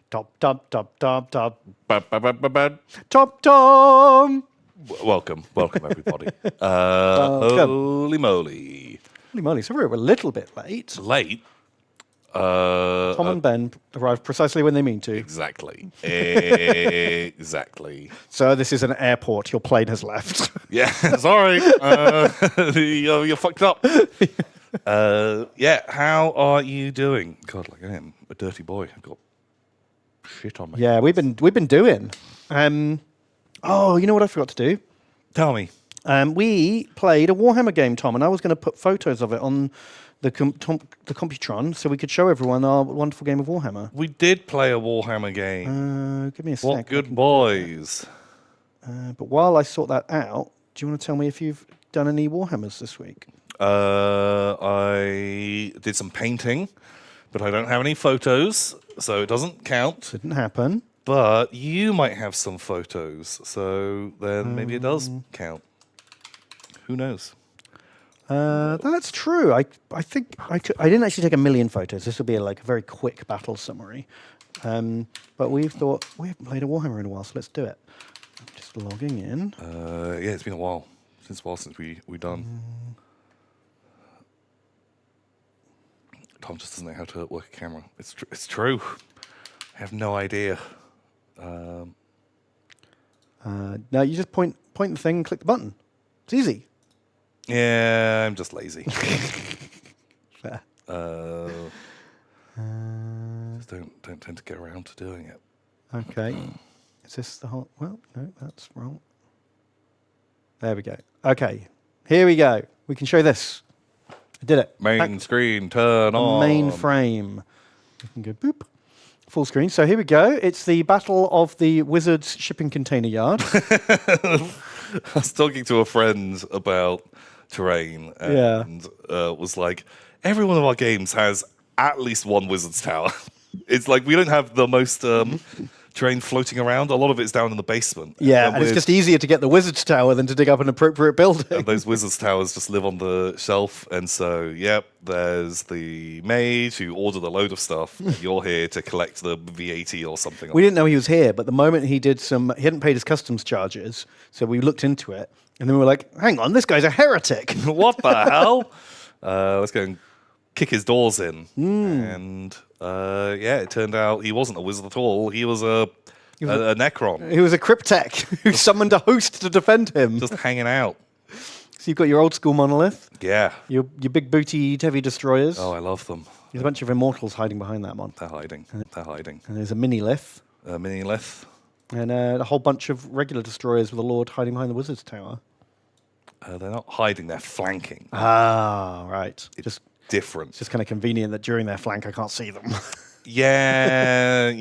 Top, top, top, top, top. Ba-ba-ba-ba-ba. Top, Tom. Welcome, everybody. Welcome. Holy moly. Holy moly, so we're a little bit late. Late? Tom and Ben arrived precisely when they mean to. Exactly. Exactly. So this is an airport. Your plane has left. Yeah, sorry. You're fucked up. Yeah, how are you doing? God, like I am a dirty boy. I've got shit on me. Yeah, we've been doing. Oh, you know what I forgot to do? Tell me. We played a Warhammer game, Tom, and I was going to put photos of it on the Computron so we could show everyone our wonderful game of Warhammer. We did play a Warhammer game. Give me a sec. What good boys. But while I sort that out, do you want to tell me if you've done any Warhammers this week? I did some painting, but I don't have any photos, so it doesn't count. Didn't happen. But you might have some photos, so then maybe it does count. Who knows? That's true. I think I didn't actually take a million photos. This will be a very quick battle summary. But we thought we haven't played a Warhammer in a while, so let's do it. I'm just logging in. Yeah, it's been a while. Since we done. Tom just doesn't know how to work a camera. It's true. I have no idea. Now you just point the thing and click the button. It's easy. Yeah, I'm just lazy. Fair. Just don't tend to get around to doing it. Okay. Is this the whole... Well, no, that's wrong. There we go. Okay. Here we go. We can show this. I did it. Main screen, turn on. Main frame. We can go boop. Full screen. So here we go. It's the Battle of the Wizards Shipping Container Yard. I was talking to a friend about terrain and was like, every one of our games has at least one Wizard's Tower. It's like we don't have the most terrain floating around. A lot of it's down in the basement. Yeah, and it's just easier to get the Wizard's Tower than to dig up an appropriate building. And those Wizard's Towers just live on the shelf. And so, yep, there's the mage who ordered a load of stuff. And you're here to collect the VAT or something. We didn't know he was here, but the moment he hadn't paid his customs charges, so we looked into it, and then we were like, hang on, this guy's a heretic. What the hell? Let's go and kick his doors in. And yeah, it turned out he wasn't a wizard at all. He was a Necron. He was a cryptech who summoned a host to defend him. Just hanging out. So you've got your old school monolith. Yeah. Your big booty heavy destroyers. Oh, I love them. There's a bunch of immortals hiding behind that one. They're hiding. And there's a mini lith. Mini lith. And a whole bunch of regular destroyers with a lord hiding behind the Wizard's Tower. They're not hiding, they're flanking. Ah, right. It's different. It's just kind of convenient that during their flank I can't see them. Yeah,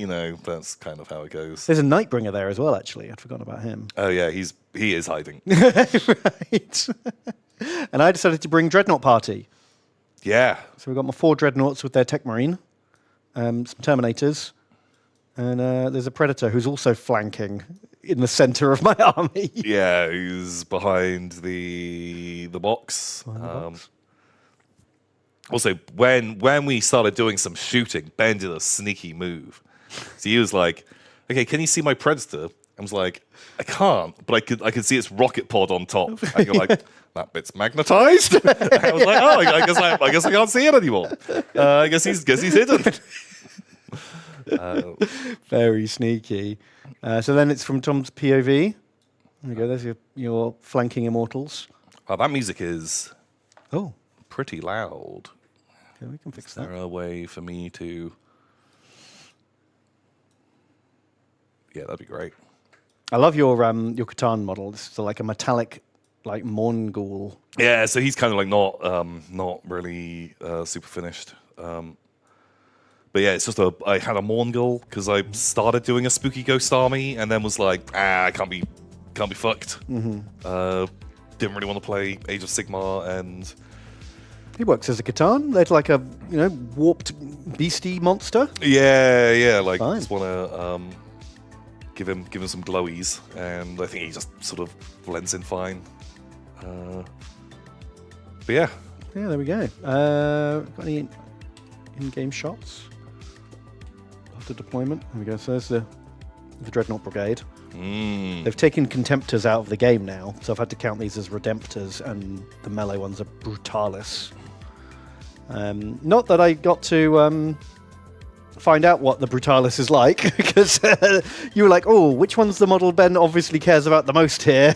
that's kind of how it goes. There's a Nightbringer there as well, actually. I'd forgotten about him. Oh yeah, he is hiding. Right. And I decided to bring Dreadnought Party. Yeah. So we've got my 4 Dreadnoughts with their Tech Marine, some Terminators, and there's a Predator who's also flanking in the center of my army. Yeah, who's behind the box. Behind the box. Also, when we started doing some shooting, Ben did a sneaky move. So he was like, "Okay, can you see my Predator?" I was like, "I can't, but I could see its rocket pod on top." And you're like, "That bit's magnetized." I was like, "Oh, I guess I can't see it anymore. I guess he's hidden." Very sneaky. So then it's from Tom's POV. There you go. There's your flanking immortals. Oh, that music is pretty loud. Okay, we can fix Is that. there a way for me to... Yeah, that'd be great. I love your Catan model. This is like a metallic, like Morngul. Yeah, so he's kind of like not really super finished. But yeah, it's just I had a Morngul because I started doing a spooky ghost army and then was like, I can't be can't be fucked. Didn't really want to play Age of Sigmar, and He works as a Catan. They're like a warped beastie monster. yeah, like Fine. just want to give him some glowies, and I think he just sort of blends in fine. But yeah, Yeah, there we go. Got any in-game shots after deployment? There we go. So there's the Dreadnought Brigade. They've taken Contemptors out of the game now, so I've had to count these as Redemptors, and the melee ones are Brutalis. Not that I got to find out what the Brutalis is like, because you were like, oh, which one's the model Ben obviously cares about the most here?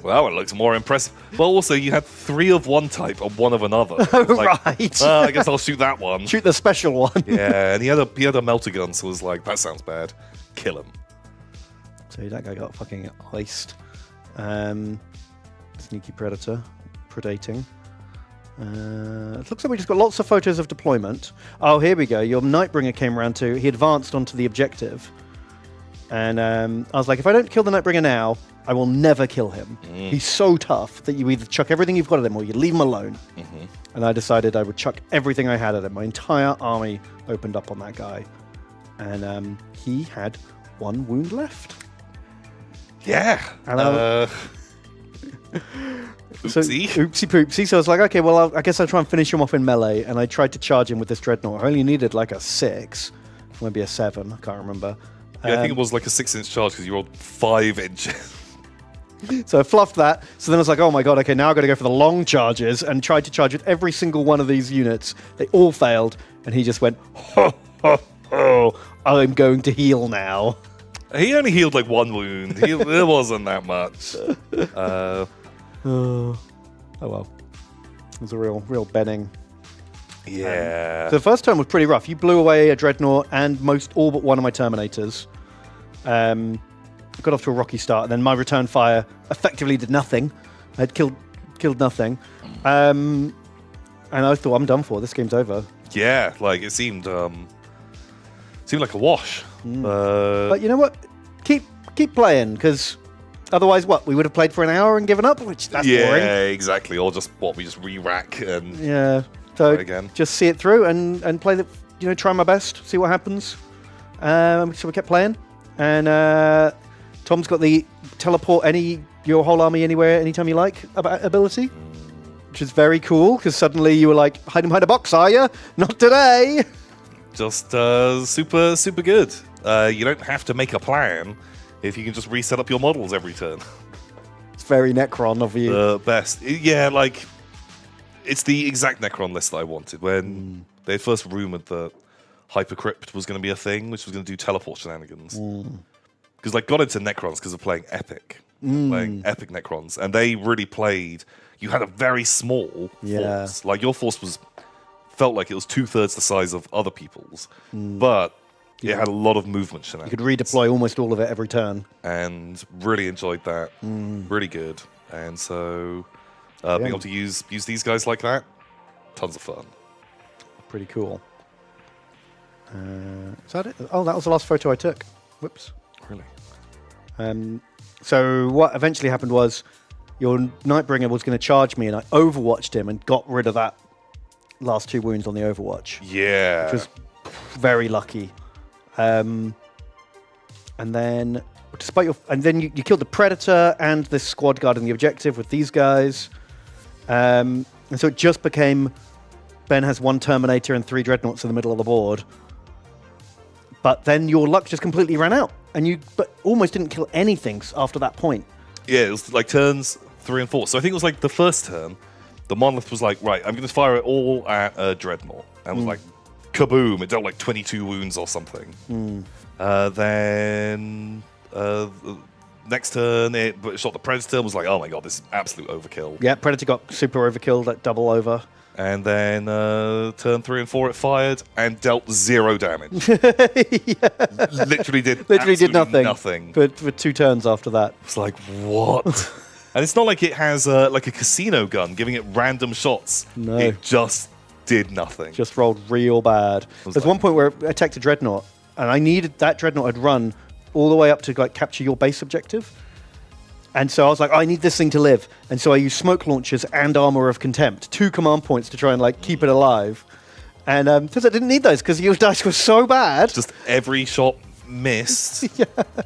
well, it looks more impressive. Well, also you had 3 of one type and 1 of another. Right. I guess I'll shoot that one. Shoot the special one. Yeah, and he had a melter gun, so I was like, that sounds bad. Kill him. So that guy got fucking iced. Sneaky Predator. Predating. It looks like we just got lots of photos of deployment. Oh, here we go. Your Nightbringer came around to... He advanced onto the objective. And I was like, if I don't kill the Nightbringer now, I will never kill him. He's so tough that you either chuck everything you've got at him or you leave him alone. And I decided I would chuck everything I had at him. My entire army opened up on that guy. And he had 1 wound left. Yeah. And So, Oopsie. oopsie poopsie. So I was like, okay, well, I guess I'll try and finish him off in melee. And I tried to charge him with this Dreadnought. I only needed like a 6, maybe a 7. I can't remember. Yeah, I think it was like a 6-inch charge because you rolled 5 inches. So I fluffed that. So then I was like, oh my god, okay, now I've got to go for the long charges, and tried to charge with every single one of these units. They all failed. And he just went, ho, ho, ho, I'm going to heal now. He only healed like 1 wound. It wasn't that much. Oh well. It was a real benning. Yeah. So the first turn was pretty rough. You blew away a Dreadnought and all but one of my Terminators. Got off to a rocky start, and then my return fire effectively did nothing. I had killed nothing. And I thought, I'm done for. This game's over. Yeah, like it seemed like a wash. But you know what? Keep playing, because otherwise, what? We would have played for an hour and given up, which that's boring. Yeah, exactly. Or just we just re-rack and Yeah. So play again. just see it through and play the, try my best, see what happens. So we kept playing, and Tom's got the teleport your whole army anywhere, anytime you like ability, which is very cool, because suddenly you were like, hide behind a box, are you? Not today. Just super good. You don't have to make a plan if you can just reset up your models every turn. It's very Necron of you. The best. Yeah, like it's the exact Necron list that I wanted when they first rumored that Hypercrypt was going to be a thing, which was going to do teleport shenanigans. Because got into Necrons because of playing Epic Necrons, and they really played. You had a very small force. Like your force felt like it was 2/3 the size of other people's, but it had a lot of movement shenanigans. You could redeploy almost all of it every turn. And really enjoyed that. Really good. And so being able to use these guys like that, tons of fun. Pretty cool. Is that it? Oh, that was the last photo I took. Whoops. Really? So what eventually happened was your Nightbringer was going to charge me, and I overwatched him and got rid of that last 2 wounds on the Overwatch. Yeah. Which was very lucky. And then, you killed the Predator and the squad guard in the objective with these guys. And so it just became Ben has 1 Terminator and 3 Dreadnoughts in the middle of the board. But then your luck just completely ran out, and you almost didn't kill anything after that point. Yeah, it was like turns 3 and 4. So I think it was like the first turn, the Monolith was like, right, I'm going to fire it all at a Dreadnought. And it was like, kaboom, it dealt like 22 wounds or something. Then next turn, it shot the Predator, was like, oh my god, this is absolute overkill. Yeah, Predator got super overkilled, like double over. And then turn 3 and 4, it fired and dealt 0 damage. Literally did nothing. For 2 turns after that. It's like, what? And it's not like it has like a casino gun giving it random shots. No. It just did nothing. Just rolled real bad. There's one point where it attacked a Dreadnought, and I needed that Dreadnought had run all the way up to capture your base objective. And so I was like, I need this thing to live. And so I used smoke launchers and armor of contempt, 2 command points to try and like keep it alive. And turns out I didn't need those because your dice were so bad. Just every shot missed,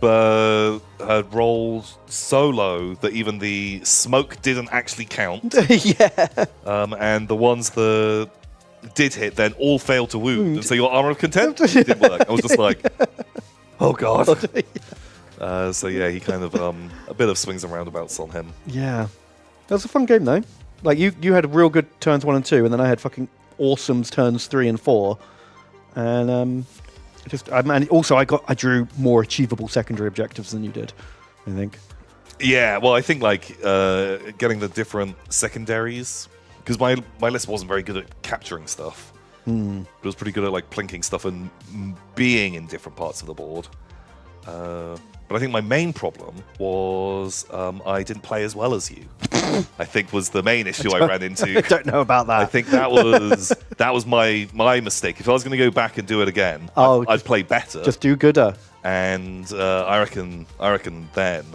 but had rolled so low that even the smoke didn't actually count. Yeah. And the ones that did hit then all failed to wound. And so your armor of contempt didn't work. I was just like, oh god. So yeah, he kind of a bit of swings and roundabouts on him. Yeah. That was a fun game though. Like you had real good turns 1 and 2, and then I had fucking awesomes turns 3 and 4. And also I drew more achievable secondary objectives than you did, I think. Yeah, well, I think like getting the different secondaries, because my list wasn't very good at capturing stuff. But it was pretty good at like plinking stuff and being in different parts of the board. But I think my main problem was I didn't play as well as you. I think was the main issue I ran into. I don't know about that. I think that was my mistake. If I was going to go back and do it again, I'd play better. Just do gooder. And I reckon then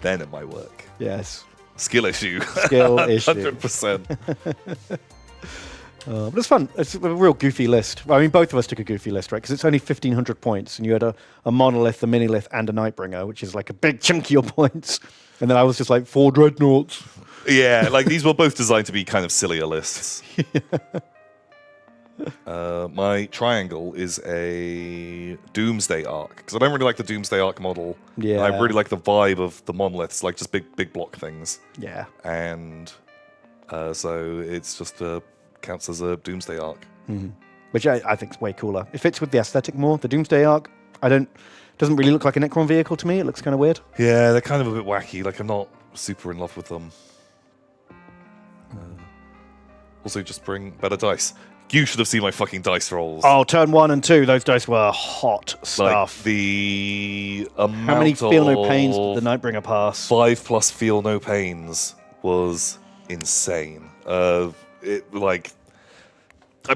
it might work. Yes. Skill issue. Skill issue. 100%. But it's fun. It's a real goofy list. I mean, both of us took a goofy list, right? Because it's only 1,500 points, and you had a monolith, a mini-lith, and a Nightbringer, which is like a big chunk of your points. And then I was just like, 4 dreadnoughts. Yeah, like these were both designed to be kind of sillier lists. My triangle is a Doomsday Arc, because I don't really like the Doomsday Arc model. Yeah. I really like the vibe of the monoliths, like just big block things. Yeah. And so it's just counts as a Doomsday Arc. Mm-hmm. Which I think is way cooler. It fits with the aesthetic more. The Doomsday Arc, doesn't really look like a Necron vehicle to me. It looks kind of weird. Yeah, they're kind of a bit wacky. Like, I'm not super in love with them. Also, just bring better dice. You should have seen my fucking dice rolls. Oh, turn 1 and 2, those dice were hot stuff. Like the amount How many feel no pains did the Nightbringer pass? 5 plus feel no pains was insane. I'm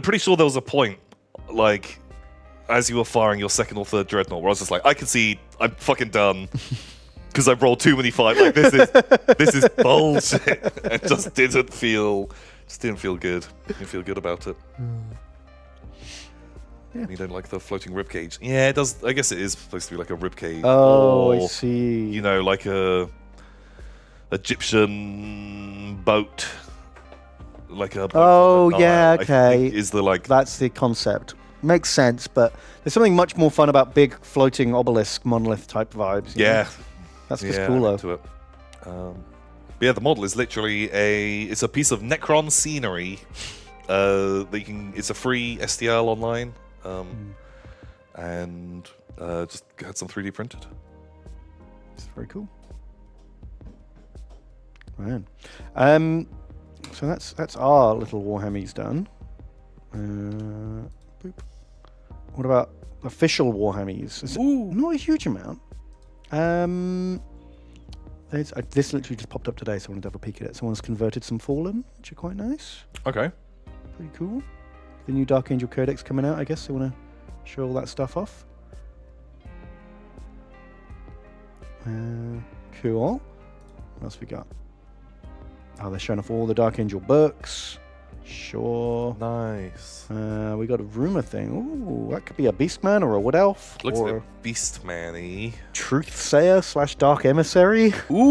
pretty sure there was a point, like, as you were firing your second or third dreadnought, where I was just like, I can see I'm fucking done because I've rolled too many 5. Like, this is bullshit. It just didn't feel good. Didn't feel good about it. Yeah. You don't like the floating ribcage? Yeah, it does. I guess it is supposed to be like a ribcage. Oh, or, I see. You know, like a Egyptian boat. Like a boat. Oh, yeah, okay. Is the like That's the concept. Makes sense, but there's something much more fun about big floating obelisk monolith type vibes. You know? That's just cooler. I'm into it. But yeah, the model is literally it's a piece of Necron scenery that you can. It's a free STL online, and just had some 3D printed. It's very cool. Man. So that's our little Warhammies done. Boop. What about official Warhammies? Not a huge amount. This literally just popped up today, so I want to double peek at it. Someone's converted some Fallen, which are quite nice. Okay. Pretty cool. The new Dark Angel Codex coming out, I guess they want to show all that stuff off. Cool. What else we got? Oh, they're showing off all the Dark Angel books. Sure. Nice. We got a rumor thing. Ooh, that could be a Beastman or a Wood Elf. Looks or like Beastman-y. Truthsayer / Dark Emissary. Ooh.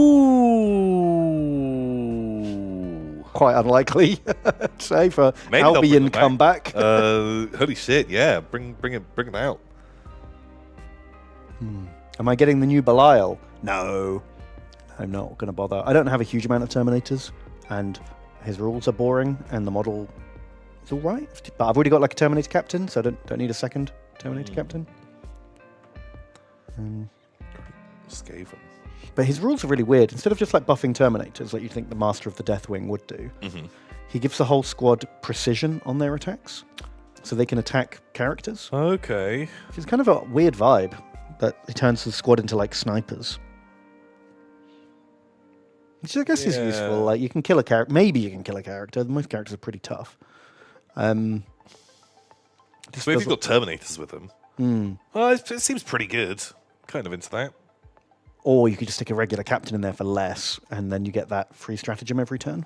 Quite unlikely, say, for Maybe Albion comeback. Holy shit, yeah. Bring it out. Am I getting the new Belial? No. I'm not going to bother. I don't have a huge amount of Terminators, and his rules are boring, and the model is all right. But I've already got like a Terminator captain, so I don't need a second Terminator captain. Skaven. But his rules are really weird. Instead of just like buffing Terminators, like you'd think the Master of the Deathwing would do, he gives the whole squad precision on their attacks, so they can attack characters. Okay. Which is kind of a weird vibe, that he turns the squad into like snipers. Which I guess is useful. Like you can kill a character. Maybe you can kill a character. Most characters are pretty tough. So if you've got Terminators with them, well, it seems pretty good. Kind of into that. Or you could just stick a regular captain in there for less, and then you get that free stratagem every turn.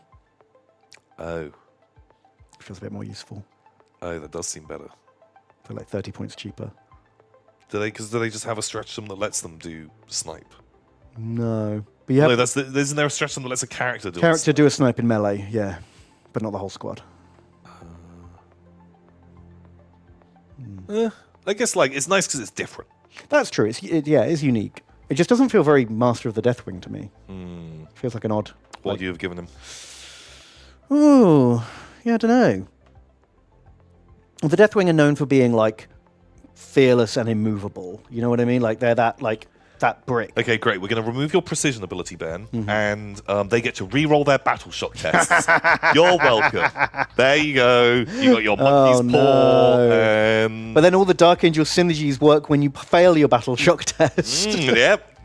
Oh. Feels a bit more useful. Oh, that does seem better. So like 30 points cheaper. Do they just have a stratagem that lets them do snipe? No. But you have Isn't there a stratagem that lets a character do do a snipe in melee, yeah. But not the whole squad. I guess like it's nice because it's different. That's true. It's unique. It just doesn't feel very Master of the Deathwing to me. Feels like an odd... What like, do you have given him? Oh, yeah, I don't know. Well, the Deathwing are known for being like fearless and immovable. You know what I mean? Like they're that brick. Okay, great. We're going to remove your precision ability, Ben, and they get to re-roll their battle shock tests. You're welcome. There you go. You got your monkey's paw. But then all the Dark Angel synergies work when you fail your battle shock test. Yep.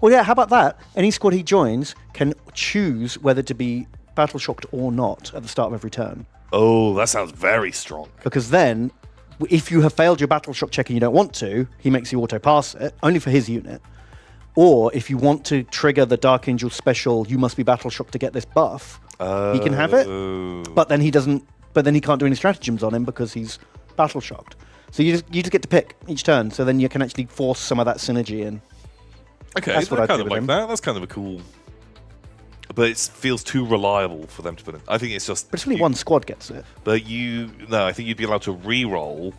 Well, yeah, how about that? Any squad he joins can choose whether to be battle shocked or not at the start of every turn. Oh, that sounds very strong. Because then, if you have failed your battle shock check and you don't want to, he makes you auto pass it, only for his unit. Or if you want to trigger the Dark Angel special, you must be battle shocked to get this buff, he can have it. But then he doesn't. But then he can't do any stratagems on him because he's battle shocked. So you just get to pick each turn. So then you can actually force some of that synergy in. Okay, that's what I kind of like that. That's kind of a cool. But it feels too reliable for them to put in. I think it's just. But it's only one squad gets it. But I think you'd be allowed to re-roll,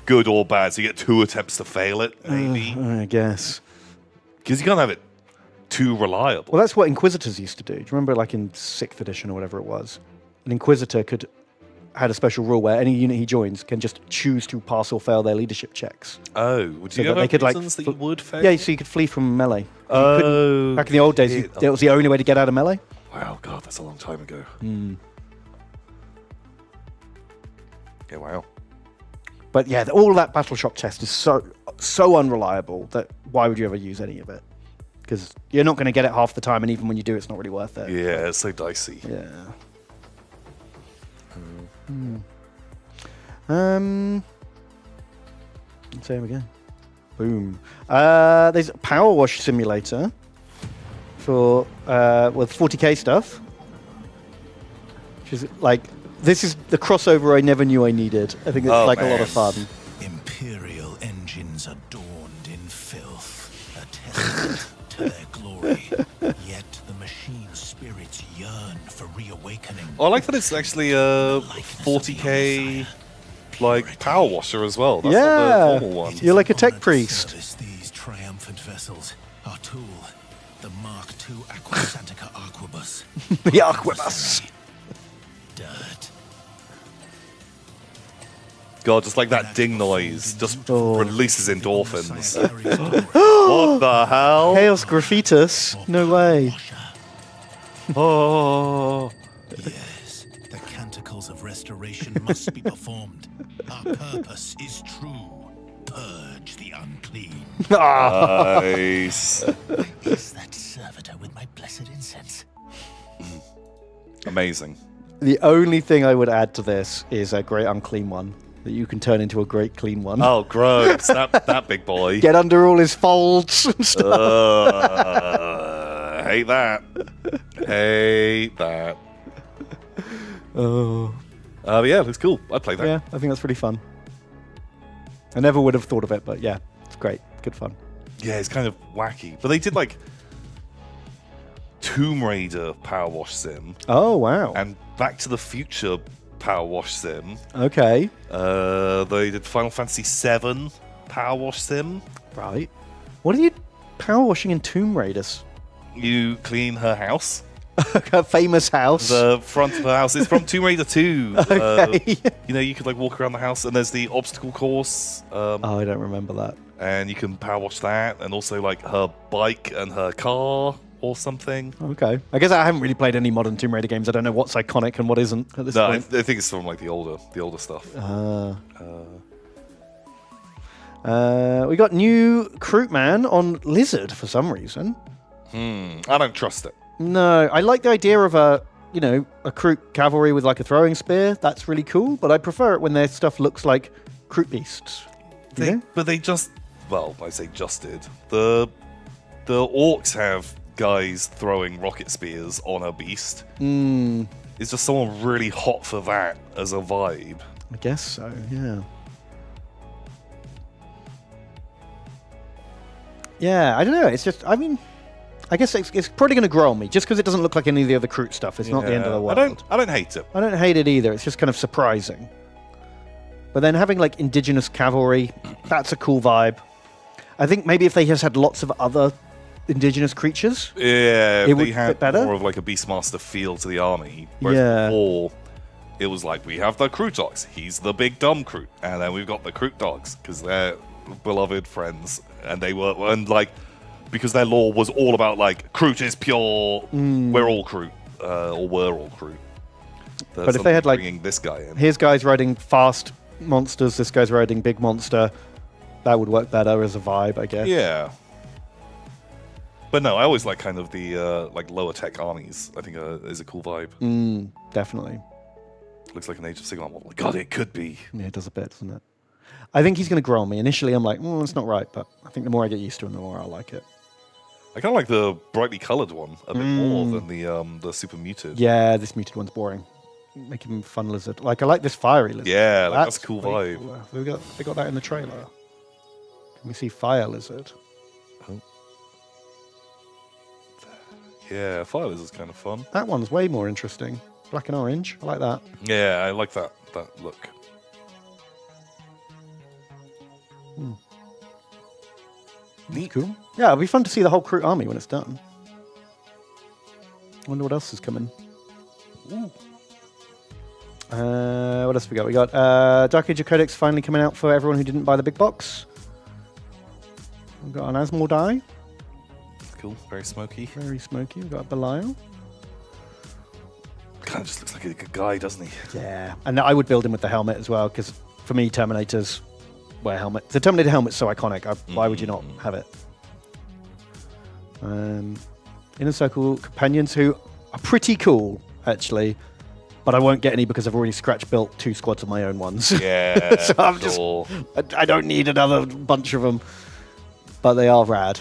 good or bad. So you get 2 attempts to fail it, maybe. I guess. Because you can't have it too reliable. Well, that's what Inquisitors used to do. Do you remember, like in 6th edition or whatever it was, an Inquisitor had a special rule where any unit he joins can just choose to pass or fail their leadership checks. Oh, would you have reasons that you would fail? Yeah, so you could flee from melee. Oh, back in the old days, it was the only way to get out of melee. Wow, God, that's a long time ago. Yeah, wow. But yeah, all that battle shock test is so unreliable that why would you ever use any of it? Because you're not going to get it half the time, and even when you do, it's not really worth it. Yeah, it's so dicey. Yeah. Same again. Boom. There's a Power Wash Simulator for with 40k stuff, which is like this is the crossover I never knew I needed. I think it's a lot of fun. Imperial engines adorned in filth, a testament to their glory. Yet the machine spirits yearn for reawakening. Oh, I like that it's actually a 40k like power washer as well. That's not the normal one. You're like a tech priest. These triumphant vessels, our tool, the Mark II Aquasantica Aquabus. The Aquabus. Dirt. God, just like that ding noise just releases endorphins. What the hell? Chaos Graffitus? No way. Oh. Yes, the canticles of restoration must be performed. Our purpose is true. Purge the unclean. Nice. Is that servitor with my blessed incense? Amazing. The only thing I would add to this is a great unclean one that you can turn into a great clean one. Oh, gross. that big boy. Get under all his folds and stuff. Hate that. Hate that. Oh. But yeah, it's cool. I'd play that. Yeah, I think that's pretty fun. I never would have thought of it, but yeah, it's great. Good fun. Yeah, it's kind of wacky. But they did like Tomb Raider Power Wash Sim. Oh, wow. And Back to the Future Power Wash Sim. Okay. They did Final Fantasy VII Power Wash Sim. Right. What are you power washing in Tomb Raiders? You clean her house. A famous house. The front of her house. It's from Tomb Raider 2. Okay. You could like walk around the house and there's the obstacle course. I don't remember that. And you can power wash that, and also like her bike and her car or something. Okay. I guess I haven't really played any modern Tomb Raider games. I don't know what's iconic and what isn't at this point. I think it's from like the older stuff. We got new Croutman on Lizard for some reason. I don't trust it. No, I like the idea of a Kroot cavalry with like a throwing spear. That's really cool, but I prefer it when their stuff looks like Kroot beasts. But they just, I say just did. The the orcs have guys throwing rocket spears on a beast. Is just someone really hot for that as a vibe? I guess so, yeah. Yeah, I don't know. It's just, I mean, I guess it's probably going to grow on me just because it doesn't look like any of the other Kroot stuff. It's not the end of the world. I don't hate it. I don't hate it either. It's just kind of surprising. But then having like indigenous cavalry, that's a cool vibe. I think maybe if they just had lots of other indigenous creatures, Yeah, it would they had fit better. more of like a Beastmaster feel to the army. Whereas Yeah. before, it was like, we have the Krootox, he's the big dumb Kroot. And then we've got the Kroot Dogs, because they're beloved friends. And they were, and like, because their lore was all about like, Kroot is pure, we're all Kroot, or we're all Kroot. But if they had like, bringing this guy in. here's guys riding fast monsters, this guy's riding big monster, that would work better as a vibe, I guess. Yeah. But no, I always like kind of the like lower tech armies. I think is a cool vibe. Definitely. Looks like an Age of Sigmar model. God, it could be. Yeah, it does a bit, doesn't it? I think he's going to grow on me. Initially, I'm like, it's not right, but I think the more I get used to him, the more I'll like it. I kind of like the brightly coloured one a bit more than the super muted. Yeah, this muted one's boring. Make him fun lizard. Like, I like this fiery lizard. Yeah, like, that's a cool way vibe. cooler. They got that in the trailer. Can we see fire lizard? Yeah, Fire Lizard's kind of fun. That one's way more interesting. Black and orange. I like that. Yeah, I like that look. Neat. Cool. Yeah, it'll be fun to see the whole Kroot army when it's done. Wonder what else is coming. What else we got? We got Dark Age of Codex finally coming out for everyone who didn't buy the big box. We've got an Asmodai. Cool, very smoky. Very smoky. We've got a Belial. Kind of just looks like a good guy, doesn't he? Yeah. And I would build him with the helmet as well, because for me, Terminators wear helmet. The Terminator helmet's so iconic. Why would you not have it? Inner Circle Companions, who are pretty cool, actually. But I won't get any because I've already scratch built 2 squads of my own ones. Yeah, so I'm sure. I don't need another bunch of them. But they are rad.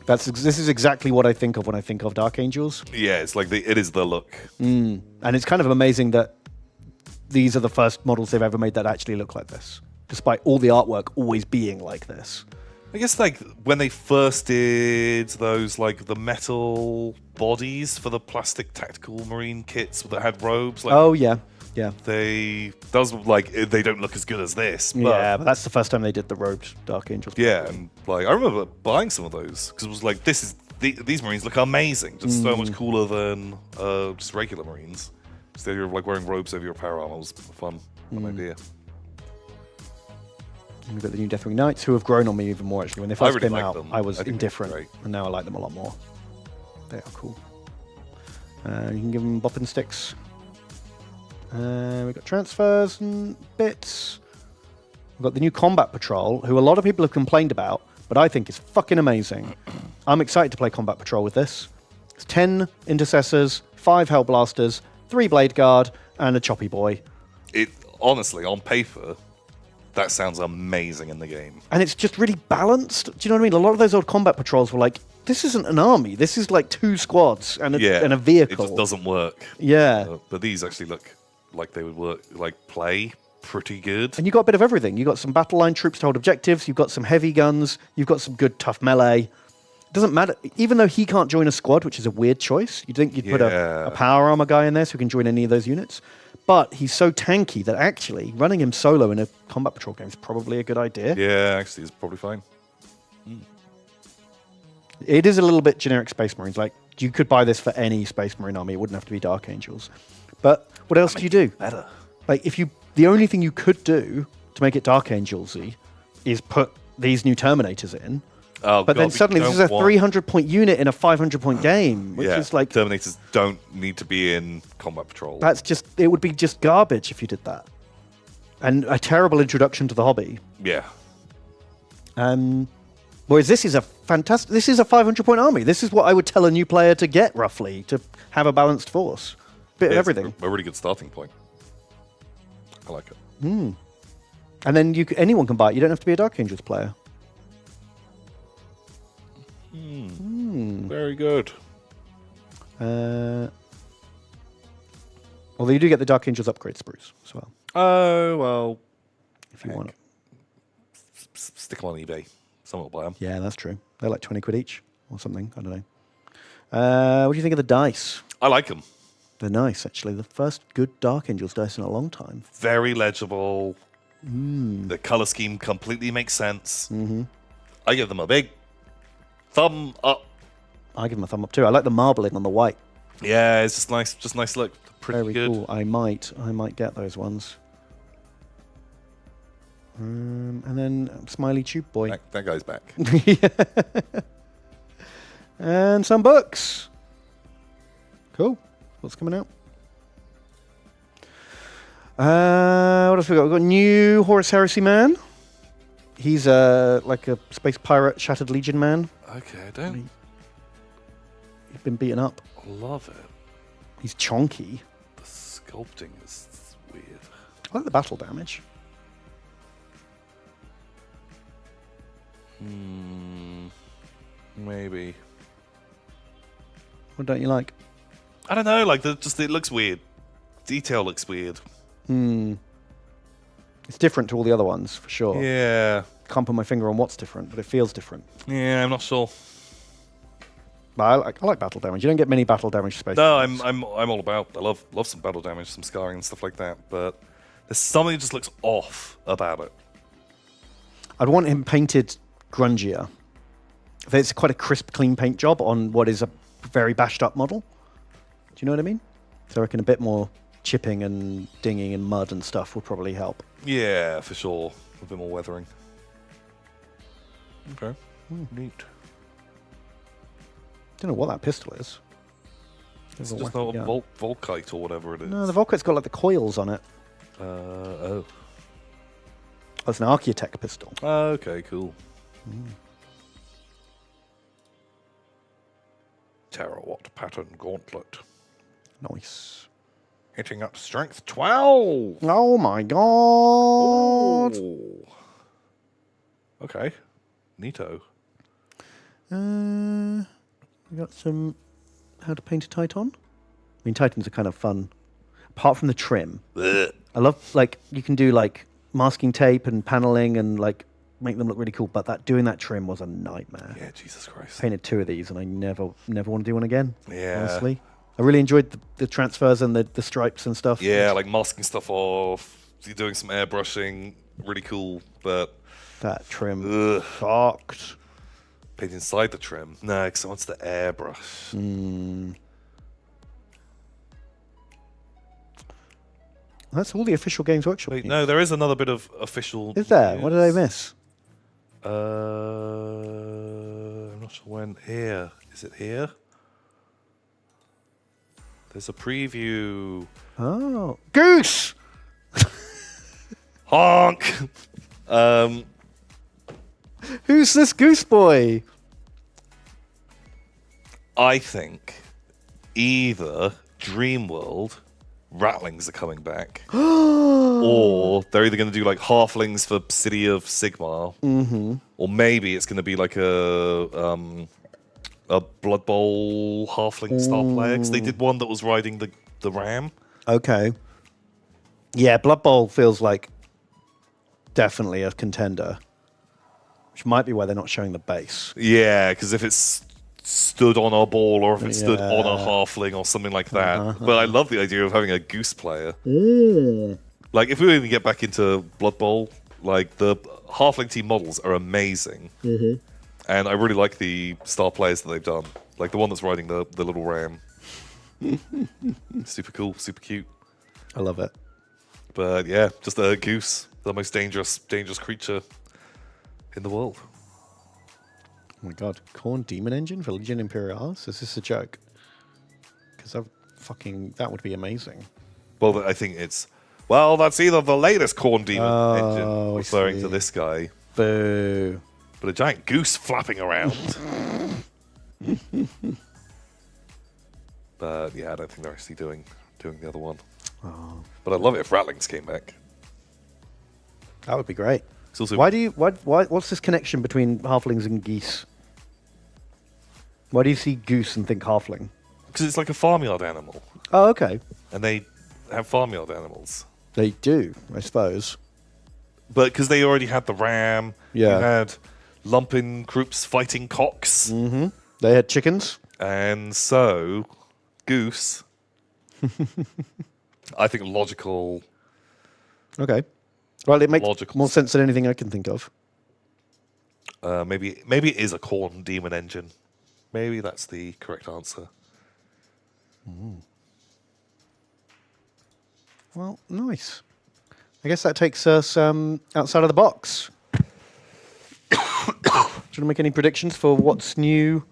This is exactly what I think of when I think of Dark Angels. Yeah, it's like it is the look. And it's kind of amazing that these are the first models they've ever made that actually look like this, despite all the artwork always being like this. I guess like when they first did those like the metal bodies for the plastic tactical marine kits that had robes. Like, Oh yeah. they don't look as good as this. But Yeah, but that's the first time they did the robed Dark Angels. yeah, and like I remember buying some of those because it was like these Marines look amazing, just so much cooler than just regular Marines. Just the idea of like wearing robes over your power armor was fun idea. And we've got the new Deathwing Knights, who have grown on me even more actually. When they first really came like out, them. I was I think they're indifferent, great. and now I like them a lot more. They are cool. You can give them bopping sticks. We've got transfers and bits. We've got the new Combat Patrol, who a lot of people have complained about, but I think is fucking amazing. I'm excited to play Combat Patrol with this. It's 10 Intercessors, 5 Hellblasters, 3 Blade Guard, and a Choppy Boy. It honestly, on paper, that sounds amazing in the game. And it's just really balanced. Do you know what I mean? A lot of those old Combat Patrols were like, this isn't an army. This is like 2 squads and a vehicle. It just doesn't work. Yeah. But these actually look like they would work, like play pretty good. And you got a bit of everything. You got some battle line troops to hold objectives. You've got some heavy guns. You've got some good tough melee. It doesn't matter. Even though he can't join a squad, which is a weird choice. You'd think you'd put a power armor guy in there so he can join any of those units. But he's so tanky that actually running him solo in a Combat Patrol game is probably a good idea. Yeah, actually, it's probably fine. It is a little bit generic Space Marines. Like, you could buy this for any Space Marine army. It wouldn't have to be Dark Angels. But what else do you do? Better. Like, the only thing you could do to make it Dark Angels-y is put these new Terminators in. Oh, but God, then suddenly this is a 300-point unit in a 500-point game, which is like... Terminators don't need to be in Combat Patrol. It would be just garbage if you did that. And a terrible introduction to the hobby. Yeah. Whereas this is a 500-point army. This is what I would tell a new player to get, roughly, to have a balanced force. Bit of everything. A really good starting point. I like it. And then anyone can buy it. You don't have to be a Dark Angels player. Very good. Although you do get the Dark Angels upgrade sprues as well, Oh, well, if you want it. stick them on eBay. Someone will buy them. Yeah, that's true. They're like 20 quid each or something. I don't know. What do you think of the dice? I like them. They're nice, actually. The first good Dark Angels dice in a long time. Very legible. The color scheme completely makes sense. I give them a big thumb up. I give them a thumb up too. I like the marbling on the white. Yeah, it's just nice look. Pretty Very good. cool. I might get those ones. And then Smiley Tube Boy. That guy's back. And some books. Cool. What's coming out? What else we got? We've got new Horus Heresy man. He's like a space pirate, Shattered Legion man. Okay, I don't He's been beaten up. love it. He's chonky. The sculpting is weird. I like the battle damage. Maybe. What don't you like? I don't know. Like it looks weird. Detail looks weird. It's different to all the other ones, for sure. Yeah. Can't put my finger on what's different, but it feels different. Yeah, I'm not sure. But I like battle damage. You don't get many battle damage space. No, I'm all about. I love some battle damage, some scarring and stuff like that. But there's something that just looks off about it. I'd want him painted grungier. It's quite a crisp, clean paint job on what is a very bashed up model. Do you know what I mean? So I reckon a bit more chipping and dinging and mud and stuff would probably help. Yeah, for sure. A bit more weathering. Okay. Neat. Don't know what that pistol is. It's There's a just weapon, not yeah. a Volkite or whatever it is. No, the Volkite's got like the coils on it. Oh. That's an Archaeotech pistol. Okay, cool. Terawatt pattern gauntlet. Nice. Hitting at strength 12. Oh my god! Ooh. Okay. Neato. We got some how to paint a Titan. I mean, Titans are kind of fun. Apart from the trim. Blech. I love, like, you can do, like, masking tape and paneling and, like, make them look really cool, but doing that trim was a nightmare. Yeah, Jesus Christ. Painted 2 of these, and I never want to do one again, Yeah. honestly. I really enjoyed the transfers and the stripes and stuff. Yeah, like masking stuff off. You're doing some airbrushing. Really cool, but That trim sucked. paint inside the trim. No, because I want the airbrush. That's all the official Games Workshop. Wait, news. no, there is another bit of official. Is there? news. What did I miss? I'm not sure when. Here. Is it here? There's a preview. Oh. Goose! Honk! Who's this Goose Boy? I think either Dreamworld Rattlings are coming back, or they're either going to do like Halflings for City of Sigmar, or maybe it's going to be like a Blood Bowl Halfling star player. 'Cause they did one that was riding the ram. Okay. Yeah, Blood Bowl feels like definitely a contender, which might be why they're not showing the base. Yeah, because if it's stood on a ball or if it stood on a Yeah. halfling or something like that. But I love the idea of having a goose player. Like, if we even get back into Blood Bowl, like, the halfling team models are amazing. And I really like the star players that they've done. Like, the one that's riding the little ram. Super cool, super cute. I love it. But, yeah, just a goose. The most dangerous creature in the world. Oh my god. Khorne Demon Engine for Legion Imperialis? Is this a joke? Because that would be amazing. Well, I think it's... Well, that's either the latest Khorne Demon I engine, referring to see. this guy, Boo. but a giant goose flapping around. But yeah, I don't think they're actually doing the other one. But I'd love it if Rattlings came back. That would be great. It's also What's this connection between halflings and geese? Why do you see goose and think halfling? Because it's like a farmyard animal, Oh, okay. and they have farmyard animals. They do, I suppose. But because they already had the ram, Yeah. you had lumping groups fighting cocks, They had chickens. and so goose. I think logical. Okay. Well, it makes Logical. more sense than anything I can think of. Maybe it is a corn demon engine. Maybe that's the correct answer. Well, nice. I guess that takes us outside of the box. Do you want to make any predictions for what's new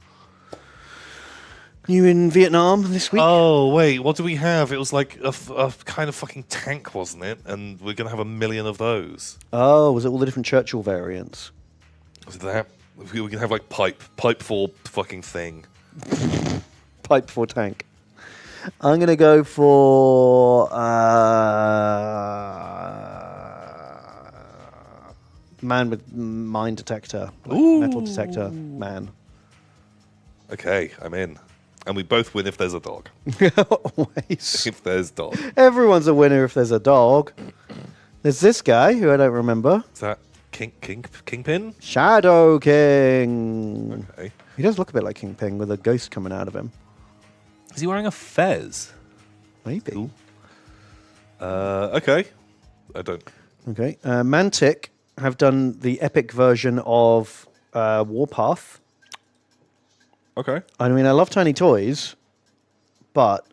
in Vietnam this week? Oh wait, what do we have? It was like a kind of fucking tank, wasn't it? And we're gonna have 1 million of those. Oh, was it all the different Churchill variants? Was it that? We can have like pipe for fucking thing. Pipe for tank. I'm going to go for man with mine detector, like metal detector man. Okay, I'm in. And we both win if there's a dog. Always. If there's dog. Everyone's a winner if there's a dog. There's this guy who I don't remember. Is that Kingpin? Shadow King. Okay. He does look a bit like Kingpin with a ghost coming out of him. Is he wearing a fez? Maybe. Cool. Okay. I don't. Okay. Mantic have done the epic version of Warpath. Okay. I mean, I love Tiny Toys, but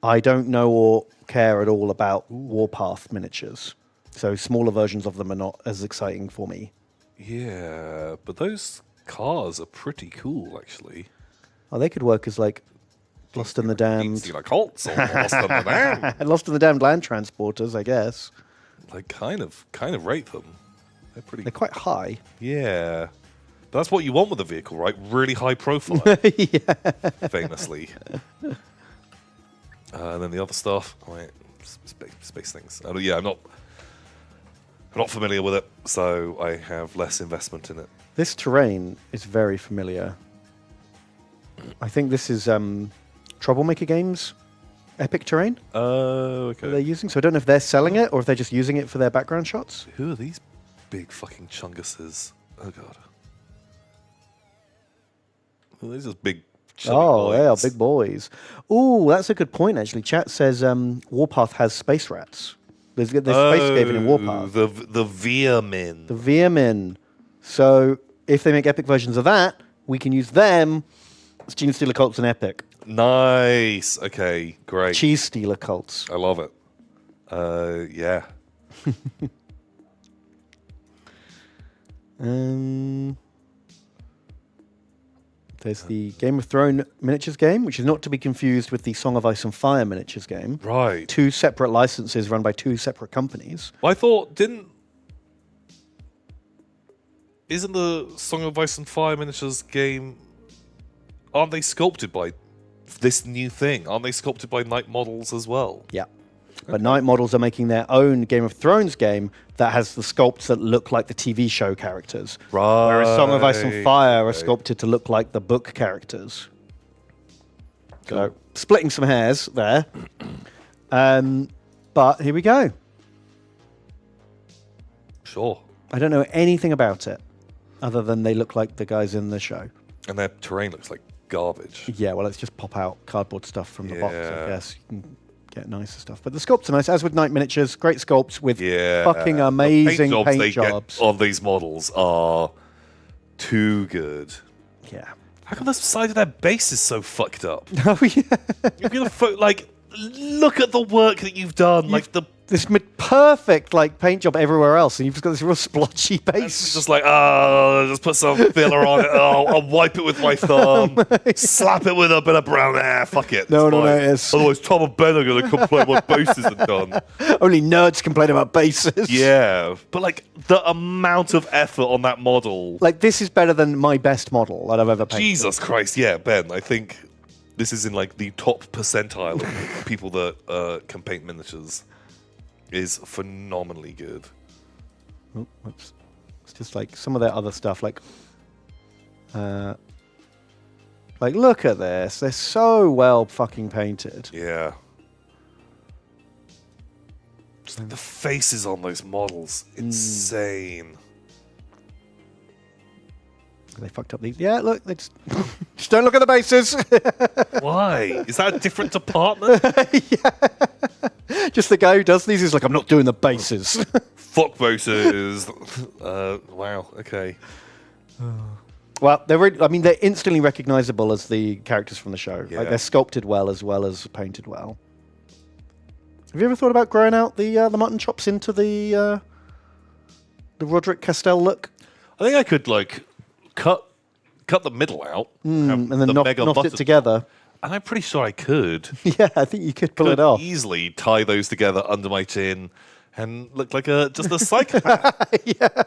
I don't know or care at all about Warpath miniatures. So smaller versions of them are not as exciting for me. Yeah, but those cars are pretty cool, actually. Oh, they could work as like Lost in the Damned. Like Colts or Lost in the Damned. Lost in the Damned land transporters, I guess. Like kind of rate them. They're pretty. They're quite high. Yeah, but that's what you want with a vehicle, right? Really high profile. Famously. And then the other stuff, right? Space things. Yeah, I'm not familiar with it, so I have less investment in it. This terrain is very familiar. I think this is Troublemaker Games epic terrain Oh, that they're okay. using. So I don't know if they're selling it or if they're just using it for their background shots. Who are these big fucking chunguses? Oh god. Well, these are big. chubby Oh, they are boys. big boys. Ooh, that's a good point, actually. Chat says Warpath has space rats. There's Space Skaven in Warpath. The Veermin. The Veermin. So if they make epic versions of that, we can use them as Gene Stealer Cults and Epic. Nice. Okay, great. Cheese Stealer Cults. I love it. Yeah. There's the Game of Thrones miniatures game, which is not to be confused with the Song of Ice and Fire miniatures game. Right. Two separate licenses run by two separate companies. Well, I thought, isn't the Song of Ice and Fire miniatures game, aren't they sculpted by this new thing? Aren't they sculpted by Night Models as well? Yeah. But Night Models are making their own Game of Thrones game that has the sculpts that look like the TV show characters. Right. Whereas Song of Ice and Fire are sculpted to look like the book characters. So, splitting some hairs there. But here we go. Sure. I don't know anything about it other than they look like the guys in the show. And their terrain looks like garbage. Yeah, well, let's just pop out cardboard stuff from the box, I Yeah. guess. You can get nicer stuff. But the sculpts are nice, as with Night Miniatures. Great sculpts with Yeah. fucking The amazing they paint get jobs. on these models are too good. Yeah. How come the side of their base is so fucked up? Oh, yeah. You're gonna look at the work that you've done. Like the This perfect like paint job everywhere else, and you've just got this real splotchy it's base. just like, just put some filler on it. Oh, I'll wipe it with my thumb. Slap it with a bit of brown air. Fuck it. No, it's no, fine. no, it's- Otherwise, Tom and Ben are going to complain what base isn't done. Only nerds complain about bases. Yeah, but like the amount of effort on that model. Like this is better than my best model that I've ever painted. Jesus Christ, yeah, Ben. I think this is in like the top percentile of people that can paint miniatures. Is phenomenally good. Oh, whoops. It's just like some of their other stuff, like Like, look at this. They're so well fucking painted. Yeah. Just like the faces on those models. Insane. They fucked up these. Yeah, look. They just, just don't look at the bases. Why? Is that a different department? Just the guy who does these is like, I'm not doing the bases. Fuck bases. Wow. Okay. Well, they're instantly recognizable as the characters from the show. Yeah. Like, they're sculpted well as painted well. Have you ever thought about growing out the mutton chops into the Roderick Castell look? I think I could like cut the middle out And then the knock mega it button, together. and I'm pretty sure I could. Yeah, I think you could pull it Could off. easily tie those together under my chin and look like just a psychopath.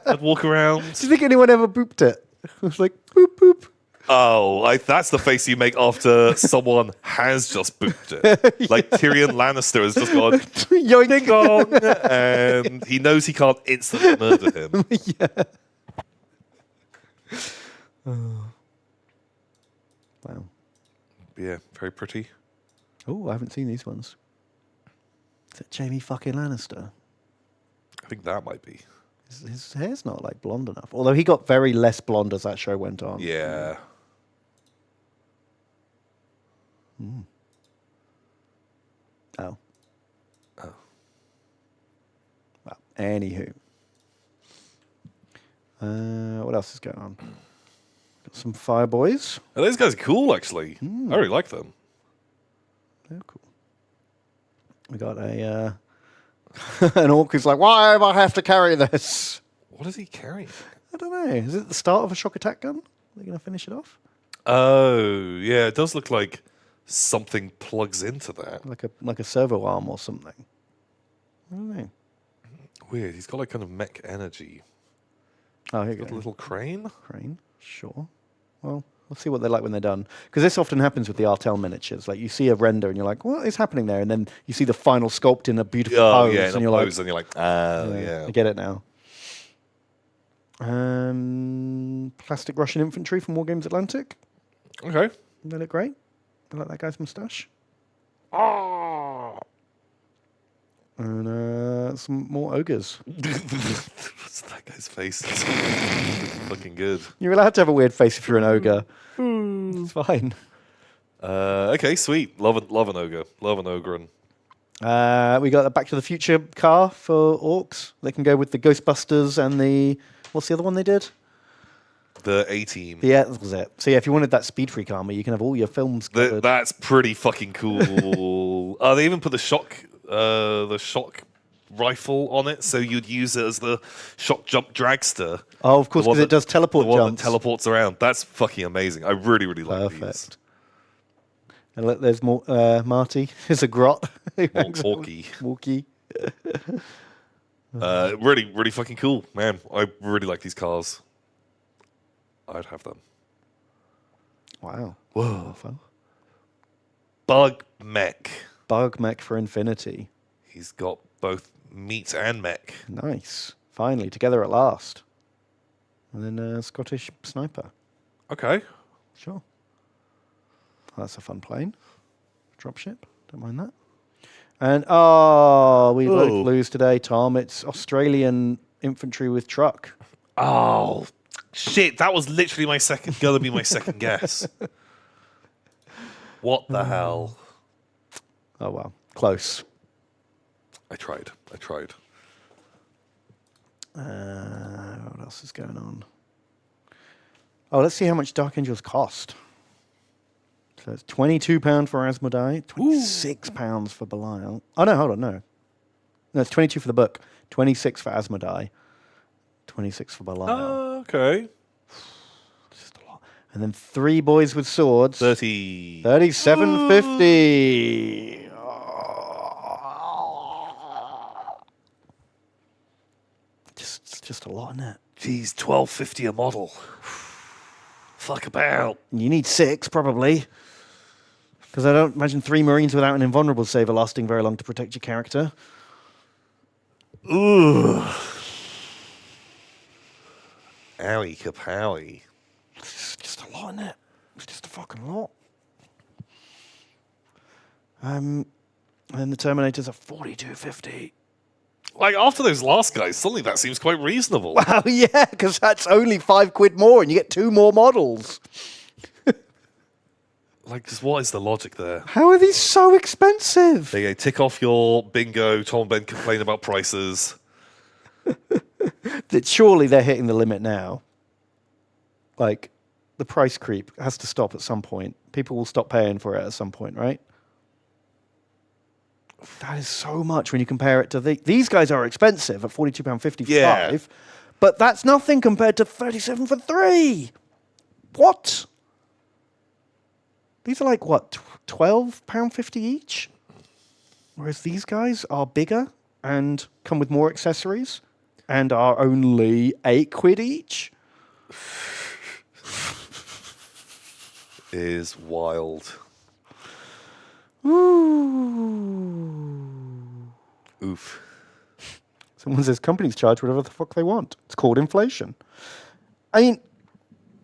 I'd walk around. Do you think anyone ever booped it? It was like, boop, boop. Oh, that's the face you make after someone has just booped it. Like Tyrion Lannister has just gone Yoink. ding dong, and he knows he can't instantly murder him. Wow. Yeah, very pretty. Oh, I haven't seen these ones. Is it Jamie fucking Lannister? I think that might be. His hair's not like blonde enough. Although he got very less blonde as that show went on. Yeah. Oh. Well, anywho. What else is going on? Got some fire boys. Oh, those guys are cool, actually. I really like them. They're cool. We got a an orc who's like, why do I have to carry this? What is he carrying? I don't know. Is it the start of a shock attack gun? Are they going to finish it off? Oh, yeah, it does look like something plugs into that. Like a servo arm or something. I don't know. Weird. He's got like kind of mech energy. Oh, here you Got a go. little crane. Crane. Sure. Well, we'll see what they're like when they're done. Because this often happens with the Artel miniatures. Like, you see a render and you're like, what is happening there? And then you see the final sculpt in a beautiful Oh, pose. yeah, in and a you're pose, and you're like, oh, yeah. I get it now. Plastic Russian infantry from War Games Atlantic. Okay. They look great. I like that guy's moustache. And some more ogres. What's that guy's face? It's fucking good. You're allowed to have a weird face if you're an ogre. It's fine. Okay, sweet. Love an ogre. Love an ogre. We got a Back to the Future car for orcs. They can go with the Ghostbusters and the... What's the other one they did? The A-Team. Yeah, that was it. So yeah, if you wanted that Speed Freak armor, you can have all your films covered. That's pretty fucking cool. They even put the shock rifle on it, so you'd use it as the shock jump dragster. Oh, of course, because it does teleport the one jumps. that teleports around. That's fucking amazing. I really, really like these. Perfect. And look, there's more. Marty is a grot. Orky. Walkie. Really, really fucking cool, man. I really like these cars. I'd have them. Wow. Whoa. Fun. Bug mech. Bug mech for infinity. He's got both meat and mech. Nice. Finally, together at last. And then Scottish sniper. Okay. Sure. That's a fun plane. Dropship. Don't mind that. And we both lose today, Tom. It's Australian infantry with truck. Oh shit! That was literally gonna be my second guess. What the hell? Oh well, close. I tried. What else is going on? Oh, let's see how much Dark Angels cost. So it's £22 for Asmodai, £26 for Belial. Oh no, hold on, no. No, it's 22 for the book, 26 for Asmodai, 26 for Belial. Okay. Just a lot. And then 3 boys with swords. 30. 37.50. Just a lot, isn't it? Jeez, $12.50 a model. Fuck about. You need 6, probably. Because I don't imagine 3 Marines without an invulnerable save are lasting very long to protect your character. Ooh. Owie kapowie. It's just a lot, isn't it? It's just a fucking A lot. And then the Terminators are 42.50. Like, after those last guys, suddenly that seems quite reasonable. Wow, yeah, because that's only £5 more, and you get 2 more models. Like, just what is the logic there? How are these so expensive? There you go, tick off your bingo. Tom and Ben complain about prices. Surely they're hitting the limit now. Like, the price creep has to stop at some point. People will stop paying for it at some point, right? That is so much when you compare it to these guys are expensive at £42.55. Yeah. But that's nothing compared to 37 for 3. What? These are like, what, £12.50 each? Whereas these guys are bigger and come with more accessories and are only £8 each. Is wild. Oof. Someone says companies charge whatever the fuck they want. It's called inflation. I mean,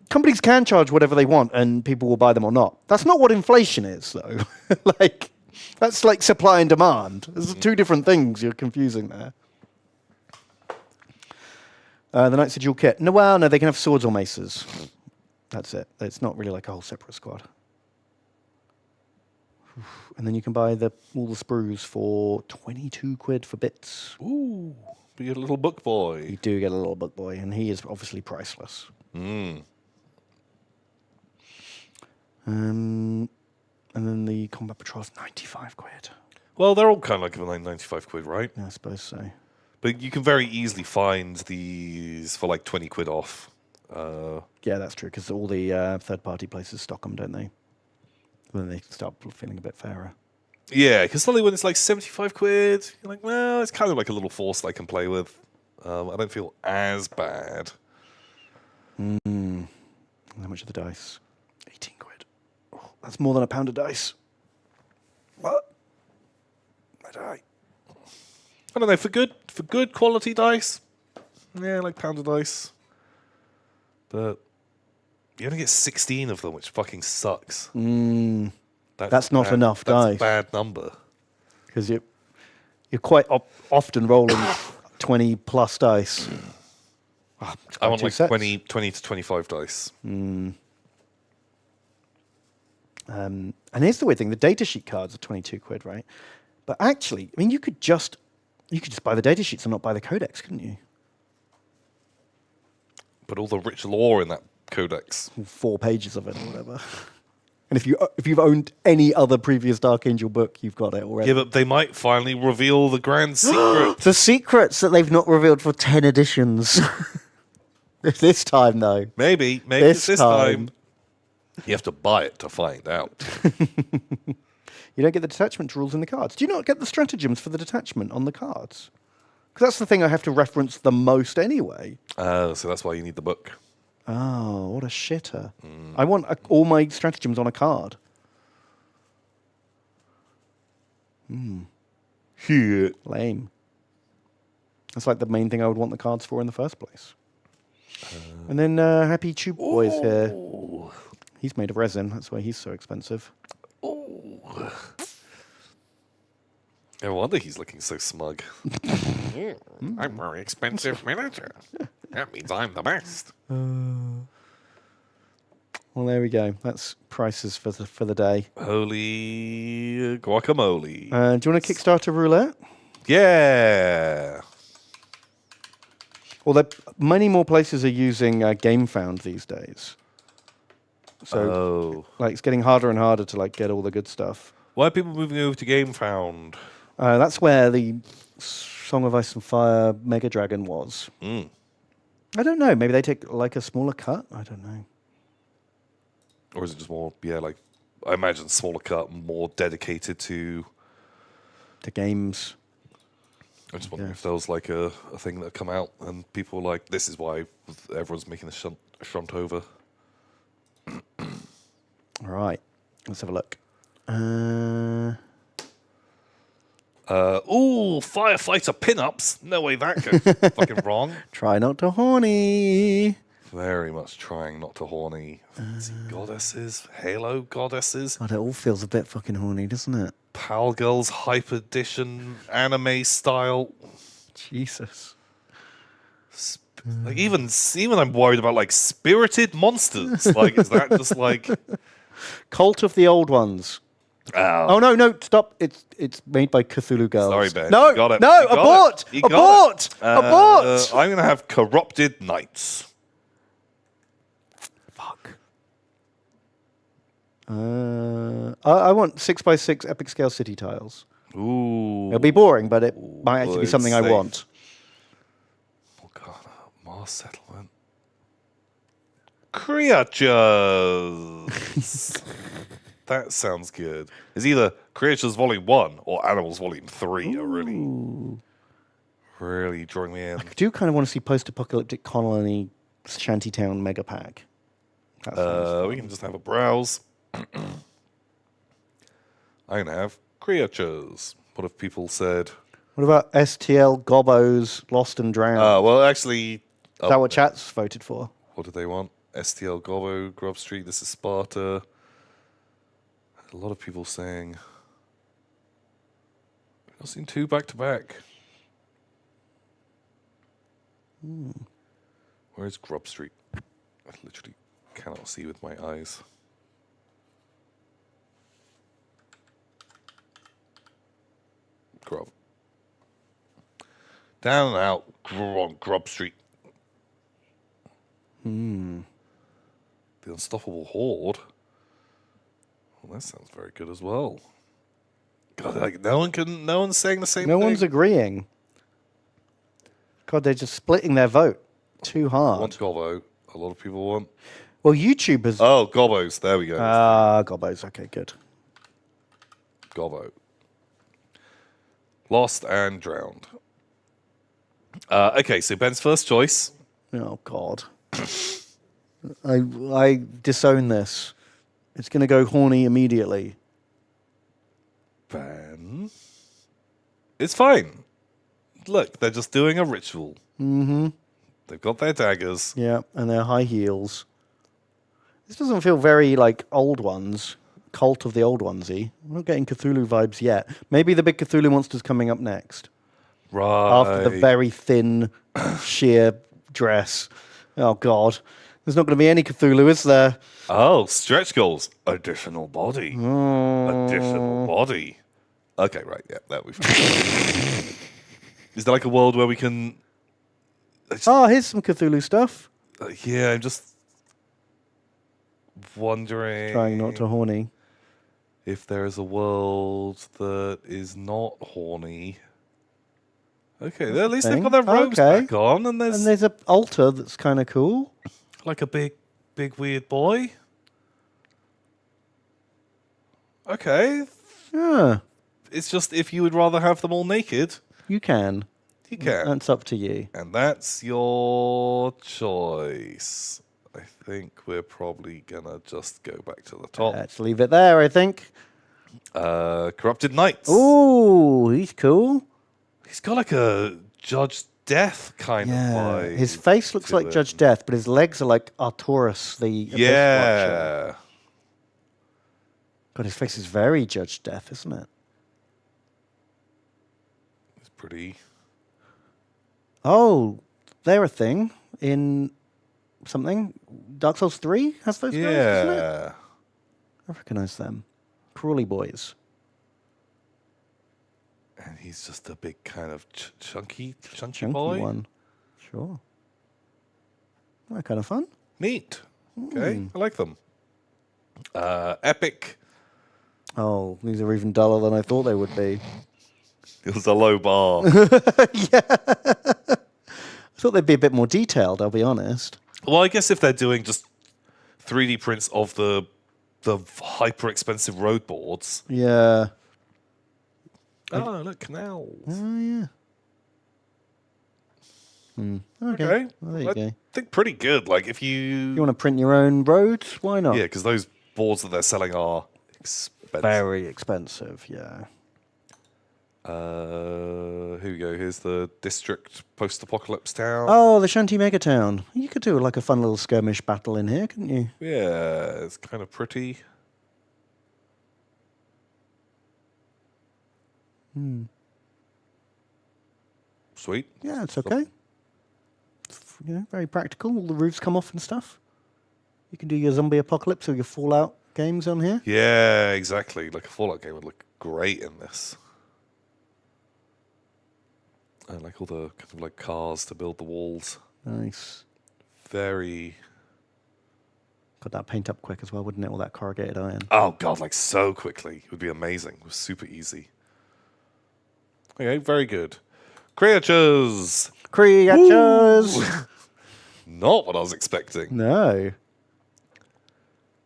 companies can charge whatever they want and people will buy them or not. That's not what inflation is, though. Like, that's like supply and demand. There's two different things you're confusing there. The Knights of Dual Kit. No, well, no, they can have swords or maces. That's it. It's not really like a whole separate squad. And then you can buy all the sprues for £22 for bits. Ooh, be a little book boy. You do get a little book boy, and he is obviously priceless. Mm. And then the combat patrols, £95. Well, they're all kind of like £95, right? Yeah, I suppose so. But you can very easily find these for like £20 off. Yeah, that's true, because all the third-party places stock them, don't they? Then they start feeling a bit fairer. Yeah, because suddenly when it's like £75, you're like, well, it's kind of like a little force I can play with. I don't feel as bad. How much are the dice? £18. Oh, that's more than £1 of dice. What? My die. I don't know, for good quality dice, yeah, like £1 of dice. But you only get 16 of them, which fucking sucks. That's not enough dice. That's a bad number. Because you're quite often rolling 20 plus dice. Oh, I want like sets. 20 to 25 dice. And here's the weird thing: the datasheet cards are £22, right? But actually, I mean, you could just buy the datasheets and not buy the codex, couldn't you? But all the rich lore in that codex. 4 pages of it or whatever. And if you've owned any other previous Dark Angel book, you've got it already. Yeah, but they might finally reveal the grand secret. The secrets that they've not revealed for 10 editions. This time, though. Maybe it's this time. You have to buy it to find out. You don't get the detachment rules in the cards. Do you not get the stratagems for the detachment on the cards? Because that's the thing I have to reference the most anyway. So that's why you need the book. Oh, what a shitter. I want all my stratagems on a card. Shit. Lame. That's like the main thing I would want the cards for in the first place. And then Happy Tube Boy's here. He's made of resin. That's why he's so expensive. No wonder he's looking so smug. I'm very expensive miniature. That means I'm the best. Well, there we go. That's prices for the day. Holy guacamole. Do you want a Kickstarter roulette? Yeah. Well, many more places are using GameFound these days. So, like, it's getting harder and harder to like get all the good stuff. Why are people moving over to GameFound? That's where the Song of Ice and Fire Mega Dragon was. I don't know. Maybe they take like a smaller cut. I don't know. Or is it just more? Yeah, like I imagine smaller cut, more dedicated to games. I just wonder if there was like a thing that come out and people were like, this is why everyone's making a shunt over. All right, let's have a look. Firefighter pinups. No way that goes fucking wrong. Try not to horny. Very much trying not to horny. Fancy goddesses, Halo goddesses, God, it all feels a bit fucking horny, doesn't it? Pal Girls Hyper Edition anime style. Jesus. Like even I'm worried about like spirited monsters. Like, is that just like? Cult of the Old Ones. Oh no! Stop! It's made by Cthulhu Girls. Sorry, Ben. No, You got it. no! You got Abort! it. You got Abort! it. Abort! I'm gonna have Corrupted Knights. Fuck. I want 6x6 epic scale city tiles. Ooh. It'll be boring, but it might actually be it's something I safe. want. Oh god, Mars settlement. Creatures. That sounds good. It's either Creatures Volume 1 or Animals Volume 3 are really drawing me in. I do kind of want to see post-apocalyptic colony shantytown mega pack. That sounds We can just have a browse. I'm gonna have Creatures. What if people said? What about STL Gobbo's Lost and Drowned? Well, actually, Is that what chat's voted for? what do they want? STL Gobbo, Grub Street. This is Sparta. A lot of people saying. I've seen 2 back to back. Where is Grub Street? I literally cannot see with my eyes. Grub. Down and out on Grub Street. The Unstoppable Horde. Well, that sounds very good as well. God, like no one's saying the same No thing. one's agreeing. God, they're just splitting their vote too I hard. want Gobbo. A lot of people want. Well, YouTubers. Oh, Gobbos. There we go. Gobbo's. Okay, good. Gobbo. Lost and Drowned. Okay, so Ben's first choice. Oh God. I disown this. It's going to go horny immediately. Ben. It's fine. Look, they're just doing a ritual. Mm-hmm. They've got their daggers. Yeah, and their high heels. This doesn't feel very like Old Ones. Cult of the Old Onesy. We're not getting Cthulhu vibes yet. Maybe the big Cthulhu monster's coming up next. Right. After the very thin, sheer dress. Oh God. There's not going to be any Cthulhu, is there? Oh, stretch goals. Additional body. Additional body. Okay, right. Yeah, that we've. Is there like a world where we can? Oh, here's some Cthulhu stuff. Yeah, I'm just wondering. Trying not to horny. If there is a world that is not horny. Okay, at least they've got their robes back on, and there's an altar that's kind of cool. like a big weird boy. Okay, Yeah, it's just if you would rather have them all naked, you can. you can. That's up to you. And that's your choice. I think we're probably gonna just go back to the top. Let's leave it there, I think. Corrupted Knights. Ooh, he's cool. He's got like a Judge Death kind of Yeah, vibe. his face looks to like it. Judge Death, but his legs are like Arturus, the Abyss Watcher. Yeah. God, his face is very Judge Death, isn't it? It's pretty. Oh, they're a thing in something. Dark Souls 3 has those guys, doesn't it? Yeah. I recognize them. Crawley boys. And he's just a big kind of chunky Chunky boy. one. Sure. That kind of fun. Neat. Okay, I like them. Epic. Oh, these are even duller than I thought they would be. It was a low bar. I thought they'd be a bit more detailed, I'll be honest. Well, I guess if they're doing just 3D prints of the hyper expensive road boards. Yeah. Oh, look, canals. Oh, yeah. Okay. Well, there you I go. think pretty good. Like if You you want to print your own roads? Why not? yeah, because those boards that they're selling are expensive. Very expensive, yeah. Here we go. Here's the district post-apocalypse town. Oh, the Shanty Megatown. You could do like a fun little skirmish battle in here, couldn't you? Yeah, it's kind of pretty. Sweet. Yeah, it's okay. You know, very practical. All the roofs come off and stuff. You can do your zombie apocalypse or your Fallout games on here. Yeah, exactly. Like a Fallout game would look great in this. And like all the kind of like cars to build the walls. Nice. Very. Got that paint up quick as well, wouldn't it? All that corrugated iron. Oh god, like so quickly. It would be amazing. It was super easy. Okay, very good. Creatures. Creatures! Not what I was expecting. No.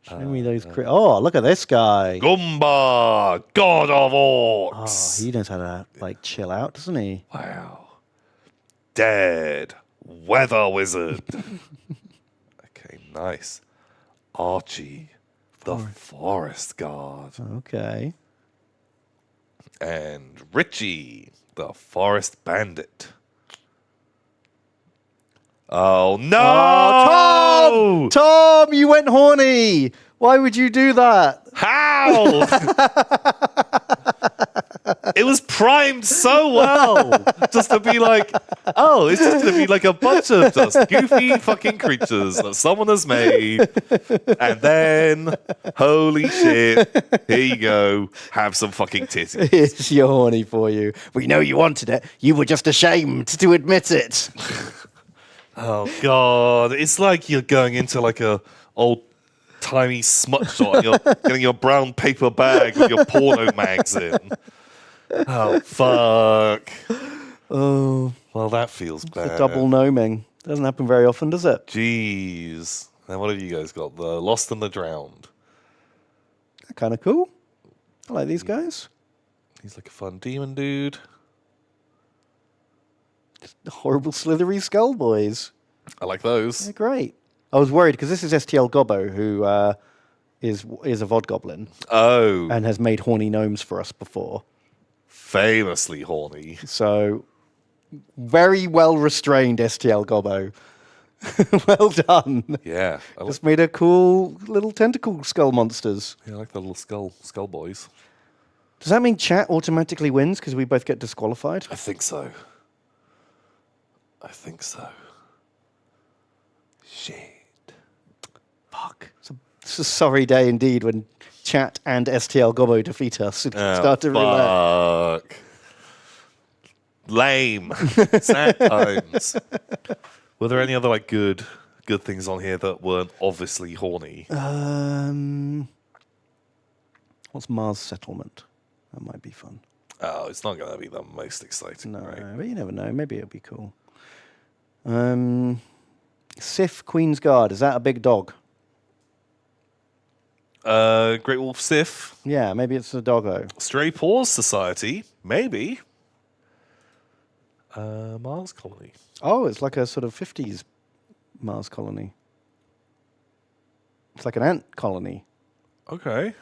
Show me those oh, look at this guy. Gumba, god of orcs. Oh, he knows how to like chill out, doesn't he? Wow. Dead weather wizard. Okay, nice. Archie, the forest guard. Okay. And Richie, the forest bandit. Oh no! Oh, Tom, you went horny. Why would you do that? How? It was primed so well, just to be like, oh, it's just going to be like a bunch of just goofy fucking creatures that someone has made, and then, holy shit, here you go, have some fucking titties. It's your horny for you. We know you wanted it. You were just ashamed to admit it. Oh god, it's like you're going into like a old timey smut shop and you're getting your brown paper bag with your porno mags in. Oh fuck. Oh, Well, that feels it's bad. a double gnoming. Doesn't happen very often, does it? Jeez. And what have you guys got? The Lost and the Drowned. Kind of cool. I like these guys. He's like a fun demon dude. The horrible slithery skull boys. I like those. They're great. I was worried because this is STL Gobbo, who is a VOD goblin Oh, and has made horny gnomes for us before. famously horny. So, very well restrained STL Gobbo. Well done. Yeah, Just made a cool little tentacle skull monsters. I like the little skull boys. Does that mean chat automatically wins because we both get disqualified? I think so. Shit. Fuck. It's a sorry day indeed when chat and STL Gobbo defeat us. It start to roulette. Fuck. Lame. Sad times. Were there any other like good things on here that weren't obviously horny? What's Mars Settlement? That might be fun. Oh, it's not going to be the most exciting, No, right? but you never know. Maybe it'll be cool. Sif Queen's Guard. Is that a big dog? Great Wolf Sif. Yeah, maybe it's a doggo. Stray Paws Society. Maybe. Mars Colony. Oh, it's like a sort of 50s Mars colony. It's like an ant colony. Okay.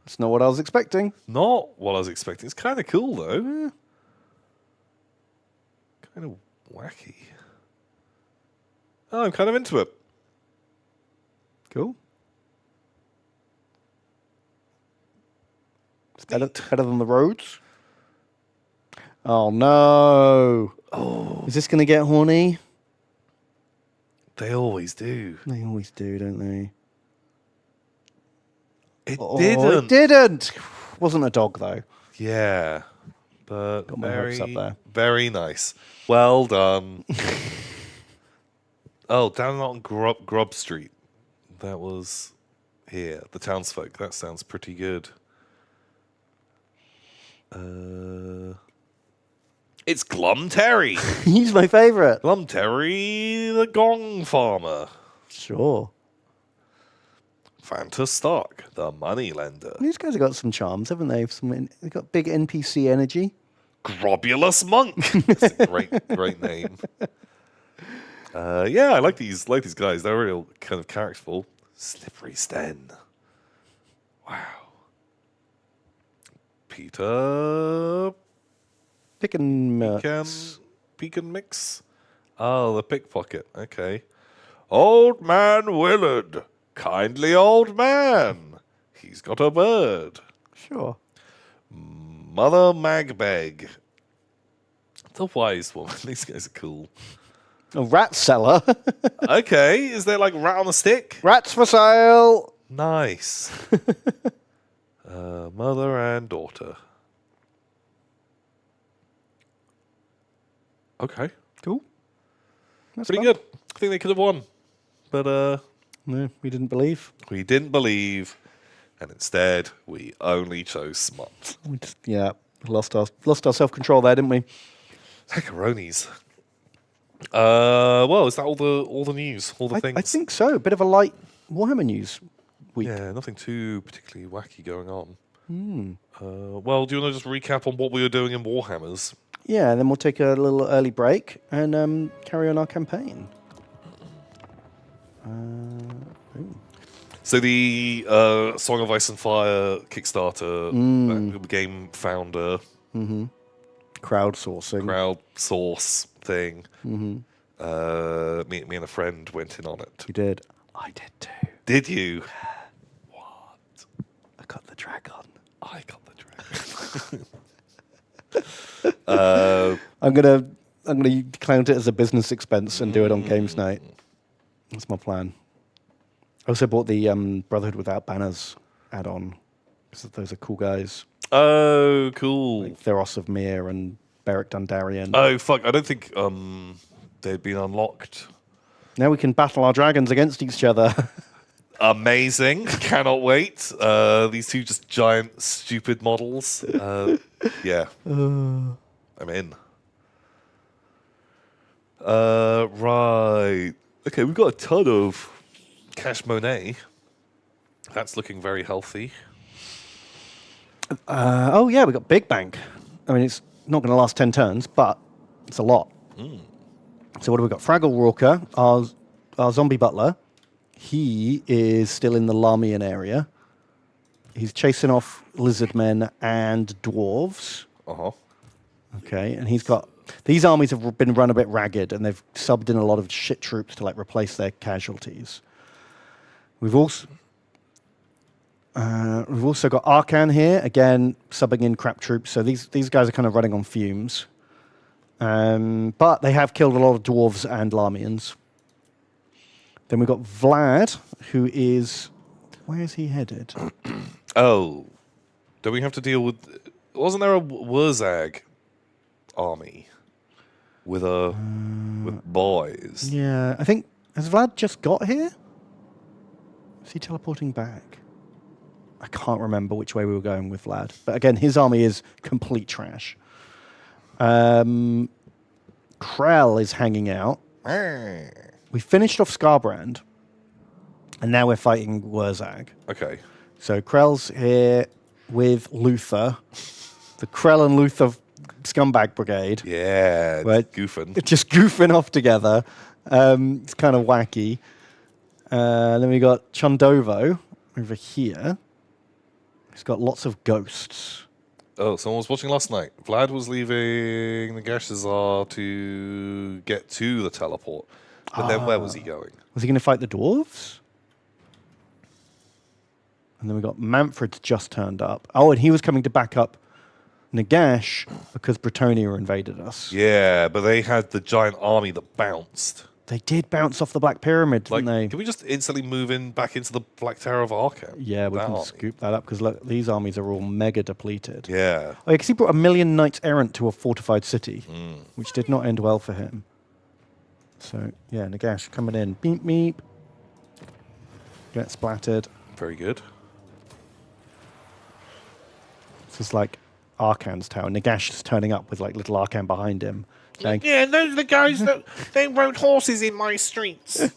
That's not what I was expecting. Not what I was expecting. It's kind of cool, though. Kind of wacky. Oh, I'm kind of into it. Cool. It's better than the roads. Oh, no. Oh. Is this going to get horny? They always do. They always do, don't they? It Oh, didn't. it didn't. Wasn't a dog, though. Yeah. But Got my hopes up there. very nice. Well done. Oh, down on Grub Street. That was here. The townsfolk. That sounds pretty good. It's Glum Terry. He's my favourite. Glum Terry, the gong farmer. Sure. Fanta Stock, the money lender. These guys have got some charms, haven't they? They've got big NPC energy. Grobulous Monk. That's a great name. Yeah, I like these guys. They're real kind of characterful. Slippery Sten. Wow. Peter Pick and Pecan Mix. Oh, the pickpocket. Okay. Old Man Willard. Kindly old man. He's got a bird. Sure. Mother Magbeg. The wise woman. These guys are cool. A rat seller. Okay. Is there like rat on a stick? Rats for sale. Nice. Mother and daughter. Okay. Cool. That's Pretty fun. good. I think they could have won. But No, we didn't believe. we didn't believe, and instead we only chose smart. We just, lost our self control there, didn't we? Macaronis. Well, is that all the news, all the things? I think so. A bit of a light Warhammer news week. Yeah, nothing too particularly wacky going on. Well, do you want to just recap on what we were doing in Warhammers? Yeah, then we'll take a little early break and carry on our campaign. So the Song of Ice and Fire Kickstarter game founder Crowdsourcing. crowdsource thing. Me and a friend went in on it. You did. I did too. Did you? I got the dragon. I got the dragon. I'm gonna count it as a business expense and do it on Games Night. That's my plan. I also bought the Brotherhood Without Banners add-on because those are cool guys. Oh, cool. Like Theros of Mir and Beric Dondarrion. Oh, fuck. I don't think they'd been unlocked. Now we can battle our dragons against each other. Amazing. Cannot wait. These two just giant, stupid models. Yeah. I'm in. Right. Okay, we've got a ton of Cash Monet. That's looking very healthy. Oh yeah, we got Big Bank. I mean, it's not going to last 10 turns, but it's a lot. So what do we got? Fraggle Walker, our zombie butler. He is still in the Lamian area. He's chasing off lizard men and dwarves. Okay, and he's got... These armies have been run a bit ragged, and they've subbed in a lot of shit troops to like replace their casualties. We've also got Arcan here, again, subbing in crap troops. So these guys are kind of running on fumes. But they have killed a lot of dwarves and Lamians. Then we've got Vlad, who is... Where is he headed? Oh. Do we have to deal with... Wasn't there a Wurzag army with boys? Yeah, I think... Has Vlad just got here? Is he teleporting back? I can't remember which way we were going with Vlad. But again, his army is complete trash. Krell is hanging out. We finished off Scarbrand, and now we're fighting Wurzag. Okay. So Krell's here with Luther, the Krell and Luther scumbag brigade. Yeah, Right. goofing. Just goofing off together. It's kind of wacky. Then we got Chondovo over here. He's got lots of ghosts. Oh, someone was watching last night. Vlad was leaving the Gashazar to get to the teleport. But then where was he going? Was he going to fight the dwarves? And then we got Manfred's just turned up. Oh, and he was coming to back up Nagash because Bretonnia invaded us. Yeah, but they had the giant army that bounced. They did bounce off the Black Pyramid, didn't they? Can we just instantly move in back into the Black Tower of Arkham? Yeah, we can scoop that up because look, these armies are all mega depleted. Yeah. Oh, because he brought 1,000,000 knights errant to a fortified city, which did not end well for him. So, yeah, Nagash coming in. Beep, beep. Get splattered. Very good. This is like Arcan's tower. Nagash is turning up with like little Arcan behind him. Saying, Yeah, those are the guys that they rode horses in my streets.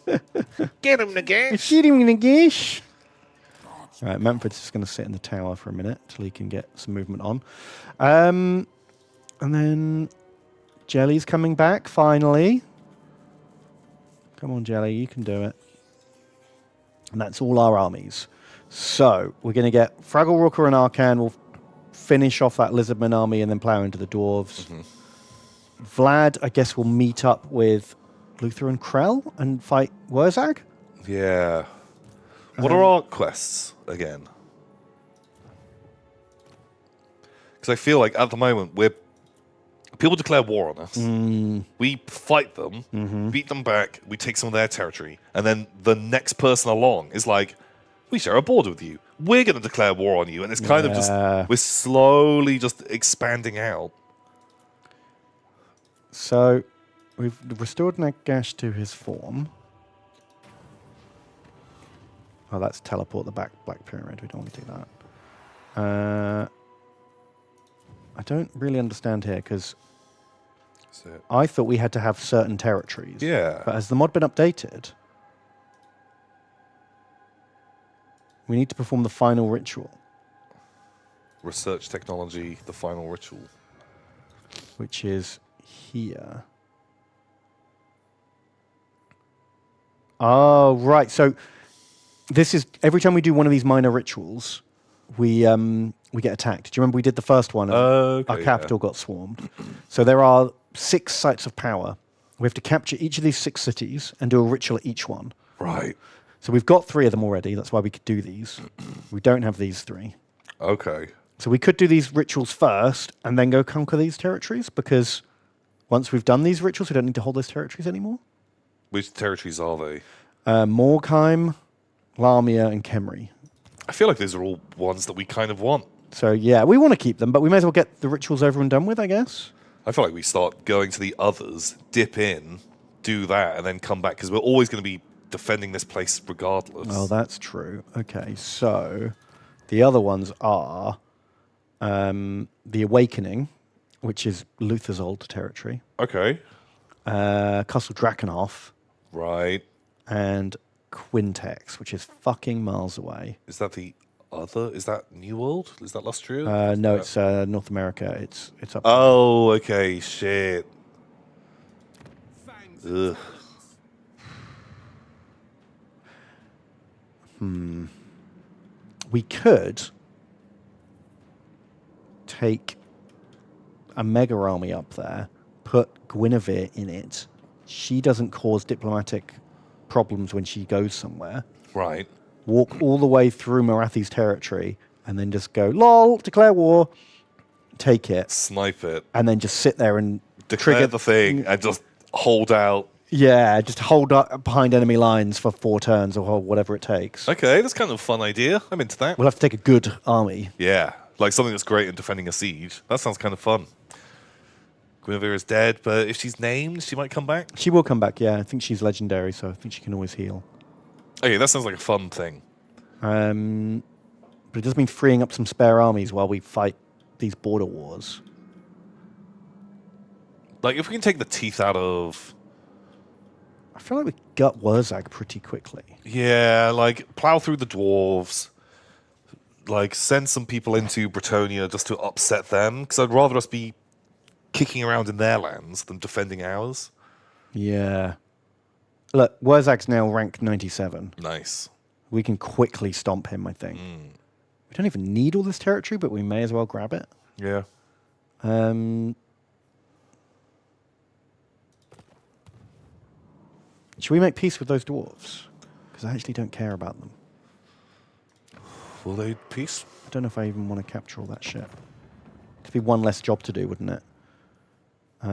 Get them, Nagash. shoot him, Nagash! All right, Manfred's just going to sit in the tower for a minute till he can get some movement on. And then Jelly's coming back, finally. Come on, Jelly, you can do it. And that's all our armies. So, we're going to get Fraggle Rooker and Arcan will finish off that lizardman army and then plow into the dwarves. Vlad, I guess, will meet up with Luther and Krell and fight Wurzag. Yeah. What are our quests again? Because I feel like at the moment people declare war on us. We fight them, beat them back, we take some of their territory, and then the next person along is like, we share a border with you. We're going to declare war on you, and it's kind of just we're slowly just expanding out. So we've restored Nagash to his form. Oh, that's teleport the Black Pyramid. We don't want to do that. I don't really understand here because I thought we had to have certain territories. Yeah. But has the mod been updated? We need to perform the final ritual, Research technology, the final ritual. which is here. Oh, right. So this is every time we do one of these minor rituals, we get attacked. Do you remember we did the first one? Okay, our capital got swarmed. So there are 6 sites of power. We have to capture each of these 6 cities and do a ritual at each one. Right. So we've got 3 of them already. That's why we could do these. We don't have these 3. Okay. So we could do these rituals first and then go conquer these territories, because once we've done these rituals, we don't need to hold those territories anymore. Which territories are they? Morkheim, Lamia, and Kemri. I feel like those are all ones that we kind of want. So yeah, we want to keep them, but we may as well get the rituals over and done with, I guess. I feel like we start going to the others, dip in, do that, and then come back, because we're always going to be defending this place regardless. Oh, that's true. Okay, so the other ones are the Awakening, which is Luther's old territory, Okay. Castle Drakenhof, Right. and Quintex, which is fucking miles away. Is that the other? Is that New World? Is that Lustria? No, it's North America. It's up. Oh, okay. Shit. Ugh. We could take a mega army up there, put Guinevere in it. She doesn't cause diplomatic problems when she goes somewhere. Right. Walk all the way through Marathi's territory and then just go, lol, declare war, take it, Snipe it. and then just sit there and Declare trigger the thing and just hold out. Yeah, just hold up behind enemy lines for 4 turns or whatever it takes. Okay, that's kind of a fun idea. I'm into that. We'll have to take a good army. Yeah, like something that's great in defending a siege. That sounds kind of fun. Guinevere is dead, but if she's named, she might come back. She will come back, yeah. I think she's legendary, so I think she can always heal. Okay, that sounds like a fun thing. But it does mean freeing up some spare armies while we fight these border wars. Like, if we can take the teeth out of... I feel like we gut Wurzag pretty quickly. Yeah, like, plow through the dwarves. Like, send some people into Britonia just to upset them. Because I'd rather us be kicking around in their lands than defending ours. Yeah. Look, Wurzag's now rank 97. Nice. We can quickly stomp him, I think. We don't even need all this territory, but we may as well grab it. Yeah. Should we make peace with those dwarves? Because I actually don't care about them. Will they peace? I don't know if I even want to capture all that shit. It'd be one less job to do, wouldn't it? Where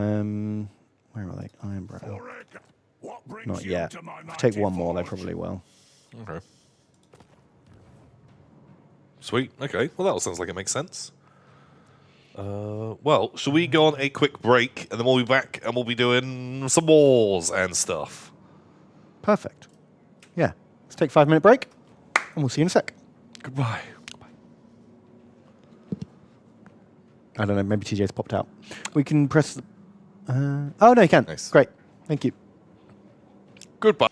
are they? Ironbrow. Not yet. If I take one more, they probably will. Okay. Sweet. Okay. Well, that all sounds like it makes sense. Well, shall we go on a quick break, and then we'll be back, and we'll be doing some wars and stuff. Perfect. Yeah. Let's take a 5-minute break, and we'll see you in a sec. Goodbye. I don't know, maybe TJ's popped out. We can press... oh, no, you can. Nice. Great. Thank you. Goodbye.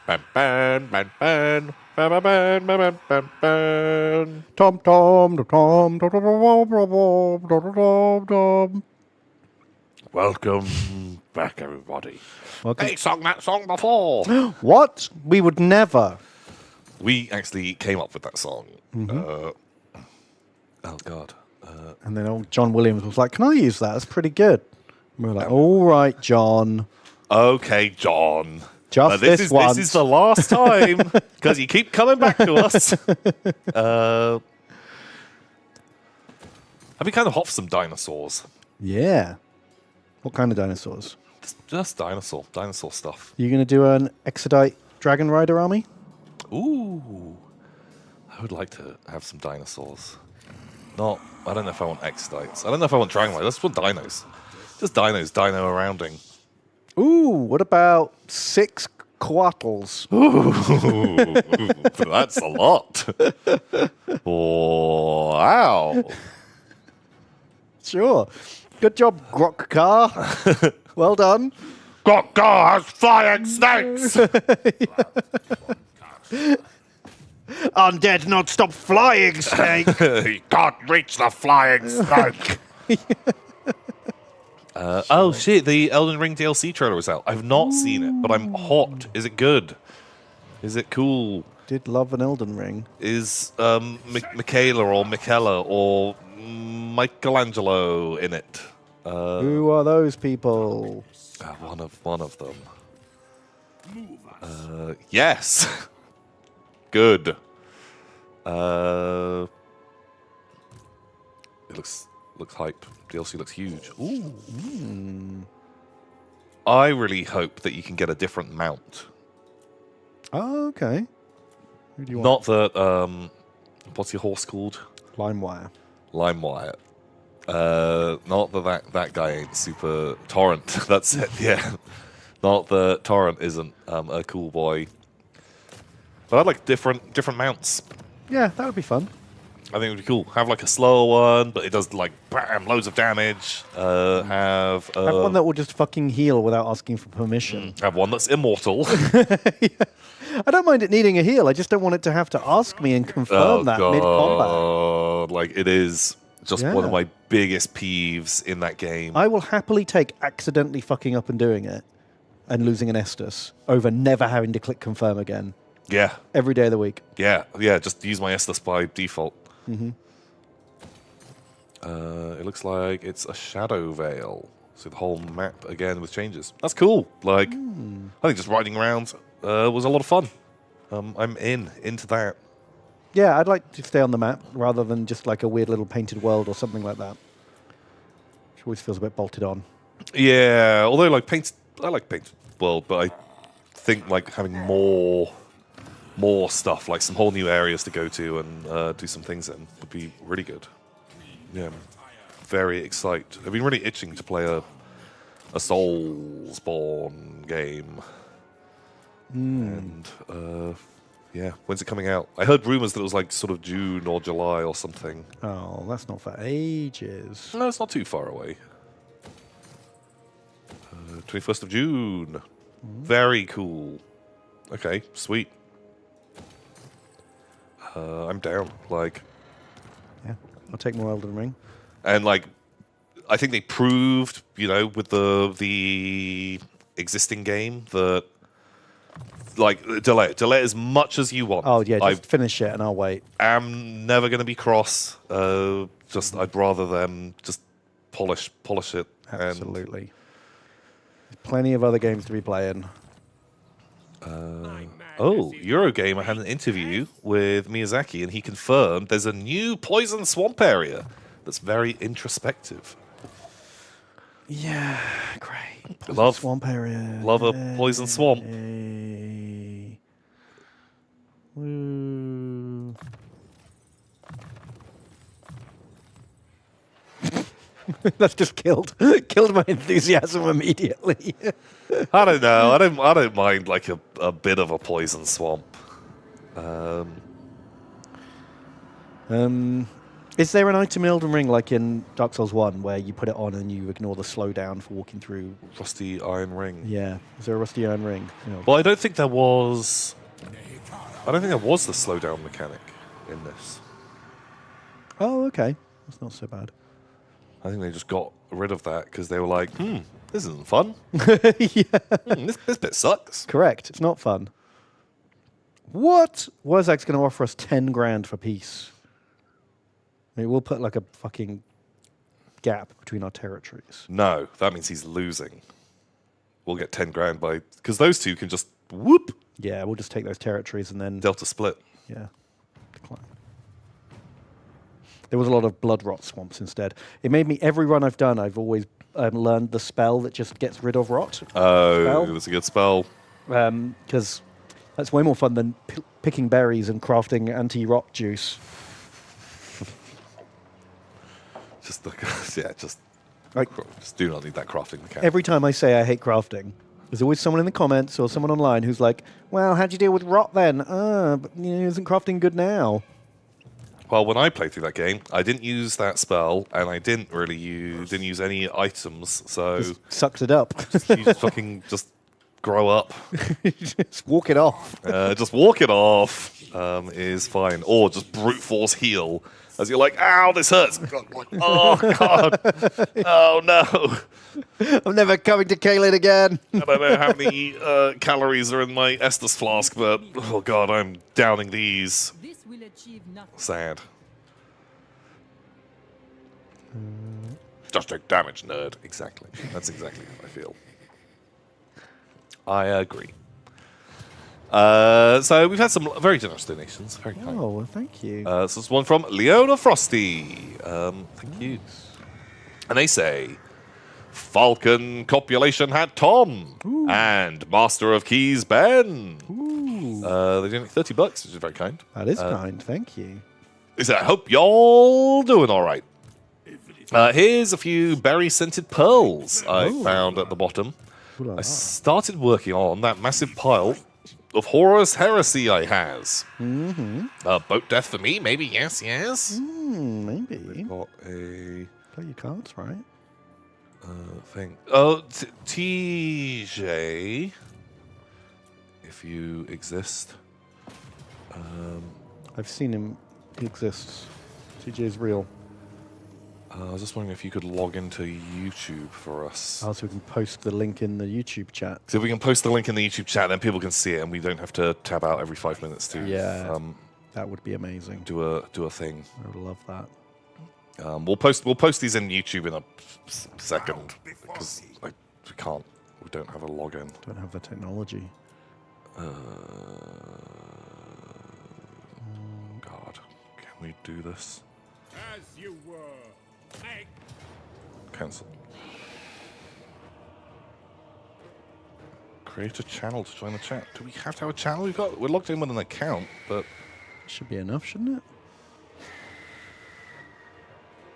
Ban, ban, ban, ban. Ban, ban, ban, ban, ban, ban. Tom, tom, tom, tom, tom, tom, tom, tom, tom. Welcome back, everybody. Welcome. They sung that song before. What? We would never. We actually came up with that song. Oh God. And then old John Williams was like, "Can I use that? That's pretty good." And we were like, "All right, John. Okay, John. Just this this is once." This is the last time because you keep coming back to us. I'd be kind of hot for some dinosaurs. Yeah. What kind of dinosaurs? Just dinosaur stuff. You going to do an Exodite Dragon Rider army? Ooh, I would like to have some dinosaurs. I don't know if I want Exodites. I don't know if I want Dragon Riders. Let's want dinos. Just dinos, dino arounding. Ooh, what about 6 Quattles? That's a lot. Wow. Sure. Good job, Grok Car. Well done. Gokka has flying snakes. Undead non-stop flying snake. He can't reach the flying snake. Oh shit! The Elden Ring DLC trailer was out. I've not seen it, but I'm hot. Is it good? Is it cool? Did love an Elden Ring. Is Michaela or Michaela or Michelangelo in it? Who are those people? One of them. Yes. Good. It looks hype. DLC looks huge. Ooh. I really hope that you can get a different mount. Oh, okay. Who do you want? Not that what's your horse called? LimeWire. LimeWire. Not that guy ain't super Torrent. That's it. Yeah. Not that Torrent isn't a cool boy. But I'd like different mounts. Yeah, that would be fun. I think it would be cool. Have like a slower one, but it does like bam, loads of damage. Have one that will just fucking heal without asking for permission. have one that's immortal. I don't mind it needing a heal. I just don't want it to have to ask me and confirm that mid-combat. Like it is just one of Yeah. my biggest peeves in that game. I will happily take accidentally fucking up and doing it and losing an Estus over never having to click confirm again Yeah, every day of the week. yeah. Just use my Estus by default. It looks like it's a shadow veil, so the whole map again with changes. That's cool. Like, I think just riding around was a lot of fun. I'm into that. Yeah, I'd like to stay on the map rather than just like a weird little painted world or something like that. Which always feels a bit bolted on. Yeah, although I like painted world, but I think like having more stuff, like some whole new areas to go to and do some things in would be really good. Yeah, I'm very excited. I've been really itching to play a Soulsborne game. And yeah, when's it coming out? I heard rumors that it was like sort of June or July or something. Oh, that's not for ages. No, it's not too far away. 21st of June. Very cool. Okay, sweet. I'm down. Like, Yeah, I'll take more Elden Ring. and like, I think they proved, with the existing game that, like, delay it as much as you want. Oh yeah, I just finish it and I'll wait. am never going to be cross. I'd rather them just polish it. And, Absolutely. There's plenty of other games to be playing. Eurogamer had an interview with Miyazaki, and he confirmed there's a new poison swamp area that's very introspective. Yeah, great. Poison Love- swamp area. love a poison swamp. Yay. Woo. That's just killed my enthusiasm immediately. I don't know. I don't mind like a bit of a poison swamp. Is there an item in Elden Ring like in Dark Souls 1 where you put it on and you ignore the slowdown for walking through? Rusty iron ring. Yeah. Is there a rusty iron ring? No. Well, I don't think there was the slowdown mechanic in this. Oh, okay. That's not so bad. I think they just got rid of that because they were like, this isn't fun. Yeah. This bit sucks. Correct. It's not fun. What? Wurzak's going to offer us 10 grand for peace. I mean, we'll put like a fucking gap between our territories. No, that means he's losing. We'll get 10 grand by because those two can just whoop Yeah, we'll just take those territories and then Delta split. yeah, decline. There was a lot of blood rot swamps instead. It made me every run I've done. I've always learned the spell that just gets rid of rot. Oh, Spell. that's a good spell. Because that's way more fun than picking berries and crafting anti-rot juice. Just like, yeah, just Like do not need that crafting mechanic. every time I say I hate crafting, there's always someone in the comments or someone online who's like, "Well, how'd you deal with rot then? But isn't crafting good now?" Well, when I played through that game, I didn't use that spell, and I didn't really use any items. So Just sucked it up. you just fucking just grow up. Just walk it off. Just walk it off is fine, or just brute force heal as you're like, "Ow, this hurts." Oh god, oh no. I'm never coming to Caelid again. I don't know how many calories are in my Estus flask, but oh god, I'm downing these. This will achieve nothing. Sad. Just take damage, nerd. Exactly. That's exactly how I feel. I agree. So we've had some very generous donations. Very kind. Oh, well, thank you. This is one from Leona Frosty. Thank you. And they say, Falcon Copulation Hat Tom and Master of Keys Ben. They're doing $30, which is very kind. That is kind. Thank you. They say, I hope y'all doing all right. Here's a few berry-scented pearls I found at the bottom. Ooh la la. I started working on that massive pile of Horus Heresy I has. Boat death for me, maybe, yes. Maybe. Got a Play your cards, right? thing. Oh, TJ, if you exist. I've seen him. He exists. TJ is real. I was just wondering if you could log into YouTube for us. Also, we can post the link in the YouTube chat. So if we can post the link in the YouTube chat, then people can see it, and we don't have to tab out every 5 minutes to That would be amazing. do a thing. I would love that. We'll post these in YouTube in a second because we don't have a login. Don't have the technology. God, can we do this? As you were. Cancel. Create a channel to join the chat. Do we have to have a channel? We're logged in with an account, but Should be enough, shouldn't it?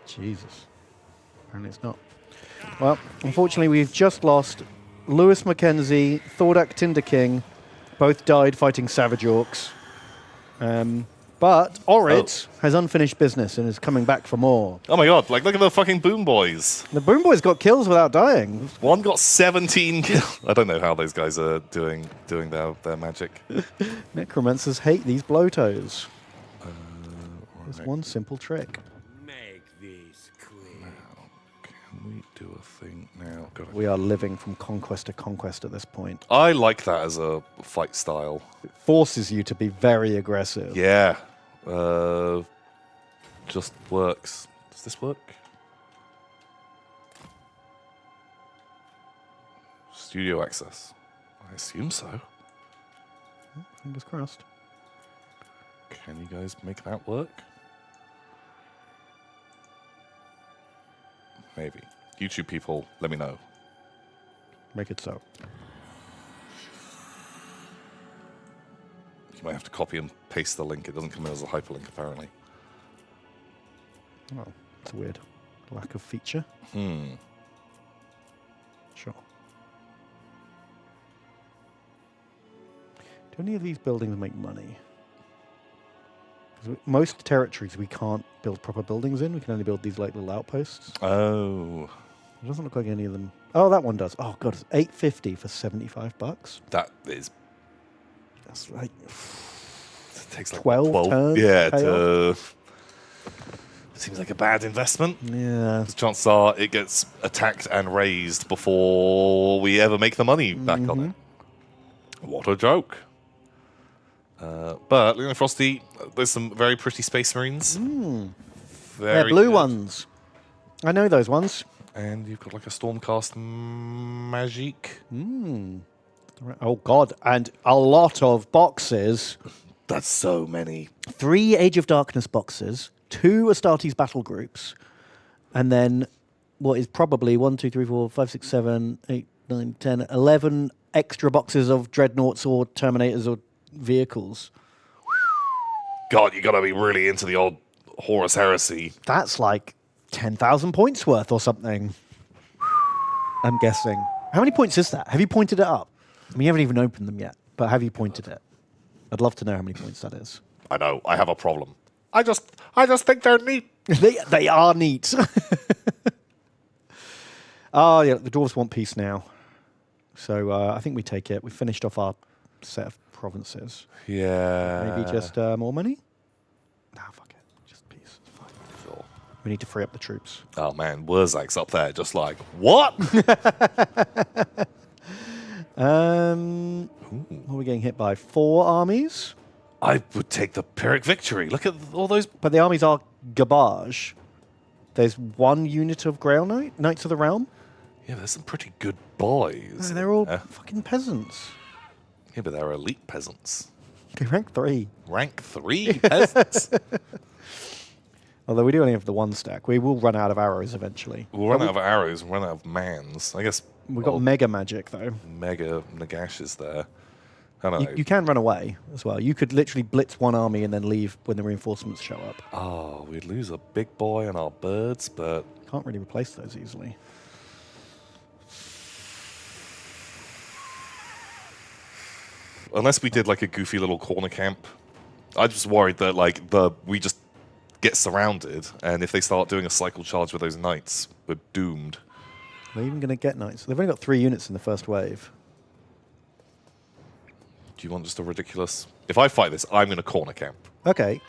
Jesus. Apparently it's not. Well, unfortunately, we've just lost Lewis Mackenzie, Thordak Tinderking. Both died fighting Savage Orcs. But Orid has unfinished business and is coming back for more. oh my god! Like, look at the fucking Boom Boys. The Boom Boys got kills without dying. One got 17 kills. I don't know how those guys are doing their magic. Necromancers hate these blowtoes. There's Right. one simple trick. Make this clear. Can we do a thing now? God, We are living from conquest to conquest at this point. I like that as a fight style. It forces you to be very aggressive. Yeah. Just works. Does this work? Studio access. I assume so. Fingers crossed. Can you guys make that work? Maybe. YouTube people, let me know. Make it so. You might have to copy and paste the link. It doesn't come in as a hyperlink, apparently. Oh, it's a weird lack of feature. Sure. Do any of these buildings make money? 'Cause most territories we can't build proper buildings in. We can only build these like little outposts. Oh. It doesn't look like any of them. Oh, that one does. Oh god, it's $8.50 for $75. That is. That's like It takes like 12 turns Yeah, to pay seems like a bad investment. yeah. Chances are it gets attacked and raised before we ever make the money back on it. What a joke. But, Leona Frosty, there's some very pretty Space Marines. Very blue good. ones. I know those ones. And you've got like a Stormcast Magic. Oh, God. And a lot of boxes. That's so many. 3 Age of Darkness boxes, 2 Astartes battle groups, and then what is probably 1, 2, 3, 4, 5, 6, 7, 8, 9, 10, 11 extra boxes of dreadnoughts or Terminators or vehicles. God, you got to be really into the old Horus Heresy. That's like 10,000 points worth or something. I'm guessing. How many points is that? Have you pointed it up? I mean, you haven't even opened them yet, but have you pointed it? I'd love to know how many points that is. I know. I have a problem. I just think they're neat. They are neat. Oh, yeah, the dwarves want peace now. So I think we take it. We finished off our set of provinces. Yeah. Maybe just more money? Nah, fuck it. Just peace. It's fine. Sure. We need to free up the troops. Oh, man. Wurzak's up there just like, what? What are we getting hit by? 4 armies? I would take the Pyrrhic victory. Look at all those. But the armies are garbage. There's 1 unit of Grail Knights of the Realm. Yeah, there's some pretty good boys. No, they're all Yeah. fucking peasants. Yeah, but they're elite peasants. Okay, rank 3. Rank 3 peasants. Although we do only have the 1 stack. We will run out of arrows eventually. We'll run out of arrows and run out of mans. I guess We've got mega magic, though. Mega Nagash is there. I don't know. You can run away as well. You could literally blitz 1 army and then leave when the reinforcements show up. Oh, we'd lose a big boy and our birds, but Can't really replace those easily. unless we did like a goofy little corner camp, I'm just worried that like we just get surrounded, and if they start doing a cycle charge with those knights, we're doomed. Are they even going to get knights? They've only got 3 units in the first wave. Do you want just a ridiculous? If I fight this, I'm going to corner camp. Okay,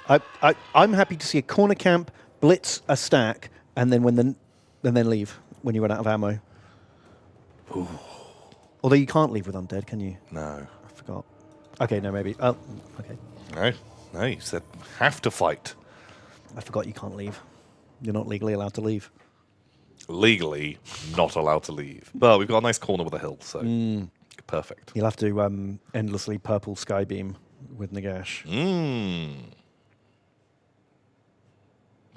I'm happy to see a corner camp, blitz a stack, and then then leave when you run out of ammo. Ooh. Although you can't leave with undead, can you? No, I forgot. Okay, no, maybe. Oh, okay. no, you said have to fight. I forgot you can't leave. You're not legally allowed to leave. Legally, not allowed to leave. But we've got a nice corner with a hill, so perfect. You'll have to endlessly purple skybeam with Nagash.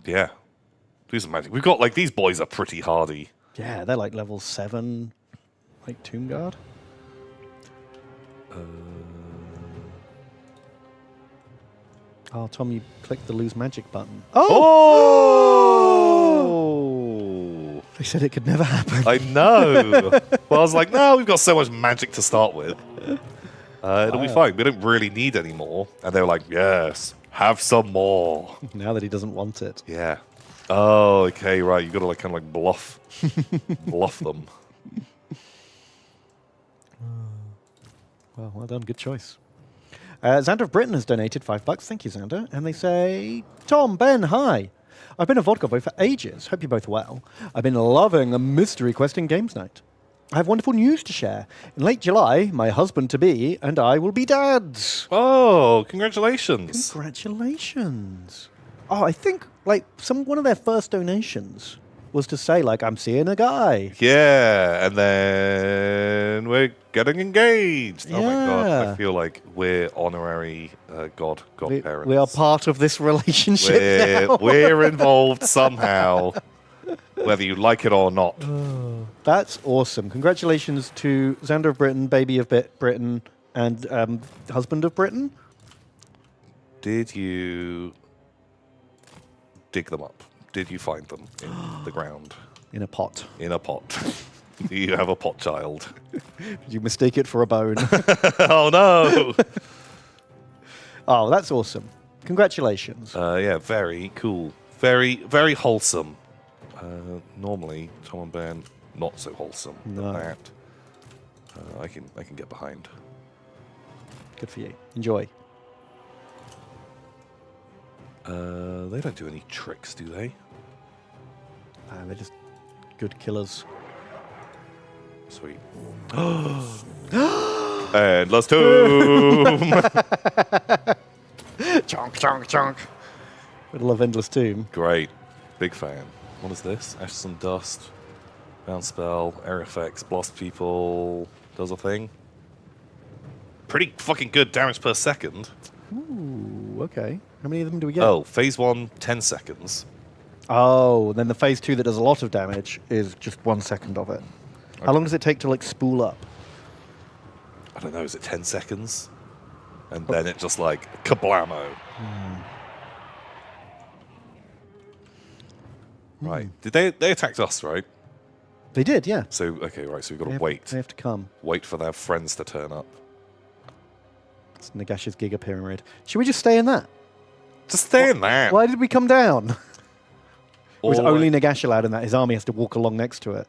Yeah. Do some magic. We've got, like, these boys are pretty hardy. Yeah, they're like level 7, like Tomb Guard. Oh, Tom, you clicked the lose magic button. Oh! They said it could never happen. I know. Well, I was like, no, we've got so much magic to start with. It'll be fine. We don't really need any more. And they were like, yes, have some more. Now that he doesn't want it. Yeah. Oh, okay, right. You've got to like kind of like bluff them. Well done. Good choice. Xander of Britain has donated $5. Thank you, Xander. And they say, Tom, Ben, hi. I've been a vodka boy for ages. Hope you're both well. I've been loving the Mystery Quest in Games Night. I have wonderful news to share. In late July, my husband-to-be and I will be dads. Oh, congratulations. Congratulations. Oh, I think like one of their first donations was to say like, I'm seeing a guy. Yeah, and then we're getting engaged. Oh my god, Yeah. I feel like we're honorary godparents. We are part of this relationship now. We're involved somehow, whether you like it or not. That's awesome. Congratulations to Xander of Britain, baby of Britain, and husband of Britain. Did you dig them up? Did you find them in the ground? In a pot. In a pot. Do you have a pot child? Did you mistake it for a bone? Oh no! Oh, that's awesome. Congratulations. Yeah, very cool. Very, very wholesome. Normally, Tom and Ben, not so wholesome. No. But that, I can get behind. Good for you. Enjoy. They don't do any tricks, do they? They're just good killers. Sweet. Endless Tomb! Chonk, chonk, chonk. Would love Endless Tomb. Great. Big fan. What is this? Ashes and Dust. Bounce spell. Air effects. Blast people. Does a thing. Pretty fucking good damage per second. Ooh, okay. How many of them do we get? Oh, phase 1, 10 seconds. Oh, then the phase 2 that does a lot of damage is just 1 second of it. How long does it take to like spool up? I don't know, is it 10 seconds? And then it just like kablamo. Right. Did they attacked us, right? They did, yeah. So okay, right, so we've got They to have- wait. They have to come. Wait for their friends to turn up. It's Nagash's Giga Pyramid. Should we just stay in that? Just stay in there. Why did we come down? Or is Or- only Nagash allowed in that? His army has to walk along next to it.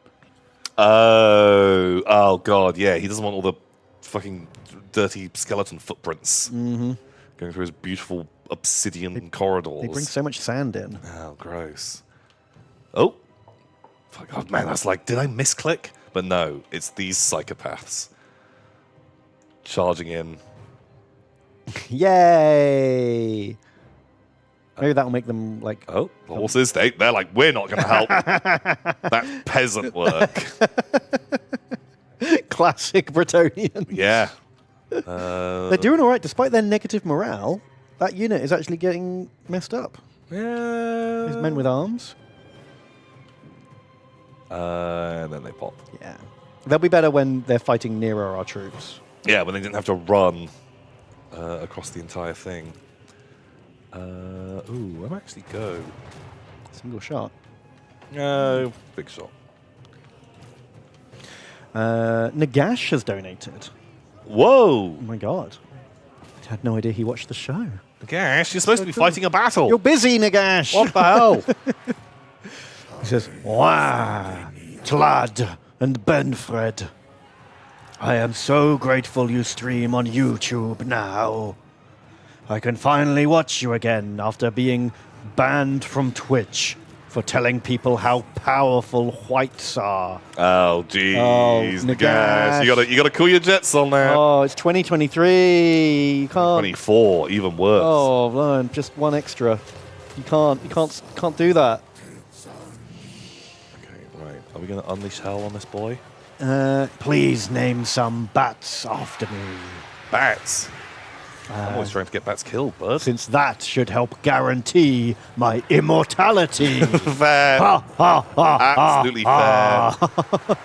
Oh god, yeah. He doesn't want all the fucking dirty skeleton footprints going through his beautiful obsidian corridors. They bring so much sand in. Oh, gross. Oh. Fuck, oh, man, that's like, did I misclick? But no, it's these psychopaths charging in. Yay! Maybe that'll make them like. Oh, the horses, they're like, we're not going to help. That's peasant work. Classic Bretonian. Yeah. They're doing all right despite their negative morale. That unit is actually getting messed up. Yeah. These men with arms. And then they pop. Yeah. They'll be better when they're fighting nearer our troops. Yeah, when they didn't have to run across the entire thing. Ooh, I might actually go. Single shot. No, big shot. Nagash has donated. Whoa! Oh my god. I had no idea he watched the show. Gosh, you're supposed to be fighting a battle. You're busy, Nagash. What the hell? He says, Wah, Tlad and Benfred. I am so grateful you stream on YouTube now. I can finally watch you again after being banned from Twitch for telling people how powerful whites are. Oh, jeez. Oh, Nagash. Nagash. You gotta cool your jets on there. Oh, it's 2023. You can't. 24, even worse. Oh, no, just one extra. You can't do that. Okay, right. Are we gonna unleash hell on this boy? Please name some bats after me, Bats. I'm always trying to get bats killed, bud. since that should help guarantee my immortality. Fair. Ha, ha, ha, Absolutely ha, fair. ha.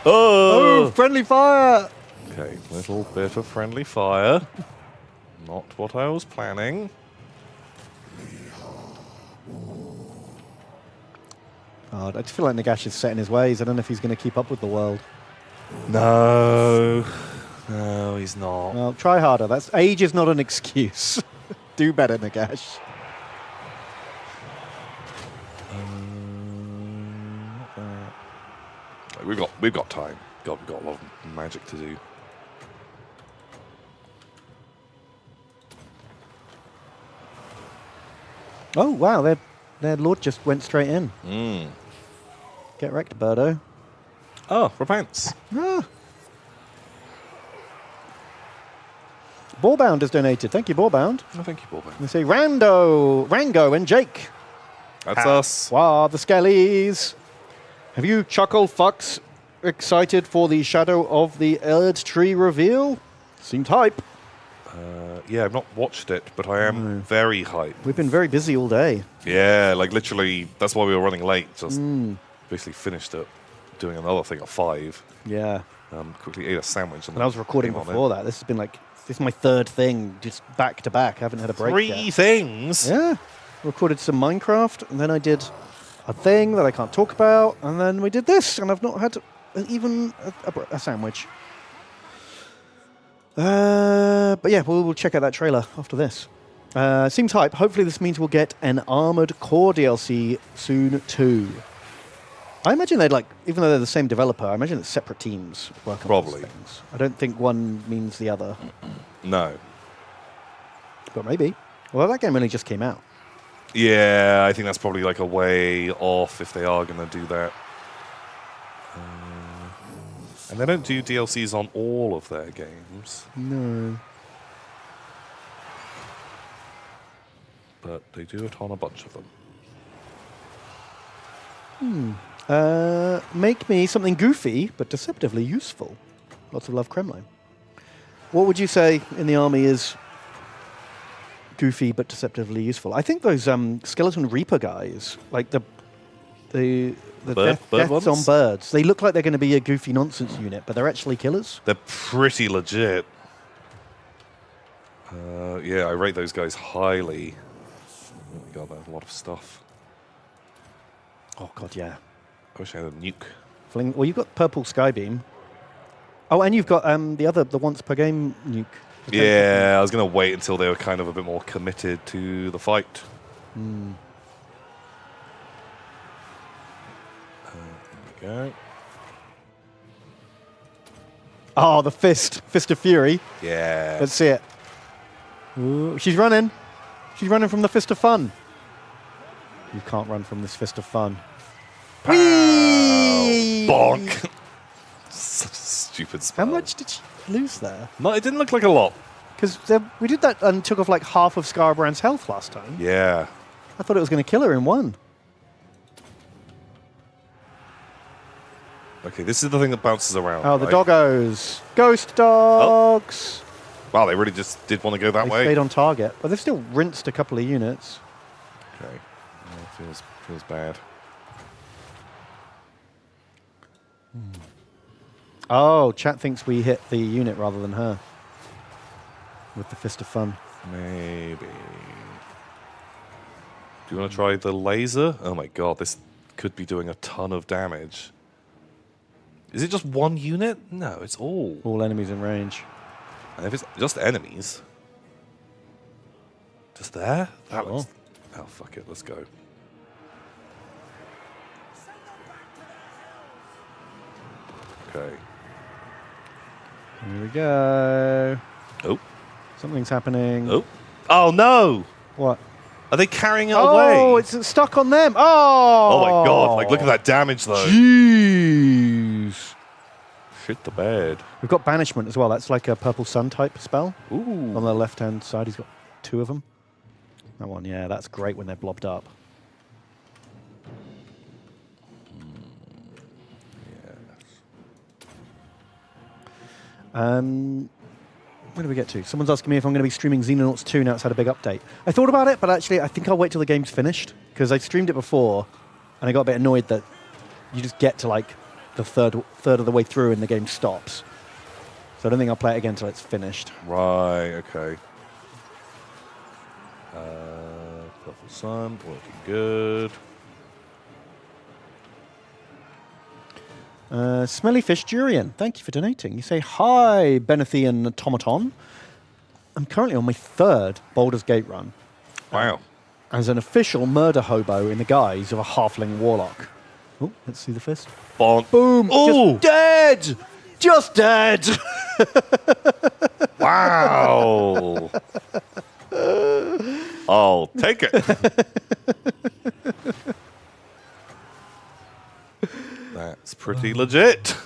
Oh. Oh, friendly fire! Okay, little bit of friendly fire. Not what I was planning. God, I just feel like Nagash is set in his ways. I don't know if he's going to keep up with the world. No. No, he's not. Well, try harder. That's age is not an excuse. Do better, Nagash. We've got time. God, we've got a lot of magic to do. Oh wow, their lord just went straight in. Mm. Get wrecked, Birdo. Oh, repents. Ah. Ballbound has donated. Thank you, Ballbound. Oh, thank you, Bob. They say Rango, and Jake. That's us. Wow, the Skellies. Have you chuckle fucks excited for the Shadow of the Erd Tree reveal? Seemed hype. Yeah, I've not watched it, but I am very hyped. We've been very busy all day. Yeah, like literally, that's why we were running late. Just basically finished it, doing another thing at 5. Yeah. Quickly ate a sandwich. And I was recording came on before it. that. This has been like, this is my third thing, just back to back. I haven't had a break 3 yet. things? Yeah. Recorded some Minecraft, and then I did a thing that I can't talk about, and then we did this, and I've not had even a sandwich. But yeah, we'll check out that trailer after this. Seems hype. Hopefully this means we'll get an Armored Core DLC soon too. I imagine they'd like, even though they're the same developer, I imagine it's separate teams working on these Probably. things. I don't think one means the other, No. but maybe. Well, that game only just came out. Yeah, I think that's probably like a way off if they are going to do that. And they don't do DLCs on all of their games. No. but they do it on a bunch of them. Make me something goofy but deceptively useful. Lots of love, Kremlin. What would you say in the army is goofy but deceptively useful? I think those skeleton reaper guys, like the Bird deaths ones? on birds, they look like they're going to be a goofy nonsense unit, but they're actually killers. They're pretty legit. Yeah, I rate those guys highly. Oh my god, there's a lot of stuff. Oh god, yeah. I wish I had a nuke. Well, you've got purple skybeam. Oh, and you've got the once per game nuke. Yeah, I was going to wait until they were kind of a bit more committed to the fight. There we go. Oh, the fist of fury. Yeah. Let's see it. Ooh, she's running. She's running from the fist of fun. You can't run from this fist of fun. Whee! Bonk. Such a stupid spell. How much did she lose there? No, it didn't look like a lot. Because we did that and took off like half of Scarbrand's health last time. Yeah. I thought it was going to kill her in one. Okay, this is the thing that bounces around. Oh, the right? doggos. Ghost dogs. Wow, they really just did want to go that They way. stayed on target. But they've still rinsed a couple of units. Okay. Yeah, feels bad. Oh, chat thinks we hit the unit rather than her. With the fist of fun. Maybe. Do you want to try the laser? Oh my god, this could be doing a ton of damage. Is it just one unit? No, it's all. All enemies in range. And if it's just enemies. Just there? That Sure. looks... Oh, fuck it, let's go. Okay. Here we go. Oh. Something's happening. Oh. Oh no! What? Are they carrying it away? Oh, it's stuck on them. Oh! Oh my god, like look at that damage though. Jeez. Shit the bed. We've got banishment as well. That's like a purple sun type spell. Ooh. On the left-hand side, he's got two of them. That one, yeah, that's great when they're blobbed up. Where do we get to? Someone's asking me if I'm going to be streaming Xenonauts 2 now it's had a big update. I thought about it, but actually I think I'll wait till the game's finished, because I streamed it before, and I got a bit annoyed that you just get to like the third of the way through and the game stops. So I don't think I'll play it again until it's finished. Right, okay. Purple Sun, working good. Smelly Fish Durian, thank you for donating. You say, hi, Benethian Automaton. I'm currently on my third Baldur's Gate run Wow. as an official murder hobo in the guise of a halfling warlock. Oh, let's see the fist. Bonk. Boom! Ooh. Just dead! Just dead! Wow. I'll take it. That's pretty legit.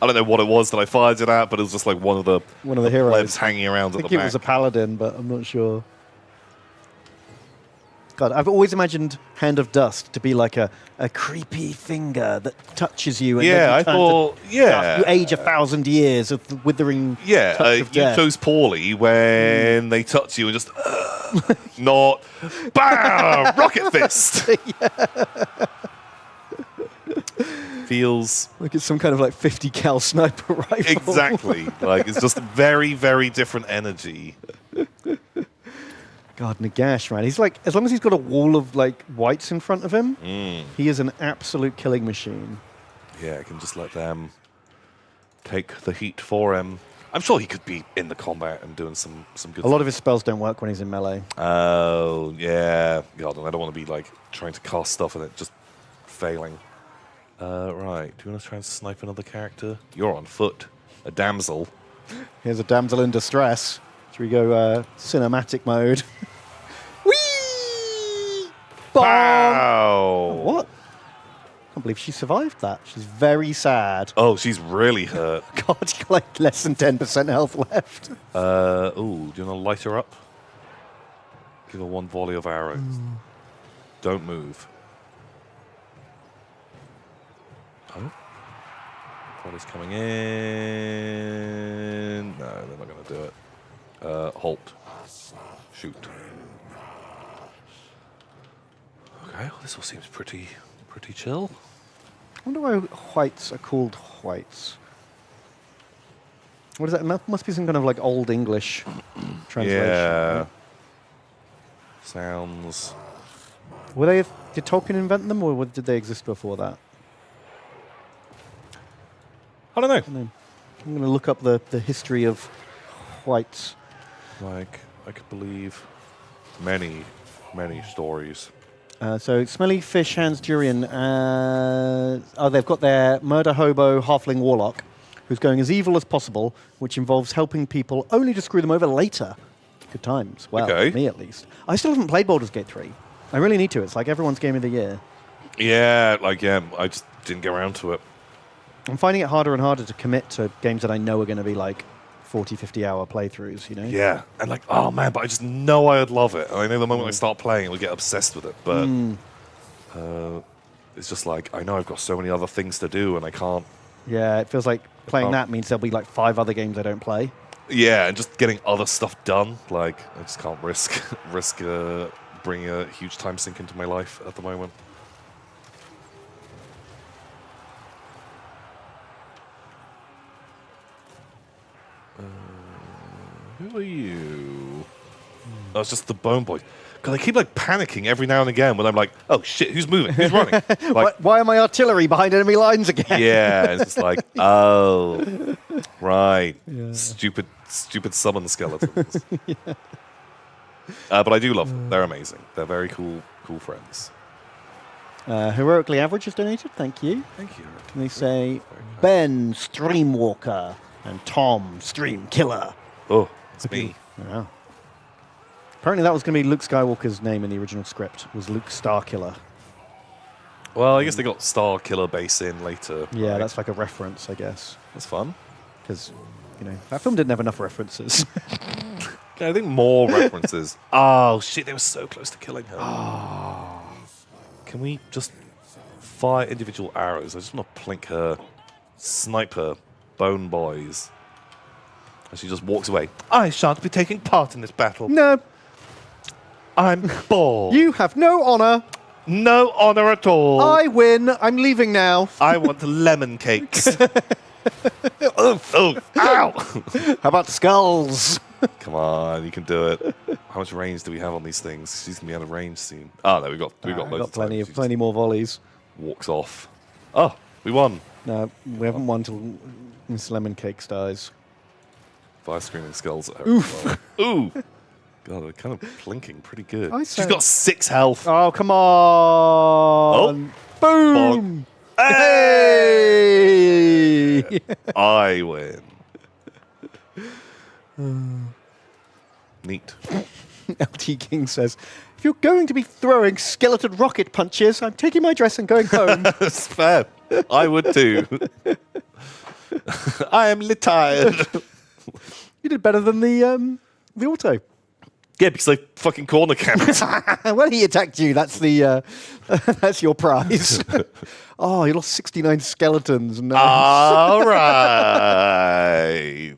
I don't know what it was that I fired it at, but it was just like one of the heroes. plebs hanging around I at think the it back. was a paladin, but I'm not sure. God, I've always imagined Hand of Dust to be like a creepy finger that touches you. And Yeah, then you I turn to thought, yeah. dust. You age 1,000 years of the withering Yeah, touch of you death. chose poorly when they touch you and just not bam rocket fist. Feels Like it's some kind of like 50 cal sniper rifle. exactly like it's just very very different energy. God, Nagash, man. He's like, as long as he's got a wall of like whites in front of him, he is an absolute killing machine. Yeah, I can just let them take the heat for him. I'm sure he could be in the combat and doing some good. A lot of his spells don't work when he's in melee. Oh yeah, God, and I don't want to be like trying to cast stuff and it just failing. Right, do you want to try and snipe another character? You're on foot, a damsel. Here's a damsel in distress. Should we go cinematic mode? Whee! Bong! Wow! What? I can't believe she survived that. She's very sad. Oh, she's really hurt. God, she's got like less than 10% health left. Ooh, do you want to light her up? Give her one volley of arrows. Don't move. Oh. Volley's coming in. No, they're not going to do it. Halt. Shoot. Okay, well, this all seems pretty chill. I wonder why whites are called whites. What is that? It must be some kind of like Old English translation. Yeah. Right? Sounds. Did Tolkien invent them, or did they exist before that? I don't know. I'm going to look up the history of whites. Like, I could believe many stories. So Smelly Fish Hands Durian. They've got their murder hobo halfling warlock, who's going as evil as possible, which involves helping people only to screw them over later. Good times. Well, Okay. me at least. I still haven't played Baldur's Gate 3. I really need to. It's like everyone's game of the year. Yeah, I just didn't get around to it. I'm finding it harder and harder to commit to games that I know are going to be like 40, 50-hour playthroughs, you know? Yeah, and like, oh man, but I just know I would love it. And I know the moment I start playing, I'll get obsessed with it. But it's just like, I know I've got so many other things to do, and I can't. Yeah, it feels like playing can't- that means there'll be like 5 other games I don't play. Yeah, and just getting other stuff done. Like, I just can't risk bringing a huge time sink into my life at the moment. Who are you? Oh, it's just the Bone Boy. God, they keep like panicking every now and again when I'm like, oh shit, who's moving? Who's running? Like, Why are my artillery behind enemy lines again? yeah, it's just like, oh, right. Stupid summon skeletons. But I do love them. They're amazing. They're very cool friends. Heroically Average has donated. Thank you. Thank you. And they say Ben Streamwalker and Tom Stream Killer. Oh, it's me. Yeah. Apparently that was going to be Luke Skywalker's name in the original script, was Luke Starkiller. Well, I guess they got Star Killer base in later. Yeah, right? that's like a reference, I guess. That's fun. Because, that film didn't have enough references. Yeah, I think more references. Oh, shit, they were so close to killing her. Can we just fire individual arrows? I just want to plink her, snipe her, bone boys. And she just walks away. I shan't be taking part in this battle. No, I'm bored. you have no honor. No honor at all. I win. I'm leaving now. I want lemon cakes. Oh, ow! How about skulls? Come on, you can do it. How much range do we have on these things? She's gonna be out of range soon. Oh no, we got loads Got of plenty time. of She plenty more volleys. just walks off. Oh, we won. No, we haven't won till Miss Lemon Cakes dies. Fire screaming skulls at her. Oof. Ooh. God, they're kind of plinking pretty good. I She's said- got 6 health. Oh, come on. Boom. Hey! I win. Neat. LT King says, if you're going to be throwing skeleton rocket punches, I'm taking my dress and going home. That's fair. I would too. I am retired. You did better than the auto. Yeah, because I fucking corner camped. When he attacked you, that's the that's your prize. Oh, you lost 69 skeletons. No. All right.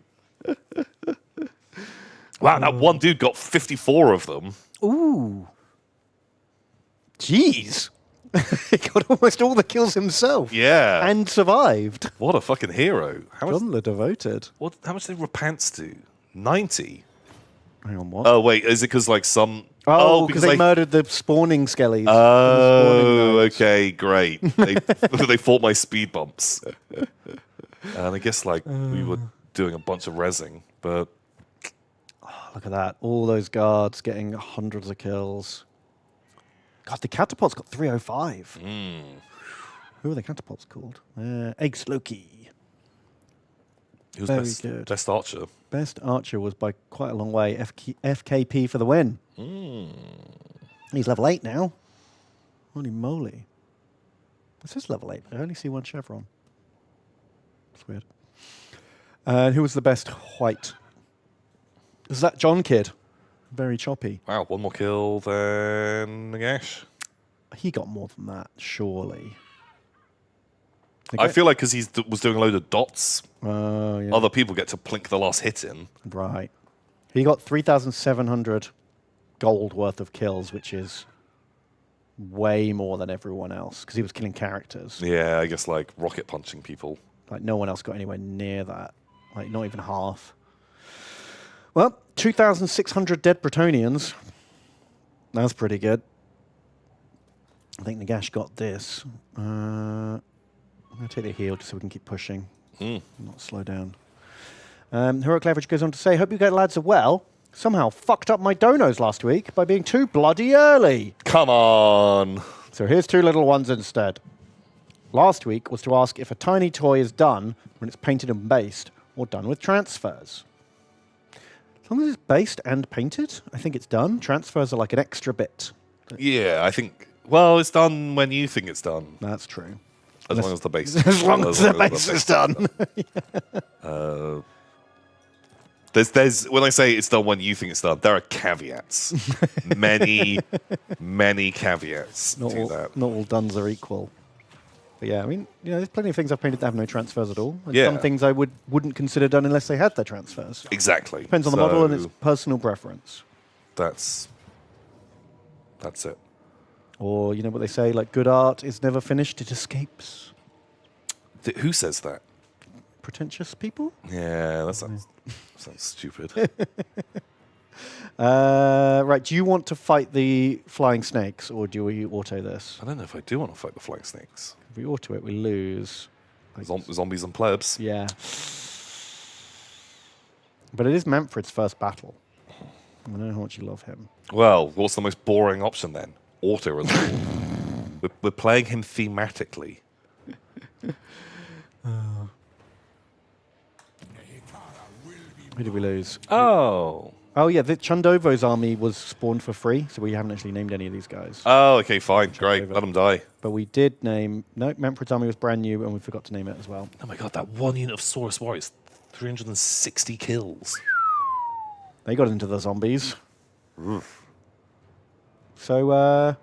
Wow, that one dude got 54 of them. Ooh. Jeez. He got almost all the kills himself. Yeah. And survived. What a fucking hero. How much, John the Devoted. how much did Repants do? 90? Hang on, what? Oh, wait, is it because like some... Oh, because they murdered the spawning skellies. Oh, okay, great. They fought my speed bumps. And I guess like we were doing a bunch of rezzing, but... Look at that. All those guards getting hundreds of kills. God, the catapult's got 305. Who are the catapults called? Egg Loki. He was Very best, good. best archer. Best archer was by quite a long way. FKP for the win. He's level 8 now. Holy moly. This is level 8, but I only see one chevron. That's weird. And who was the best white? Is that John Kid? Very choppy. Wow, one more kill than Nagash. He got more than that, surely. I feel like because he was doing a load of dots, Oh, yeah. other people get to plink the last hit in. Right. He got 3,700 gold worth of kills, which is way more than everyone else because he was killing characters. Yeah, I guess like rocket punching people. Like no one else got anywhere near that. Like not even half. Well, 2,600 dead Bretonians. That's pretty good. I think Nagash got this. I'm going to take the heal just so we can keep pushing. Not slow down. Heroic Leverage goes on to say, hope you guys lads are well. Somehow fucked up my donos last week by being too bloody early. Come on. So here's two little ones instead. Last week was to ask if a tiny toy is done when it's painted and based or done with transfers. As long as it's based and painted, I think it's done. Transfers are like an extra bit. Yeah, I think. Well, it's done when you think it's done. That's true. As long as the base. As long as the base is done. There's when I say it's done when you think it's done, there are caveats. many caveats Not to all, that. not all duns are equal. But yeah, I mean, there's plenty of things I've painted that have no transfers at all. And Yeah. some things I wouldn't consider done unless they had their transfers. Exactly. Depends on the model and its personal preference. That's it. Or, you know what they say, like, good art is never finished, it escapes. Who says that? Pretentious people? Yeah, that sounds stupid. Right, do you want to fight the flying snakes, or do we auto this? I don't know if I do want to fight the flying snakes. If we auto it, we lose. Like, Zombies and plebs. yeah. But it is Manfred's first battle. I don't know how much you love him. Well, what's the most boring option then? Auto resolve. We're playing him thematically. Who did we lose? Oh. Oh, yeah, the Chundovo's army was spawned for free, so we haven't actually named any of these guys. Oh, okay, fine. Great. Let them die. But we did name... No, Manfred's army was brand new, and we forgot to name it as well. Oh my god, that one unit of Saurus Warriors, 360 kills. They got into the zombies. So,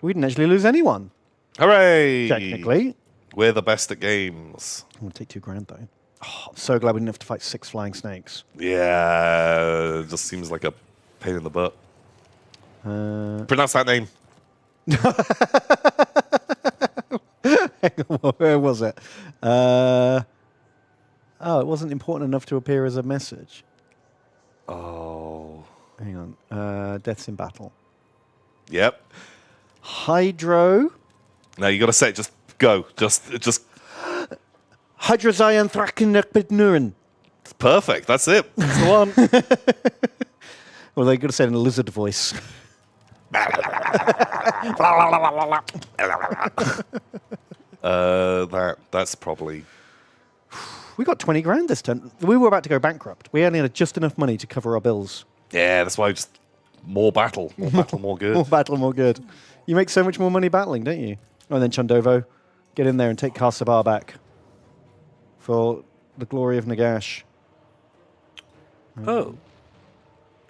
we didn't actually lose anyone, Hooray! technically. We're the best at games. I'm going to take $2,000, though. Oh, I'm so glad we didn't have to fight 6 flying snakes. Yeah, it just seems like a pain in the butt. Pronounce that name. Hang on, where was it? Oh, it wasn't important enough to appear as a message. Oh. Hang on. Deaths in battle. Yep. Hydro. No, you got to say it. Just go. Just. Hydrozion Thrakenekbidnurin. It's perfect. That's it. That's the one. Well, they could have said in a lizard voice. That's probably. We got $20,000 this turn. We were about to go bankrupt. We only had just enough money to cover our bills. Yeah, that's why just more battle, more good. More battle, more good. You make so much more money battling, don't you? Oh, and then Chundovo, get in there and take Karsabar back for the glory of Nagash. Oh,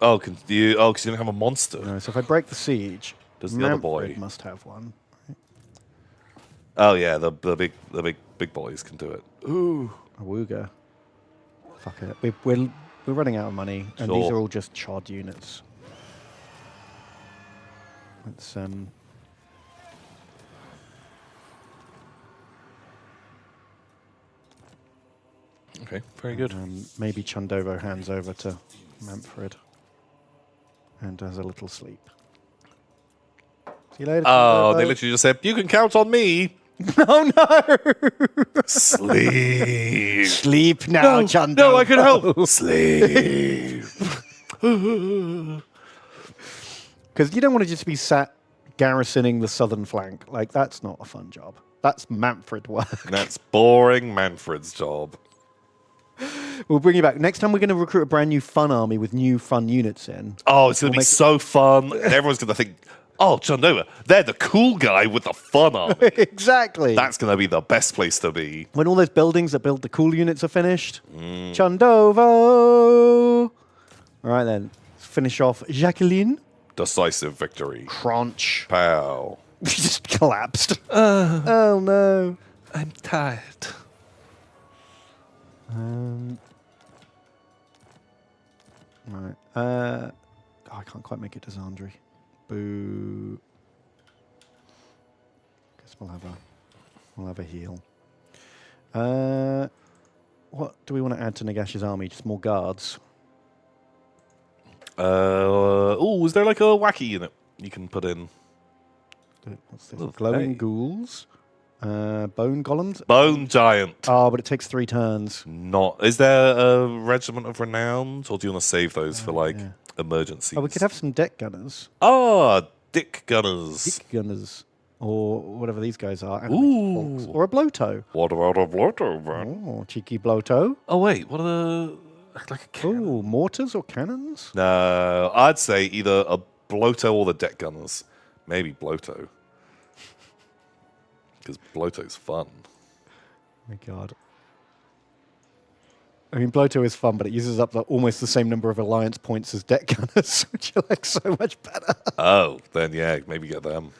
because you don't have a monster. No, so if I break the siege, Does the other boy? Manfred must have one. Oh yeah, the big boys can do it. Ooh. Awooga. Fuck it. We're running out of money, and these Sure. are all just chod units. Let's Okay, very good. maybe Chundovo hands over to Manfred and does a little sleep. See you later. Oh, Chundovo. they literally just said, "You can count on me." Oh no! Sleep. Sleep now, Chundovo. No, I can help. Sleep. Because you don't want to just be sat garrisoning the southern flank. Like, that's not a fun job. That's Manfred work. That's boring Manfred's job. We'll bring you back. Next time we're going to recruit a brand new fun army with new fun units in. Oh, it's going to be make so fun. And everyone's going to think, oh, John Nova, they're the cool guy with the fun army. Exactly. That's going to be the best place to be. When all those buildings that build the cool units are finished. Chundovo! All right, then. finish off Jacqueline. Decisive victory. Crunch. Pow. She just collapsed. Oh no. I'm tired. Right. I can't quite make it to Zandri. Boo. Guess we'll have a heal. What do we want to add to Nagash's army? Just more guards. Is there like a wacky unit you can put in? What's this? Oh, Glowing hey. ghouls. Bone golems. Bone giant. Oh, but it takes 3 turns. Not. Is there a regiment of renowned, or do you want to save those for like yeah. emergencies? Oh, we could have some deck gunners. Dick gunners. Dick gunners. Or whatever these guys are. Ooh. Or a blowtoe. What about a bloater, man? Oh, cheeky blowtoe. Oh wait, what are the like a cannon? Oh, mortars or cannons? No, I'd say either a bloato or the deck gunners. Maybe bloato. Because bloato's fun. Oh my god. I mean, blowtoe is fun, but it uses up almost the same number of alliance points as deck gunners, which are like so much better. Oh, then yeah, maybe get them.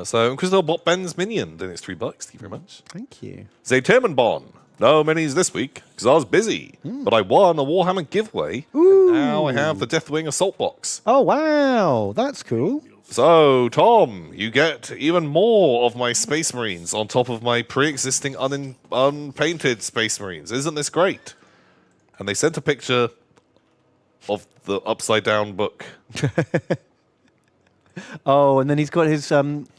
So Crystal bought Ben's minion. Then it's $3. Thank you very much. Thank you. Zaytermanbon. No minis this week because I was busy, but I won a Warhammer giveaway. And now I have the Deathwing Assault Box. Oh, wow. That's cool. So, Tom, you get even more of my Space Marines on top of my pre-existing unpainted Space Marines. Isn't this great? And they sent a picture of the upside-down book. Oh, and then he's got his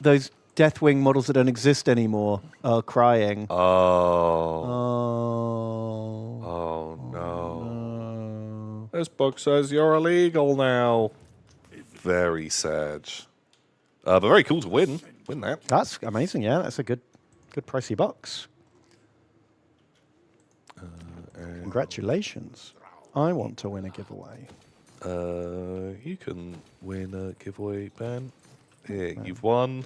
those Deathwing models that don't exist anymore crying. Oh. Oh. Oh, no. No. This book says you're illegal now. Very sad. But very cool to win. Win that. That's amazing, yeah. That's a good pricey box. Congratulations. I want to win a giveaway. You can win a giveaway, Ben. Here, you've won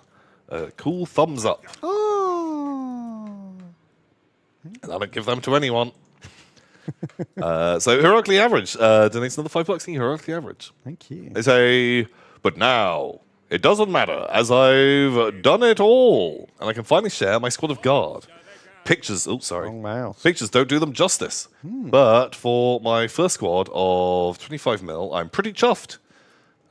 a cool thumbs up. Oh. And I don't give them to anyone. So Heroically Average donates another $5. Thank you, Heroically Average. Thank you. They say, but now it doesn't matter as I've done it all, and I can finally share my squad of guard. Pictures. Oh, sorry. Wrong mouse. Pictures don't do them justice. But for my first squad of 25 mil, I'm pretty chuffed.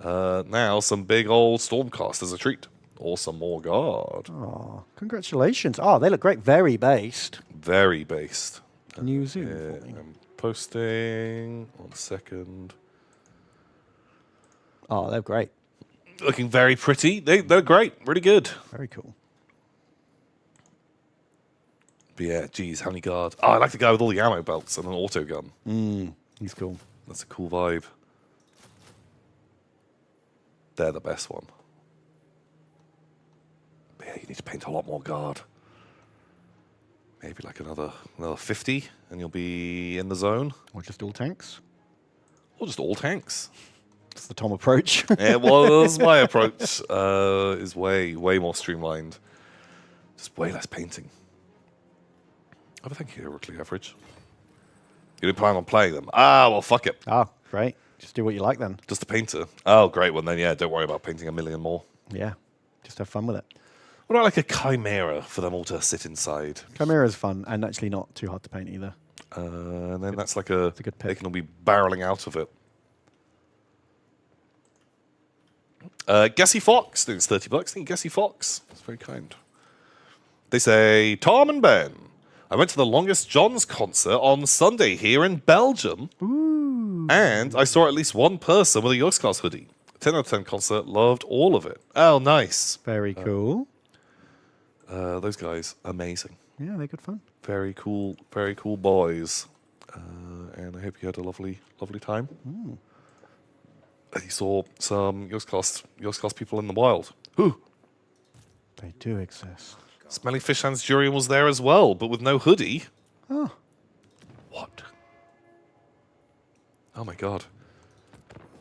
Now some big old Stormcast as a treat, or some more guard. Oh, congratulations. Oh, they look great. Very based. Very based. New Zoom for me. I'm posting. 1 second. Oh, they're great. Looking very pretty. They're great. Really good. Very cool. But yeah, geez, how many guard? Oh, I like the guy with all the ammo belts and an auto gun. He's cool. That's a cool vibe. They're the best one. But yeah, you need to paint a lot more guard. Maybe like another 50, and you'll be in the zone. Or just all tanks. Or just all tanks. That's the Tom approach. It was my approach. Is way more streamlined. Just way less painting. Oh, thank you, Heroically Average. You didn't plan on playing them? Ah, well, fuck it. Oh, great. Just do what you like then. Just a painter. Oh, great. Well, then, yeah, don't worry about painting a million more. Yeah. Just have fun with it. What about like a chimera for them all to sit inside? Chimera's fun and actually not too hard to paint either. And then that's like a good pick. they can all be barreling out of it. Gassy Fox, I think it's $30. Thank you, Gassy Fox. That's very kind. They say, Tom and Ben, I went to the Longest John's concert on Sunday here in Belgium. Ooh. And I saw at least one person with a Yogscast hoodie. 10 out of 10 concert, loved all of it. Oh, nice. Very cool. Those guys, amazing. Yeah, they're good fun. Very cool boys. And I hope you had a lovely time. And you saw some Yogscast people in the wild. Who? They do exist. Smelly Fish Hands Jurian was there as well, but with no hoodie. Oh. What? Oh my god.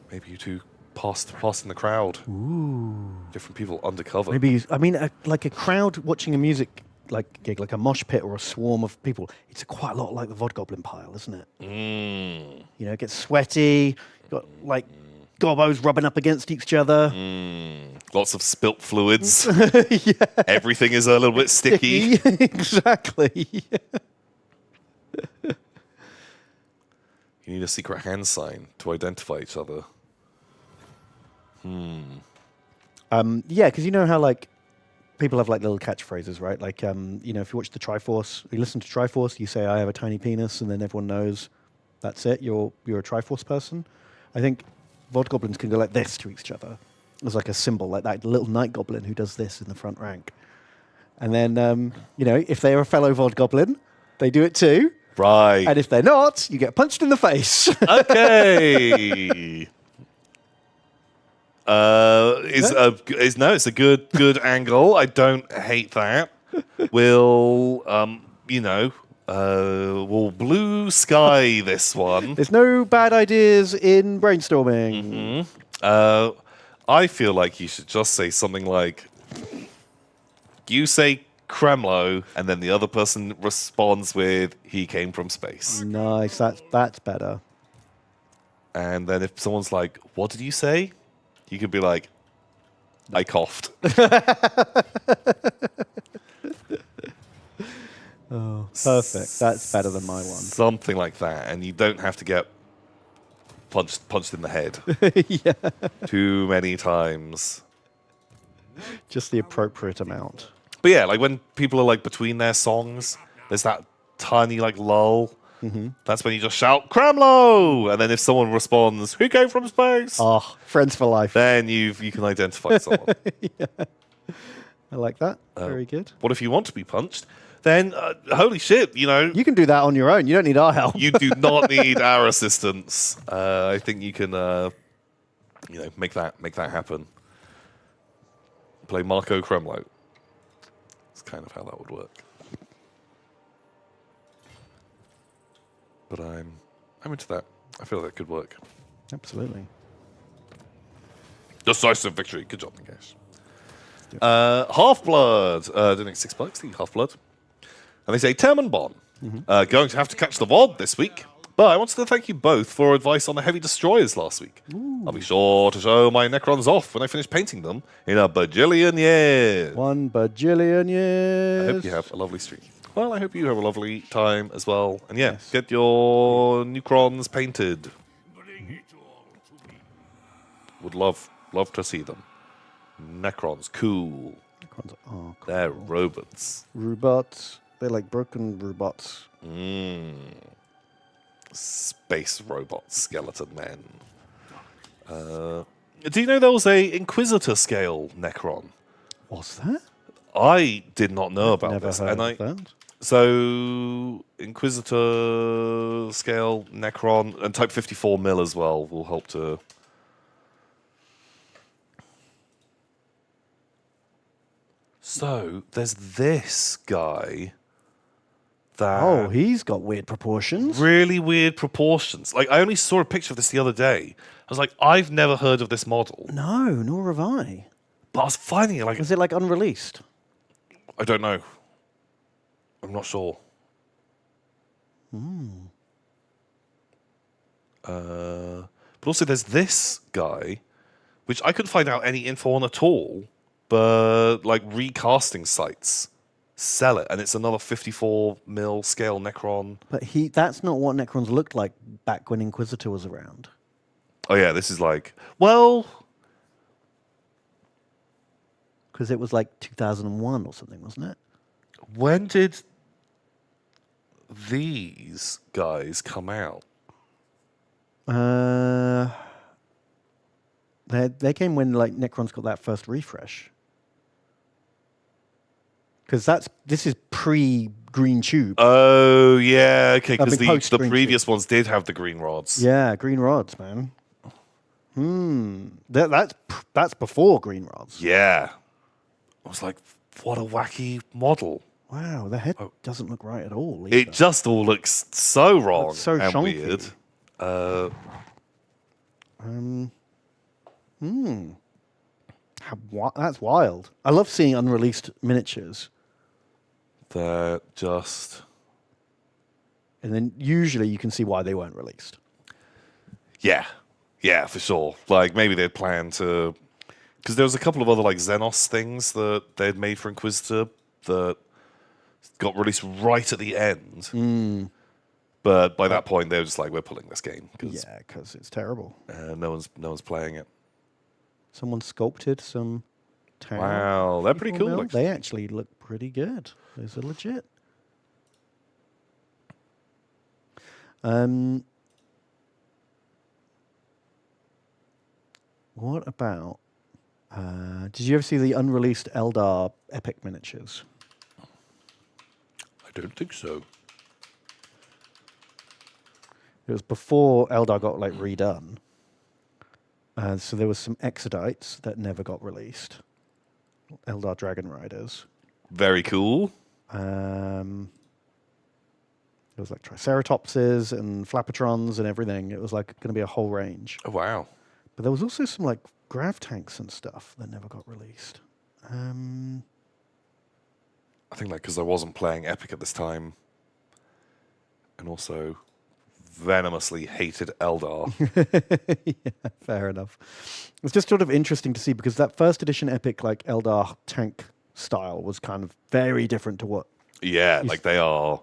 Maybe you two passed in the crowd. Ooh. Different people undercover. Maybe, like a crowd watching a music like gig, like a mosh pit or a swarm of people, it's quite a lot like the Vodgoblin pile, isn't it? Mm. You know, it gets sweaty. You've got like gobbos rubbing up against each other. Lots of spilt fluids. Yeah. Everything is a little bit sticky. Exactly. You need a secret hand sign to identify each other. Yeah, because you know how like people have like little catchphrases, right? Like, you know, if you watch the Triforce, you listen to Triforce, you say, "I have a tiny penis," and then everyone knows that's it. You're a Triforce person. I think Vodgoblins can go like this to each other. There's like a symbol, like that little night goblin who does this in the front rank. And then, you know, if they are a fellow Vodgoblin, they do it too. Right. And if they're not, you get punched in the face. Okay. It's a good angle. I don't hate that. We'll we'll blue sky this one. There's no bad ideas in brainstorming. I feel like you should just say something like, you say Kremlo, and then the other person responds with, he came from space. Nice, that's better. And then if someone's like, what did you say? You could be like, I coughed. Oh, perfect. That's better than my one. Something like that. And you don't have to get punched in the head Yeah, too many times. just the appropriate amount. But yeah, like when people are like between their songs, there's that tiny like lull. That's when you just shout Kremlo, and then if someone responds, "Who came from space?" Oh, friends for life. then you can identify someone. I like that. Very good. What if you want to be punched? Then holy shit, You can do that on your own. You don't need our help. you do not need our assistance. I think you can make that happen. Play Marco Kremlo. That's kind of how that would work. But I'm into that. I feel that could work. Absolutely. Decisive victory. Good job, Nikesh. Half-Blood. Doing $6, the Half-Blood. And they say, Tem and Bon, going to have to catch the VOD this week. But I wanted to thank you both for advice on the heavy destroyers last week. I'll be sure to show my Necrons off when I finish painting them in a bajillion years. 1 bajillion years. I hope you have a lovely stream. Well, I hope you have a lovely time as well. And yeah, get your Necrons painted. Would love to see them. Necrons, cool. Necrons are cool. They're robots. Robots. They're like broken robots. Space robot skeleton men. Do you know there was a Inquisitor scale Necron? What's that? I did not know about Never this. heard And of that. So Inquisitor scale Necron and Type 54 mil as well will help to. So there's this guy that Oh, he's got weird proportions. really weird proportions. Like I only saw a picture of this the other day. I was like, I've never heard of this model, No, nor have I. but I was finding it like Was it like unreleased? I don't know. I'm not sure. But also there's this guy, which I couldn't find out any info on at all, but like recasting sites sell it, and it's another 54 mil scale Necron. But that's not what Necrons looked like back when Inquisitor was around. Oh yeah, this is like, well, Because it was like 2001 or something, wasn't it? when did these guys come out? They came when like Necrons got that first refresh. Because this is pre-Green Tube. Oh yeah, okay, I because mean, the post-Green previous ones did have the green rods. Yeah, Green Rods, man. That's before Green Rods. Yeah. I was like, what a wacky model. Wow, the head doesn't look right at all. It either. just all looks so wrong It's so and chunky. weird. That's wild. I love seeing unreleased miniatures. They're just... And then usually you can see why they weren't released. Yeah. Yeah, for sure. Like, maybe they'd planned to... Because there was a couple of other, like, Xenos things that they'd made for Inquisitor that got released right at the end. But by that point, they were just like, we're pulling this game. Cause, Yeah, because it's terrible. no one's playing it. Someone sculpted some tower. Wow, they're pretty people cool. built. They actually look pretty good. Those are legit. What about... did you ever see the unreleased Eldar Epic miniatures? I don't think so. It was before Eldar got like redone. So there was some Exodites that never got released. Eldar Dragon Riders. Very cool. There was like Triceratopses and Flapatrons and everything. It was like going to be a whole range. Oh, wow. But there was also some like grav tanks and stuff that never got released. I think like because I wasn't playing Epic at this time, and also venomously hated Eldar. Yeah, fair enough. It's just sort of interesting to see because that first edition Epic like Eldar tank style was kind of very different to what Yeah, like they are.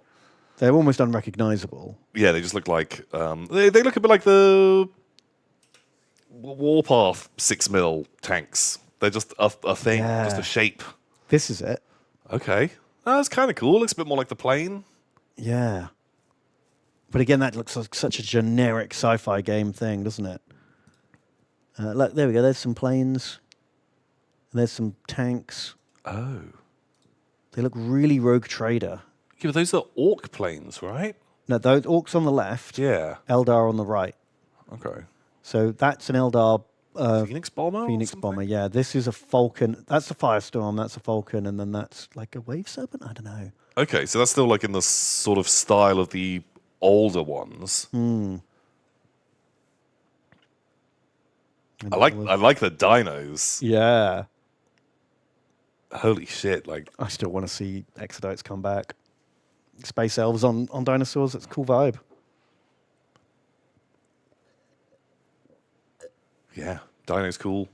they're almost unrecognizable. Yeah, they just look like they look a bit like the Warpath 6mm tanks. They're just a thing, just Yeah. a shape. This is it. Okay, that's kind of cool. Looks a bit more like the plane. Yeah. But again, that looks like such a generic sci-fi game thing, doesn't it? Look, there we go. There's some planes. There's some tanks. Oh, They look really Rogue Trader. yeah, but those are Orc planes, right? No, those orcs on the left, Yeah. Eldar on the right. Okay. So that's an Eldar Phoenix bomber. or Phoenix something? bomber. Yeah, this is a Falcon. That's a Firestorm. That's a Falcon, and then that's like a Wave Serpent. I don't know. Okay, so that's still like in the sort of style of the older ones. I like the dinos. Yeah, Holy shit! Like, I still want to see Exodites come back. Space elves on dinosaurs. It's a cool vibe. yeah, dinos cool.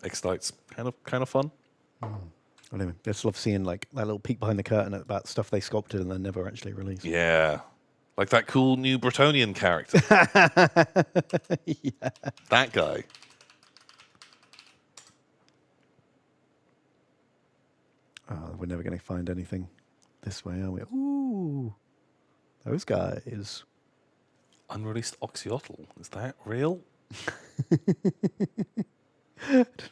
Exodites kind of fun. I don't know. I just love seeing like that little peek behind the curtain about stuff they sculpted and then never actually released. Yeah, like that cool new Bretonian character. Yeah. That guy. Oh, we're never going to find anything this way, are we? Ooh, those guys. Unreleased Oxyotl. Is that real?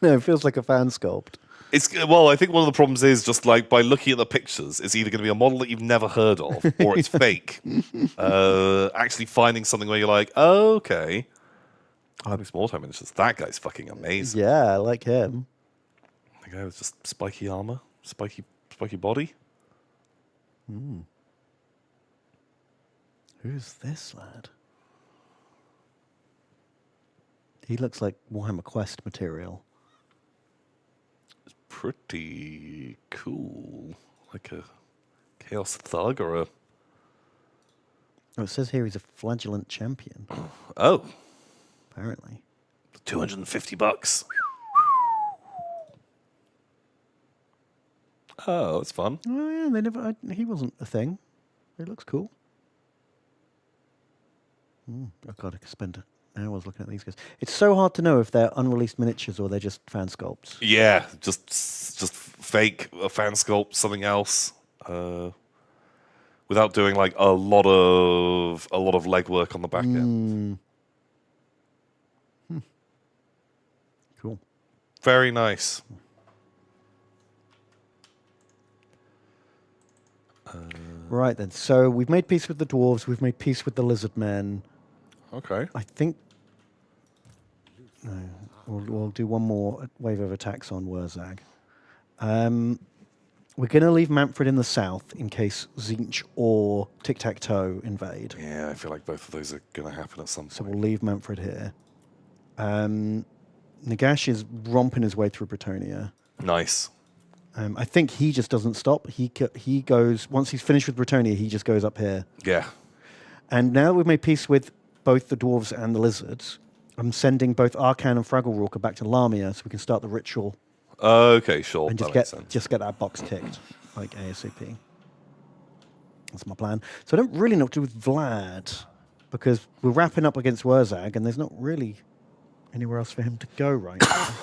No, it feels like a fan sculpt. It's well, I think one of the problems is just like by looking at the pictures, it's either going to be a model that you've never heard of or it's fake. Actually finding something where you're like, oh, okay. Small time miniatures. That guy's fucking amazing. Yeah, I like him. The guy with just spiky armor, spiky body. Who's this lad? He looks like Warhammer Quest material. Pretty cool. Like a Chaos Thug or a... Oh, it says here he's a flagellant champion, Oh, apparently. $250. Oh, that's fun. Oh yeah, they never. He wasn't a thing. It looks cool. I've got to spend hours looking at these guys. It's so hard to know if they're unreleased miniatures or they're just fan sculpts. Yeah, just fake a fan sculpt, something else, without doing like a lot of legwork on the back end. Cool. Very nice. Right then. So we've made peace with the dwarves. We've made peace with the lizard men. Okay. I think. No, we'll do one more wave of attacks on Wurzag. We're going to leave Manfred in the south in case Zinch or Tic-Tac-Toe invade. Yeah, I feel like both of those are going to happen at some So point. we'll leave Manfred here. Nagash is romping his way through Bretonia. Nice. I think he just doesn't stop. He goes, once he's finished with Britonia, he just goes up here. Yeah. And now that we've made peace with both the dwarves and the lizards, I'm sending both Arcan and Fraggle back to Lamia so we can start the ritual Okay, sure. and that makes sense. just get that box ticked, like ASAP. That's my plan. So I don't really know what to do with Vlad, because we're wrapping up against Wurzag, and there's not really anywhere else for him to go right now.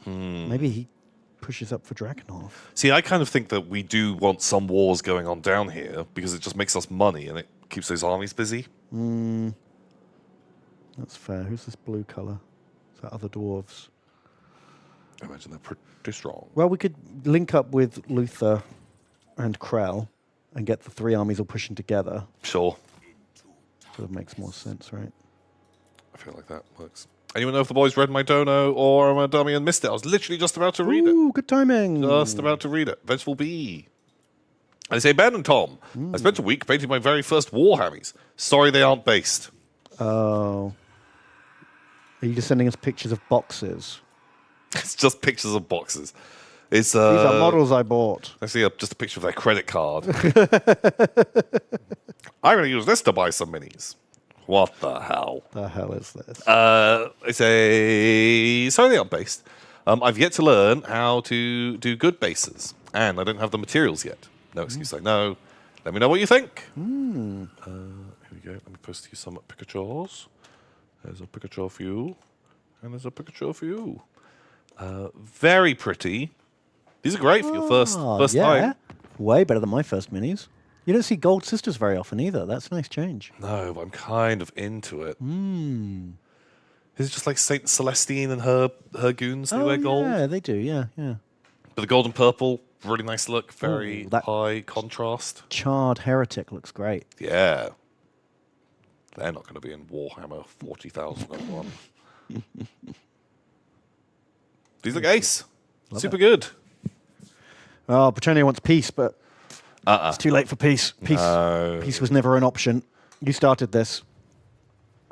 Maybe he pushes up for Drakenhof. See, I kind of think that we do want some wars going on down here because it just makes us money and it keeps those armies busy. That's fair. Who's this blue colour? Is that other dwarves? I imagine they're pretty strong. Well, we could link up with Luther and Krell and get the three armies all pushing together. Sure. Sort of makes more sense, right? I feel like that works. Anyone know if the boys read my dono or am I a dummy and missed it? I was literally just about to read it. Ooh, good timing. Just about to read it. Vengeful Bee. I say, Ben and Tom, I spent a week painting my very first Warhammies. Sorry they aren't based. Oh. Are you just sending us pictures of boxes? It's just pictures of boxes. It's These are models I bought. actually just a picture of their credit card. I'm going to use this to buy some minis. What the hell? The hell is this? It's a sorry, I'm based. I've yet to learn how to do good bases, and I don't have the materials yet. No excuse, I know. Let me know what you think. Here we go. Let me post you some pictures. There's a picture for you, and there's a picture for you. Very pretty. These are great for your first time. Way better than my first minis. You don't see gold sisters very often either. That's a nice change. No, but I'm kind of into it. Is it just like Saint Celestine and her goons who wear gold? Yeah, they do. Yeah, yeah. But the gold and purple, really nice look. Very that- high contrast. Charred heretic looks great. Yeah. They're not going to be in Warhammer 40,001. These look ace. Super good. Oh, Britannia wants peace, but it's too late for peace. Peace was never an option. You started this.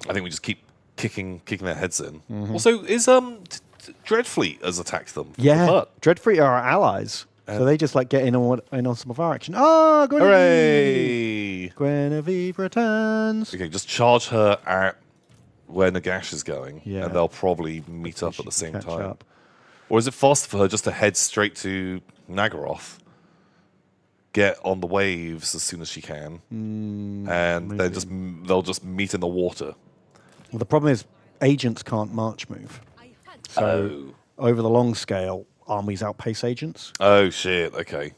I think we just keep kicking their heads in. Also, is Dreadfleet has attacked them. Yeah, But, Dreadfleet are our allies, so they just like get in on some of our action. Oh, hooray! Guinevere returns. Okay, just charge her at where Nagash is going, Yeah. and they'll probably meet up she at the same can catch time. up. Or is it faster for her just to head straight to Nagaroth, get on the waves as soon as she can, and then they'll just meet in the water? Well, the problem is agents can't march move. So over the long scale, armies outpace agents. Oh shit! Okay.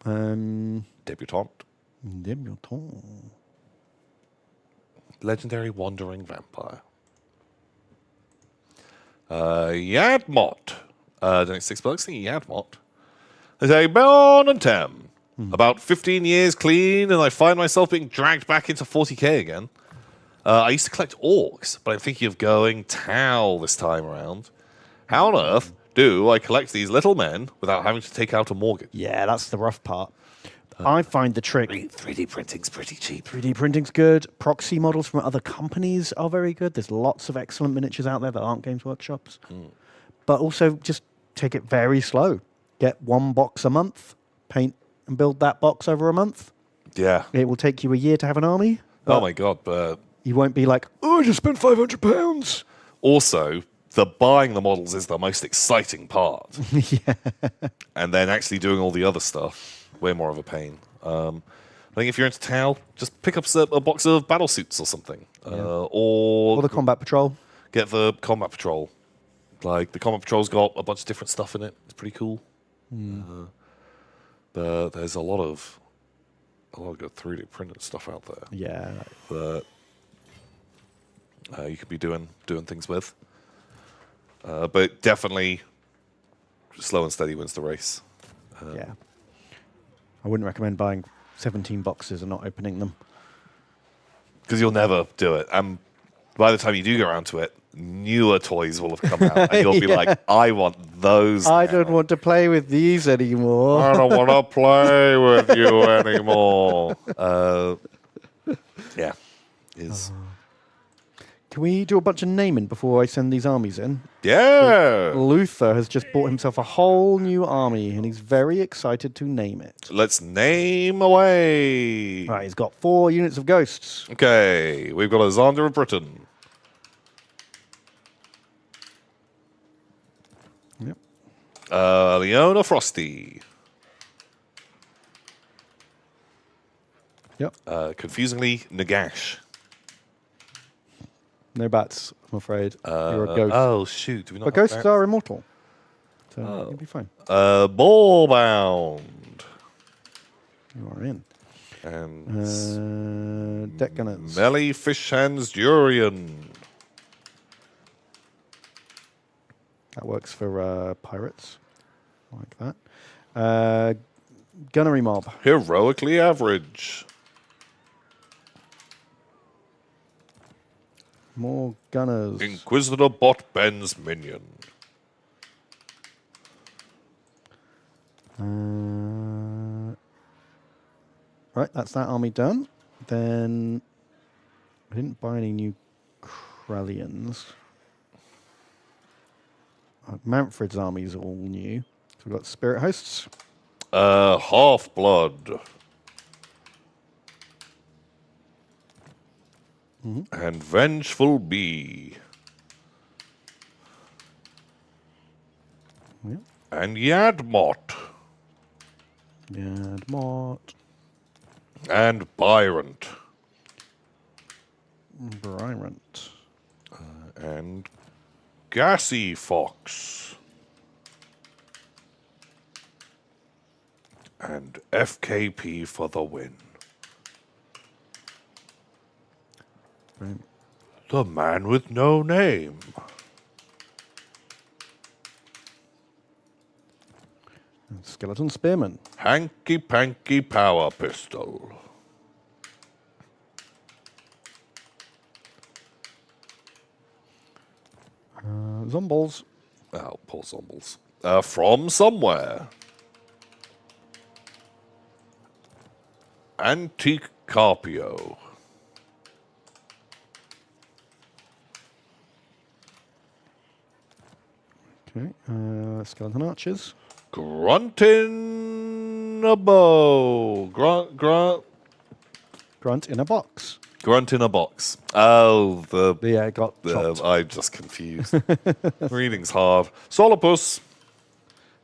Um, Debutante. Debutant. Legendary wandering vampire. Yadmot. Donate $6. Thank you, Yadmot. They say, Born and Tem. About 15 years clean, and I find myself being dragged back into 40k again. I used to collect orcs, but I'm thinking of going Tau this time around. How on earth do I collect these little men without having to take out a mortgage? Yeah, that's the rough part. I find the trick. 3D printing's pretty cheap. 3D printing's good. Proxy models from other companies are very good. There's lots of excellent miniatures out there that aren't Games Workshops. But also just take it very slow. Get one box a month, paint and build that box over a month. Yeah. It will take you a year to have an army. Oh my god, but You won't be like, oh, I just spent £500. also, the buying the models is the most exciting part. Yeah. And then actually doing all the other stuff, way more of a pain. I think if you're into Tau, just pick up a box of battle suits or something. Or the Combat Patrol. get the Combat Patrol. Like, the Combat Patrol's got a bunch of different stuff in it. It's pretty cool. But there's a lot of good 3D printed stuff out there Yeah. that you could be doing things with. But definitely, slow and steady wins the race. Yeah. I wouldn't recommend buying 17 boxes and not opening them. Because you'll never do it. And by the time you do get around to it, newer toys will have come out. And you'll be like, I want those. I now. don't want to play with these anymore. I don't want to play with you anymore. Yeah. Can we do a bunch of naming before I send these armies in? Yeah. Luther has just bought himself a whole new army, and he's very excited to name it. Let's name away. Right, he's got 4 units of ghosts. Okay, we've got Alexander of Britain. Yep. Leona Frosty. Yep. Confusingly, Nagash. No bats, I'm afraid. You're a ghost. Oh, shoot. Do we not But have ghosts bats? are immortal. So you'll be fine. Ballbound. You are in. And Deck gunners. Melly Fish Hands Durian. That works for pirates. I like that. Gunnery mob. Heroically average. More gunners. Inquisitor Bot Ben's minion. Right, that's that army done. Then I didn't buy any new Krallians. Manfred's armies are all new. So we've got Spirit Hosts. Half-Blood. And Vengeful Bee. Yep. And Yadmot. Yadmot. And Byrant. Bryant. And Gassy Fox. And FKP for the win. Brilliant. The man with no name. Skeleton Spearman. Hanky Panky Power Pistol. Zombles. Oh, poor Zombles. From somewhere. Antique Carpio. Okay. Skeleton Archers. Gruntin' a bow. Grunt in a box. Grunt in a box. Oh, Yeah, it got chopped. I'm just confused. Reading's hard. Solopus.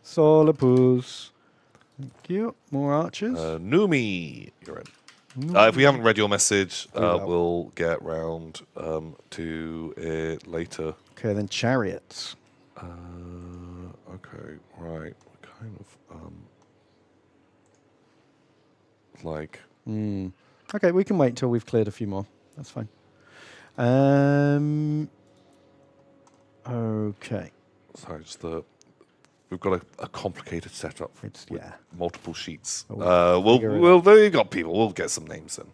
Solopus. Thank you. More archers. Numi. You're in. If we haven't read your message, will. we'll get round to it later. Okay, then chariots. Okay, right. Kind of like Okay, we can wait until we've cleared a few more. That's fine. Okay. sorry, just we've got a complicated setup It's with yeah. multiple sheets. we'll figure it Well, there you got people. We'll get some names in.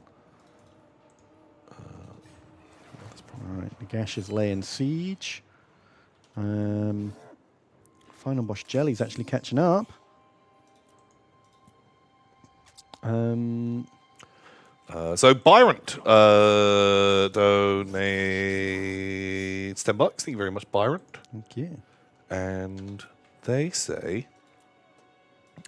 All right. Nagash is laying siege. Final Bosch Jelly's actually catching up. So Byrant donates $10. Thank you very much, Byrant. Thank you. And they say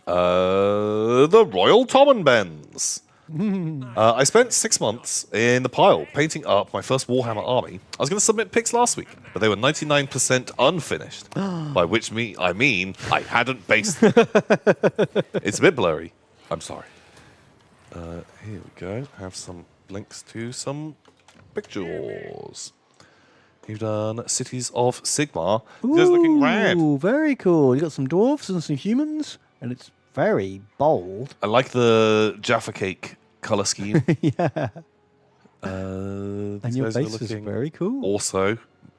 the Royal Tommenbens. I spent 6 months in the pile painting up my first Warhammer army. I was going to submit pics last week, but they were 99% unfinished. By which I mean I hadn't based them. It's a bit blurry. I'm sorry. Here we go. Have some links to some pictures. You've done Cities of Sigmar. These guys looking rad. Ooh, very cool. You got some dwarves and some humans, and it's very bold. I like the Jaffa Cake color scheme. Yeah. And And your base is very cool. Also,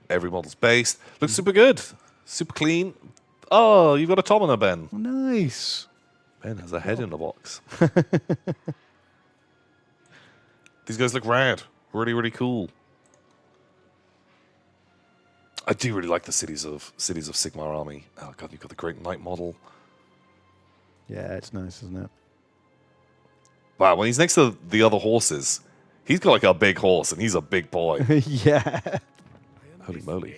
every model's based. Looks super good. Super clean. Oh, you've got a Tomina, Ben. Nice. Ben has a head in the box. These guys look rad. Really, really cool. I do really like the Cities of Sigmar army. Oh god, you've got the Great Knight model. Yeah, it's nice, isn't it? Wow, when he's next to the other horses, he's got like a big horse and he's a big boy. Yeah. Holy moly.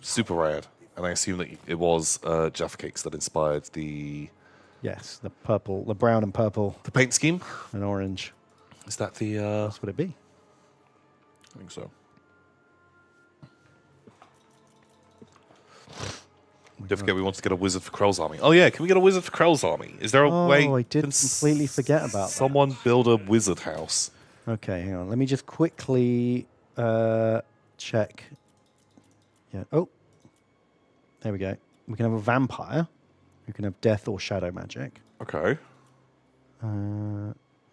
Super rad. And I assume that it was Jaffa Cakes that inspired the Yes, the purple, the brown and purple paint scheme. and orange. Is that the... That's what it be. I think so. Don't forget we want to get a wizard for Krell's army. Oh yeah, can we get a wizard for Krell's army? Is there a way... Oh, I did can completely forget about that. someone build a wizard house? Okay, hang on. Let me just quickly check. Yeah. Oh, there we go. We can have a vampire who can have death or shadow magic. Okay.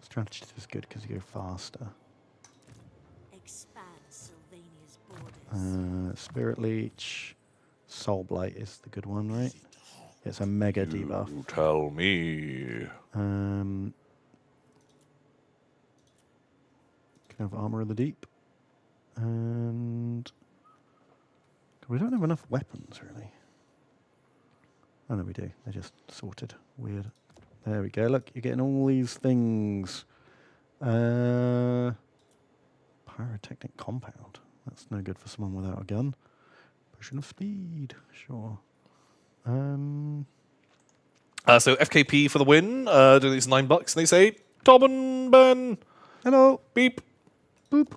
Strategist is good because you go faster. Expand Sylvania's borders. Spirit Leech. Soul Blight is the good one, right? It's a mega debuff. You tell me. Can have Armor of the Deep. And we don't have enough weapons, really. Oh, no, we do. They're just sorted. Weird. There we go. Look, you're getting all these things. Pyrotechnic Compound. That's no good for someone without a gun. Potion of Speed. Sure. So FKP for the win. Doing these $9, and they say, Tom and Ben. Hello. Beep. Boop.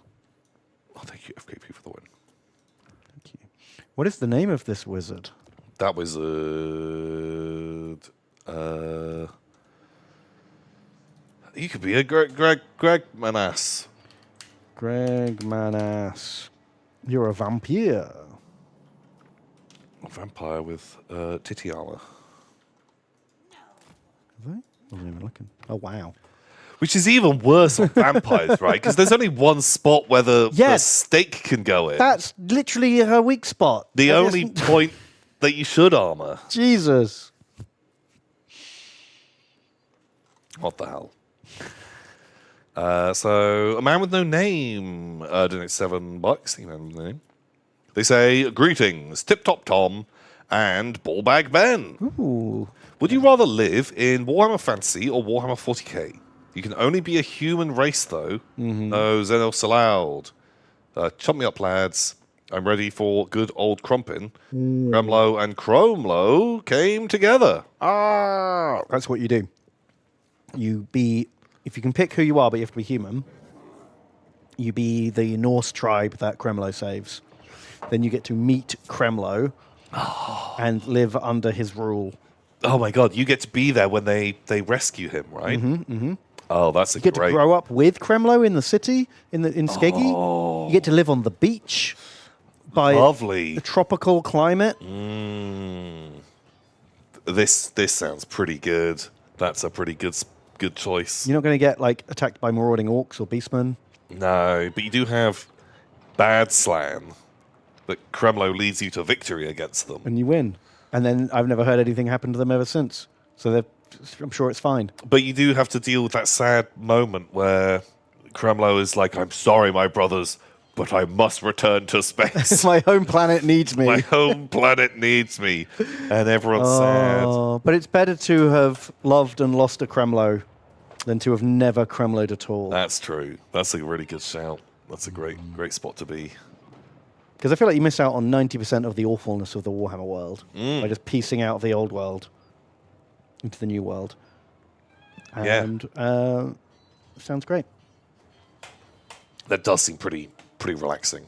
Oh, thank you, FKP for the win. Thank you. What is the name of this wizard? That wizard... you could be a Greg Manas. Greg Manas. You're a vampire. A vampire with titty armor. Have they? Wasn't even looking. Oh, wow. Which is even worse on vampires, right? Because there's only one spot where the Yes. stake can go in. That's literally her weak spot. The That only isn't- point that you should armor. Jesus. What the hell? So, a man with no name donates $7. The man with no name. They say, greetings, Tip Top Tom and Ballbag Ben. Ooh. Would you rather live in Warhammer Fantasy or Warhammer 40k? You can only be a human race, though. No Xenos allowed. Chop me up, lads. I'm ready for good old Crumpin. Kremlo and Chromelo came together. Ah! That's what you do. If you can pick who you are, but you have to be human, you be the Norse tribe that Kremlo saves. Then you get to meet Kremlo and live under his rule. Oh my god, you get to be there when they rescue him, right? Oh, that's You get to grow up with Kremlo in the city, in Skeggy. You get to live on the beach by Lovely. a tropical climate. This sounds pretty good. That's a pretty good choice. You're not going to get attacked by marauding orcs or beastmen. No, but you do have Bad Slan that Kremlo leads you to victory against them. And you win. And then I've never heard anything happen to them ever since. So I'm sure it's fine. But you do have to deal with that sad moment where Kremlo is like, I'm sorry, my brothers, but I must return to space. My home planet needs me. My home planet needs me. And everyone's sad. Oh, but it's better to have loved and lost a Kremlo than to have never Kremloed at all. That's true. That's a really good shout. That's a great spot to be. Because I feel like you miss out on 90% of the awfulness of the Warhammer world by just piecing out of the old world into the new world. Yeah. And sounds great. That does seem pretty relaxing.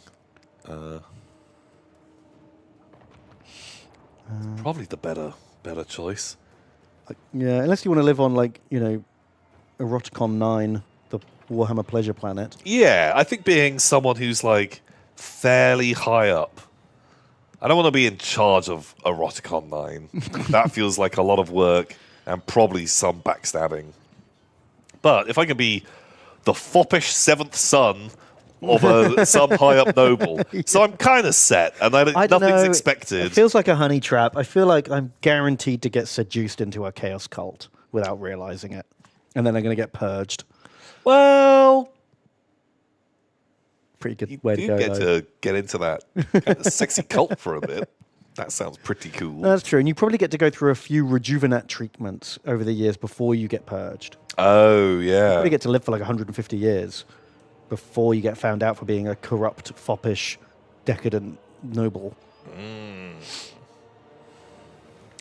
Probably the better choice. Yeah, unless you want to live on Eroticon 9, the Warhammer Pleasure Planet. Yeah, I think being someone who's fairly high up. I don't want to be in charge of Eroticon 9. That feels like a lot of work and probably some backstabbing. But if I can be the foppish seventh son of some high up noble, so I'm kind of set, and I don't nothing's know, expected. It feels like a honey trap. I feel like I'm guaranteed to get seduced into a chaos cult without realizing it. And then I'm going to get purged. Well, Pretty good you way to do go, get though. to get into that kind of sexy cult for a bit. That sounds pretty cool. That's true. And you probably get to go through a few rejuvenate treatments over the years before you get purged. Oh, You yeah. probably get to live for 150 years before you get found out for being a corrupt, foppish, decadent noble. Who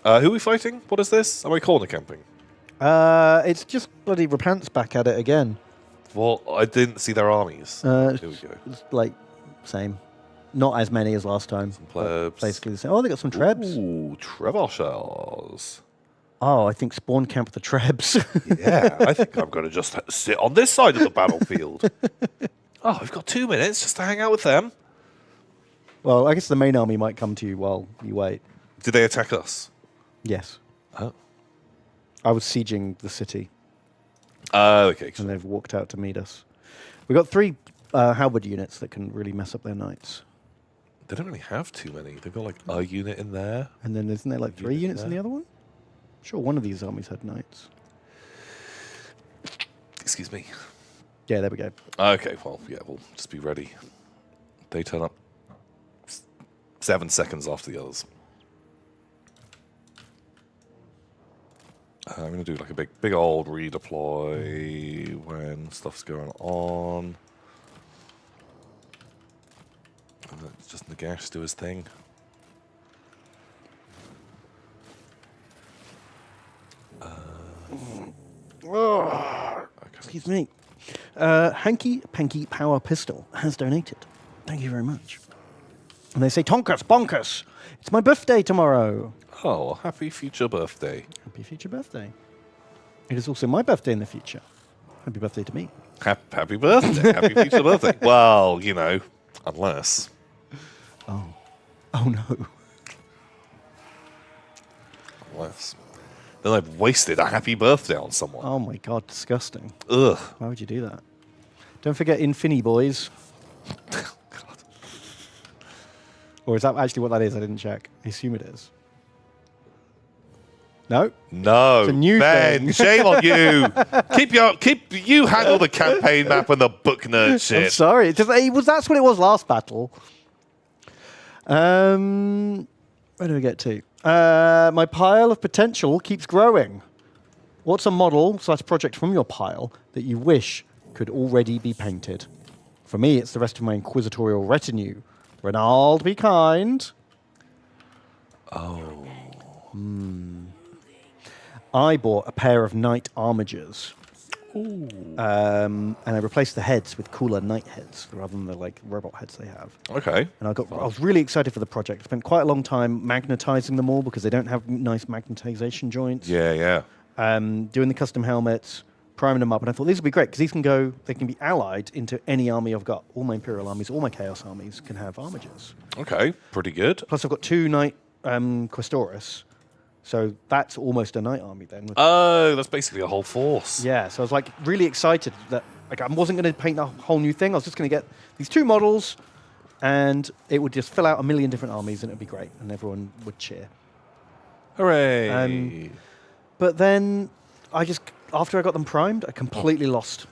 are we fighting? What is this? Am I corner camping? It's just bloody Repent's back at it again. Well, I didn't see their armies. Here we go. It's like, same. Not as many as last time. but plebs. Basically the same. Oh, they got some trebs. Ooh, Trebuchets. Oh, I think spawn camp the trebs. Yeah, I think I'm going to just sit on this side of the battlefield. Oh, we've got 2 minutes just to hang out with them. Well, I guess the main army might come to you while you wait. Did they attack us? Yes. Oh. I was sieging the city, Okay. and they've walked out to meet us. We've got 3 halberd units that can really mess up their knights. They don't really have too many. They've got like a unit in there. And then isn't there like 3 Unit units in the there. other one? Sure, one of these armies had knights. Excuse me. Yeah, there we go. Okay, well, yeah, we'll just be ready. They turn up 7 seconds after the others. I'm going to do like a big old redeploy when stuff's going on. And let just Nagash do his thing. Excuse me. Hanky Panky Power Pistol has donated. Thank you very much. And they say, Tonkus, bonkers! It's my birthday tomorrow. Oh, happy future birthday. Happy future birthday. It is also my birthday in the future. Happy birthday to me. Happy birthday. Happy future birthday. Well, you know, unless. Oh no. Unless. Then I've wasted a happy birthday on someone. Oh my god, disgusting. Ugh. Why would you do that? Don't forget Infini, boys. God. Or is that actually what that is? I didn't check. I assume it is. No? No, It's a new Ben, thing. shame on you. You handle the campaign map and the book nerd I'm shit. sorry. That's what it was last battle. Where do we get to? My pile of potential keeps growing. What's a model/project from your pile that you wish could already be painted? For me, it's the rest of my inquisitorial retinue. Renald, be kind. Oh. I bought a pair of knight armigers. And I replaced the heads with cooler knight heads rather than the like robot heads they have. Okay. And I was really excited for the project. I spent quite a long time magnetizing them all because they don't have nice magnetization joints. Yeah. Doing the custom helmets, priming them up, and I thought these would be great because they can be allied into any army I've got. All my Imperial armies, all my Chaos armies can have armigers. Okay, pretty good. Plus, I've got 2 Knight Questoris, so that's almost a Knight army then. Oh, that's basically a whole force. Yeah, so I was like really excited that like I wasn't going to paint a whole new thing. I was just going to get these 2 models, and it would just fill out a million different armies, and it'd be great, and everyone would cheer. Hooray. But then after I got them primed, I completely lost.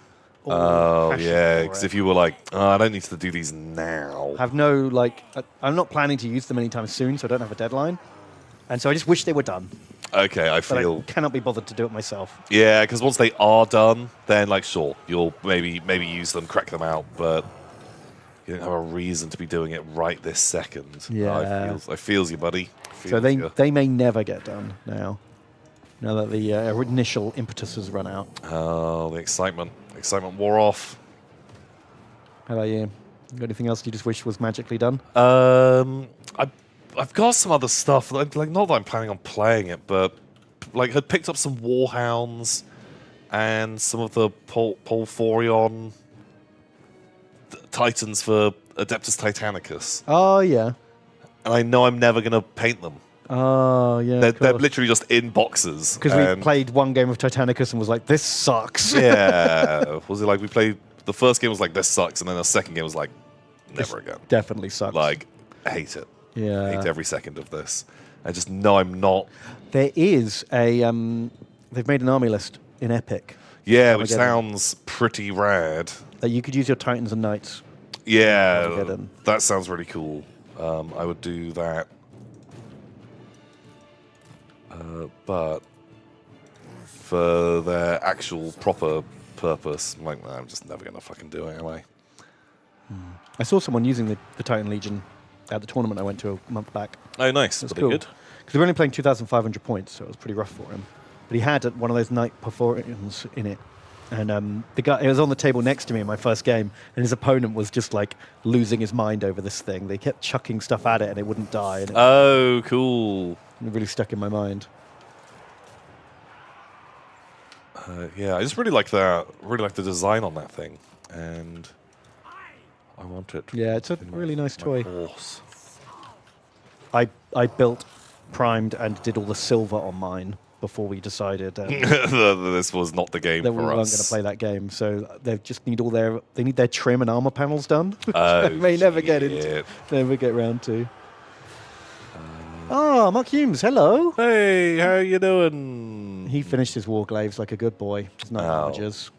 All Oh, passion yeah, for because it. if you were like, oh, I don't need to do these now. have no I'm not planning to use them anytime soon, so I don't have a deadline, and so I just wish they were done. Okay, I But feel. I cannot be bothered to do it myself. Yeah, because once they are done, then like sure, you'll maybe use them, crack them out, but you don't have a reason to be doing it right this second. Yeah. I feels you, buddy. So they may never get done now. Now that the initial impetus has run out. Oh, the excitement wore off. How about you? Got anything else you just wish was magically done? I've got some other stuff. Like not that I'm planning on playing it, but like had picked up some Warhounds and some of the Polforion Titans for Adeptus Titanicus, Oh yeah. and I know I'm never gonna paint them. Oh yeah. They're literally just in boxes. Because we played one game of Titanicus and was like, this sucks. Yeah. Was it like we played the first game was like this sucks, and then the second game was like never again. Definitely sucks. Like I hate it. yeah. Hate every second of this. I just know I'm not. There is a they've made an army list in Epic Yeah, which Armageddon. sounds pretty rad. that you could use your Titans and Knights. Yeah, Armageddon. that sounds really cool. I would do that. But for their actual proper purpose, I'm like, nah, I'm just never gonna fucking do it, am I? I saw someone using the Titan Legion at the tournament I went to a month back. Oh, nice. That's Were they cool. good? Because we were only playing 2,500 points, so it was pretty rough for him. But he had one of those night performance in it. And the guy, it was on the table next to me in my first game, and his opponent was just like losing his mind over this thing. They kept chucking stuff at it, and it wouldn't die. And it Oh, cool. really stuck in my mind. Yeah, I just really like that. Really like the design on that thing, and I want it. Yeah, it's a really nice toy. Horse. I built, primed, and did all the silver on mine before we decided This was not the game that we for weren't us. going to play that game. So they just need they need their trim and armor panels done, which Oh, I may never get shit. round to. Mark Humes, hello. Hey, how you doing? He finished his Warglaves like a good boy. His night Oh. managers.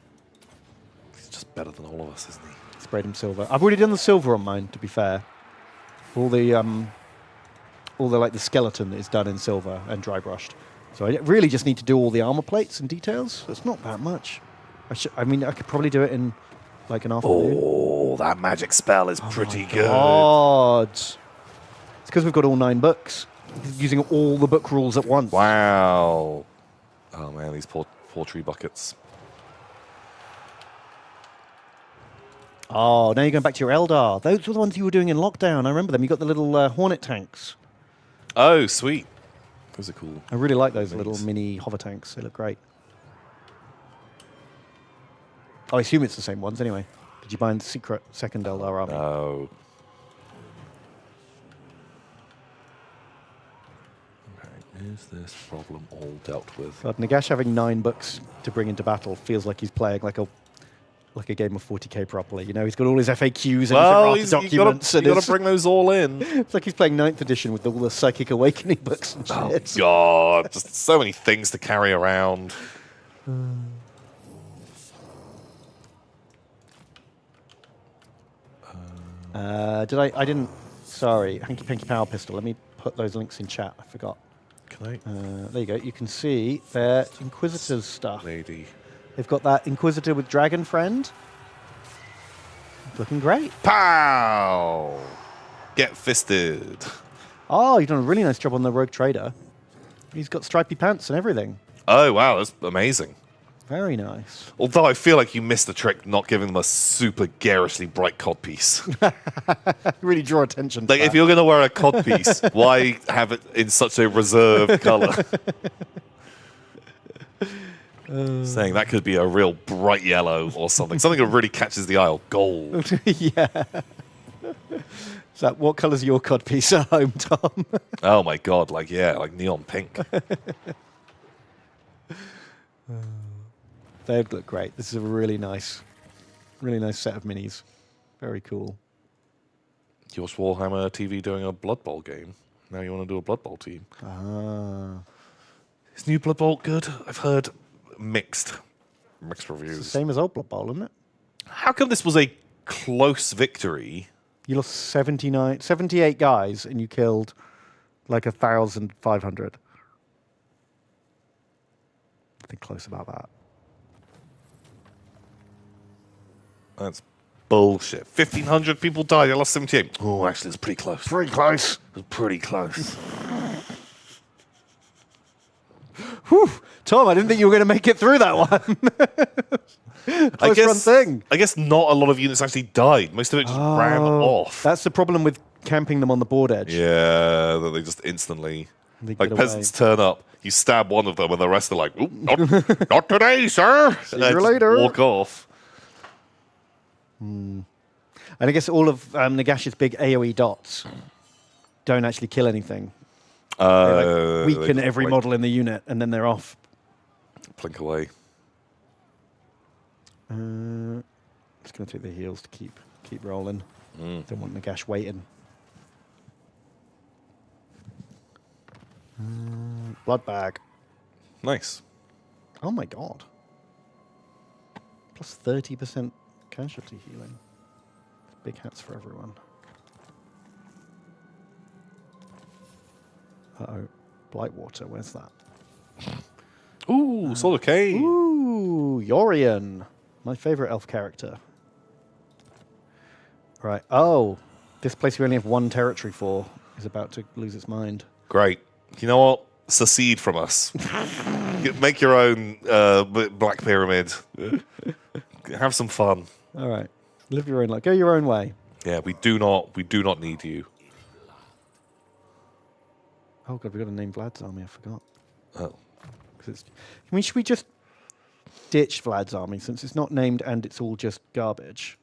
He's just better than all of us, isn't he? Sprayed him silver. I've already done the silver on mine, to be fair. All the like the skeleton is done in silver and dry brushed. So I really just need to do all the armor plates and details. It's not that much. I mean, I could probably do it in like an afternoon. Oh, that magic spell is pretty good. God. It's because we've got all 9 books. Using all the book rules at once. Wow. Oh man, these poor tree buckets. Oh, now you're going back to your Eldar. Those were the ones you were doing in lockdown. I remember them. You got the little Hornet tanks. Oh, sweet. Those are cool. I really like those little Nice. mini hover tanks. They look great. Oh, I assume it's the same ones anyway. Did you buy the secret second Eldar army? No. Okay, is this problem all dealt with? God, Nagash having 9 books to bring into battle feels like he's playing like a game of 40k properly. You know, he's got all his FAQs and Well, his you documents. got to bring those all in. It's like he's playing 9th edition with all the Psychic Awakening books and Oh shit. God, just so many things to carry around. I didn't. Sorry, Hanky Panky Power Pistol. Let me put those links in chat. I forgot. Can I, There you go. You can see their Inquisitor's stuff. lady? They've got that Inquisitor with Dragon Friend. Looking great. Pow! Get fisted. Oh, you've done a really nice job on the Rogue Trader. He's got stripy pants and everything. Oh wow, that's amazing. Very nice. Although I feel like you missed the trick not giving them a super garishly bright codpiece. Really draw attention. to Like, if that. you're going to wear a codpiece, why have it in such a reserved color? Saying that could be a real bright yellow or something. Something that really catches the eye. Or gold. Yeah. Is that what colour's your codpiece at home, Tom? Oh my god, like neon pink. They look great. This is a really nice set of minis. Very cool. You watched Warhammer TV doing a Blood Bowl game. Now you want to do a Blood Bowl team. Ah. Is new Blood Bowl good? I've heard mixed It's the reviews. same as old Blood Bowl, isn't it? How come this was a close victory? You lost 78 guys, and you killed like 1,500. I think close about that. That's bullshit. 1,500 people died. I lost 78. Oh, actually, it's pretty close. Pretty close. It was pretty close. Whew. Tom, I didn't think you were going to make it through that one. Close run thing. I guess not a lot of units actually died. Most of it just ran off. That's the problem with camping them on the board edge. Yeah, that they just instantly. They Like get peasants away. turn up, you stab one of them, and the rest are like, "Oop, not today, sir." See And you just later. Walk off. And I guess all of Nagash's big AoE dots don't actually kill anything. They They weaken just, every like, model in the unit, and then they're off. Plink away. Just going to take the heals to keep rolling. Don't want Nagash waiting. Blood bag. Nice. Oh my god. Plus 30% casualty healing. Big hats for everyone. Uh-oh. Blightwater, where's that? Ooh, Solar Cave. Ooh, Yorion. My favourite elf character. Right. Oh, this place we only have one territory for is about to lose its mind. Great. You know what? Secede from us. Make your own Black Pyramid. Have some fun. All right. Live your own life. Go your own way. Yeah, we do not need you. Oh god, we got to name Vlad's army. I forgot. Oh. 'Cause it's, I mean, should we just ditch Vlad's army since it's not named and it's all just garbage?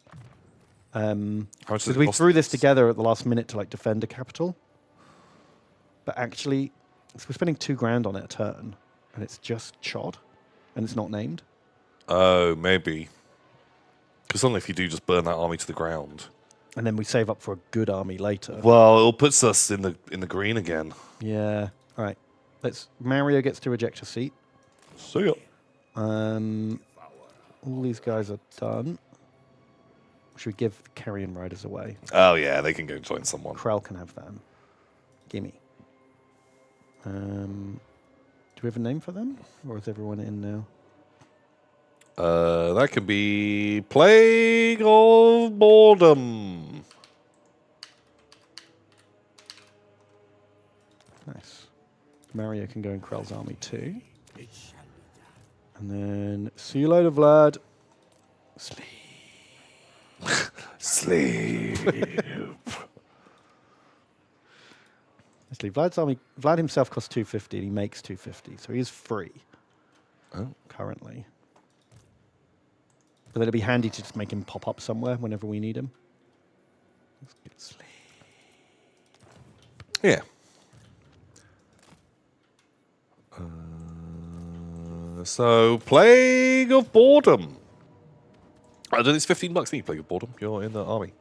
How much does Because it we cost threw this us? together at the last minute to like defend a capital, but actually, so we're spending $2,000 on it a turn, and it's just chod, and it's not named. Oh, maybe. Because only if you do just burn that army to the ground. And then we save up for a good army later. Well, it puts us in the green again. Yeah. All right. Mario gets to reject a seat. See ya. All these guys are done. Should we give the carrion riders away? Oh yeah, they can go join someone. Krell can have them. Gimme. Do we have a name for them? Or is everyone in now? That could be Plague of Boredom. Nice. Mario can go in Krell's army too. And then see you later, Vlad. Sleep. Sleep. Actually, Vlad's army. Vlad himself costs 250 and he makes 250, so he is free. Oh. Currently. But it'd be handy to just make him pop up somewhere whenever we need him. Let's get sleep. Yeah. So, Plague of Boredom. I don't think it's $15 need Plague of Boredom. You're in the army.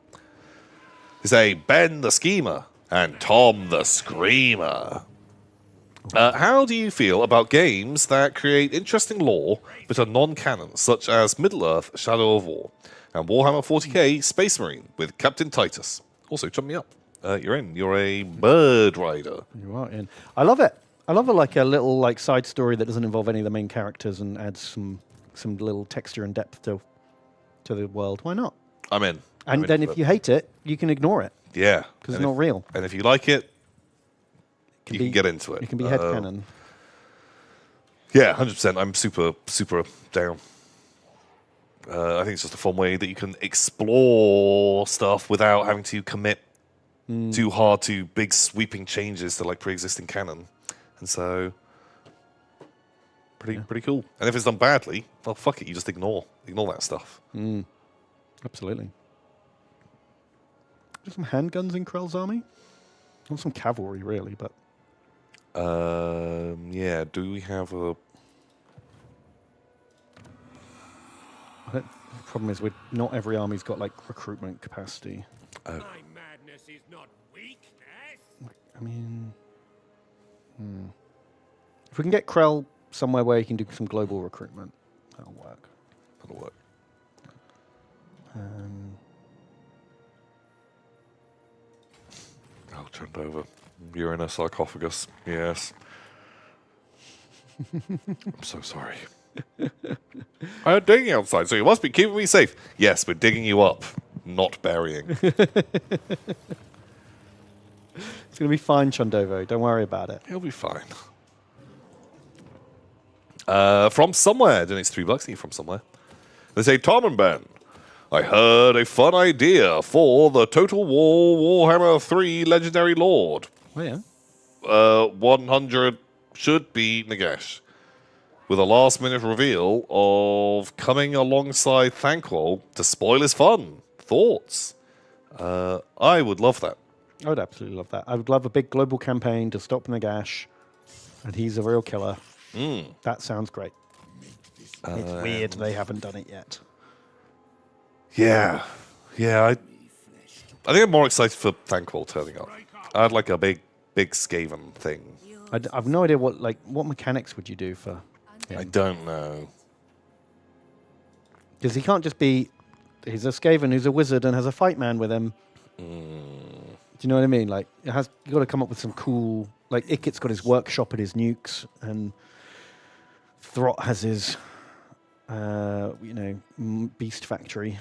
They say Ben the Schemer and Tom the Screamer. How do you feel about games that create interesting lore but are non-canon, such as Middle-earth Shadow of War and Warhammer 40k Space Marine with Captain Titus? Also, chum me up. You're in. You're a bird rider. You are in. I love it. I love a little like side story that doesn't involve any of the main characters and adds some little texture and depth to the world. Why not? I'm in. And then if you hate it, you can ignore it yeah, because it's not real. And if you like it, Can you be- can get into it. It can be headcanon. Yeah, 100%. I'm super down. I think it's just a fun way that you can explore stuff without having to commit too hard to big sweeping changes to like pre-existing canon, and so pretty cool. And if it's done badly, well, fuck it, you just ignore that stuff. Absolutely. There's some handguns in Krell's army. Not some cavalry, really, but Yeah. Do we have a? the problem is not every army's got like recruitment capacity. My madness is not weakness. I mean, if we can get Krell somewhere where he can do some global recruitment, that'll work. That'll work. Oh, turned over. You're in a sarcophagus. Yes. I'm so sorry. I'm digging outside, so you must be keeping me safe. Yes, we're digging you up, not burying. It's going to be fine, Chondovo. Don't worry about it. He'll be fine. From somewhere. Donates $3. Need from somewhere. They say, Tom and Ben, I heard a fun idea for the Total War Warhammer 3 Legendary Lord. Oh, yeah. 100 should be Nagash. With a last-minute reveal of coming alongside Thanquol to spoil his fun. Thoughts? I would love that. I would absolutely love that. I would love a big global campaign to stop Nagash, and he's a real killer. That sounds great. It's weird they haven't done it yet. Yeah. I think I'm more excited for Thanquol turning up. I'd like a big Skaven thing. I've no idea what mechanics would you do for him? I don't know. Because he can't just be... He's a Skaven who's a wizard and has a fight man with him. Do you know what I mean? Like, you got to come up with some cool... Like, Ikit's got his workshop and his nukes, and Throt has his, beast factory.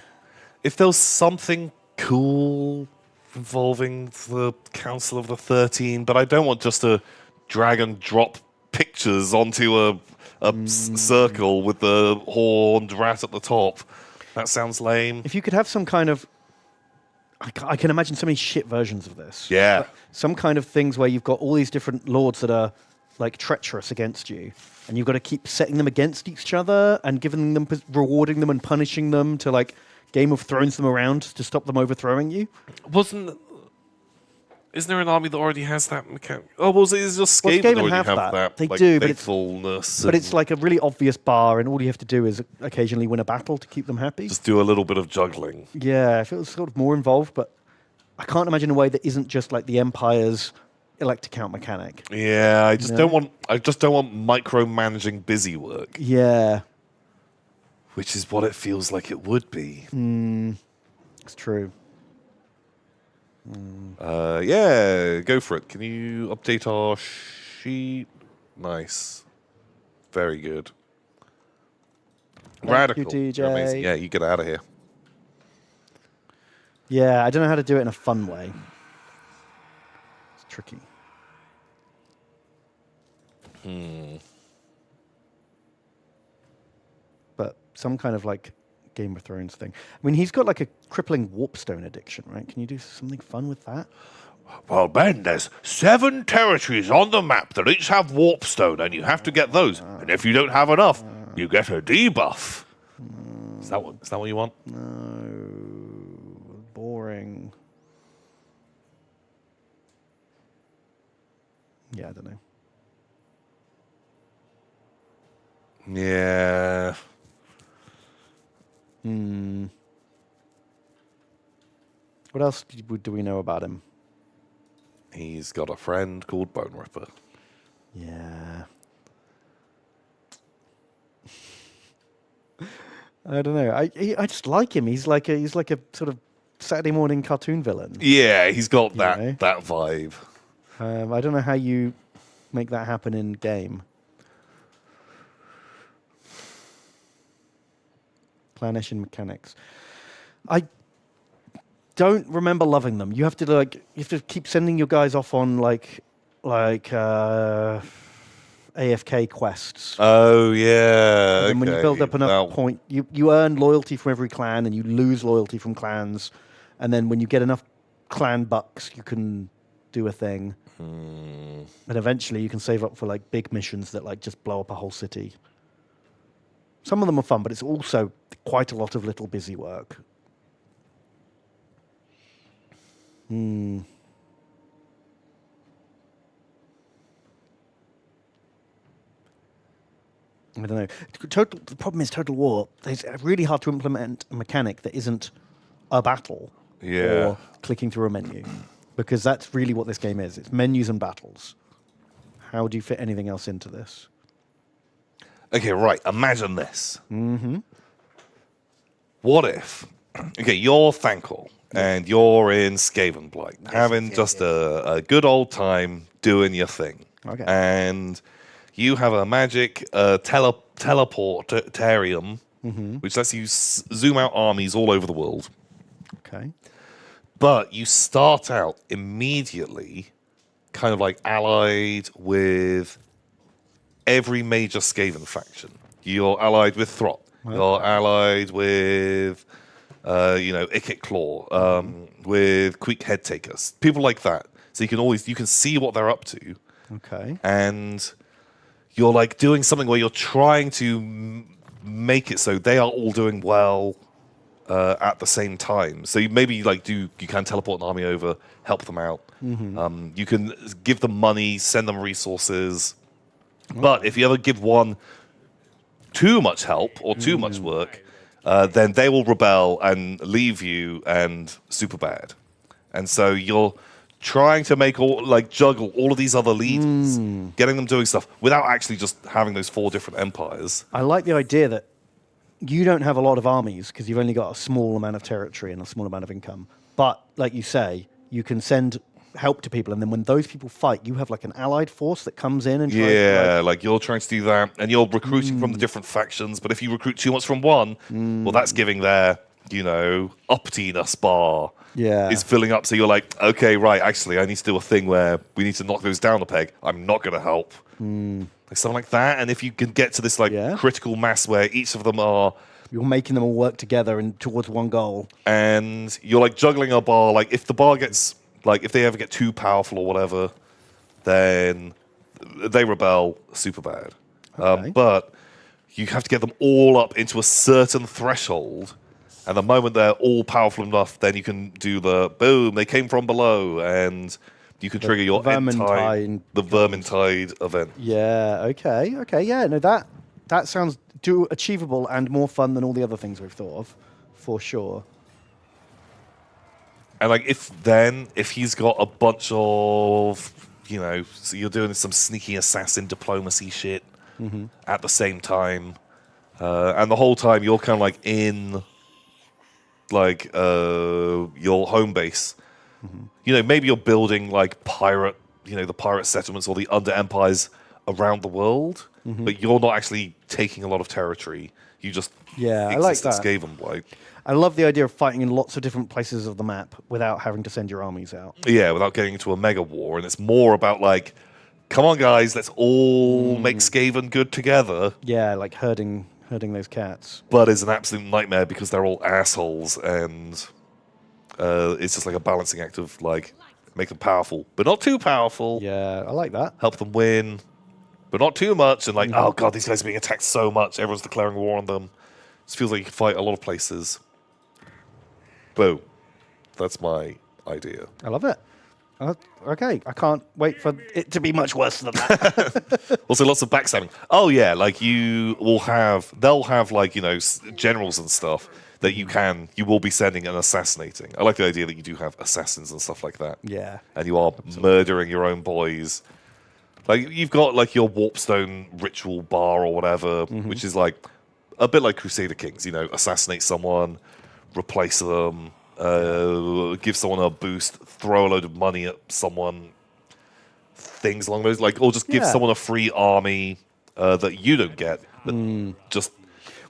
If there was something cool involving the Council of the 13, but I don't want just to drag and drop pictures onto a circle with the horned rat at the top. That sounds lame. If you could have some kind of, I can imagine so many shit versions of this. Yeah. Like, some kind of things where you've got all these different lords that are like treacherous against you, and you've got to keep setting them against each other and giving them, rewarding them and punishing them to like Game of Thrones them around to stop them overthrowing you. Isn't there an army that already has that mechanic? Oh, well, it's just Well, Skaven Skaven already have have that. that. They like, do, but it's- faithfulness. But it's like a really obvious bar, and all you have to do is occasionally win a battle to keep them happy. just do a little bit of juggling. Yeah, I feel it's sort of more involved, but I can't imagine a way that isn't just like the Empire's elect account mechanic. Yeah, I just No. don't want. I just don't want micromanaging busy work, Yeah, which is what it feels like it would be. it's true. Yeah, go for it. Can you update our sheet? Nice, very good. Radical. TJ. You're amazing. Yeah, you get out of here. Yeah, I don't know how to do it in a fun way. It's tricky. But some kind of like Game of Thrones thing. I mean, he's got like a crippling warpstone addiction, right? Can you do something fun with that? Well, Ben, there's 7 territories on the map that each have warpstone, and you have to get those. And if you don't have enough, you get a debuff. Is that what you want? No, boring. Yeah, I don't know. Yeah. What else do we know about him? He's got a friend called Bone Ripper. Yeah. I don't know. I just like him. He's like a sort of Saturday morning cartoon villain. Yeah, he's got know? that vibe. I don't know how you make that happen in game. Clannish mechanics. I don't remember loving them. You have to keep sending your guys off on AFK quests. Oh yeah. And then when you build up enough Well, point, you earn loyalty from every clan, and you lose loyalty from clans. And then when you get enough clan bucks, you can do a thing. And eventually, you can save up for like big missions that like just blow up a whole city. Some of them are fun, but it's also quite a lot of little busy work. I don't know. The problem is Total War. It's really hard to implement a mechanic that isn't a battle Yeah. or clicking through a menu, because that's really what this game is. It's menus and battles. How do you fit anything else into this? Okay, right. Imagine this. Mm-hmm. What if? Okay, you're Thankor, and you're in Skavenblight, having just a good old time doing your thing. Okay. And you have a magic teleportarium, which lets you zoom out armies all over the world. Okay. But you start out immediately kind of like allied with every major Skaven faction. You're allied with Throt. You're allied with, Ikit Claw, with Queek Head Takers, people like that. So you can see what they're up to, Okay. and you're like doing something where you're trying to make it so they are all doing well at the same time. So you can teleport an army over, help them out. You can give them money, send them resources. But if you ever give one too much help or too much work, then they will rebel and leave you and super bad. And so you're trying to juggle all of these other leaders, getting them doing stuff without actually just having those 4 different empires. I like the idea that you don't have a lot of armies because you've only got a small amount of territory and a small amount of income. But like you say, you can send help to people, and then when those people fight, you have like an allied force that comes in and tries Yeah, to, like you're trying to do that, and you're recruiting from the different factions. But if you recruit too much from one, well, that's giving their uppityness bar Yeah. is filling up. So you're like, okay, right, actually, I need to do a thing where we need to knock those down a peg. I'm not going to help. Like something like that. And if you can get to this like Yeah. critical mass where each of them are, You're making them all work together and towards one goal. and you're like juggling a bar, like if the bar gets, like if they ever get too powerful or whatever, then they rebel super bad. Okay. But you have to get them all up into a certain threshold. And the moment they're all powerful enough, then you can do the boom, they came from below, and you can trigger your Vermintide. the Vermintide event. Yeah. Okay. Yeah. No, that sounds achievable and more fun than all the other things we've thought of, for sure. And like if he's got a bunch of, so you're doing some sneaky assassin diplomacy shit at the same time, and the whole time you're kind of like in like your home base. Maybe you're building like the pirate settlements or the under empires around the world, but you're not actually taking a lot of territory. You just I like exist that. in Skaven, like. I love the idea of fighting in lots of different places of the map without having to send your armies out. Yeah, without getting into a mega war. And it's more about like, come on, guys, let's all make Skaven good together. Yeah, like herding those cats. But it's an absolute nightmare because they're all assholes, and it's just like a balancing act of like, make them powerful, but not too powerful. Yeah, I like that. Help them win, but not too much. And like, oh god, these guys are being attacked so much. Everyone's declaring war on them. It feels like you can fight a lot of places. Boom. That's my idea. I love it. Okay, I can't wait for it to be much worse than that. Also, lots of backstabbing. Oh yeah, like they'll have like generals and stuff that you will be sending and assassinating. I like the idea that you do have assassins and stuff like that. Yeah. And you are murdering your own boys. Like you've got like your Warpstone ritual bar or whatever, which is like a bit like Crusader Kings. Assassinate someone, replace them, give someone a boost, throw a load of money at someone, things along those, like, or just give someone a free army that you don't get. Just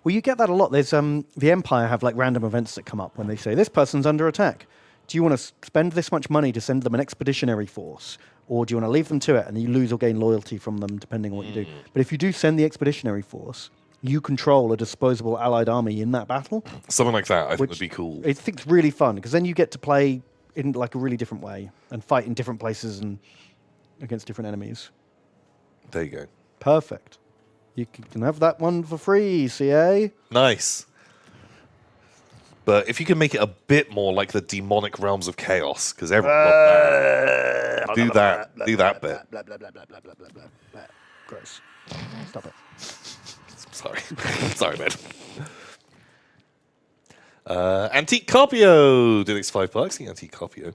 Well, you get that a lot. There's the Empire have like random events that come up when they say this person's under attack. Do you want to spend this much money to send them an expeditionary force, or do you want to leave them to it and you lose or gain loyalty from them depending on what you do? But if you do send the expeditionary force, you control a disposable allied army in that battle. something like that. I think would be cool. I think it's really fun because then you get to play in like a really different way and fight in different places and against different enemies. There you go. Perfect. You can have that one for free, CA. Nice. But if you can make it a bit more like the demonic realms of chaos, because everyone loved that. Do that bit. Blah, blah, blah, blah, blah, blah, blah, blah. Gross. Stop it. Sorry. Sorry, man. Antique Copio donates $5. The Antique Copio.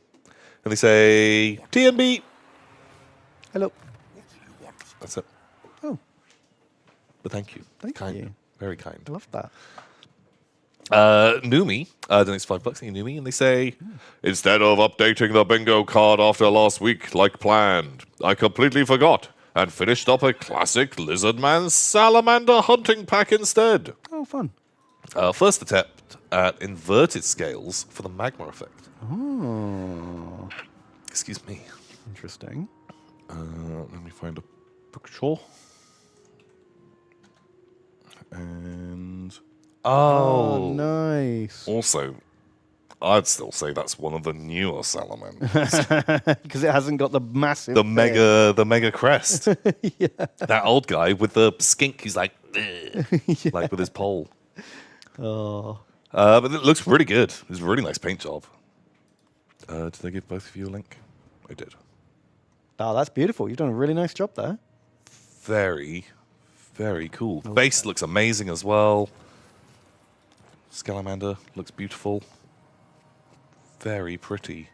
And they say, TNB. Hello. That's it. Oh, But thank you. Thank kind. you. Very kind. I love that. Numi donates $5. Thank you, Numi. And they say, instead of updating the bingo card after last week like planned, I completely forgot and finished up a classic Lizardman Salamander hunting pack instead. Oh, fun. First attempt at inverted scales for the magma effect. Oh, Excuse me. interesting. Let me find a picture. And Oh, nice. also, I'd still say that's one of the newer salamanders. Because it hasn't got the massive the thing. mega crest. That old guy with the skink who's like, "Ugh," like with his pole. Oh, But it looks really good. It's a really nice paint job. Did I give both of you a link? I did. oh, that's beautiful. You've done a really nice job there. Very, very cool. Base looks amazing as well. Scalamander looks beautiful. Very pretty.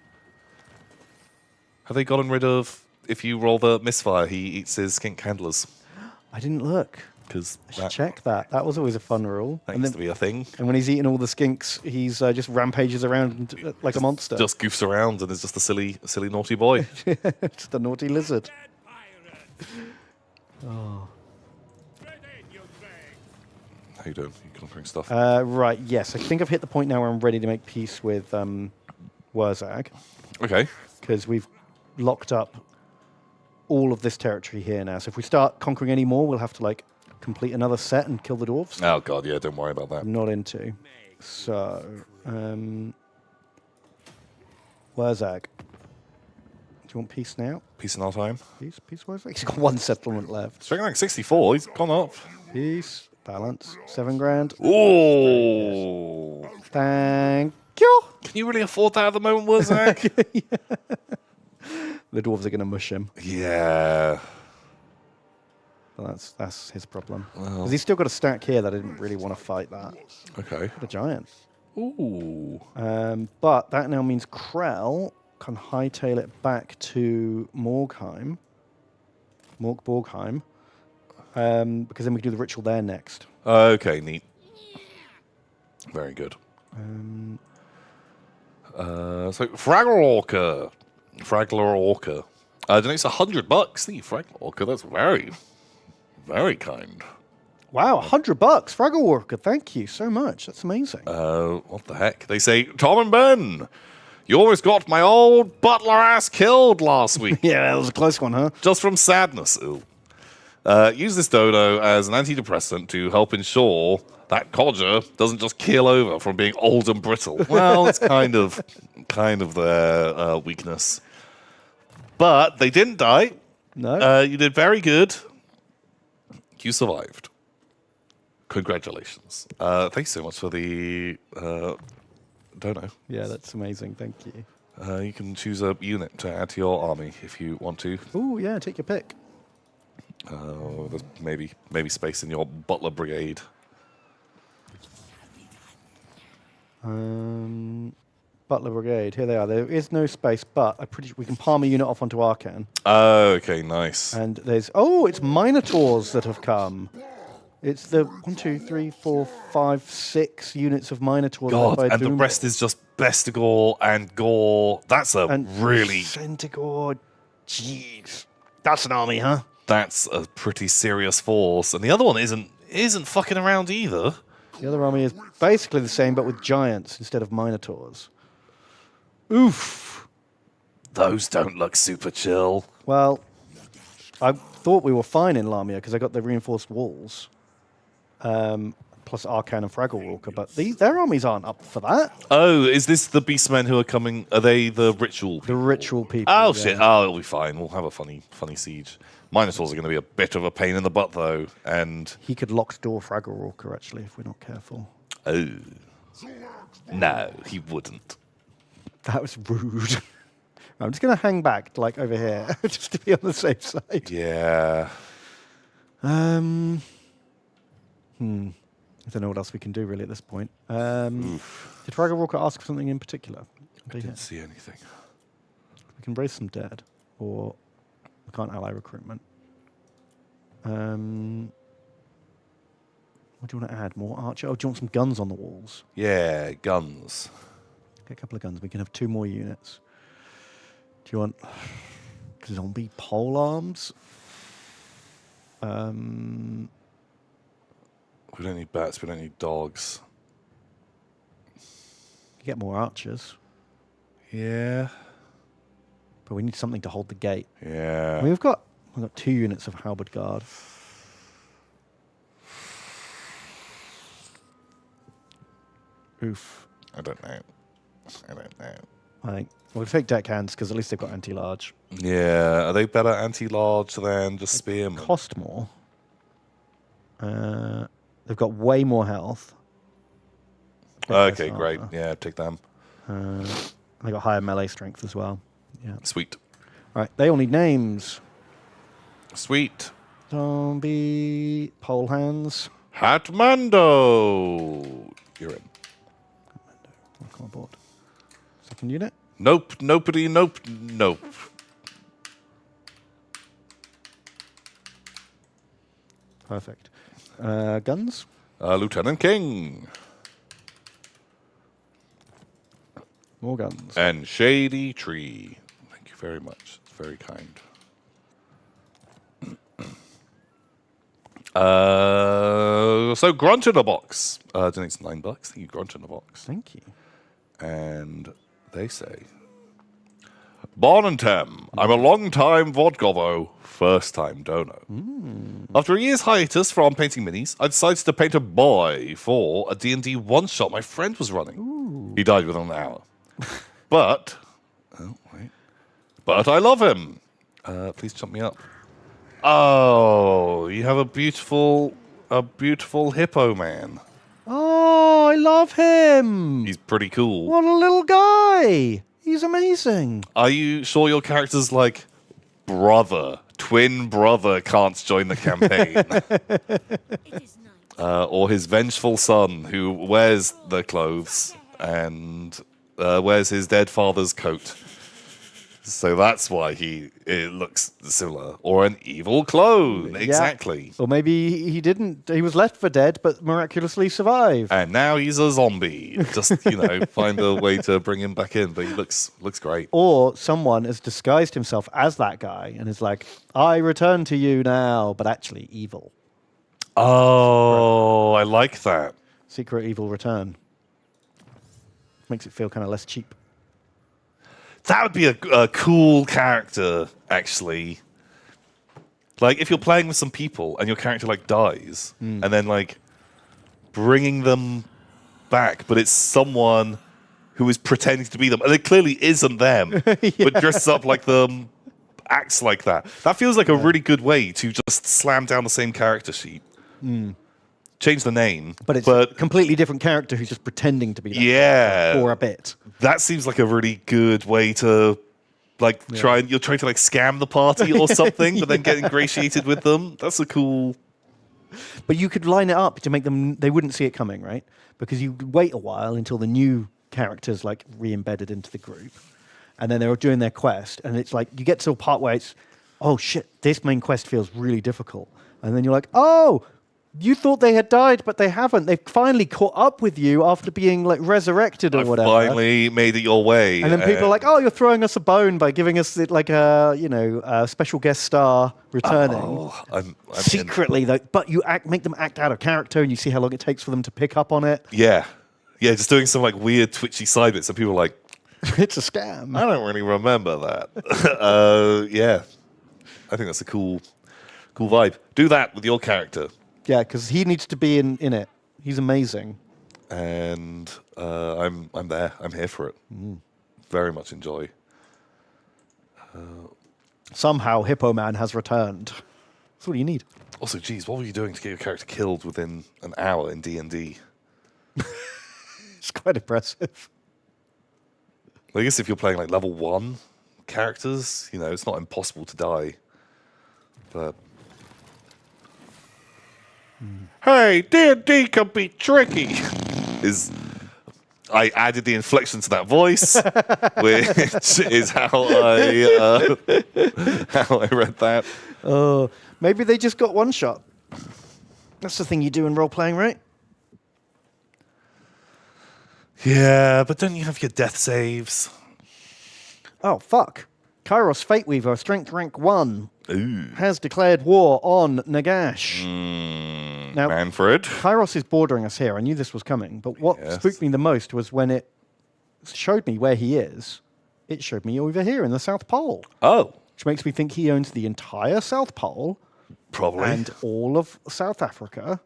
Have they gotten rid of, if you roll the misfire, he eats his skink handlers? I didn't look. Because I should that, check that. That was always a fun rule. that And, used then, to be a thing. and when he's eating all the skinks, he's just rampages around like a monster. Just goofs around and is just a silly naughty boy. Just a naughty lizard. How you doing? You conquering stuff? Right, yes. I think I've hit the point now where I'm ready to make peace with Wurzag, Okay. because we've locked up all of this territory here now. So if we start conquering any more, we'll have to like complete another set and kill the dwarves. Oh god, yeah. Don't worry about that. I'm not into. So, Wurzag. Do you want peace now? Peace in our time. Peace, Wurzag. He's got one settlement left. Strength rank 64. He's gone up. Peace, balance, 7 grand. Ooh. Thank you. Can you really afford that at the moment, Wurzag? The dwarves are going to mush him. Yeah. But that's his problem. Because he's still got a stack here that I didn't really want to fight that. Okay. What a giant. Ooh. But that now means Krell can hightail it back to Borgheim, because then we can do the ritual there next. Okay, neat. Very good. So Fraggle Orca. Donates $100. Thank you, Fraggle Orca. That's very, very kind. Wow, $100, Fraggle Worker. Thank you so much. That's amazing. What the heck? They say, Tom and Ben, you almost got my old butler ass killed last week. Yeah, that was a close one, huh? Just from sadness. Ooh. Use this dodo as an antidepressant to help ensure that codger doesn't just keel over from being old and brittle. Well, it's kind of their weakness. But they didn't die. No. You did very good. You survived. Congratulations. Thanks so much for the dono. Yeah, that's amazing. Thank you. You can choose a unit to add to your army if you want to. Ooh, yeah, take your pick. There's maybe space in your butler brigade. Butler Brigade. Here they are. There is no space, but we can palm a unit off onto Arcan. Okay, nice. And it's Minotaurs that have come. It's the 1, 2, 3, 4, 5, 6 units of Minotaurs. God, led by and the Doom rest is just Bestigor and Gore. That's a and really... Centigore. Jeez. That's an army, huh? That's a pretty serious force. And the other one isn't fucking around either. The other army is basically the same, but with giants instead of Minotaurs. Oof. Those don't look super chill. Well, I thought we were fine in Lamia because I got the reinforced walls. Plus Arcan and Fraggle Walker, but their armies aren't up for that. Oh, is this the beastmen who are coming? Are they the ritual people? The ritual people. Oh, yeah. shit. Oh, it'll be fine. We'll have a funny siege. Minotaurs are going to be a bit of a pain in the butt, though. And He could lock door Fraggle Walker, actually, if we're not careful. oh, no, he wouldn't. That was rude. I'm just going to hang back, like, over here, just to be on the safe side. Yeah. I don't know what else we can do, really, at this point. Did Fraggle Walker ask for something in particular? I didn't see anything. We can raise some dead, or we can't ally recruitment. What do you want to add? More archer? Oh, do you want some guns on the walls? Yeah, guns. Get a couple of guns. We can have 2 more units. Do you want zombie pole arms? We don't need bats. We don't need dogs. Get more archers, Yeah. but we need something to hold the gate. Yeah. I mean, we've got 2 units of halberd guard. Oof. I don't know. I think we'll take deckhands because at least they've got anti-large. Yeah. Are they better anti-large than just spearmen? Cost more. They've got way more health. Okay, Less great. armor. Yeah, take them. They got higher melee strength as well. Yeah. Sweet. Right. They all need names. Sweet. Zombie pole hands. Hatmando. You're in. Welcome aboard. Second unit. Nope. Nopity. Nope. Nope. Perfect. Guns. Lieutenant King. More guns. And Shady Tree. Thank you very much. It's very kind. So Grunt in a Box donates $9. Thank you, Grunt in a Box. Thank you. And they say, Bonantem, I'm a long-time Vodgovo, first-time donor. After a year's hiatus from painting minis, I decided to paint a boy for a D&D one-shot my friend was running. He died within an hour. But I love him. Please chop me up. Oh, you have a beautiful hippo man. Oh, I love him. He's pretty cool. What a little guy. He's amazing. Are you sure your character's like twin brother can't join the campaign? It is night. Or his vengeful son who wears the clothes and wears his dead father's coat. So that's why it looks similar. Or an evil clone. Exactly. Or maybe he didn't. He was left for dead, but miraculously survived. And now he's a zombie. Just, find a way to bring him back in. But he looks great. Or someone has disguised himself as that guy and is like, I return to you now, but actually evil. Oh, I like that. Secret evil return. Makes it feel kind of less cheap. That would be a cool character, actually. Like, if you're playing with some people and your character, dies, and then, bringing them back, but it's someone who is pretending to be them, and it clearly isn't them, but dresses up like them, acts like that. That feels like a really good way to just slam down the same character sheet. Change the name. But it's a completely different character who's just pretending to be that for a bit. That seems like a really good way to you're trying to scam the party or something, but then get ingratiated with them. That's a cool. But you could line it up to make them, they wouldn't see it coming, right? Because you wait a while until the new characters re-embedded into the group. And then they're doing their quest. And it's like, you get to a part where it's, oh shit, this main quest feels really difficult. And then you're like, oh, you thought they had died, but they haven't. They've finally caught up with you after being resurrected or whatever. Finally made it your way. And then people are like, "Oh, you're throwing us a bone by giving us a special guest star returning." Oh, I'm secretly though, but you make them act out of character, and you see how long it takes for them to pick up on it. Yeah, just doing some weird twitchy side bits, and people are like, "It's a scam." I don't really remember that. Yeah, I think that's a cool vibe. Do that with your character. Yeah, because he needs to be in it. He's amazing. And I'm there. I'm here for it. Very much enjoy. Somehow Hippo Man has returned. That's what you need. Also, geez, what were you doing to get your character killed within an hour in D&D? It's quite impressive. I guess if you're playing level 1 characters, it's not impossible to die. But Hey, D&D can be tricky. I added the inflection to that voice, which is how I read that. Oh, maybe they just got one shot. That's the thing you do in role playing, right? Yeah, but don't you have your death saves? Oh fuck! Kairos Fate Weaver, strength rank 1, Ooh. has declared war on Nagash. Now, Manfred. Kairos is bordering us here. I knew this was coming, but what Yes. spooked me the most was when it showed me where he is. It showed me over here in the South Pole, Oh, which makes me think he owns the entire South Pole probably. and all of South Africa.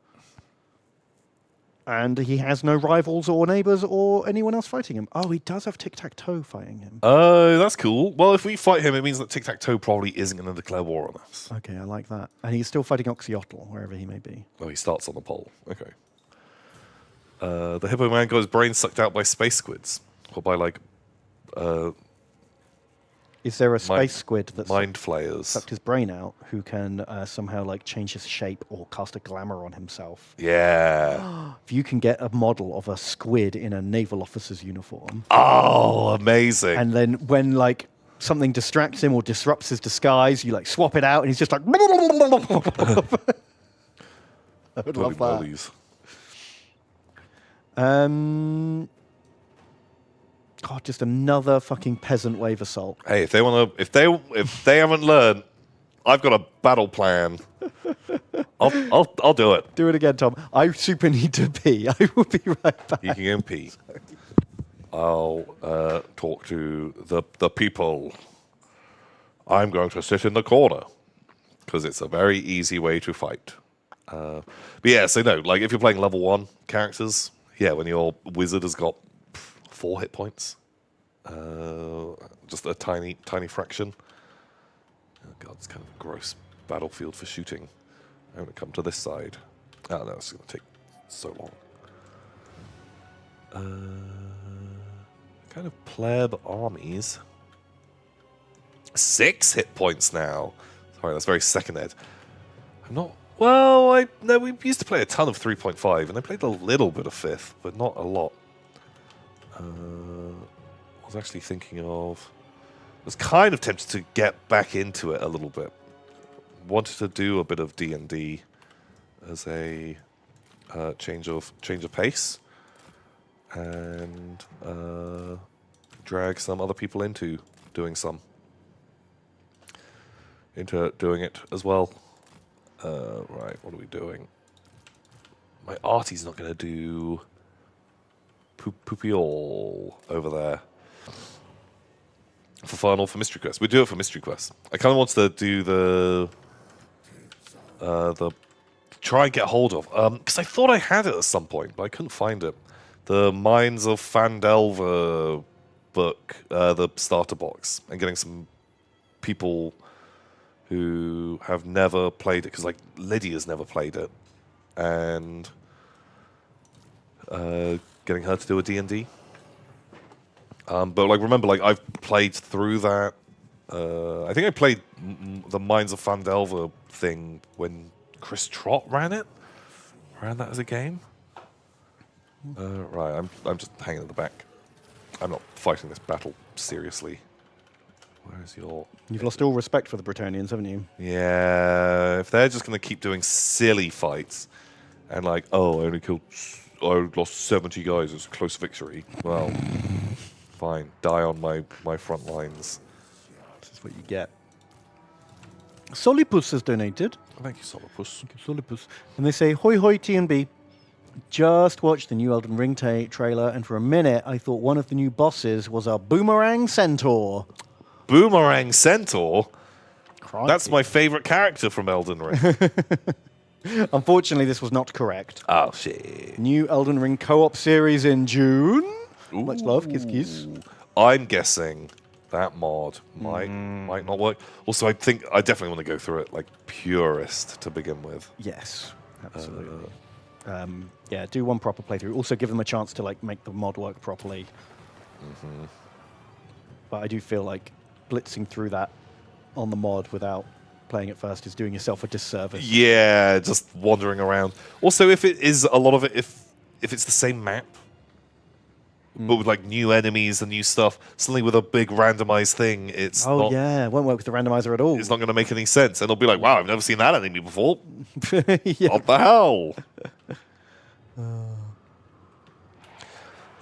And he has no rivals or neighbors or anyone else fighting him. Oh, he does have Tic-Tac-Toe fighting him. Oh, that's cool. Well, if we fight him, it means that Tic-Tac-Toe probably isn't going to declare war on us. Okay, I like that. And he's still fighting Oxyotl, wherever he may be. Oh, he starts on the pole. Okay. The Hippo Man got his brain sucked out by space squids. Or by, Is there a space squid that's mind flayers. sucked his brain out who can somehow change his shape or cast a glamour on himself? Yeah. If you can get a model of a squid in a naval officer's uniform, Oh, amazing. and then when something distracts him or disrupts his disguise, you swap it out and he's just like I would love that. Lollies. God, just another fucking peasant wave assault. Hey, if they haven't learned, I've got a battle plan. I'll do it. Do it again, Tom. I super need to pee. I will be right back. You can go and pee. I'll talk to the people. I'm going to sit in the corner because it's a very easy way to fight. But yeah, so no, like if you're playing level 1 characters, yeah, when your wizard has got 4 hit points, just a tiny fraction. Oh god, it's kind of a gross battlefield for shooting. I'm going to come to this side. Oh no, it's going to take so long. Kind of pleb armies. 6 hit points now. Sorry, that's very second ed. I'm not. Well, no, we used to play a ton of 3.5, and I played a little bit of 5th, but not a lot. I was actually thinking of. I was kind of tempted to get back into it a little bit. Wanted to do a bit of D&D as a change of pace, and drag some other people into doing it as well. Right, what are we doing? My arty's not going to do poopy all over there for fun or for mystery quest. We do it for mystery quest. I kind of wanted to do the try and get hold of because I thought I had it at some point, but I couldn't find it. The Mines of Phandelver book, the starter box, and getting some people who have never played it, because like Lydia's never played it, and getting her to do a D&D. But like remember, like I've played through that. I think I played the Mines of Phandelver thing when Chris Trott ran that as a game. Right, I'm just hanging at the back. I'm not fighting this battle seriously. Where's your... You've lost all respect for the Bretonians, haven't you? Yeah, if they're just going to keep doing silly fights and like, oh, I lost 70 guys, it's a close victory. Well, fine, die on my front lines. This is what you get. Solipus has donated. Thank you, Solipus. Thank you, Solipus. And they say, hoi hoi TNB. Just watched the new Elden Ring trailer, and for a minute I thought one of the new bosses was a boomerang centaur. Boomerang Centaur? Crikey. That's my favorite character from Elden Ring. Unfortunately, this was not correct. Oh, shit. New Elden Ring co-op series in June. Much love, kiss kiss. I'm guessing that mod might not work. Also, I think I definitely want to go through it like purist to begin with. Yes, absolutely. Yeah, do one proper playthrough. Also, give them a chance to like make the mod work properly. But I do feel like blitzing through that on the mod without playing it first is doing yourself a disservice. Yeah, just wandering around. Also, if it is a lot of it, if it's the same map, but with like new enemies and new stuff, suddenly with a big randomized thing, it's not, yeah, it won't work with the randomizer at all. it's not going to make any sense. And it'll be like, wow, I've never seen that enemy before. Yeah. What the hell?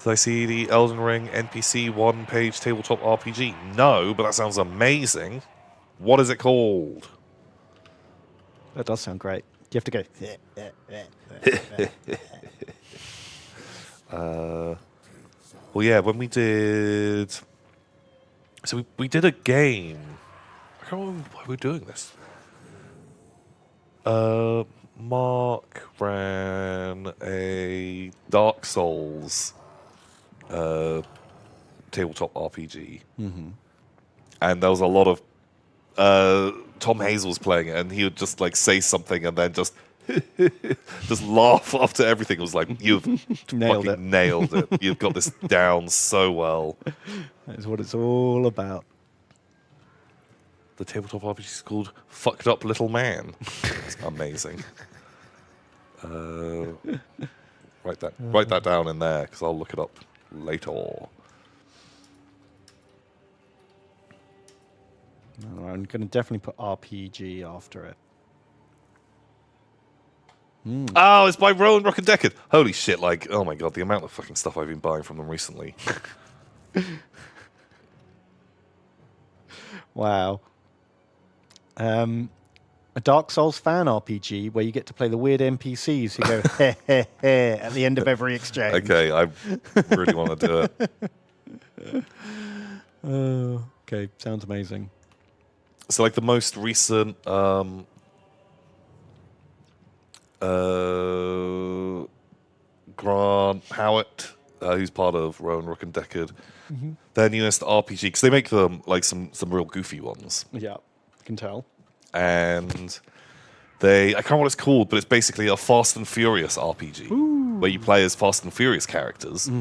Did I see the Elden Ring NPC one-page tabletop RPG? No, but that sounds amazing. What is it called? That does sound great. You have to go. Well, yeah, when we did... So we did a game. I can't remember why we were doing this. Mark ran a Dark Souls tabletop RPG. And there was a lot of... Tom Hazel was playing it, and he would just like say something and then just just laugh after everything. It was like, you've nailed it. You've got this down so well. That is what it's all about. The tabletop RPG is called Fucked Up Little Man. It's amazing. Write that down in there, because I'll look it up later. No, I'm going to definitely put RPG after it. Oh, it's by Rowan Rock and Deckard. Holy shit, like, oh my god, the amount of fucking stuff I've been buying from them recently. Wow. A Dark Souls fan RPG where you get to play the weird NPCs who go heh heh heh at the end of every exchange. Okay, I really want to do it. Okay, sounds amazing. So, like the most recent Grant Howitt, who's part of Rowan Rook and Deckard, their newest RPG, because they make them like some real goofy ones. Yeah, I can tell. And I can't remember what it's called, but it's basically a Fast and Furious RPG where you play as Fast and Furious characters,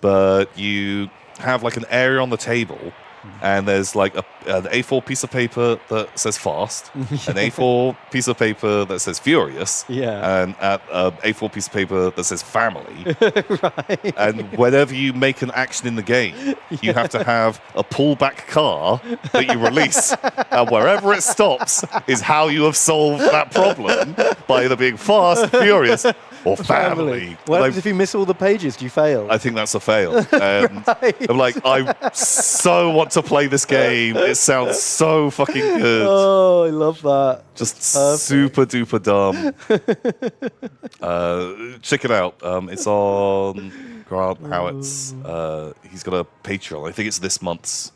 but you have like an area on the table. And there's like an A4 piece of paper that says fast, an A4 piece of paper that says furious, and an A4 piece of paper that says family. Right. And whenever you make an action in the game, you have to have a pullback car that you release. And wherever it stops is how you have solved that problem by either being fast, furious, or family. What Like, happens if you miss all the pages? Do you fail? I think that's a fail. And I'm like, I so want to play this game. It sounds so fucking good. Oh, I love that. Just super duper dumb. Check it out. It's on Grant Howitt's. He's got a Patreon. I think it's this month's.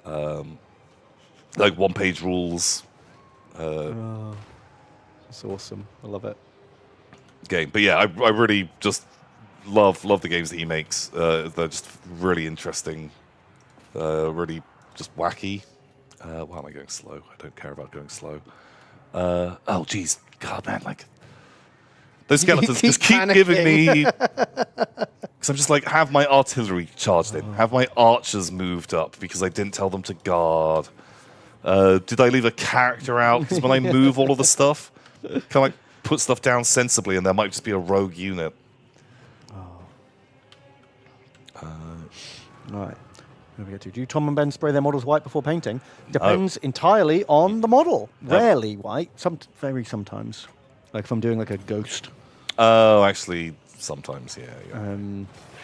Like one-page rules. That's awesome. I love it. Game. But yeah, I really just love the games that he makes. They're just really interesting, really just wacky. Why am I going slow? I don't care about going slow. Oh geez, God man, like those skeletons just keep giving me. Because I'm just like, have my artillery charged in, have my archers moved up because I didn't tell them to guard. Did I leave a character out? Because when I move all of the stuff, can I like put stuff down sensibly, and there might just be a rogue unit. Right. Where do we get to? Do Tom and Ben spray their models white before painting? Depends entirely on the model. Rarely white. Very sometimes. Like if I'm doing like a ghost. Oh, actually, sometimes, yeah.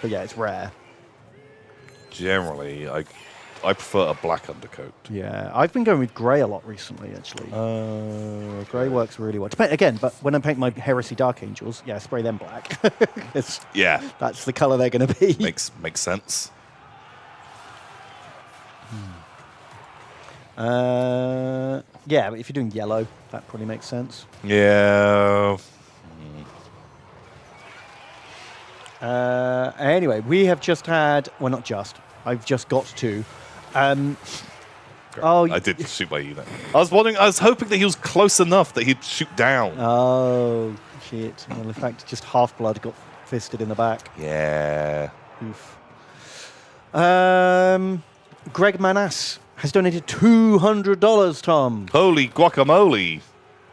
But yeah, it's rare. Generally, I prefer a black undercoat. Yeah, I've been going with grey a lot recently, actually. Grey works really well. Again, but when I paint my Heresy Dark Angels, yeah, spray them black. Yeah, That's the colour they're going to be. makes sense. Yeah, but if you're doing yellow, that probably makes sense. Yeah. Anyway, we have just had... Well, not just. I've just got to... I did shoot my unit. I was hoping that he was close enough that he'd shoot down. Oh, shit. Well, in fact, just Half-Blood got fisted in the back. Yeah. Oof. Greg Manas has donated $200, Tom. Holy guacamole.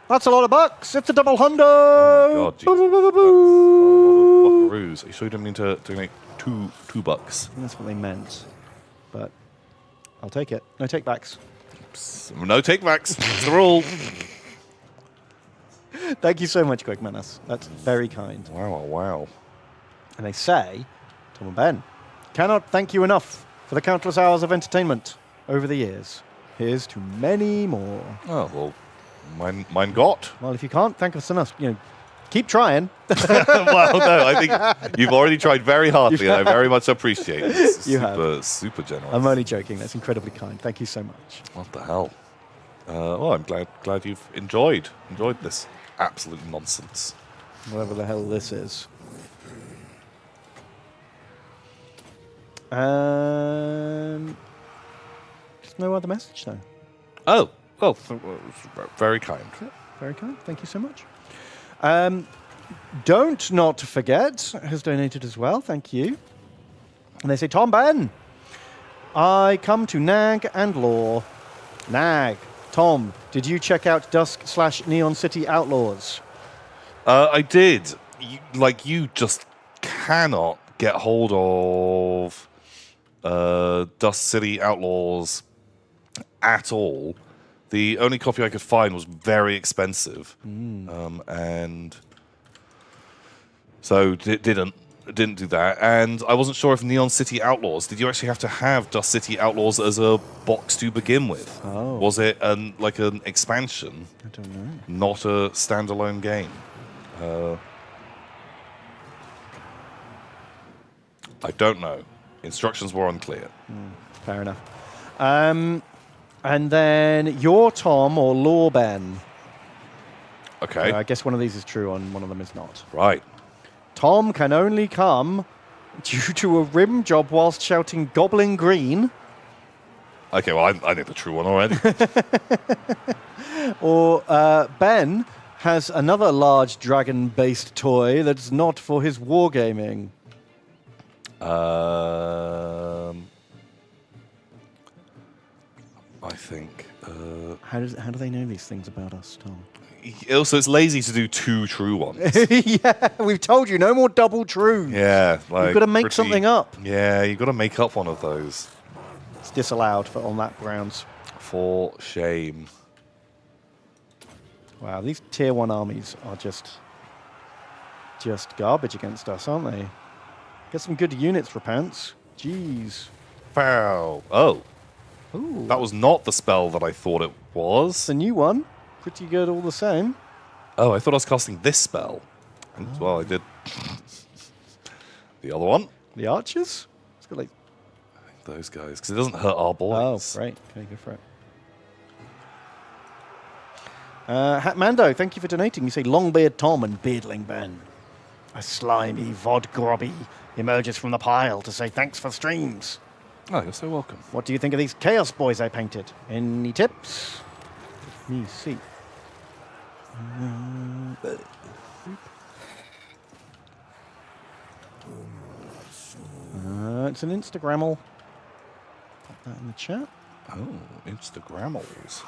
That's a lot of bucks. It's a double hundo. Oh, God, Boo, boo, boo, boo, boo. buckaroos. Are you sure you didn't mean to donate $2? I think that's what they meant. But I'll take it. No takebacks. No takebacks. That's the rule. Thank you so much, Greg Manas. That's very kind. Wow. And they say, Tom and Ben, cannot thank you enough for the countless hours of entertainment over the years. Here's to many more. Oh, well, mine got. Well, if you can't thank us enough, keep trying. Well, no, I think you've already tried very hardly, and I very much appreciate it. It's You have. super generous. I'm only joking. That's incredibly kind. Thank you so much. What the hell? Well, I'm glad you've enjoyed this absolute nonsense. Whatever the hell this is. There's no other message, though. Oh, well, very kind. Very kind. Thank you so much. Don't Not Forget has donated as well. Thank you. And they say, Tom Ben, I come to nag and lore. Nag. Tom, did you check out Dusk/Neon City Outlaws? I did. You just cannot get hold of Dust City Outlaws at all. The only copy I could find was very expensive, and so didn't didn't do that, and I wasn't sure if Neon City Outlaws. Did you actually have to have Dust City Outlaws as a box to begin with? Oh. Was it like an expansion? I don't know. Not a standalone game. I don't know. Instructions were unclear. Fair enough. And then you're Tom or Law Ben. Okay. I guess one of these is true and one of them is not. Right. Tom can only come due to a rim job whilst shouting Goblin Green. Okay, well, I know the true one already. Or Ben has another large dragon-based toy that's not for his wargaming. I think. How do they know these things about us, Tom? Also, it's lazy to do two true ones. Yeah, we've told you, no more double truths. Yeah, like You've got to make something up. Yeah, you've got to make up one of those. It's disallowed on that grounds. For shame. Wow, these tier 1 armies are just garbage against us, aren't they? Get some good units, Repants. Jeez. Wow. Oh, Ooh, that was not the spell that I thought it was. it's a new one. Pretty good all the same. Oh, I thought I was casting this spell. And, well, I did. The other one. The archers? It's got like... Those guys, because it doesn't hurt our Oh, boys. great. Okay, go for it. Hatmando, thank you for donating. You say Longbeard Tom and Beardling Ben. A slimy Vod Grobby emerges from the pile to say thanks for streams. Oh, you're so welcome. What do you think of these Chaos Boys I painted? Any tips? Let me see. It's an Instagrammal. Pop that in the chat. Oh, Instagrammals.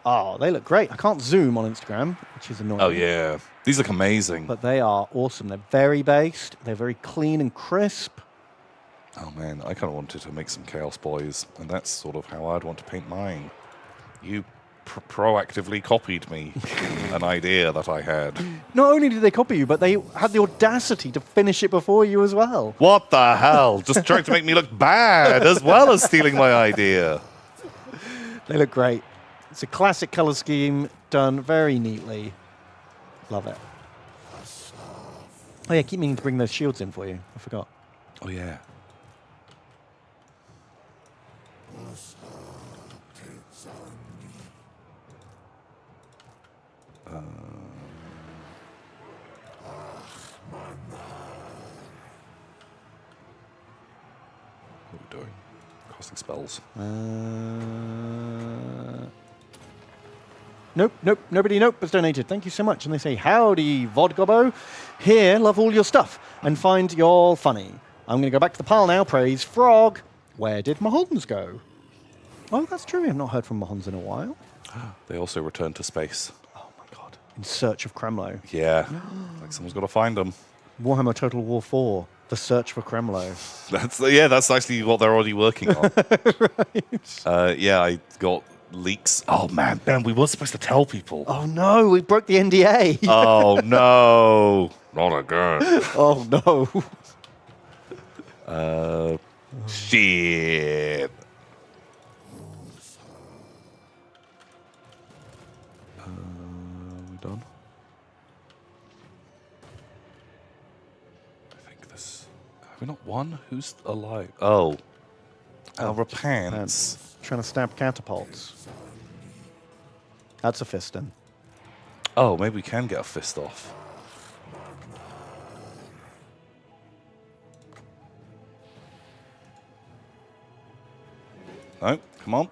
Oh, they look great. I can't zoom on Instagram, which is annoying. Oh, yeah. These look amazing. But they are awesome. They're very based. They're very clean and crisp. Oh, man, I kind of wanted to make some Chaos Boys, and that's sort of how I'd want to paint mine. You proactively copied me an idea that I had. Not only did they copy you, but they had the audacity to finish it before you as well. What the hell? Just trying to make me look bad as well as stealing my idea. They look great. It's a classic color scheme done very neatly. Love it. Oh yeah, keep meaning to bring those shields in for you. I forgot. Oh, yeah. What are we doing? Casting spells. Nope, nobody has donated. Thank you so much. And they say, howdy, Vodgobo. Here, love all your stuff and find y'all funny. I'm going to go back to the pile now, praise Frog. Where did Mahons go? Oh, that's true. I've not heard from Mahons in a while. They also returned to space. Oh my god. In search of Kremlo. Yeah. Like someone's got to find them. Warhammer Total War 4, The Search for Kremlo. That's actually what they're already working on. Right. Yeah, I got leaks. Oh man, Ben, we weren't supposed to tell people. Oh no, we broke the NDA. Oh no, not again. Oh no. Shit. We done? I think this. Have we not won? Who's alive? Oh. Repants. Trying to stab catapults. That's a fistin. Oh, maybe we can get a fist off. No, come on.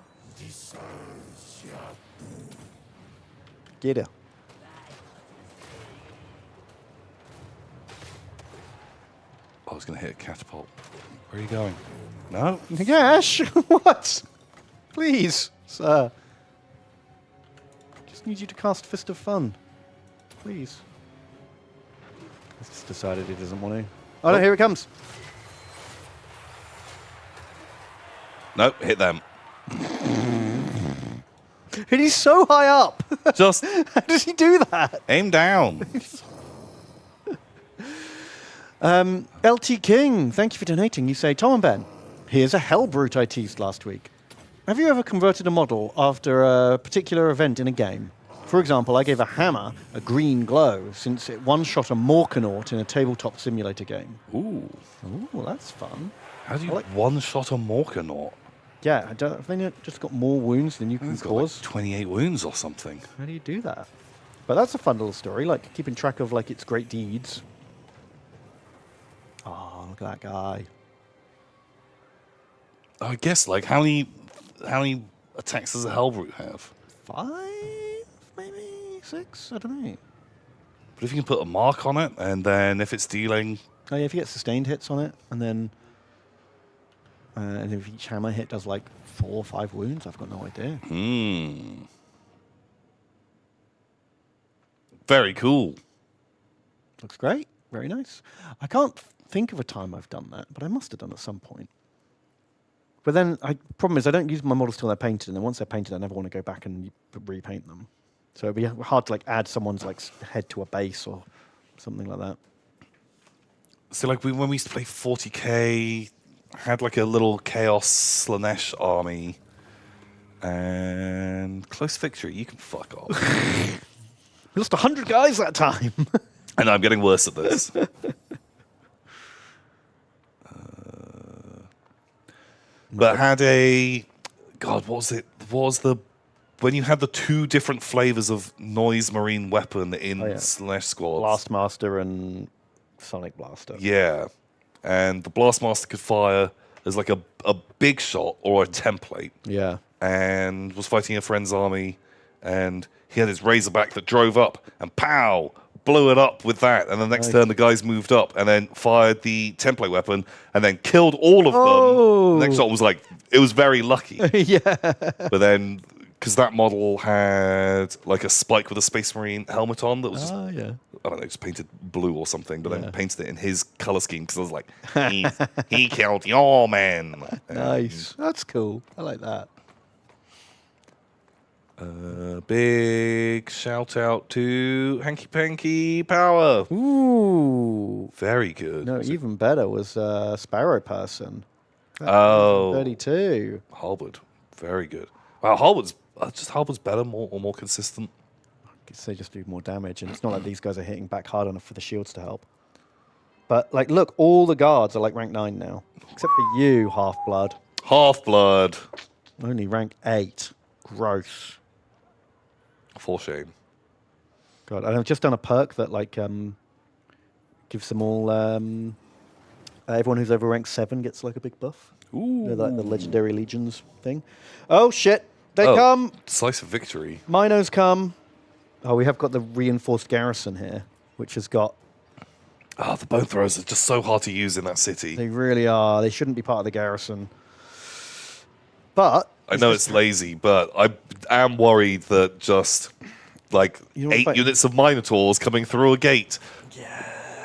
Get her. I was going to hit a catapult. Where are you going? No? Gash? What? Please, sir. Just need you to cast Fist of Fun. Please. He's just decided he doesn't want to. Oh, no, here it comes. No, hit them. And he's so high up. Just How does he do that? aim down. LT King, thank you for donating. You say, Tom and Ben, here's a hell brute I teased last week. Have you ever converted a model after a particular event in a game? For example, I gave a hammer a green glow since it one-shot a Morkanaut in a tabletop simulator game. Ooh. Ooh, that's fun. How do you one-shot a Morkanaut? Yeah, have they just got more wounds than you can He's got cause? like 28 wounds or something. How do you do that? But that's a fun little story, like keeping track of like its great deeds. Oh, look at that guy. I guess, like, how many attacks does a Hellbrute have? 5, maybe 6. I don't know. But if you can put a mark on it, and then if it's dealing... Oh yeah, if you get sustained hits on it, and then and if each hammer hit does like 4 or 5 wounds, I've got no idea. Very cool. Looks great. Very nice. I can't think of a time I've done that, but I must have done at some point. But then, problem is, I don't use my models till they're painted, and then once they're painted, I never want to go back and repaint them. So it'd be hard to like add someone's like head to a base or something like that. So, like, when we used to play 40k, had like a little Chaos Slanesh army, and close victory. You can fuck off. We lost 100 guys that time. And I'm getting worse at this. But had a... God, what was it? What was the... When you had the 2 different flavors of noise marine weapon in Slanesh squads. Blastmaster and Sonic Blaster. Yeah. And the Blastmaster could fire as like a big shot or a template. Yeah. And was fighting a friend's army. And he had his Razorback that drove up and pow! Blew it up with that. And the next turn the guys moved up and then fired the template weapon and then killed all of them. The next shot was like, it was very lucky. Yeah. But then, because that model had like a Spike with a Space Marine helmet on that was just, yeah. I don't know, just painted blue or something, but then painted it in his color scheme because I was like, he killed your man. Nice. That's cool. I like that. Big shout out to Hanky Panky Power. Ooh. Very good. No, even better was Sparrow Person. Oh. 32. Halberd. Very good. Wow, Halberd's better, more consistent. I guess they just do more damage, and it's not like these guys are hitting back hard enough for the shields to help. But, like, look, all the guards are like rank 9 now. Except for you, Half-Blood. Half-Blood. Only rank 8. Gross. For shame. God, I've just done a perk that, like, gives them all... everyone who's over rank 7 gets, like, a big buff. Ooh. You know, like the Legendary Legions thing. Oh, shit. They come. Decisive victory. Minos come. Oh, we have got the reinforced garrison here, which has got... Oh, the bone throwers are just so hard to use in that city. They really are. They shouldn't be part of the garrison. But... I know it's lazy, but I am worried that just, like, You know 8 what, units of Minotaurs coming through a gate,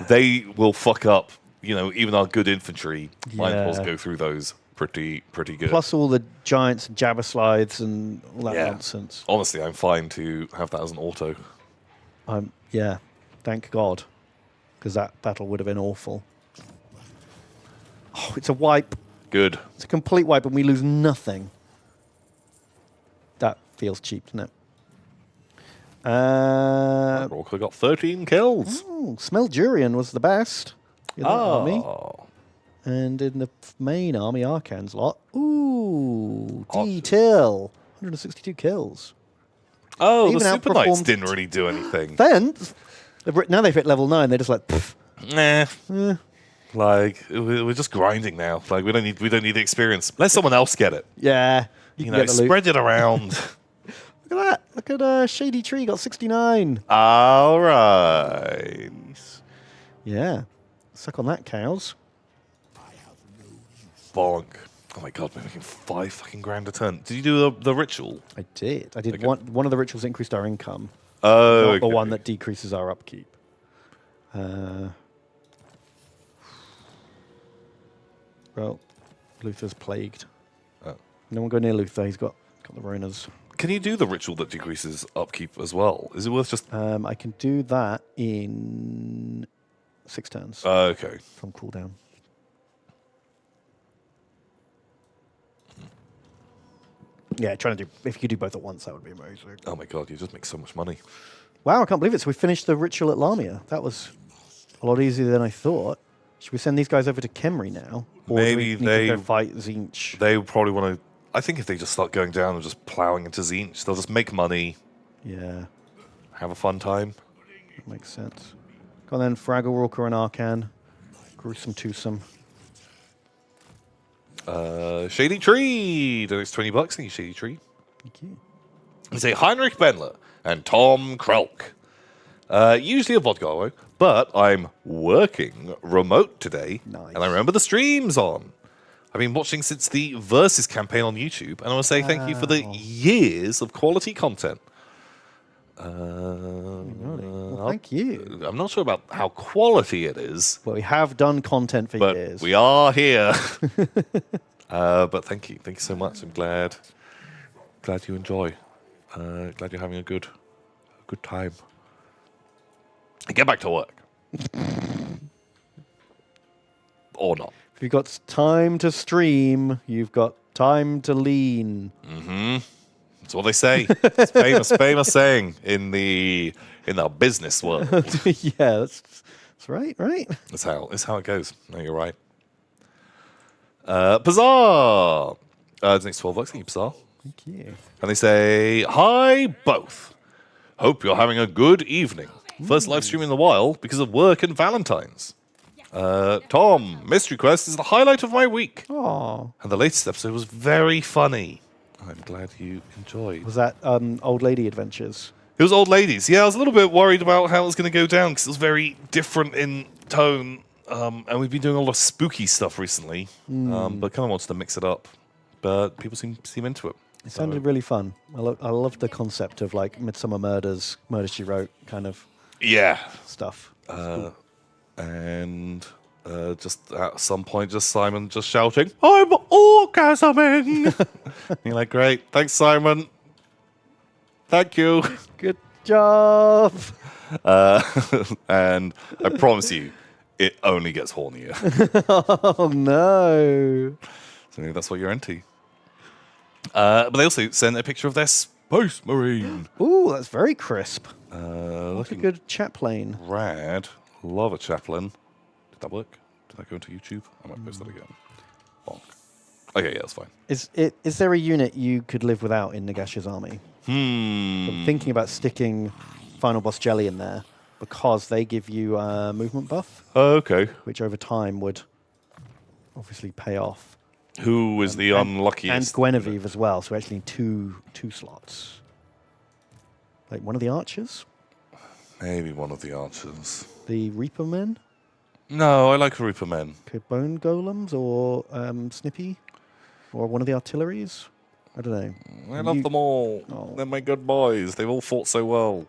they will fuck up, you know, even our good infantry. Minotaurs go through those pretty good. Plus all the giants and jabber slides and all that nonsense. Honestly, I'm fine to have that as an auto. Yeah, thank God. Because that battle would have been awful. Oh, it's a wipe. Good. It's a complete wipe and we lose nothing. That feels cheap, doesn't it? Rorke got 13 kills. Smeldurian was the best in that army. Oh. And in the main army, Arcan's lot. Ooh, D-Till. 162 kills. Oh, Even the Super Knights outperformed didn't really do anything. Then, now they've hit level 9, they're just like, pfft. Nah. Like, we're just grinding now. Like, we don't need the experience. Let someone else get it. Yeah. You know, spread it around. Look at that. Look at Shady Tree got 69. All right. Yeah. Suck on that, cows. Bonk. Oh my god, we're making 5 fucking grand a turn. Did you do the ritual? I did. I did Okay. one of the rituals that increased our income. Oh, Not the one that decreases our upkeep. Well, Luther's plagued. Oh. No one go near Luther. He's got the ruiners. Can you do the ritual that decreases upkeep as well? Is it worth just... I can do that in 6 turns Okay. from cooldown. Yeah, trying to do. If you could do both at once, that would be amazing. Oh my god, you just make so much money. Wow, I can't believe it. So we finished the ritual at Lamia. That was a lot easier than I thought. Should we send these guys over to Kemri now? Or do Maybe we need they- to go fight Zinch. They probably want to. I think if they just start going down and just plowing into Zinch, they'll just make money, Yeah, have a fun time. that makes sense. Go on then, Fraggle, Rorker, and Arcan. Gruesome twosome. Shady Tree. Donates $20. Thank you, Shady Tree. Thank you. They say Heinrich Bendler and Tom Krelk. Usually a vodka, but I'm working remote today, Nice. and I remember the streams on. I've been watching since the Versus campaign on YouTube, and I want to say thank you for the Wow. years of quality content. Well, thank you. I'm not sure about how quality it is, Well, we have done content for but years. we are here. But thank you so much. I'm glad you enjoy. Glad you're having a good time. Get back to work, or not. If you've got time to stream, you've got time to lean. That's what they say. It's famous saying in the business world. Yeah, that's right, right? That's how it goes. No, you're right. Bazaar. It's next 12 bucks. Thank you, Bazaar. Thank you. And they say, hi, both. Hope you're having a good evening. First live stream in a while because of work and Valentine's. Tom, Mystery Quest is the highlight of my week. Oh, And the latest episode was very funny. I'm glad you enjoyed. was that Old Lady Adventures? It was Old Ladies. Yeah, I was a little bit worried about how it was going to go down because it was very different in tone. And we've been doing a lot of spooky stuff recently, but kind of wanted to mix it up. But people seem into it. It sounded really fun. I loved the concept of like Midsummer Murders, Murder She Wrote kind of Yeah. stuff. And just at some point, just Simon just shouting, I'm orgasming! You're like, great. Thanks, Simon. Thank you. Good job. And I promise you, it only gets hornier. Oh no. So maybe that's what you're into. But they also sent a picture of their Space Marine. Ooh, that's very crisp. That's a Looking good chat plane. rad. Love a chaplain. Did that work? Did that go into YouTube? I might post that again. Bonk. Okay, yeah, that's fine. Is there a unit you could live without in Nagash's army? I'm thinking about sticking Final Boss Jelly in there because they give you a movement buff, Okay. which over time would obviously pay off. Who is the And unluckiest? Guinevere as well, so we actually need two slots. Like one of the archers? Maybe one of the archers. The Reaper Men? No, I like Reaper Men. Okay, Bone Golems or Snippy? Or one of the artilleries? I don't know. I love them all. Oh. They're my good boys. They've all fought so well.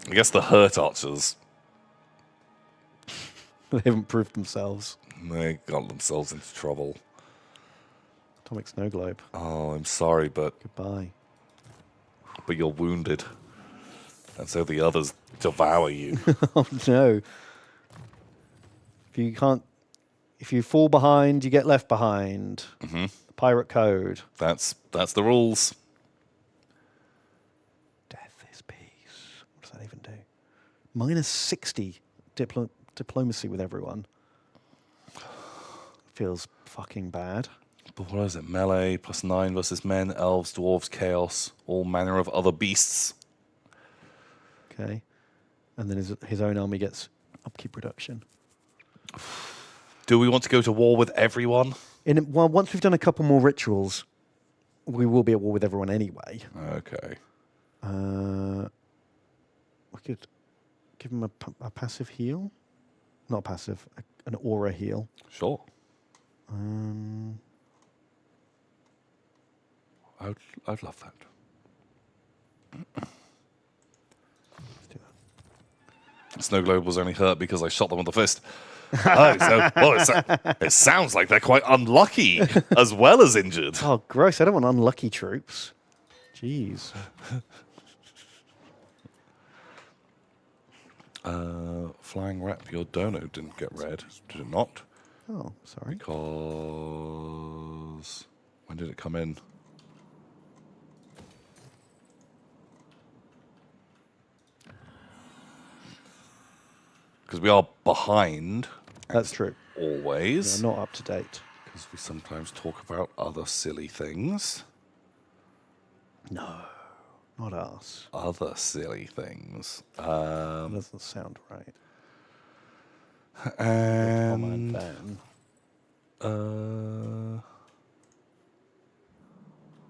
I guess the hurt archers, They haven't proved themselves. they got themselves into trouble. Atomic Snow Globe. Oh, I'm sorry, but Goodbye. you're wounded. And so the others devour you. Oh no. If you fall behind, you get left behind. Mm-hmm. The pirate code. That's the rules. Death is peace. What does that even do? Minus 60 diplomacy with everyone. Feels fucking bad. But what is it? Melee +9 versus men, elves, dwarves, chaos, all manner of other beasts. Okay. And then his own army gets upkeep reduction. Do we want to go to war with everyone? Well, once we've done a couple more rituals, we will be at war with everyone anyway. Okay. We could give him a passive heal. Not passive, an aura heal. Sure. I'd love that. Let's do that. Snow Globe was only hurt because I shot them with the fist. It sounds like they're quite unlucky as well as injured. Oh, gross. I don't want unlucky troops. Jeez. Flying Rep, your dono didn't get read, did it not? Oh, sorry. Because when did it come in? Because we are behind. That's true. Always. We're not up to date. Because we sometimes talk about other silly things. No, not us. Other silly things. That doesn't sound right. Tom and And Ben.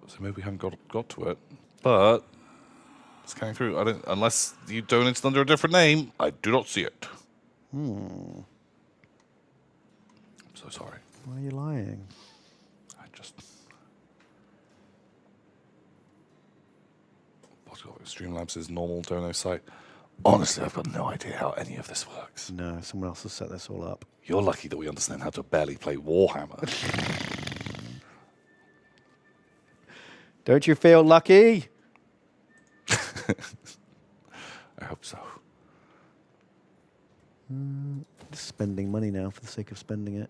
so maybe we haven't got to it, but it's coming through. I don't unless you donated under a different name. I do not see it. I'm so sorry. Why are you lying? I just Streamlabs' normal dono site. Honestly, I've got no idea how any of this works. No, someone else has set this all up. You're lucky that we understand how to barely play Warhammer. Don't you feel lucky? I hope so. Just spending money now for the sake of spending it.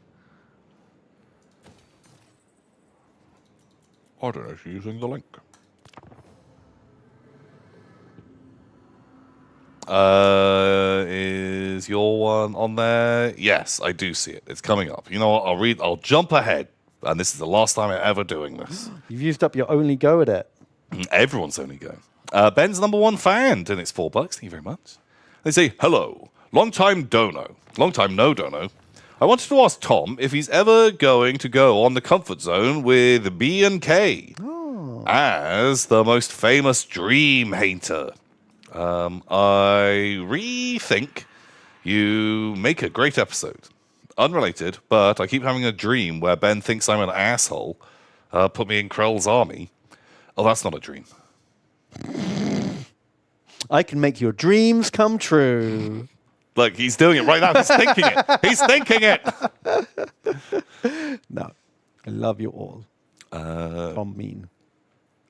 I don't know if you're using the link. Is your one on there? Yes, I do see it. It's coming up. You know what? I'll jump ahead. And this is the last time I'm ever doing this. You've used up your only go at it. Everyone's only go. Ben's #1 fan, and it's $4. Thank you very much. They say, hello, long time dono. Long time no dono. I wanted to ask Tom if he's ever going to go on the comfort zone with B&K as the most famous dream hater. I rethink you make a great episode. Unrelated, but I keep having a dream where Ben thinks I'm an asshole. Put me in Krell's army. Oh, that's not a dream. I can make your dreams come true. Look, he's doing it right now. He's thinking it. He's thinking it. No, I love you all. Tom mean.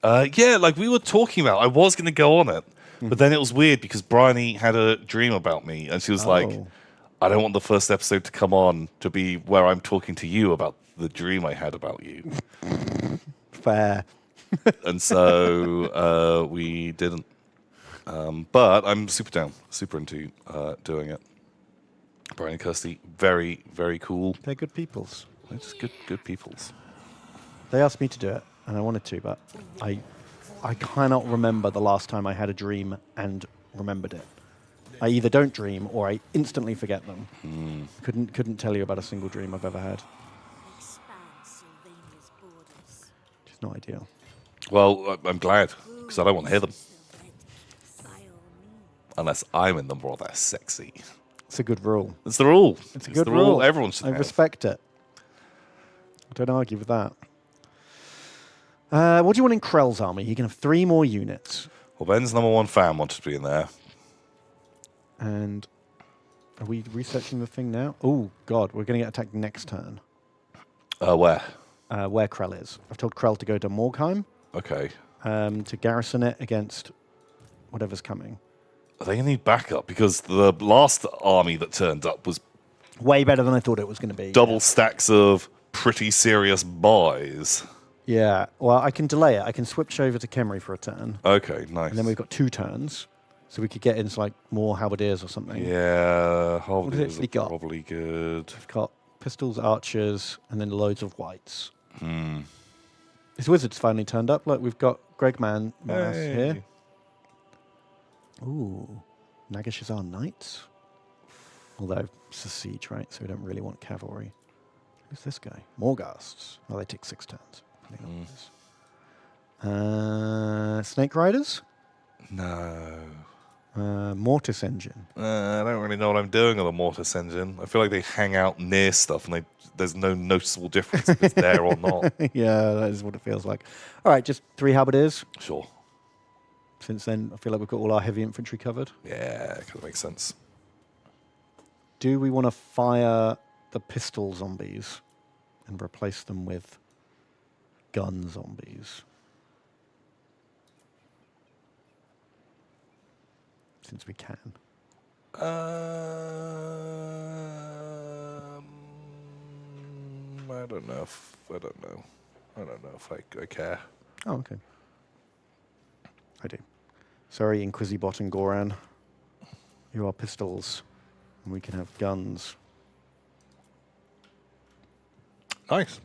Yeah, like we were talking about, I was going to go on it, but then it was weird because Bryony had a dream about me, and she was like, I don't want the first episode to come on to be where I'm talking to you about the dream I had about you. Fair. And so we didn't. But I'm super down, super into doing it. Brian and Kirsty, very, very cool. They're good peoples. They're just good peoples. They asked me to do it, and I wanted to, but I cannot remember the last time I had a dream and remembered it. I either don't dream or I instantly forget them. Couldn't tell you about a single dream I've ever had. Expand Sylvania's borders. Which is not ideal. Well, I'm glad, because I don't want to hear them. By all means. Unless I'm in them while they're sexy. It's a good rule. It's the rule. It's a good the rule. Everyone should I have. respect it. I don't argue with that. What do you want in Krell's army? He can have 3 more units. Well, Ben's #1 fan wanted to be in there. And are we researching the thing now? Oh, God, we're going to get attacked next turn. Where? Where Krell is. I've told Krell to go to Morgheim Okay. to garrison it against whatever's coming. Are they going to need backup? Because the last army that turned up was Way better than I thought it was going to be. double stacks of pretty serious boys. Yeah, well, I can delay it. I can switch over to Khemri for a turn. Okay, nice. And then we've got 2 turns. So we could get into like more halberdiers or something. Yeah, have we halberdiers actually are got? probably good. We've got pistols, archers, and then loads of whites. His wizards finally turned up. Look, we've got Gregman Manas here. Ooh, Nagashazar Knights. Although it's a siege, right? So we don't really want cavalry. Who's this guy? Morghasts. Oh, they take 6 turns. Snake Riders. No. Mortis Engine. I don't really know what I'm doing on the Mortis engine. I feel like they hang out near stuff and there's no noticeable difference if it's there or not. Yeah, that is what it feels like. All right, just 3 halberdiers. Sure. Since then, I feel like we've got all our heavy infantry covered. Yeah, kind of makes sense. Do we want to fire the pistol zombies and replace them with gun zombies? Since we can. I don't know. I don't know if I care. Oh, okay. I do. Sorry, Inquisibot and Goran. You are pistols. And we can have guns. Nice.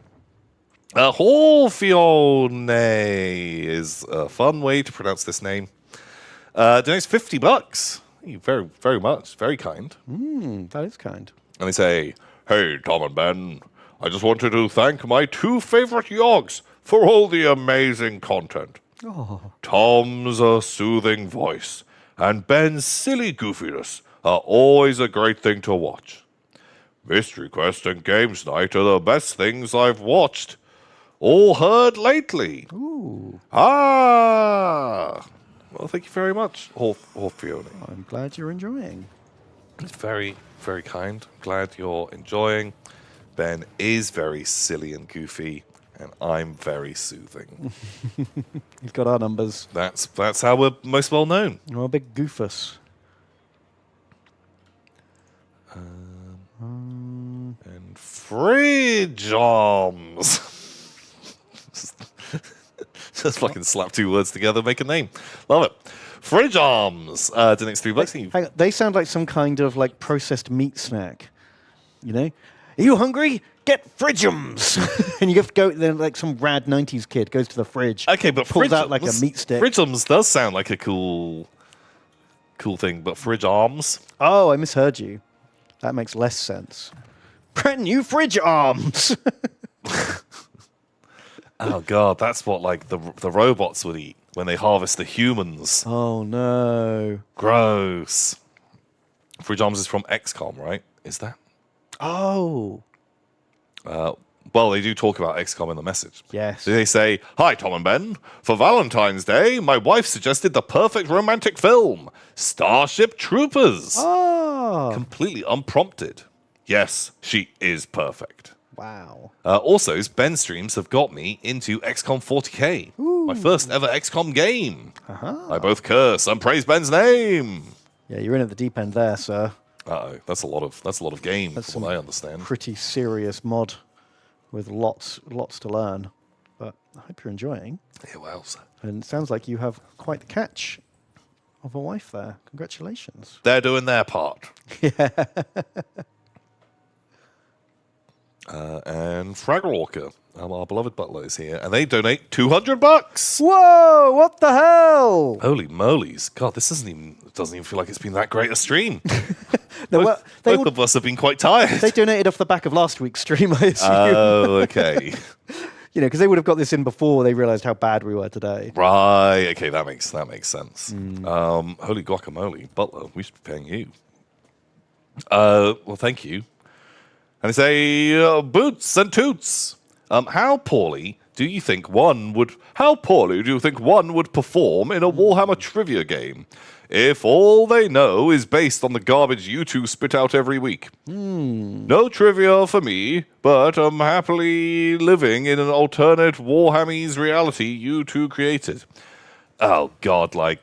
Horfione is a fun way to pronounce this name. Donates $50. Thank you very, very much. Very kind. That is kind. And they say, "Hey, Tom and Ben, I just wanted to thank my two favorite Yogs for all the amazing content. Oh, Tom's a soothing voice, and Ben's silly goofiness are always a great thing to watch. Mystery Quest and Games Night are the best things I've watched or heard lately." ooh. Ah! Well, thank you very much, Horfione. I'm glad you're enjoying. It's very, very kind. I'm glad you're enjoying. Ben is very silly and goofy, and I'm very soothing. You've got our numbers. That's how we're most well known. You're a big goofus. And fridge arms. Just fucking slap two words together, make a name. Love it. Fridge arms. The next $3. Hang on, they sound like some kind of like processed meat snack. You know? Are you hungry? Get fridgeums! And you have to go, then like some rad 90s kid goes to the fridge. Okay, but pulls fridge out like a meat stick. Fridge arms does sound like a cool thing, but fridge arms? Oh, I misheard you. That makes less sense. Brand new fridge arms! Oh god, that's what like the robots would eat when they harvest the humans. Oh no. Gross. Fridge arms is from XCOM, right? Is that? Oh. Well, they do talk about XCOM in the message. Yes. They say, "Hi, Tom and Ben. For Valentine's Day, my wife suggested the perfect romantic film, Starship Troopers." Oh. Completely unprompted. Yes, she is perfect. Wow. Also, Ben streams have got me into XCOM 40K, my first ever XCOM game. I both curse and praise Ben's name. Yeah, you're in at the deep end there, sir. Uh-oh, that's a lot of game, That's from what I understand. Pretty serious mod with lots to learn. But I hope you're enjoying. Yeah, well, And it sounds like you have quite the catch of a wife there. Congratulations. they're doing their part. And Fraggle Walker, our beloved butler, is here, and they donate $200. Whoa! What the hell? Holy molies! God, this doesn't even feel like it's been that great a stream. No, well, Both of us have been quite tired. they donated off the back of last week's stream, I assume. Oh, okay. You know, because they would have got this in before they realized how bad we were today. Right. Okay, that makes sense. Holy guacamole, butler, we should be paying you. Well, thank you. And they say, "Boots and toots. How poorly do you think one would perform in a Warhammer trivia game if all they know is based on the garbage you two spit out every week? No trivia for me, but I'm happily living in an alternate Warhammer's reality you two created." Oh God, like,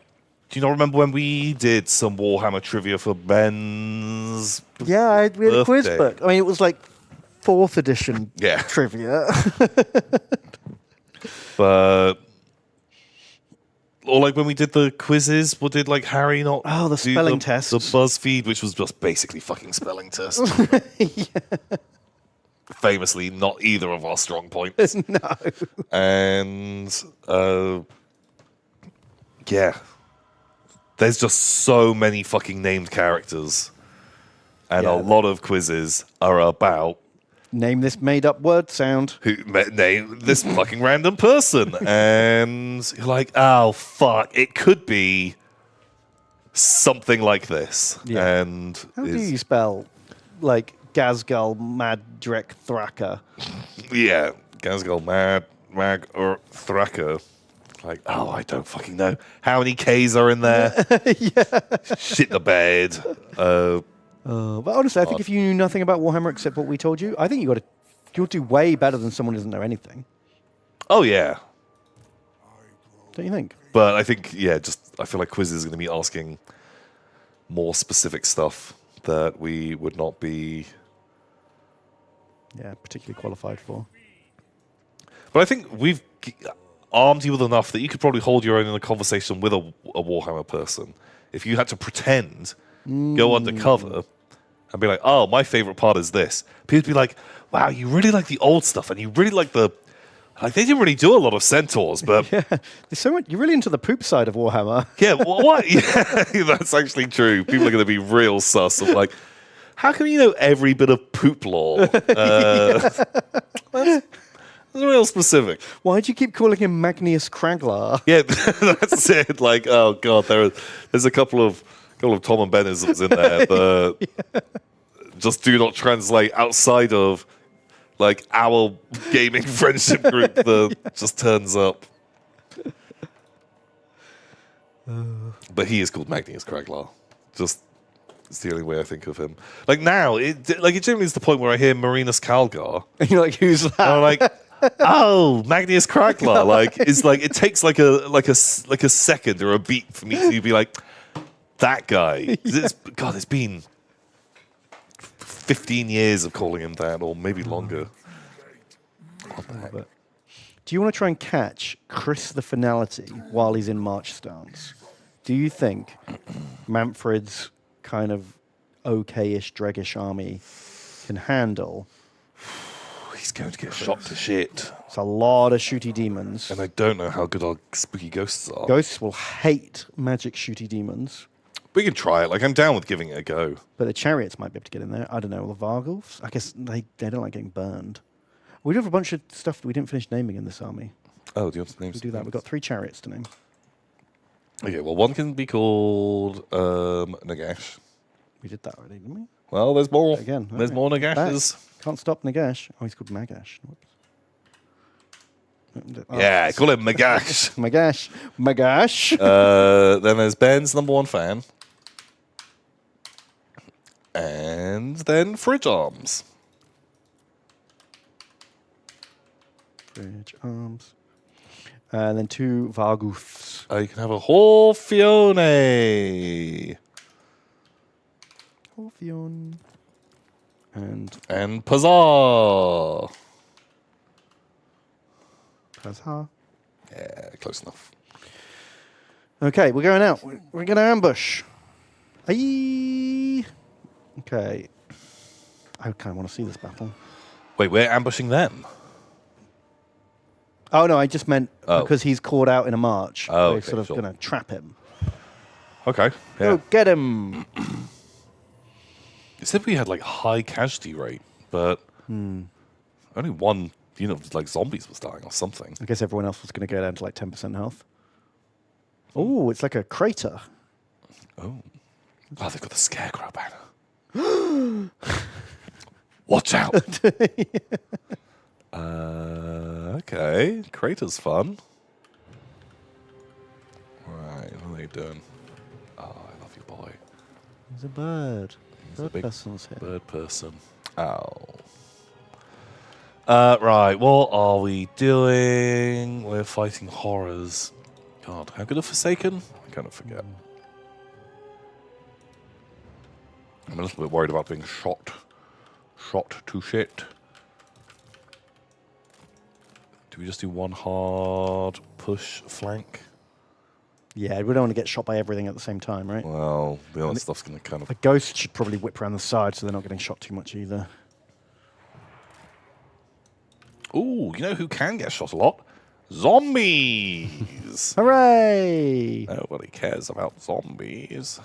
do you not remember when we did some Warhammer trivia for Ben's? Yeah, we had a quiz birthday? book. I mean, it was like 4th edition Yeah. trivia. But or like when we did the quizzes, what did like Harry not? Oh, the do spelling the tests. BuzzFeed, which was just basically fucking spelling test. Famously, not either of our strong points. No. And yeah, there's just so many fucking named characters, and Yeah. a lot of quizzes are about Name this made-up word sound. name this fucking random person, and you're like, oh fuck, it could be something like this. Yeah. And How do you spell, like, Gazgal Madrek Thraka? yeah, Gazgal Mag or Thraka. Like, oh, I don't fucking know. How many K's are in there? Shit the bed. But honestly, I think if you knew nothing about Warhammer except what we told you, I think you'll do way better than someone who doesn't know anything. Oh yeah. Don't you think? But I think, yeah, just I feel like quizzes are going to be asking more specific stuff that we would not be. Yeah, particularly qualified for. But I think we've armed you with enough that you could probably hold your own in a conversation with a Warhammer person. If you had to pretend, go undercover, and be like, "Oh, my favorite part is this." People would be like, "Wow, you really like the old stuff, and you really like the." Like they didn't really do a lot of centaurs, but Yeah, there's so much. You're really into the poop side of Warhammer. yeah, what? Yeah, that's actually true. People are going to be real sus of like, how come you know every bit of poop lore? That's real specific. Why'd you keep calling him Magnius Kraglar? Yeah, that's it. Like, oh god, there's a couple of Tom and Benisms in there that just do not translate outside of like our gaming friendship group that just turns up. But he is called Magnus Kraglar. Just it's the only way I think of him. Like now, it generally is the point where I hear Marinus Calgar. And you're like, who's that? And I'm like, oh, Magnus Kraglar. Like it's like it takes like a second or a beat for me to be like that guy. It's been 15 years of calling him that, or maybe longer. Do you want to try and catch Chris the Finality while he's in march stance? Do you think Manfred's kind of okay-ish, dregish army can handle? He's going to get shot to shit. It's a lot of shooty demons. And I don't know how good our spooky ghosts are. Ghosts will hate magic shooty demons. We can try it. Like, I'm down with giving it a go. But the chariots might be able to get in there. I don't know. The Vargulfs? I guess they don't like getting burned. We do have a bunch of stuff that we didn't finish naming in this army. Oh, do you want to name We'll do that. We've got 3 chariots to name. Okay, well, one can be called Nagash. We did that already, didn't we? Well, there's more. Again. There's okay. more Nagashes. Can't stop Nagash. Oh, he's called Magash. Whoops. Oh, Yeah, call him Magash. Magash. Magash. Then there's Ben's #1 fan. And then Fridge Arms. Bridge arms. And then 2 Vargulfs. You can have a Horfione. Orpheon. And Pazar. Pazar. Yeah, close enough. Okay, we're going out. We're going to ambush. Aye. Okay. I kind of want to see this battle. Wait, we're ambushing them. Oh, no, I just meant Oh. because he's caught out in a march. Oh, we're okay, sort of sure. going to trap him. Okay. Yeah. Go get him. It said we had like high casualty rate, but only one, like zombies was dying or something. I guess everyone else was going to go down to like 10% health. Oh, it's like a crater. Oh, they've got the scarecrow banner. Watch out. Okay, crater's fun. Right, what are they doing? Oh, I love you, boy. He's a bird. He's a Bird big person's here. bird person. Ow. Right, what are we doing? We're fighting horrors. God, how good are Forsaken? I kind of forget. I'm a little bit worried about being shot. Shot to shit. Do we just do one hard push flank? Yeah, we don't want to get shot by everything at the same time, right? Well, the other stuff's going to kind of... The ghost should probably whip around the side so they're not getting shot too much either. Ooh, you know who can get shot a lot? Zombies! Hooray! Nobody cares about zombies.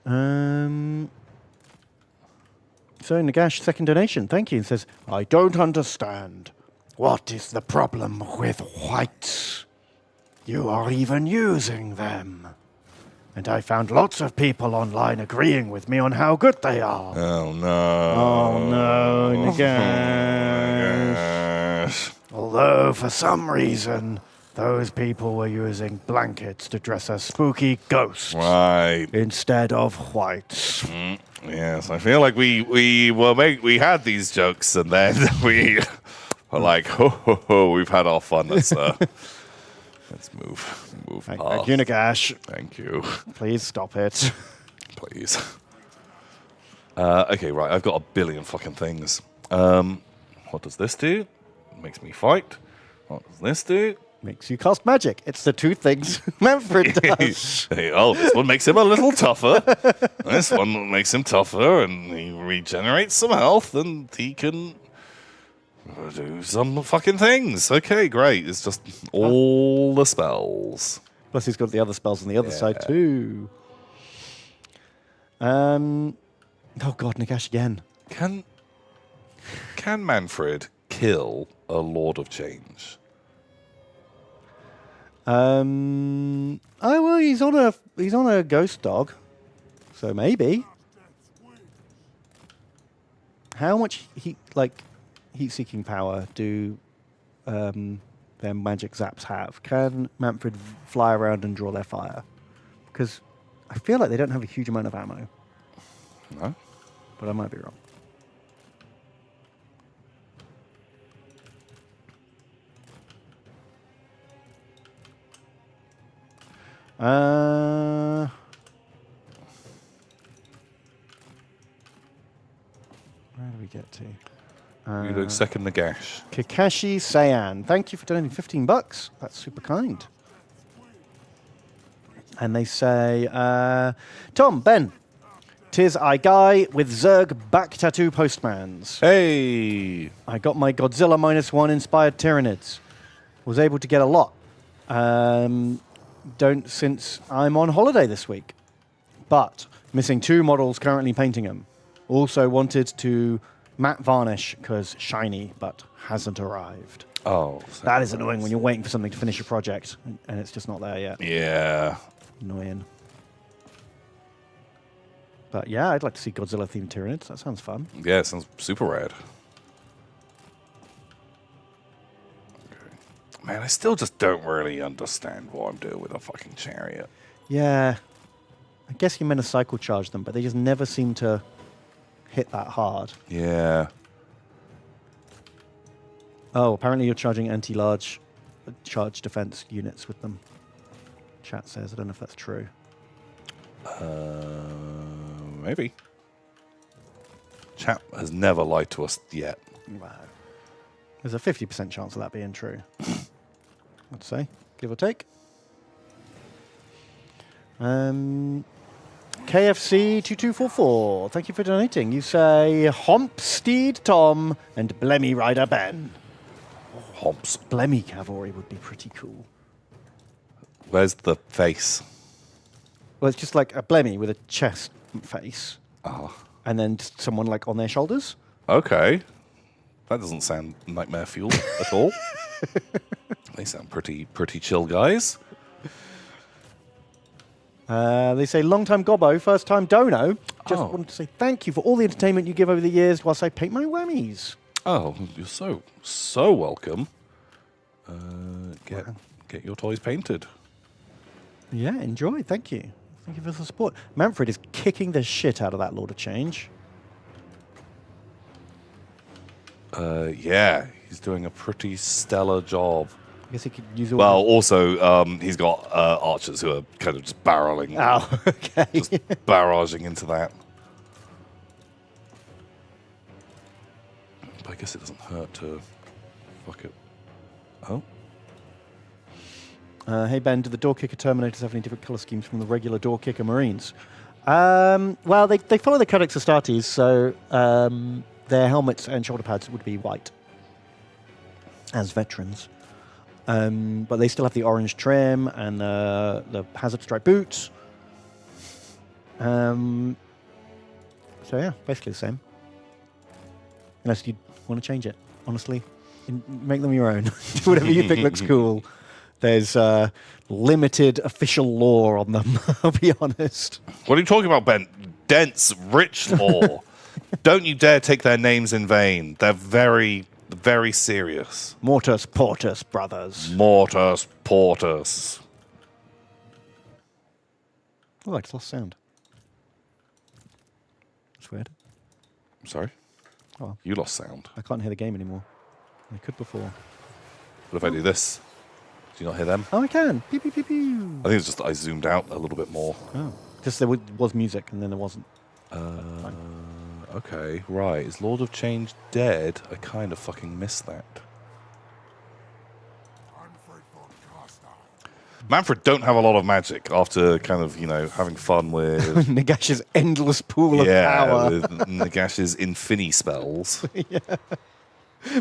So Nagash, second donation. Thank you. It says, I don't understand. What is the problem with whites? You are even using them. And I found lots of people online agreeing with me on how good they are. Oh, no. Oh no, Nagash. Gosh. Although for some reason, those people were using blankets to dress as spooky ghosts Right. instead of whites. Yes, I feel like we had these jokes and then we were like, ho, ho, ho, we've had our fun. Let's Let's move Thank past. you, Nagash. Thank you. Please stop it. Please. Okay, right. I've got a billion fucking things. What does this do? Makes me fight. What does this do? Makes you cast magic. It's the two things Manfred does. Oh, this one makes him a little tougher. This one makes him tougher, and he regenerates some health, and he can do some fucking things. Okay, great. It's just all the spells. Plus, he's got the other spells on the other side too. Oh God, Nagash again. Can Manfred kill a Lord of Change? Oh well, he's on a ghost dog, so maybe. How much heat-seeking power do their magic zaps have? Can Manfred fly around and draw their fire? Because I feel like they don't have a huge amount of ammo, No. but I might be wrong. Where do we get to? You're doing second Nagash. Kakashi Sayan, thank you for donating $15. That's super kind. And they say, Tom, Ben, tis I guy with Zerg back tattoo postmans. Hey! I got my Godzilla -1 inspired Tyranids. Was able to get a lot. Don't since I'm on holiday this week. But missing 2 models currently painting them. Also wanted to matte varnish because shiny but hasn't arrived. Oh. That is annoying when you're waiting for something to finish a project and it's just not there yet. Yeah. Annoying. But yeah, I'd like to see Godzilla themed Tyranids. That sounds fun. Yeah, it sounds super rad. Okay. Man, I still just don't really understand what I'm doing with a fucking chariot. Yeah. I guess you're meant to cycle charge them, but they just never seem to hit that hard. Yeah. Oh, apparently you're charging anti-large charge defense units with them. Chat says. I don't know if that's true. Maybe. Chat has never lied to us yet. Wow. There's a 50% chance of that being true. I'd say, give or take. KFC2244, thank you for donating. You say Hompsteed Tom and Blemmy Rider Ben. Homps. Blemmy Cavalry would be pretty cool. Where's the face? Well, it's just like a Blemmy with a chest face. Oh. And then just someone like on their shoulders. Okay. That doesn't sound nightmare fuel at all. They sound pretty chill guys. They say, long time gobbo, first time dono. Just Oh. wanted to say thank you for all the entertainment you give over the years whilst I paint my whammies. Oh, you're so welcome. Get your toys painted. Yeah, enjoy. Thank you. Thank you for the support. Manfred is kicking the shit out of that Lord of Change. Yeah, he's doing a pretty stellar job. I guess he could use all Well, also, he's got archers who are kind of just barreling. Oh, okay. Just barraging into that. But I guess it doesn't hurt to fuck it. Oh. Hey, Ben, do the door kicker Terminators have any different color schemes from the regular door kicker Marines? Well, they follow the Codex Astartes, so their helmets and shoulder pads would be white as veterans. But they still have the orange trim and the hazard stripe boots. So yeah, basically the same. Unless you want to change it, honestly. Make them your own. Do whatever you think looks cool. There's limited official lore on them, I'll be honest. What are you talking about, Ben? Dense, rich lore. Don't you dare take their names in vain. They're very, very serious. Mortis Portus, brothers. Mortis Portus. Oh, I just lost sound. That's weird. I'm sorry? Oh, well. You lost sound. I can't hear the game anymore. I could before. What if I do this? Do you not hear them? Oh, I can. Pew, pew, pew, pew. I think it's just I zoomed out a little bit more. Oh, just there was music and then there wasn't. Okay, right. Is Lord of Change dead? I kind of fucking missed that. Manfred don't have a lot of magic after kind of, having fun with Nagash's endless pool of power with Nagash's infini spells.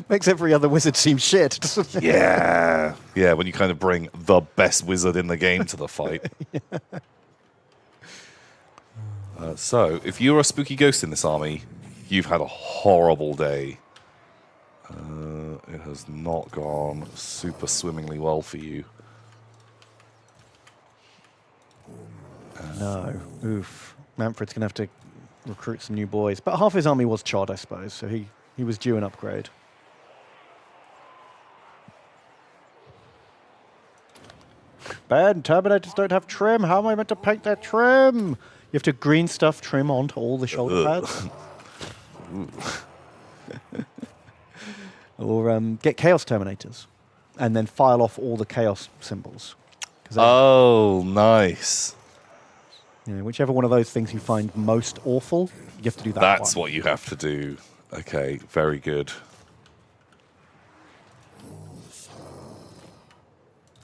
makes every other wizard seem shit, doesn't it? Yeah. Yeah, when you kind of bring the best wizard in the game to the fight. So, if you're a spooky ghost in this army, you've had a horrible day. It has not gone super swimmingly well for you. No. Oof. Manfred's going to have to recruit some new boys. But half his army was Chod, I suppose, so he was due an upgrade. Ben, Terminators don't have trim. How am I meant to paint their trim? You have to green stuff trim onto all the shoulder pads. Or get Chaos Terminators and then file off all the Chaos symbols. Oh, nice. Whichever one of those things you find most awful, you have to do that That's one. what you have to do. Okay, very good.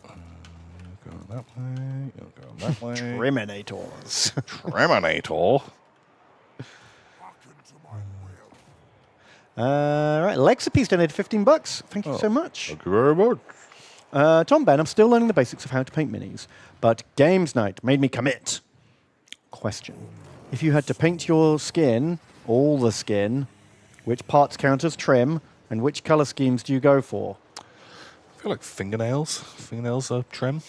Go that way. Go that way. Triminators. Treminator. Right, Lexapiece donated $15. Thank you so much. Thank you very much. Tom Ben, I'm still learning the basics of how to paint minis, but games night made me commit. Question. If you had to paint your skin, all the skin, which parts count as trim, and which color schemes do you go for? I feel like fingernails. Fingernails are trim.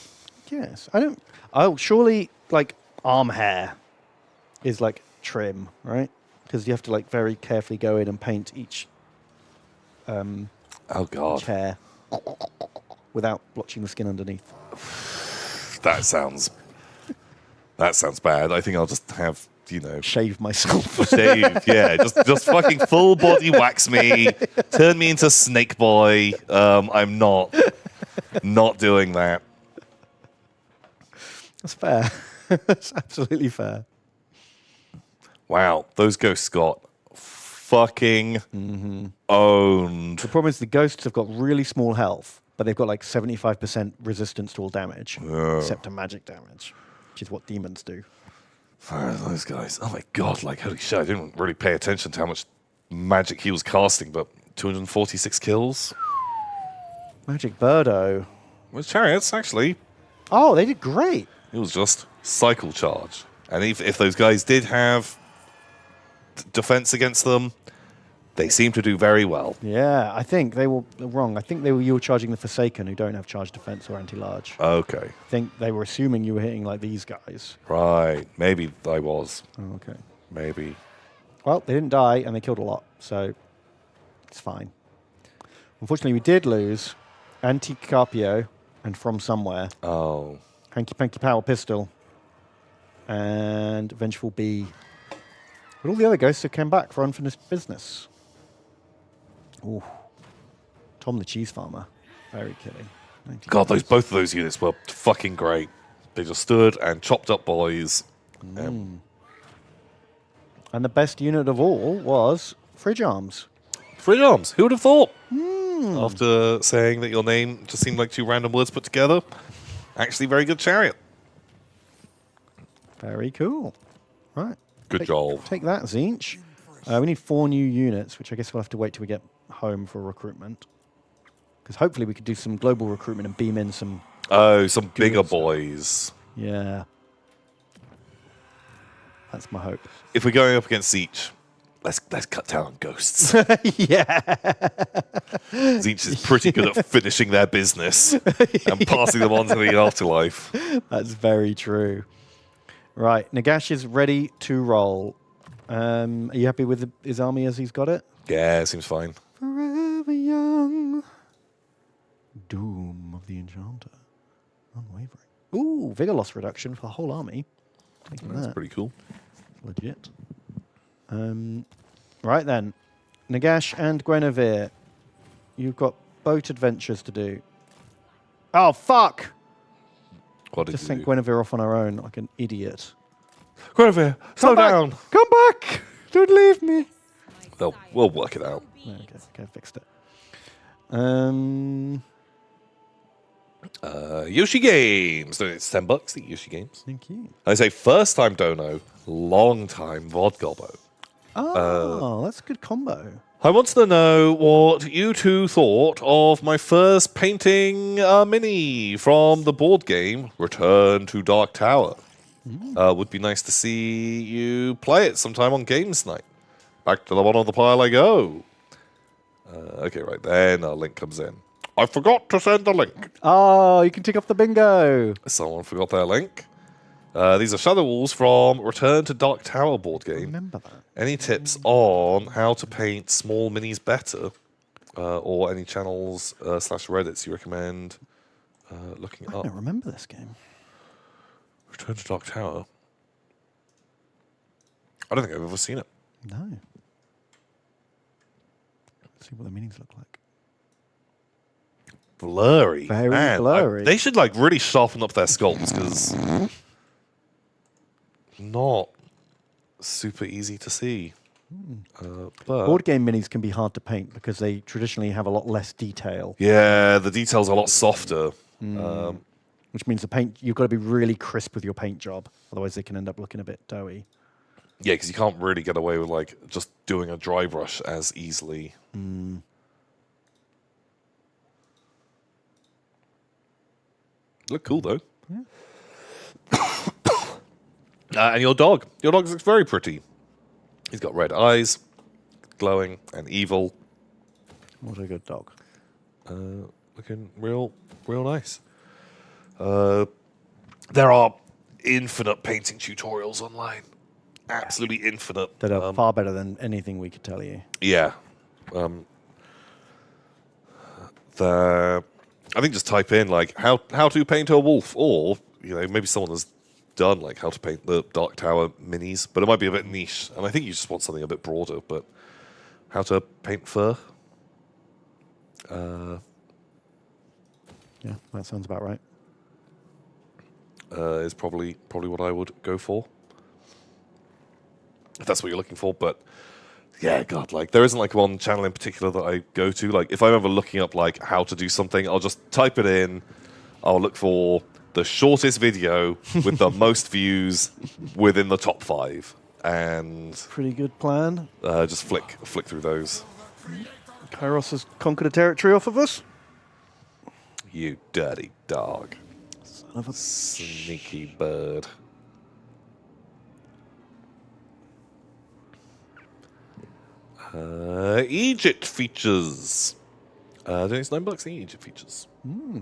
Yes. I don't... Oh, surely, like, arm hair is, like, trim, right? Because you have to, like, very carefully go in and paint each Oh, God. hair without blotching the skin underneath. That sounds bad. I think I'll just have, Shave myself. shave. Yeah, just fucking full body wax me. Turn me into Snake Boy. I'm not doing that. That's fair. That's absolutely fair. Wow, those ghosts got fucking owned. The problem is the ghosts have got really small health, but they've got like 75% resistance to all damage, except to magic damage, which is what demons do. Those guys. Oh my God, like, holy shit, I didn't really pay attention to how much magic he was casting, but 246 kills. Magic Birdo. With chariots, actually. Oh, they did great. It was just cycle charge. And if those guys did have defense against them, they seem to do very well. Yeah, I think they were wrong. I think you were charging the Forsaken, who don't have charge defense or anti-large. Okay. I think they were assuming you were hitting like these guys. Right. Maybe I was. Oh, okay. Maybe. Well, they didn't die, and they killed a lot, so it's fine. Unfortunately, we did lose Anti-Carpio and From Somewhere, Oh. Hanky Panky Power Pistol, and Vengeful Bee. But all the other ghosts have come back for unfinished business. Ooh. Tom the Cheese Farmer. Very killing. 90 God, kills. both of those units were fucking great. They just stood and chopped up boys. And the best unit of all was Fridge Arms. Free arms. Who would have thought? After saying that your name just seemed like two random words put together. Actually, very good chariot. Very cool. Right. Good job. Take that, Zinch. We need 4 new units, which I guess we'll have to wait till we get home for recruitment. Because hopefully we could do some global recruitment and beam in some... Oh, some bigger stuff. boys. Yeah. That's my hope. If we're going up against Zeech, let's cut down on ghosts. Yeah. Zeech is pretty good at finishing their business and passing them on to the afterlife. That's very true. Right. Nagash is ready to roll. Are you happy with his army as he's got it? Yeah, seems fine. Forever young. Doom of the Enchanter. Unwavering. Ooh, vigor loss reduction for the whole army. Taking That's that. pretty cool. Legit. Right then. Nagash and Guinevere. You've got boat adventures to do. Oh, fuck! What did Just you sent do? Guinevere off on her own like an idiot. Guinevere, slow back. down. Come back! Don't leave me! We'll work it out. Okay, fixed it. Yoshi Games. So it's $10. The Yoshi Games. Thank you. I say first time dono, long time vodgobbo. Oh, that's a good combo. I want to know what you two thought of my first painting mini from the board game Return to Dark Tower. Would be nice to see you play it sometime on Games Night. Back to the bottom of the pile I go. Okay, right then a link comes in. I forgot to send the link. Oh, you can tick off the bingo. Someone forgot their link. These are Shadow Walls from Return to Dark Tower board game. Remember that. Any tips on how to paint small minis better? Or any channels / Reddits you recommend looking I up? don't remember this game. Return to Dark Tower? I don't think I've ever seen it. No. Let's see what the meanings look like. Blurry. Very Man, blurry. they should like really sharpen up their sculpts because not super easy to see. But Board game minis can be hard to paint because they traditionally have a lot less detail, yeah, the details are a lot softer. which means the paint, you've got to be really crisp with your paint job. Otherwise, they can end up looking a bit doughy. Yeah, because you can't really get away with like just doing a dry brush as easily. Look cool though. And your dog. Your dog looks very pretty. He's got red eyes, glowing and evil. What a good dog. Looking real nice. There are infinite painting tutorials online. Absolutely infinite. That are far better than anything we could tell you. Yeah. I think just type in like how to paint a wolf, or maybe someone has done like how to paint the Dark Tower minis, but it might be a bit niche, and I think you just want something a bit broader. But how to paint fur? Yeah, that sounds about right. Is probably what I would go for if that's what you're looking for. But yeah, God, like there isn't like one channel in particular that I go to. Like if I'm ever looking up like how to do something, I'll just type it in. I'll look for the shortest video with the most views within the top 5, and Pretty good plan. just flick through those. Kairos has conquered a territory off of us. You dirty dog, Son of a... sneaky bird. Egypt features. It's $9 in Egypt features.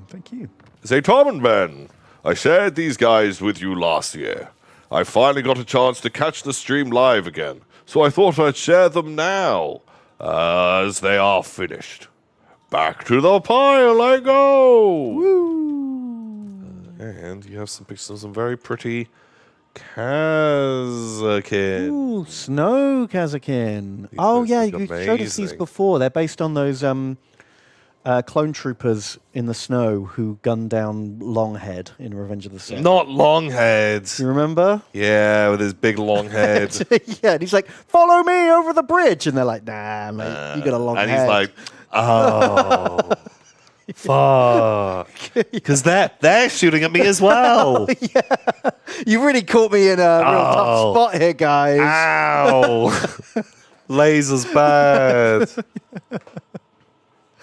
Thank you. Say, Tom and Ben, I shared these guys with you last year. I finally got a chance to catch the stream live again, so I thought I'd share them now, as they are finished. Back to the pile I go! Woo! And you have some pictures of some very pretty Kazakin. Ooh, Snow Kazakin. Oh, guys yeah, look you showed us these amazing. before. They're based on those clone troopers in the snow who gunned down Longhead in Revenge of the Sith. Not Longhead. You remember? Yeah, with his big long head. Yeah, and he's like, follow me over the bridge. And they're like, nah, mate, you got a long and head. he's like, oh, fuck. Because they're shooting at me as well. You really caught me in a real tough spot here, guys. Ow. Laser's bad.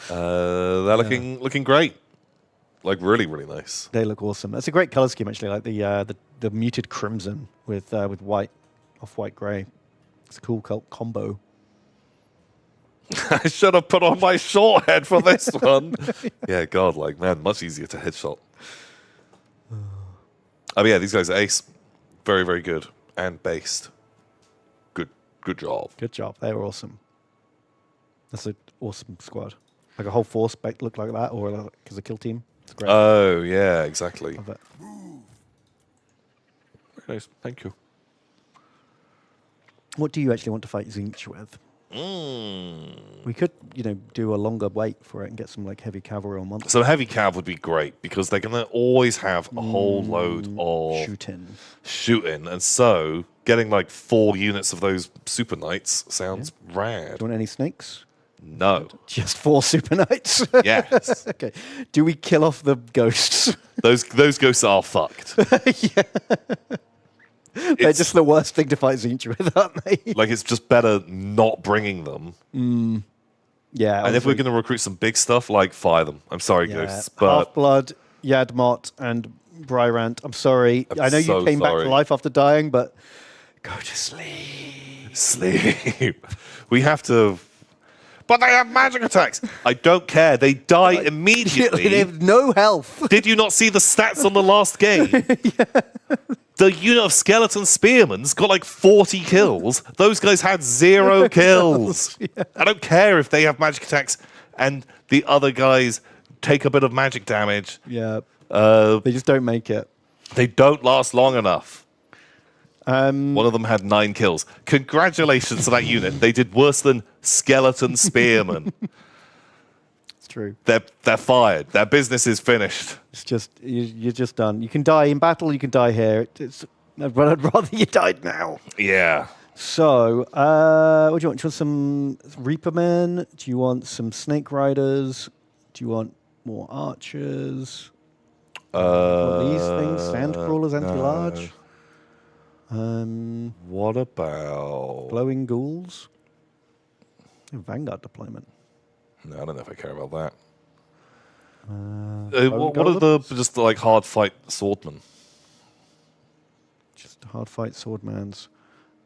They're looking great. Like really, really nice. They look awesome. That's a great color scheme, actually. Like the muted crimson with white, off-white grey. It's a cool combo. I should have put on my short head for this one. Yeah, God, like, man, much easier to headshot. Yeah, these guys are ace. Very, very good. And based. Good job. Good job. They were awesome. That's an awesome squad. Like a whole force look like that, or like as a kill team. It's great. Oh, yeah, exactly. Love it. Very nice. Thank you. What do you actually want to fight Zinch with? We could, do a longer wait for it and get some like heavy cavalry or monsters. So heavy cav would be great because they're going to always have a whole load of shooting. And so getting like 4 units of those super knights sounds rad. Do you want any snakes? No. Just 4 super knights? Yes. Okay. Do we kill off the ghosts? Those ghosts are fucked. They're just the worst thing to fight Zinch with, aren't they? Like, it's just better not bringing them. Yeah. And if we're going to recruit some big stuff, like, fire them. I'm sorry, ghosts. But Half-Blood, Yadmot, and Bryrant. I'm sorry. I know so you came back sorry. to life after dying, but go to sleep. Sleep. We have to... But they have magic attacks. I don't care. They die immediately. They have no health. Did you not see the stats on the last game? The unit of skeleton spearmen's got like 40 kills. Those guys had 0 kills. I don't care if they have magic attacks and the other guys take a bit of magic damage. Yeah. They just don't make it. They don't last long enough. One of them had 9 kills. Congratulations to that unit. They did worse than skeleton spearmen. It's true. They're fired. Their business is finished. It's just, you're just done. You can die in battle, you can die here. But I'd rather you died now. Yeah. So, what do you want? Do you want some Reaper Men? Do you want some Snake Riders? Do you want more Archers? What these things? Sandcrawlers, anti-large? What about... Glowing Ghouls? Vanguard deployment. No, I don't know if I care about that. Bone what are the Golems? just like hard fight swordmen? Just hard fight swordmans.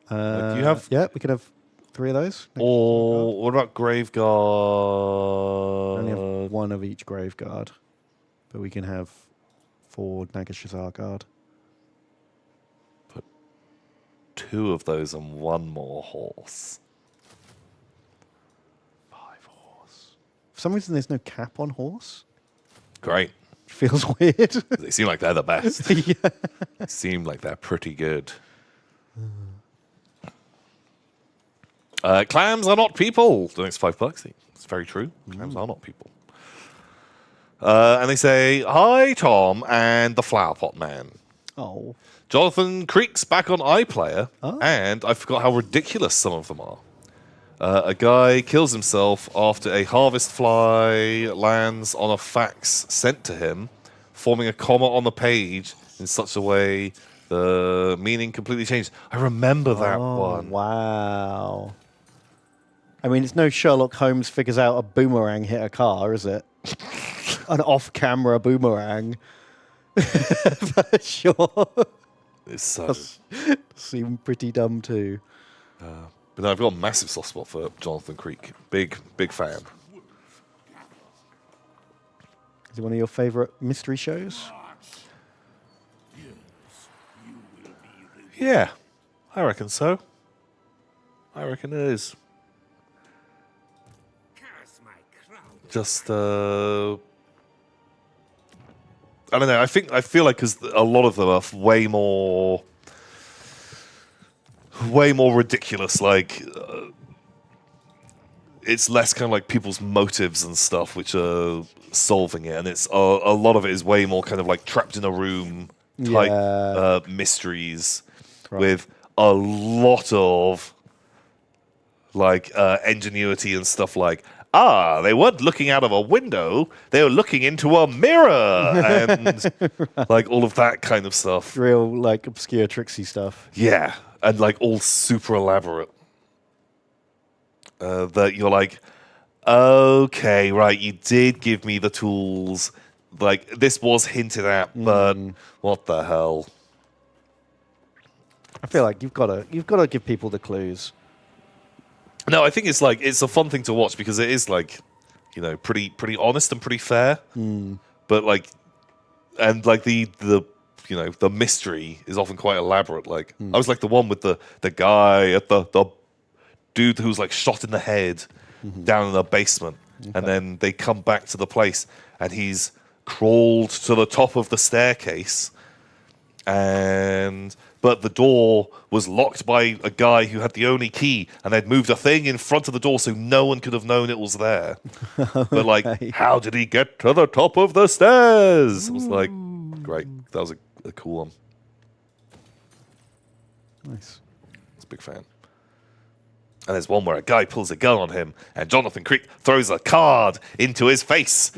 Do you have? Yeah, we could have 3 of those. Or what about grave We only guard? have 1 of each Grave Guard. But we can have 4 Nagashazar Guard. 2 of those and 1 more horse. 5 horse. For some reason, there's no cap on horse. Great. Feels weird. They seem like they're the best. Yeah. They seem like they're pretty good. Clams are not people. The next $5. It's very true. Clams are not people. And they say, "Hi, Tom and the Flower Pot Man. Oh. Jonathan Creek's back on iPlayer, and I forgot how ridiculous some of them are. A guy kills himself after a harvest fly lands on a fax sent to him, forming a comma on the page in such a way the meaning completely changed." I remember that one. Wow. I mean, it's no Sherlock Holmes figures out a boomerang hit a car, is it? An off-camera boomerang. For sure. It's so... Seem pretty dumb too. But no, I've got a massive soft spot for Jonathan Creek. Big fan. Is it one of your favourite mystery shows? Yeah, I reckon so. I reckon it is. Just, I don't know. I feel like because a lot of them are way more ridiculous. Like, it's less kind of like people's motives and stuff which are solving it, and it's a lot of it is way more kind of like trapped in a room type mysteries with a lot of like ingenuity and stuff like, they weren't looking out of a window, they were looking into a mirror, and like all of that kind of stuff. Real, like, obscure, tricksy stuff. Yeah, and like all super elaborate. That you're like, okay, right, you did give me the tools. Like, this was hinted at, but what the hell? I feel like you've got to give people the clues. No, I think it's like it's a fun thing to watch because it is like, you know, pretty honest and pretty fair. But like, and like the you know, the mystery is often quite elaborate. Like I was like the one with the guy at the dude who's like shot in the head down in the basement, and then they come back to the place and he's crawled to the top of the staircase but the door was locked by a guy who had the only key, and they'd moved a thing in front of the door so no one could have known it was there. But like, how did he get to the top of the stairs? It was like, great. That was a cool one. Nice. I was a big fan. And there's one where a guy pulls a gun on him, and Jonathan Creek throws a card into his face,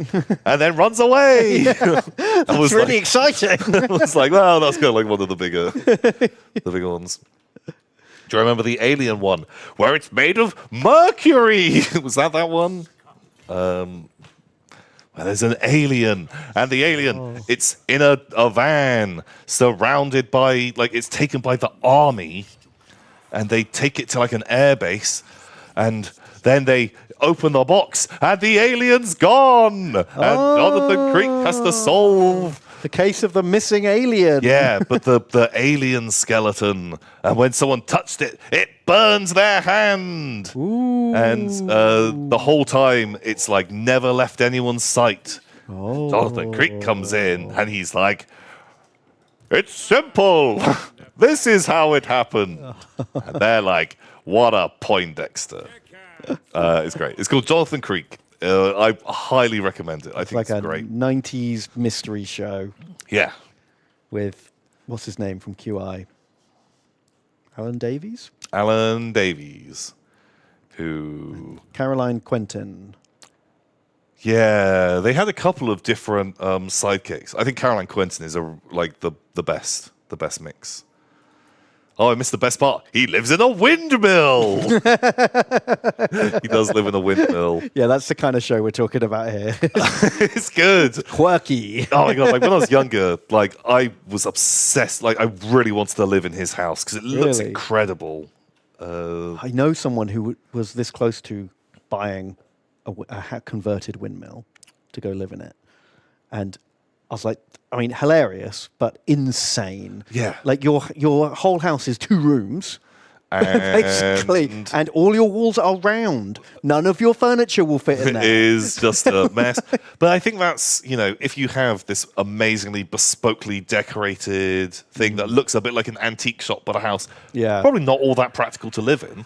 and then runs away. That's really exciting. I was like, well, that's kind of like one of the bigger ones. Do you remember the Alien one where it's made of mercury? Was that one? Well, there's an alien, and the alien, it's in a van surrounded by, like, it's taken by the army, and they take it to like an airbase, and then they open the box, and the alien's gone, and Jonathan Creek has to solve The case of the missing alien. Yeah, but the alien skeleton, and when someone touched it, it burns their hand. Ooh. And the whole time, it's like never left anyone's sight. Oh. Jonathan Creek comes in, and he's like, "It's simple. This is how it happened." And they're like, "What a Poindexter." It's great. It's called Jonathan Creek. I highly recommend it. I think Like it's a great. 90s mystery show Yeah. with, what's his name from QI? Alan Davies? Alan Davies, who... Caroline Quentin. Yeah, they had a couple of different sidekicks. I think Caroline Quentin is the best mix. Oh, I missed the best part. He lives in a windmill. He does live in a windmill. Yeah, that's the kind of show we're talking about here. It's good. Quirky. Oh my god! Like when I was younger, like I was obsessed. Like I really wanted to live in his house because it looks Really? incredible. I know someone who was this close to buying a converted windmill to go live in it. And I was like, I mean, hilarious, but insane. Yeah. Like your whole house is 2 rooms, basically, and all your walls are round. None of your furniture will fit in It there. is just a mess. But I think that's, if you have this amazingly bespokely decorated thing that looks a bit like an antique shop but a house, Yeah. probably not all that practical to live in,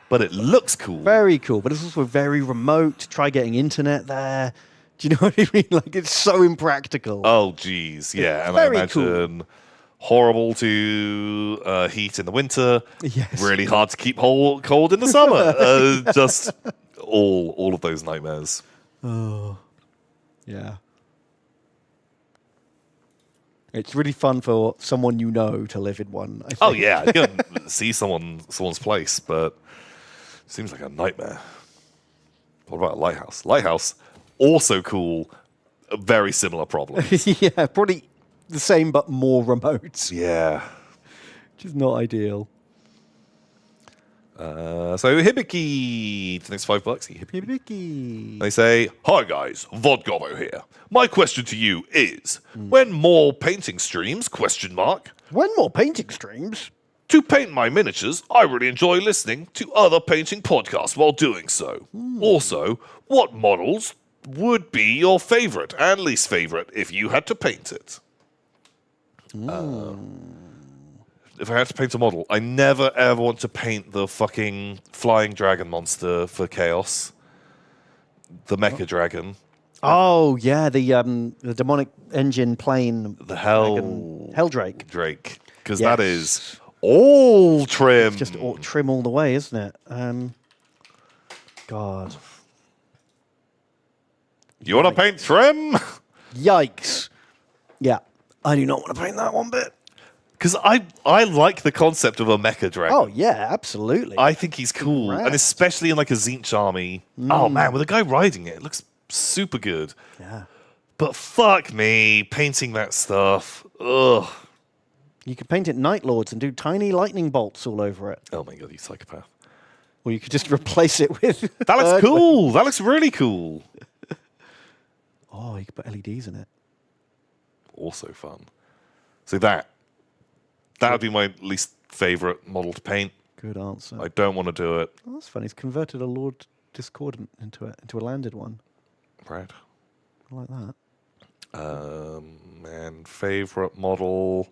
but it looks cool. Very cool, but it's also very remote. Try getting internet there. Do you know what I mean? Like, it's so impractical. Oh, geez. Yeah. And I Very imagine horrible to heat in the winter. Yes. Really hard to keep cold in the summer. Just all of those nightmares. Yeah. It's really fun for someone you know to live in one. I think. Oh, yeah. You can see someone's place, but it seems like a nightmare. What about a lighthouse? Lighthouse, also cool. A very similar problem. Yeah, probably the same but more remote, Yeah. which is not ideal. So Hibiki, the next $5. Hibiki. Hibiki. They say, "Hi guys, Vodgobo here. My question to you is, when more painting streams, ? When more painting streams? To paint my miniatures, I really enjoy listening to other painting podcasts while doing so. Also, what models would be your favorite and least favorite if you had to paint it?" If I had to paint a model, I never ever want to paint the fucking flying dragon monster for Chaos. The Mecha Dragon. Oh yeah, the demonic engine plane, The Hell Helldrake. Drake. Because Yes. that is all trim. Just trim all the way, isn't it? God, You want to paint trim? yikes! Yeah, I do not want to paint that one bit. Because I like the concept of a Mecha Dragon. Oh yeah, absolutely. I think he's cool. Rad. And especially in like a Zinch army. Oh man, with a guy riding it looks super good. Yeah, But fuck me, painting that stuff. Ugh. you could paint it Night Lords and do tiny lightning bolts all over it, Oh my god, you psychopath. or you could just replace it with. That looks cool. That looks really cool. Oh, you could put LEDs in it. Also fun. So that would be my least favorite model to paint. Good answer. I don't want to do it. Oh, that's funny. He's converted a Lord Discordant into a landed one. Right. I like that. And favorite model.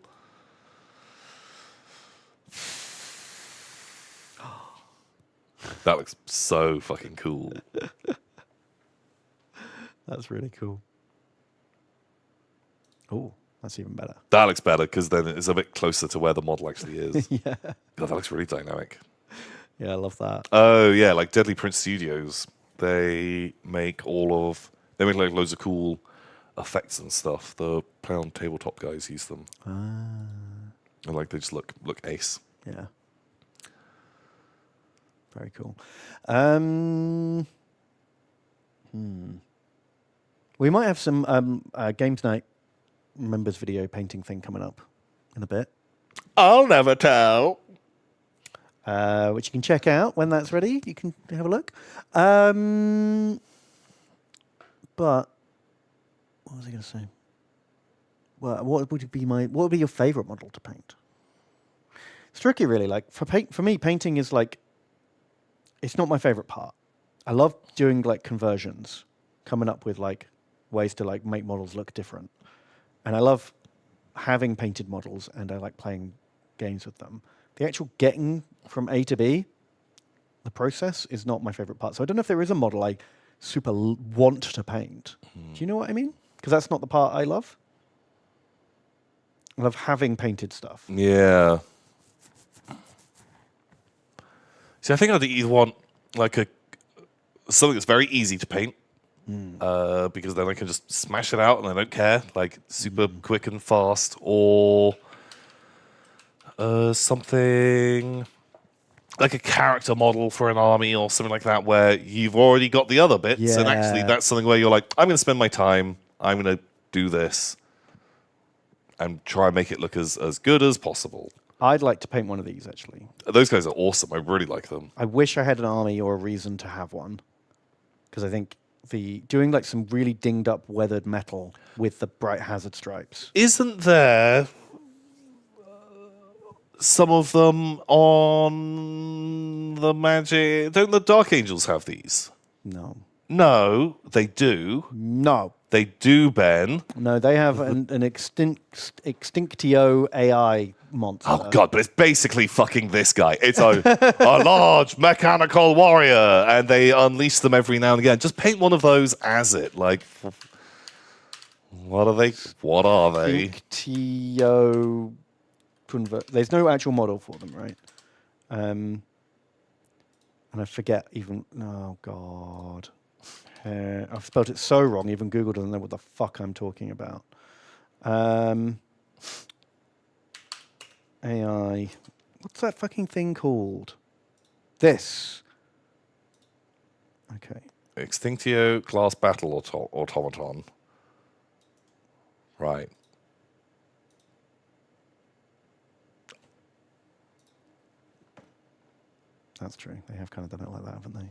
That looks so fucking cool. That's really cool. Oh, that's even better. That looks better because then it's a bit closer to where the model actually is. Yeah. God, that looks really dynamic. Yeah, I love that. Oh yeah, like Deadly Prince Studios. They make like loads of cool effects and stuff. The Play on Tabletop guys use them. And like they just look ace. Yeah. Very cool. We might have some Games Night members video painting thing coming up in a bit, I'll never tell. which you can check out when that's ready. You can have a look. But what was I going to say? Well, what would be your favorite model to paint? It's tricky, really. Like for me, painting is like, it's not my favorite part. I love doing like conversions, coming up with like ways to like make models look different, and I love having painted models, and I like playing games with them. The actual getting from A to B, the process is not my favorite part. So I don't know if there is a model I super want to paint. Do you know what I mean? Because that's not the part I love. I love having painted stuff. Yeah. See, I think I'd either want like something that's very easy to paint, because then I can just smash it out and I don't care, like super quick and fast, or something like a character model for an army or something like that, where you've already got the other bits, and actually Yeah. that's something where you're like, I'm going to spend my time, I'm going to do this, and try and make it look as good as possible. I'd like to paint one of these, actually. Those guys are awesome. I really like them. I wish I had an army or a reason to have one, because I think doing like some really dinged up weathered metal with the bright hazard stripes. Isn't there some of them on the Magic? Don't the Dark Angels have these? No. No, they do. No. They do, Ben. No, they have an Extinctio AI monster. Oh, God, but it's basically fucking this guy. It's a large mechanical warrior, and they unleash them every now and again. Just paint one of those as it. Like, what are they? What are they? Extinctio... There's no actual model for them, right? And I forget even... Oh, God. I've spelled it so wrong, even Google doesn't know what the fuck I'm talking about. AI. What's that fucking thing called? This. Okay. Extinctio Class Battle Automaton. Right. That's true. They have kind of done it like that, haven't they?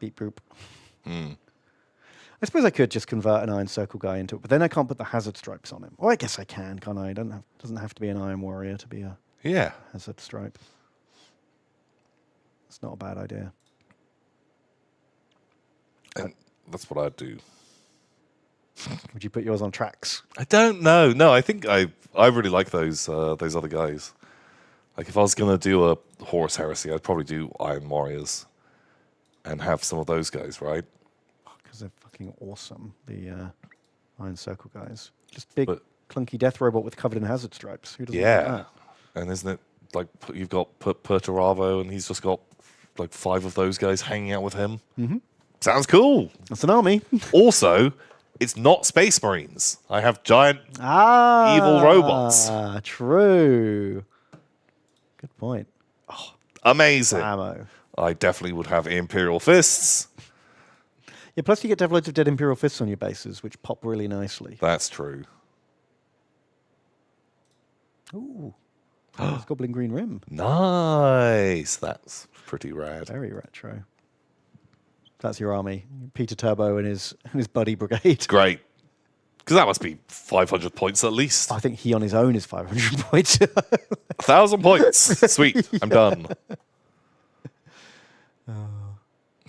Beep boop. I suppose I could just convert an Iron Circle guy into it, but then I can't put the hazard stripes on him. Or I guess I can, can't I? Doesn't have to be an Iron Warrior to be a Yeah. hazard stripe. It's not a bad idea. And that's what I'd do. Would you put yours on tracks? I don't know. No, I think I really like those other guys. Like if I was gonna do a Horus Heresy, I'd probably do Iron Warriors and have some of those guys, right? Because they're fucking awesome, the Iron Circle guys. Just big, But- clunky death robot with covered in hazard stripes. Who doesn't like Yeah. that? And isn't it like you've got Perturabo, and he's just got like 5 of those guys hanging out with him? Mm-hmm. Sounds cool. That's an army. Also, it's not Space Marines. I have giant evil robots. True. Good point. Amazing. Ammo. I definitely would have Imperial Fists. Yeah, plus you get to have loads of dead Imperial Fists on your bases, which pop really nicely. That's true. Ooh. It's Goblin Green Rim. Nice. That's pretty rad. Very retro. That's your army. Peter Turbo and his buddy brigade. Great. Because that must be 500 points at least. I think he on his own is 500 points. 1,000 points. Sweet. I'm done.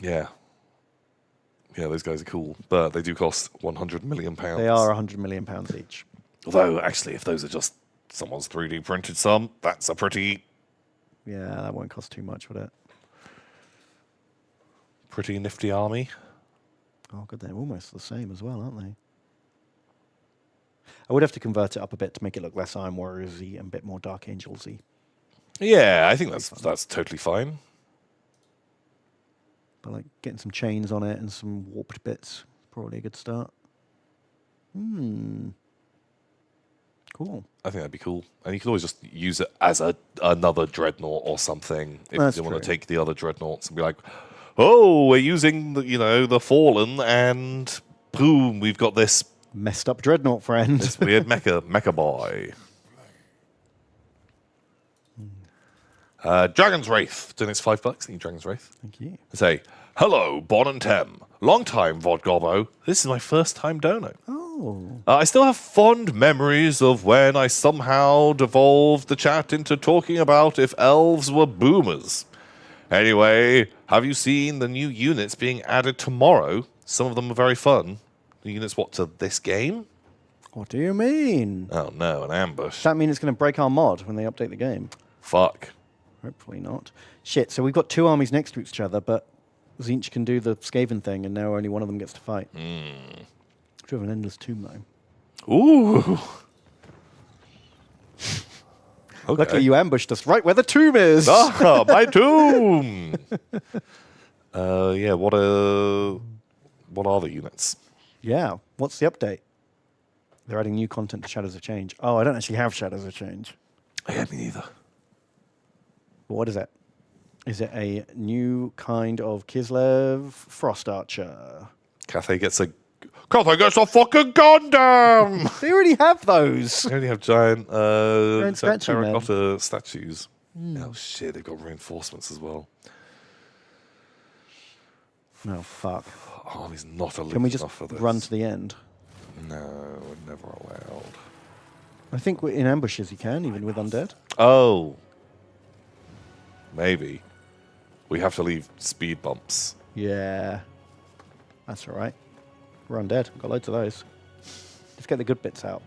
Yeah. Yeah, those guys are cool. But they do cost 100 million pounds. They are 100 million pounds each. Although, actually, if those are just someone's 3D printed some, that's a pretty Yeah, that won't cost too much, would it? Pretty nifty army. Oh, good. They're almost the same as well, aren't they? I would have to convert it up a bit to make it look less Iron Warriors-y and a bit more Dark Angels-y. Yeah, I think that's totally fine. But like getting some chains on it and some warped bits, probably a good start. Cool. I think that'd be cool. And you could always just use it as another dreadnought or something if That's you want true. to take the other dreadnoughts and be like, oh, we're using the Fallen, and boom, we've got this Messed up dreadnought friend. weird mecha boy. Dragon's Wraith. Doing its $5. Thank you, Dragon's Wraith. Thank you. Say, hello, Bon and Tem. Long time, Vodgobbo. This is my first time dono. Oh. I still have fond memories of when I somehow devolved the chat into talking about if elves were boomers. Anyway, have you seen the new units being added tomorrow? Some of them are very fun. The units, what, to this game? What do you mean? Oh no, an ambush. Does that mean it's going to break our mod when they update the game? Fuck. Hopefully not. Shit, so we've got two armies next to each other, but Tzeentch can do the Skaven thing, and now only one of them gets to fight. Should have an endless tomb, though. Ooh. Okay. Luckily, you ambushed us right where the tomb is. Ah, my tomb. Yeah. What are the units? Yeah. What's the update? They're adding new content to Shadows of Change. Oh, I don't actually have Shadows of Change. Yeah, me neither. What is it? Is it a new kind of Kislev Frost Archer? Cathay gets a fucking Gundam. They already have those. They only have giant statue men. terracotta statues. Oh shit, they've got reinforcements as well. Oh, fuck. Army's not elite Can we just enough for this. run to the end? No, never allowed. I think in ambushes you can, even with undead. Oh. Maybe. We have to leave speed bumps. Yeah. That's all right. We're undead. Got loads of those. Let's get the good bits out.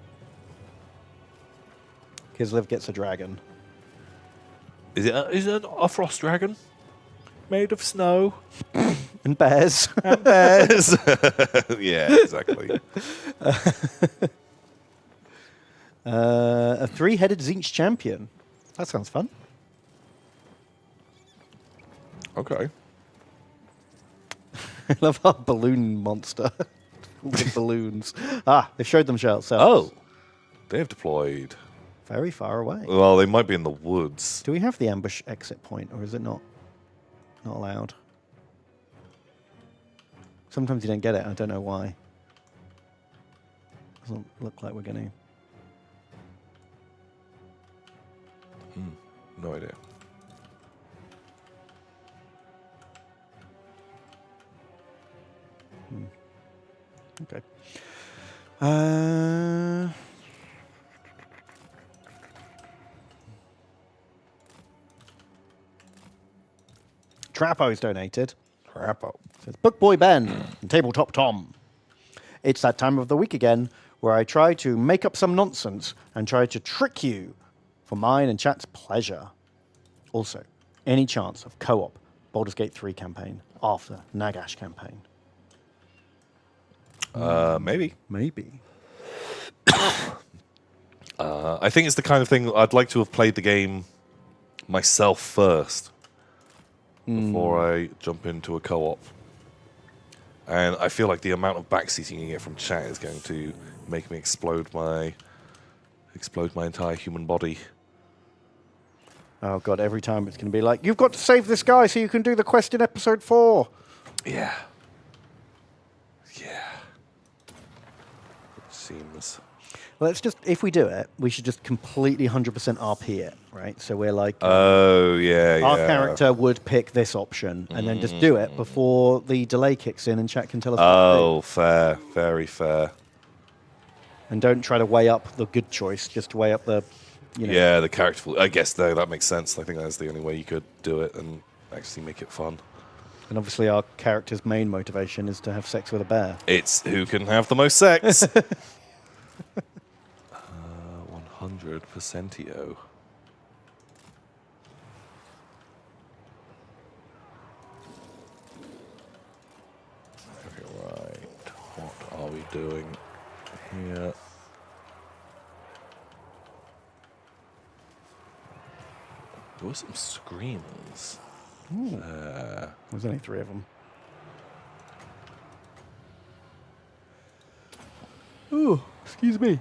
Kislev gets a dragon. Is it a frost dragon? Made of snow? And bears. And bears. Yeah, exactly. A three-headed Tzeentch champion. That sounds fun. Okay. I love our balloon monster. All the balloons. Ah, they showed themselves. Oh. They've deployed. Very far away. Well, they might be in the woods. Do we have the ambush exit point, or is it not allowed? Sometimes you don't get it. I don't know why. Doesn't look like we're going to. No idea. Okay. Trapo's donated. Crapo. Says Book Boy Ben and Tabletop Tom. It's that time of the week again where I try to make up some nonsense and try to trick you for mine and chat's pleasure. Also, any chance of co-op Baldur's Gate 3 campaign after Nagash campaign? Maybe. Maybe. I think it's the kind of thing I'd like to have played the game myself first before I jump into a co-op. And I feel like the amount of backseating you get from chat is going to make me explode my entire human body. Oh god, every time it's going to be like, you've got to save this guy so you can do the quest in episode 4. Yeah. Yeah. It seems. Let's just, if we do it, we should just completely 100% RP it, right? So we're like, Oh, yeah, our yeah. character would pick this option, and then just do it before the delay kicks in and chat can tell us what to Oh, fair. Very fair. do. And don't try to weigh up the good choice, just weigh up the, you know. Yeah, the character. I guess, though, that makes sense. I think that's the only way you could do it and actually make it fun. And obviously our character's main motivation is to have sex with a bear. It's who can have the most sex. 100%io. There were some screamers. There's only 3 of them. Oh, excuse me.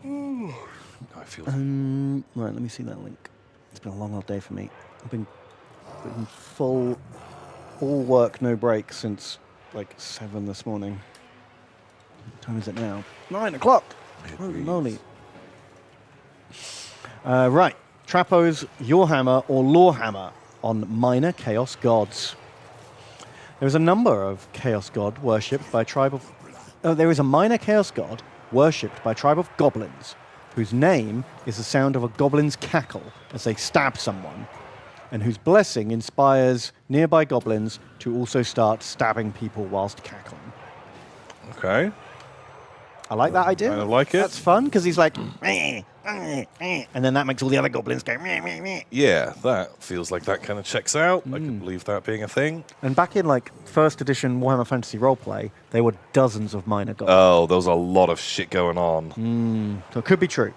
I feel Right, let me see that link. It's been a long old day for me. I've been full, all work, no break since like 7 this morning. What time is it now? 9 o'clock. Holy moly. Right, Trapo's Warhammer or Lorehammer on minor chaos gods. There is a number of chaos god worshipped by a tribe of. There is a minor chaos god worshipped by a tribe of goblins, whose name is the sound of a goblin's cackle as they stab someone, and whose blessing inspires nearby goblins to also start stabbing people whilst cackling. okay. I like that idea. I like it. That's fun because he's like, "Meh, meh, meh," and then that makes all the other goblins go. Meh, meh, meh. Yeah, that feels like that kind of checks out. I can believe that being a thing. And back in like first edition Warhammer Fantasy Roleplay, there were dozens of minor goblins. Oh, there was a lot of shit going on. So it could be true.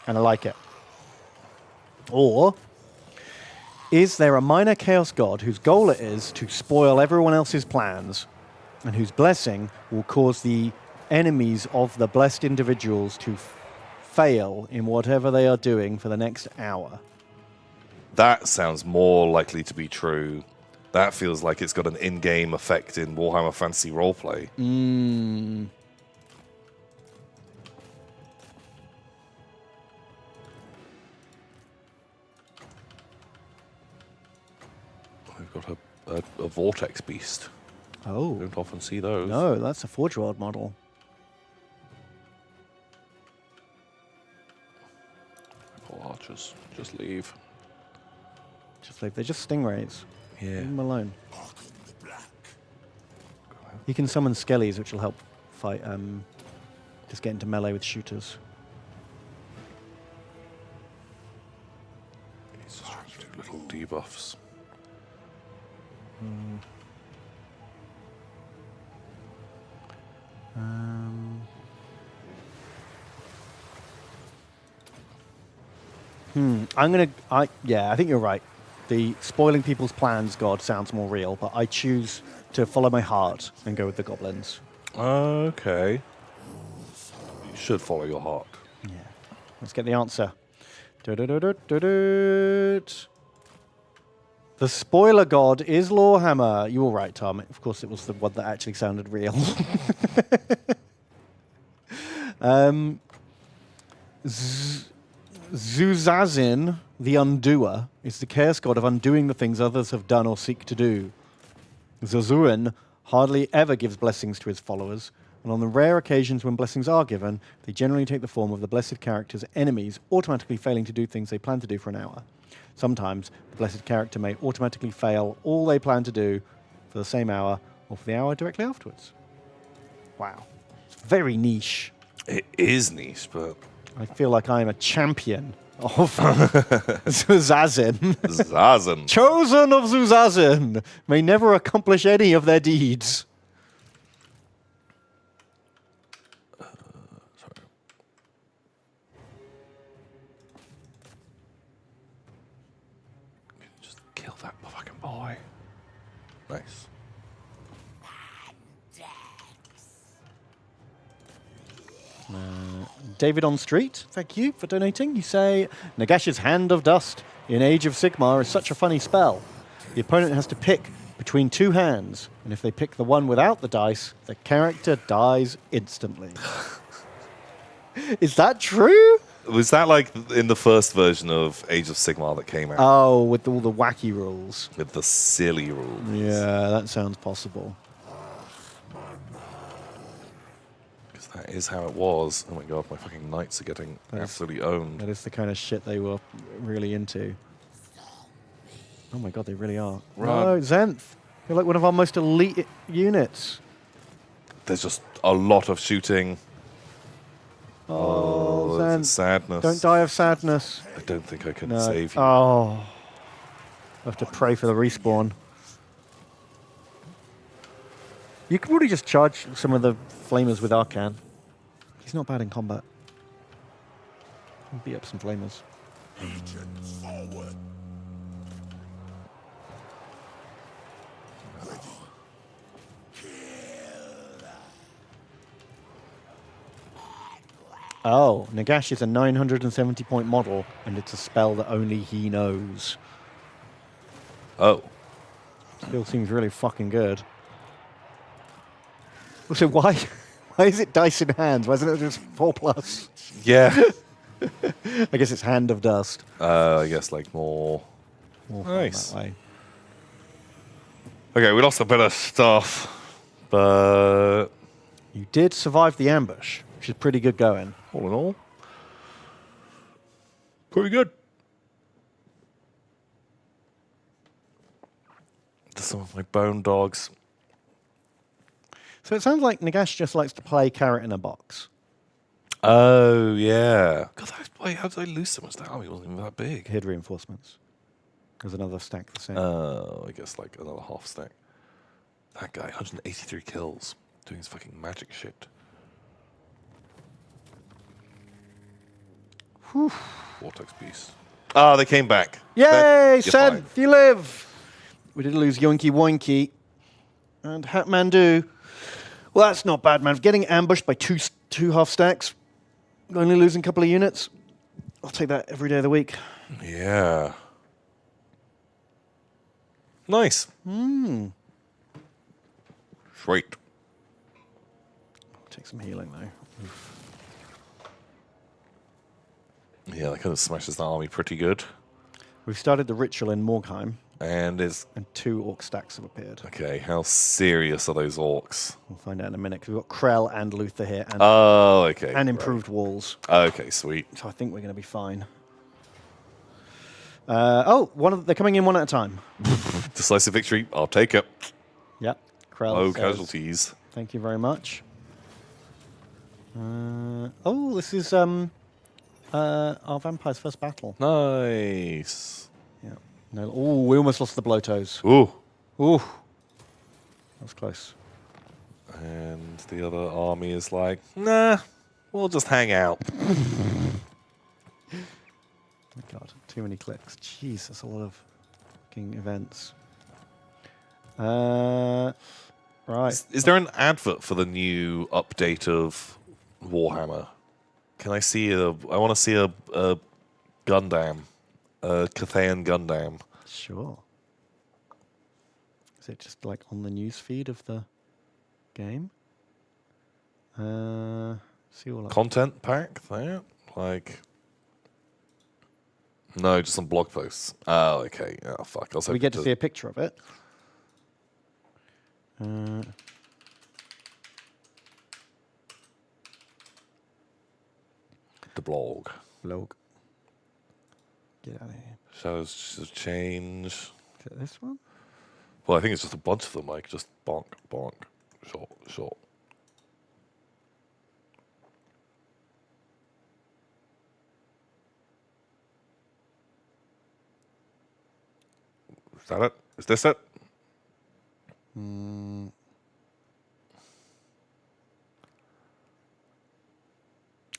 And I like it. Or is there a minor chaos god whose goal it is to spoil everyone else's plans and whose blessing will cause the enemies of the blessed individuals to fail in whatever they are doing for the next hour? That sounds more likely to be true. That feels like it's got an in-game effect in Warhammer Fantasy Roleplay. We've got a vortex beast. Oh. Don't often see those. No, that's a Forge World model. Poor archers. Just leave. Just like they're just stingrays. Yeah. Leave them alone. You can summon skellies, which will help fight. Just get into melee with shooters. It's just 2 little debuffs. I think you're right. The spoiling people's plans god sounds more real, but I choose to follow my heart and go with the goblins. Okay. You should follow your heart. Yeah. Let's get the answer. Du-du-du-du-du-du. The spoiler god is Lorehammer. You were right, Tom. Of course, it was the one that actually sounded real. Zuzazin, the Undoer, is the chaos god of undoing the things others have done or seek to do. Zazurin hardly ever gives blessings to his followers, and on the rare occasions when blessings are given, they generally take the form of the blessed character's enemies automatically failing to do things they plan to do for an hour. Sometimes the blessed character may automatically fail all they plan to do for the same hour or for the hour directly afterwards. Wow. It's very niche. It is niche, but I feel like I'm a champion of Zuzazin. Zazen. Chosen of Zuzazin may never accomplish any of their deeds. Sorry. Just kill that fucking boy. Nice. David on Street, thank you for donating. You say, Nagash's Hand of Dust in Age of Sigmar is such a funny spell. The opponent has to pick between 2 hands, and if they pick the one without the dice, the character dies instantly. Is that true? Was that like in the first version of Age of Sigmar that came out? Oh, with all the wacky rules. With the silly rules. Yeah, that sounds possible. Because that is how it was. Oh my god, my fucking knights are getting absolutely owned. That is the kind of shit they were really into. Oh my god, they really are. Run. No, Zenth. You're like one of our most elite units. There's just a lot of shooting. Oh, it's Zenth. sadness. Don't die of sadness. I don't think I can No. save you. Oh. I have to pray for the respawn. You could probably just charge some of the flamers with Arcan. He's not bad in combat. Beat up some flamers. Legion forward. Oh, Nagash is a 970 point model, and it's a spell that only he knows. Oh. Still seems really fucking good. So why is it dice in hands? Why isn't it just 4+? Yeah. I guess it's Hand of Dust. I guess like more. More fun Nice. that way. Okay, we lost a bit of stuff, but You did survive the ambush, which is pretty good going. all in all, pretty good. Just some of my bone dogs. So it sounds like Nagash just likes to play carrot in a box. Oh yeah. God, wait, how did I lose so much? That army wasn't even that big. Hid reinforcements. There's another stack the same. Oh, I guess like another half stack. That guy, 183 kills, doing his fucking magic shit. Vortex Beast. Ah, they came back. Yay, You're Sen, fine. you live! We did lose Yoinky Woinky and Hatmandu. Well, that's not bad, man. Getting ambushed by two half stacks, only losing a couple of units. I'll take that every day of the week. Yeah. Nice. Sweet. I'll take some healing, though. Yeah, that kind of smashes the army pretty good. We've started the ritual in Morgheim, And is and 2 orc stacks have appeared. okay. How serious are those orcs? We'll find out in a minute, because we've got Krell and Luther here, and, Oh, okay. and improved walls. Right. Okay, sweet. So I think we're going to be fine. They're coming in one at a time. Decisive victory. I'll take it. Yep. Krell Low says, casualties. thank you very much. This is our vampire's first battle. Nice. Yeah. No. Oh, we almost lost the blowtoes. Ooh. Ooh. That was close. And the other army is like, nah, we'll just hang out. Oh my God, too many clicks. Jeez, that's a lot of fucking events. Right. Is there an advert for the new update of Warhammer? Can I see I want to see a Gundam, a Cathayan Gundam. Sure. Is it just like on the news feed of the game? See all that. Content pack there? Like, no, just some blog posts. Oh, okay. Oh, fuck. We get to see a picture of it. the blog. Blog. Get out of here. Shows change. Is it this one? Well, I think it's just a bunch of them, like just bonk, bonk, short. Is that it? Is this it?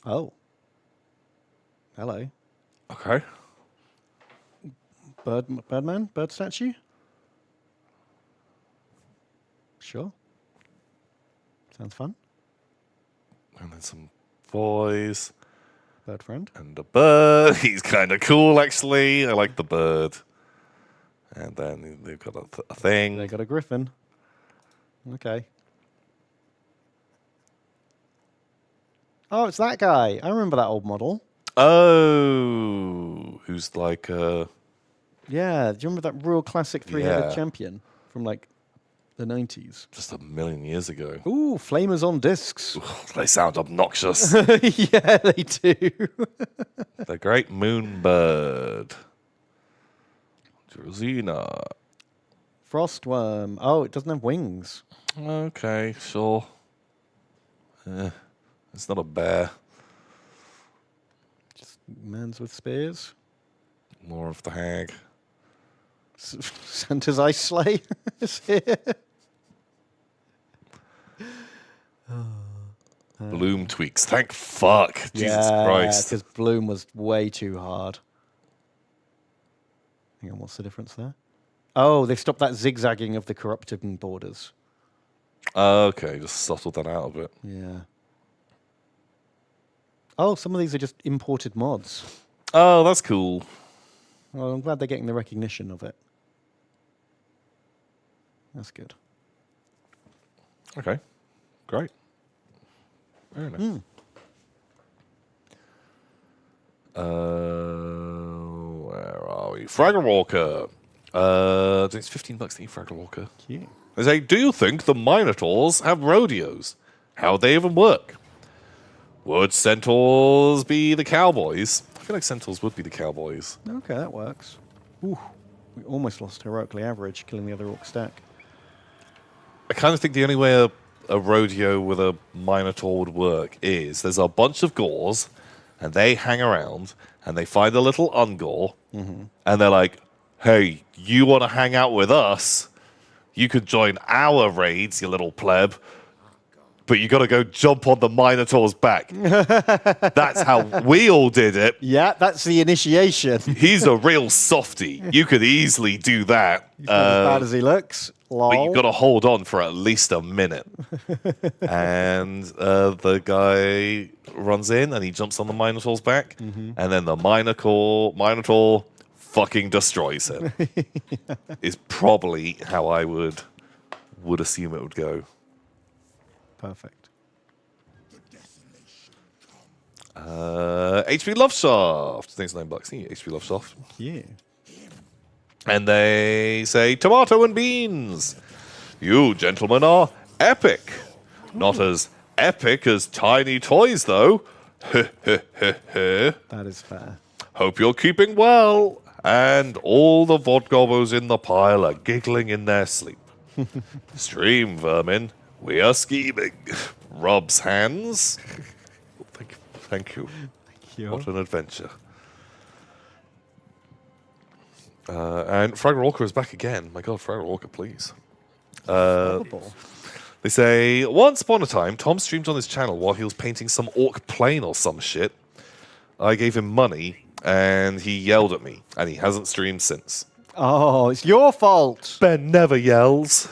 Oh. Hello. Okay. Birdman? Bird statue? Sure. Sounds fun. And then some boys Bird friend. and a bird. He's kind of cool, actually. I like the bird. And then they've got a thing. They got a griffin. Okay. Oh, it's that guy. I remember that old model. Oh, who's like Yeah, do you remember that real classic three-headed Yeah. champion from like the 90s? just a million years ago. Ooh, flamers on discs. They sound obnoxious. Yeah, they do. The great moon bird. Drosina. Frostworm. Oh, it doesn't have wings. Okay, sure. It's not a bear. Just mans with spears. More of the hag. Santa's ice sleigh is here. Bloom tweaks. Thank fuck. Jesus Christ. because Bloom was way too hard. Hang on, what's the difference there? Oh, they've stopped that zigzagging of the corrupting borders. Okay, just subtled that out a bit. Yeah. Oh, some of these are just imported mods. Oh, that's cool. Well, I'm glad they're getting the recognition of it. That's good. Okay, great. Very nice. Where are we? Fraggle Walker. It's $15 to eat Fraggle Walker. Cute. They say, do you think the Minotaurs have rodeos? How would they even work? Would centaurs be the cowboys? I feel like centaurs would be the cowboys. Okay, that works. Ooh, we almost lost heroically average, killing the other orc stack. I kind of think the only way a rodeo with a Minotaur would work is there's a bunch of Gors, and they hang around, and they find a little Ungor, and they're like, hey, you want to hang out with us? You could join our raids, you little pleb, but you got to go jump on the Minotaur's back. That's how we all did it. Yeah, that's the initiation. He's a real softie. You could easily do that. He's not as bad as he looks. Lol. But you've got to hold on for at least a minute. And the guy runs in and he jumps on the Minotaur's back. And then the Minotaur fucking destroys him. Is probably how I would assume it would go. Perfect. HP Loveshaft. Thanks $9. HP Loveshaft. Yeah. And they say, tomato and beans. You gentlemen are epic. Not as epic as tiny toys, though. That is fair. Hope you're keeping well. And all the vodgobbos in the pile are giggling in their sleep. Stream vermin. We are scheming. Rob's hands. Thank you. What an adventure. And Fraggle Walker is back again. My God, Fraggle Walker, please. Probable. They say, once upon a time, Tom streamed on his channel while he was painting some orc plane or some shit. I gave him money, and he yelled at me, and he hasn't streamed since. Oh, it's your fault. Ben never yells.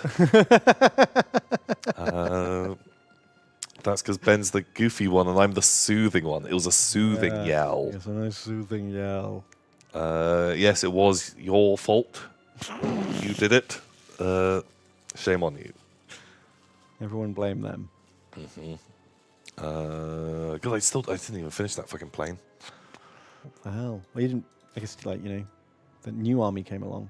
That's because Ben's the goofy one, and I'm the soothing one. It was a soothing yell. It's a nice soothing yell. Yes, it was your fault. You did it. Shame on you. Everyone blame them. God, I didn't even finish that fucking plane. What the hell? Well, you didn't. I guess the new army came along.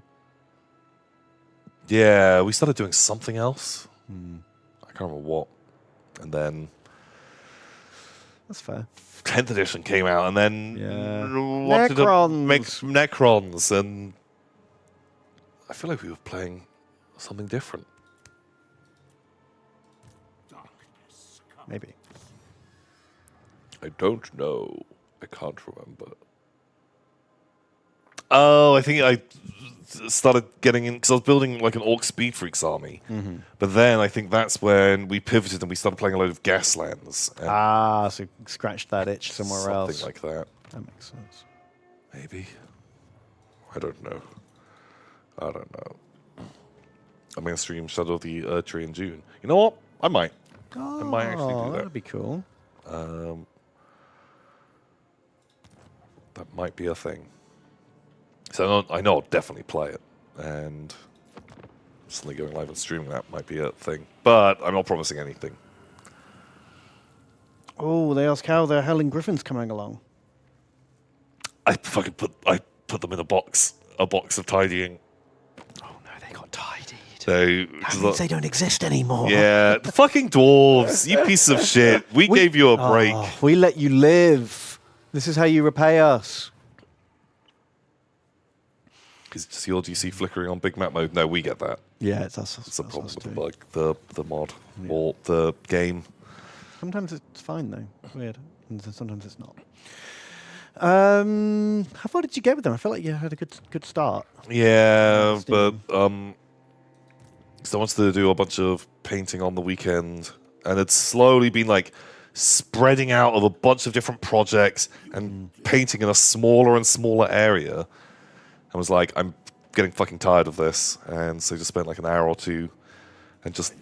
Yeah, we started doing something else. I can't remember what. And then That's fair. 10th edition came out, and then wanted Necrons. to make Necrons, and I feel like we were playing something different. Maybe. I don't know. I can't remember. Oh, I think I started getting in because I was building like an Orc Speed Freaks army. But then I think that's when we pivoted and we started playing a load of Gaslands. And So scratch that itch somewhere something else. like that. That makes sense. Maybe. I don't know. I'm going to stream Shadow of the Tree in June. You know what? I might. I might actually do that. That'd be cool. That might be a thing. So I know I'll definitely play it. And suddenly going live and streaming that might be a thing. But I'm not promising anything. Oh, they ask how the Howling Griffin's coming along. I fucking put them in a box of tidying. Oh no, they got tidied. So That means they don't exist anymore. yeah, the fucking dwarves, you pieces of shit. We gave you a break. Oh, we let you live. This is how you repay us. Is just your DC flickering on big map mode? No, we get that. Yeah, it's us. It's a problem us with the too. bug, the mod, or the game. Sometimes it's fine though. Weird. And then sometimes it's not. How far did you get with them? I felt like you had a good start. Yeah, Steam. but so I wanted to do a bunch of painting on the weekend, and it's slowly been like spreading out of a bunch of different projects and painting in a smaller and smaller area. I was like, I'm getting fucking tired of this, and so just spent like an hour or two and just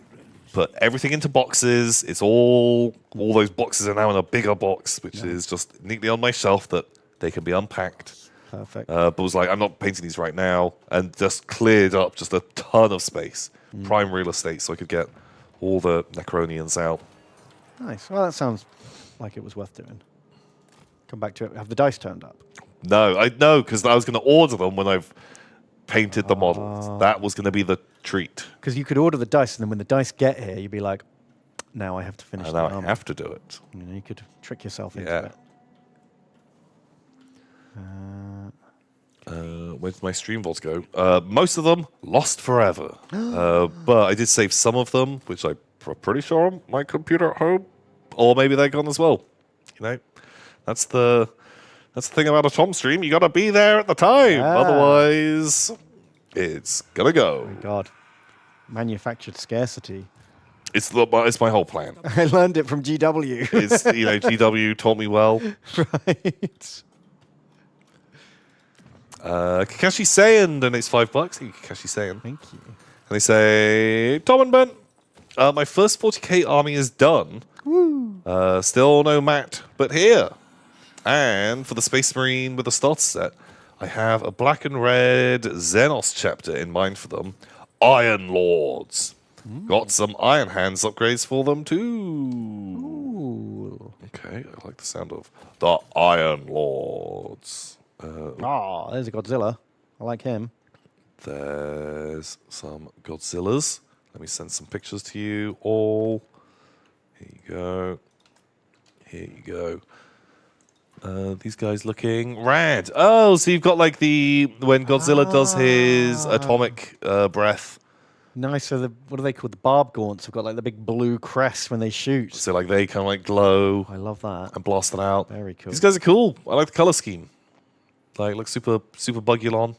put everything into boxes. It's all those boxes are now in a bigger box, which is just neatly on my shelf that they can be unpacked. Perfect. But was like, I'm not painting these right now, and just cleared up just a ton of space, prime real estate, so I could get all the Necronians out. Nice. Well, that sounds like it was worth doing. Come back to it. Have the dice turned up? No, I know, because I was going to order them when I've painted the models. That was going to be the treat. Because you could order the dice, and then when the dice get here, you'd be like, now I have to finish And the now I army. have to do it. You know, you could trick yourself into Yeah. it. Where did my stream vaults go? Most of them lost forever. But I did save some of them, which I'm pretty sure on my computer at home. Or maybe they're gone as well. You know, that's the thing about a Tom stream. You got to be there at the time. Yeah. Otherwise, it's going to go. God. Manufactured scarcity. It's my whole plan. I learned it from GW. It's, GW taught me well. Right. Kakashi Saiyan donates $5. Thank you, Kakashi Saiyan. Thank you. And they say, Tom and Ben, my first 40k army is done. Woo. Still no Matt, but here. And for the Space Marine with the starter set, I have a black and red Xenos chapter in mind for them. Iron Lords. Got some Iron Hands upgrades for them too. Ooh. Okay, I like the sound of the Iron Lords. There's a Godzilla. I like him. There's some Godzillas. Let me send some pictures to you all. Here you go. Here you go. These guys looking rad. Oh, so you've got like when Godzilla does his atomic breath. Nice. So what are they called? The barb gaunts have got like the big blue crest when they shoot. So like they kind of like glow I love that. and blast it out. Very cool. These guys are cool. I like the color scheme. Like look super Bugulon.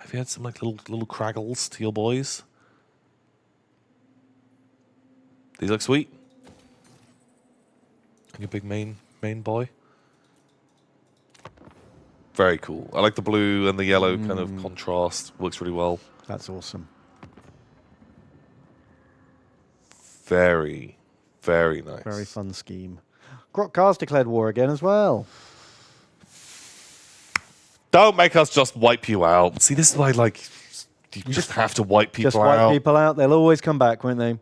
Have you had some like little craggles to your boys? These look sweet. And your big main boy. Very cool. I like the blue and the yellow kind of contrast. Works really well. That's awesome. Very, very nice. Very fun scheme. Grok Cars declared war again as well. Don't make us just wipe you out. See, this is why, like, you just have to wipe people Just wipe out. people out. They'll always come back, won't they?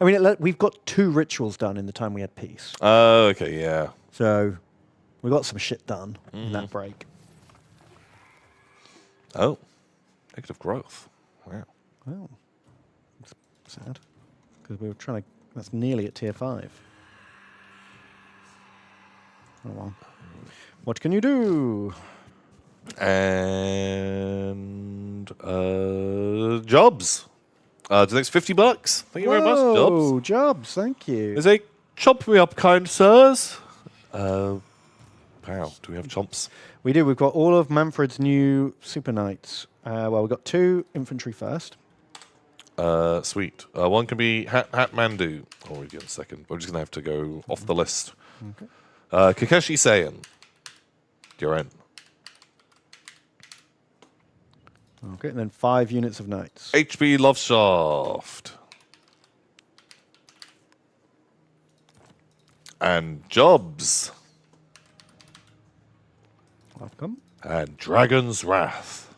I mean, we've got 2 rituals done in the time we had peace. Oh, okay, yeah. So we got some shit done in that break. Oh, negative growth. Wow. Well, it's sad. Because we were trying to... That's nearly at tier 5. Oh, well. What can you do? And jobs. The next $50. Thank you very much, Whoa, jobs. Jobs, thank you. Is a chomp me up, kind sirs. Wow, do we have chomps? We do. We've got all of Manfred's new Super Knights. Well, we've got 2 infantry first. Sweet. One can be Hat Mandu. I'll read you in a second. We're just going to have to go off the list. Okay. Kakashi Saiyan. You're in. Okay, and then 5 units of knights. HB Loveshaft. And Jobs. Welcome. And Dragon's Wrath.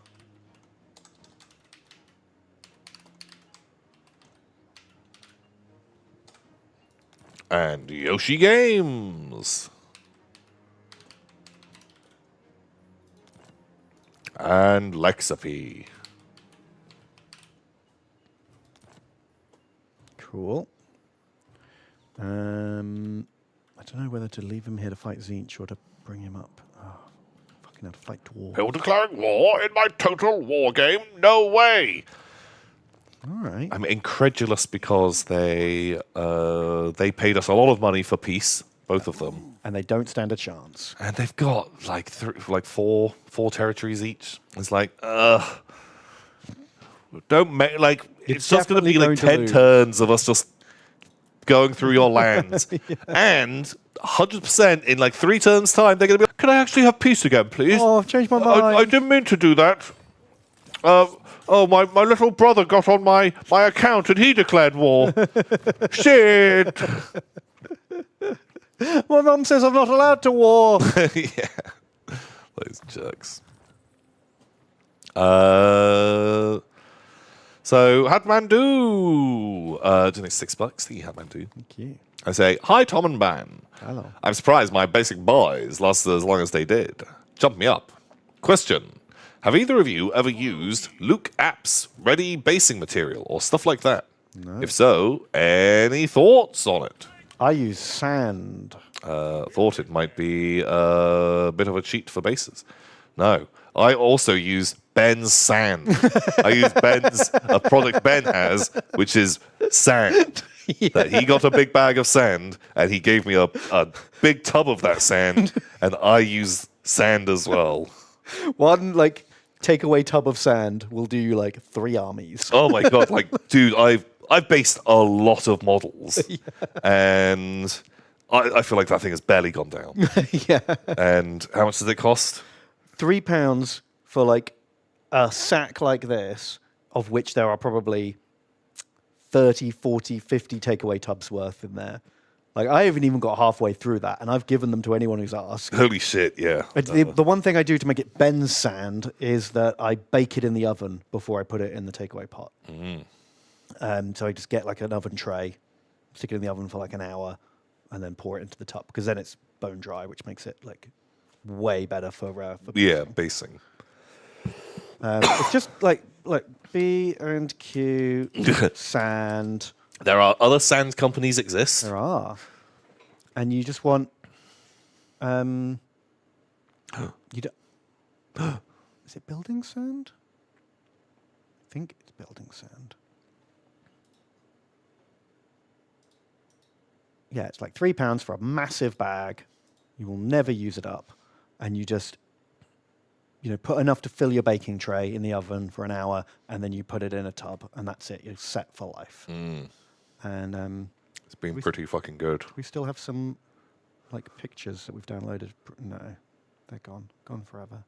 And Yoshi Games. And Lexapy. Cool. I don't know whether to leave him here to fight Zinch or to bring him up. Oh, fucking hell, to fight Dwarf. You're declaring war in my total war game? No way! All right. I'm incredulous because they paid us a lot of money for peace, both of them, And they don't stand a chance. and they've got like four territories each. It's like, don't make like You're it's just going to be definitely like going to 10 lose. turns of us just going through your lands, and 100% in like 3 turns time they're going to be. Can I actually have peace again, please? Oh, I've changed my mind. I didn't mean to do that. Oh, my little brother got on my account and he declared war. Shit. My mum says I'm not allowed to war. Yeah. Those jerks. So Hatmandu, doing $6. Thank you, Hatmandu. Thank you. I say, hi, Tom and Ben. Hello. I'm surprised my basic boys lasted as long as they did. Jump me up. Question. Have either of you ever used Luke App's ready basing material or stuff like that? No. If so, any thoughts on it? I use sand. Thought it might be a bit of a cheat for bases. No. I also use Ben's sand. I use a product Ben has, which is sand. That he got a big bag of sand, and he gave me a big tub of that sand, and I use sand as well. One, takeaway tub of sand will do you, 3 armies. Oh my god, dude, I've based a lot of models, and I feel like that thing has barely gone down. Yeah. And how much does it cost? £3 for a sack like this, of which there are probably 30, 40, 50 takeaway tubs worth in there. I haven't even got halfway through that, and I've given them to anyone who's asked. Holy shit, yeah. The one thing I do to make it Ben's sand is that I bake it in the oven before I put it in the takeaway pot. So I just get an oven tray, stick it in the oven for an hour, and then pour it into the tub, because then it's bone dry, which makes it way better for basing. It's just B and Q sand. There are other sand companies exist. There are, and you just want you don't. Is it building sand? I think it's building sand. Yeah, it's £3 for a massive bag. You will never use it up, and you just put enough to fill your baking tray in the oven for an hour, and then you put it in a tub, and that's it. You're set for life. And it's been pretty fucking good. We still have some pictures that we've downloaded. No, they're gone forever.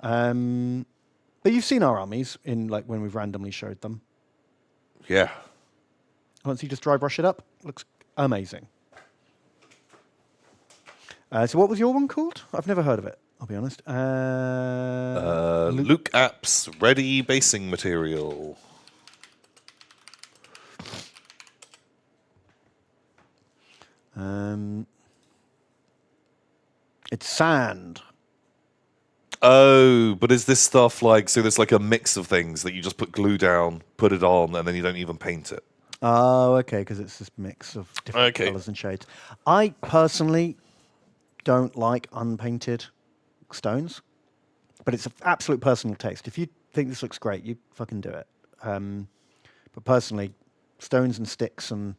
But you've seen our armies in when we've randomly showed them. Yeah. Once you just dry brush it up, looks amazing. So what was your one called? I've never heard of it, I'll be honest. Luke App's ready basing material. It's sand. Oh, but is this stuff so there's a mix of things that you just put glue down, put it on, and then you don't even paint it? Oh, okay, because it's this mix of different colours and shades. I personally don't like unpainted stones, but it's an absolute personal taste. If you think this looks great, you fucking do it. But personally, stones and sticks and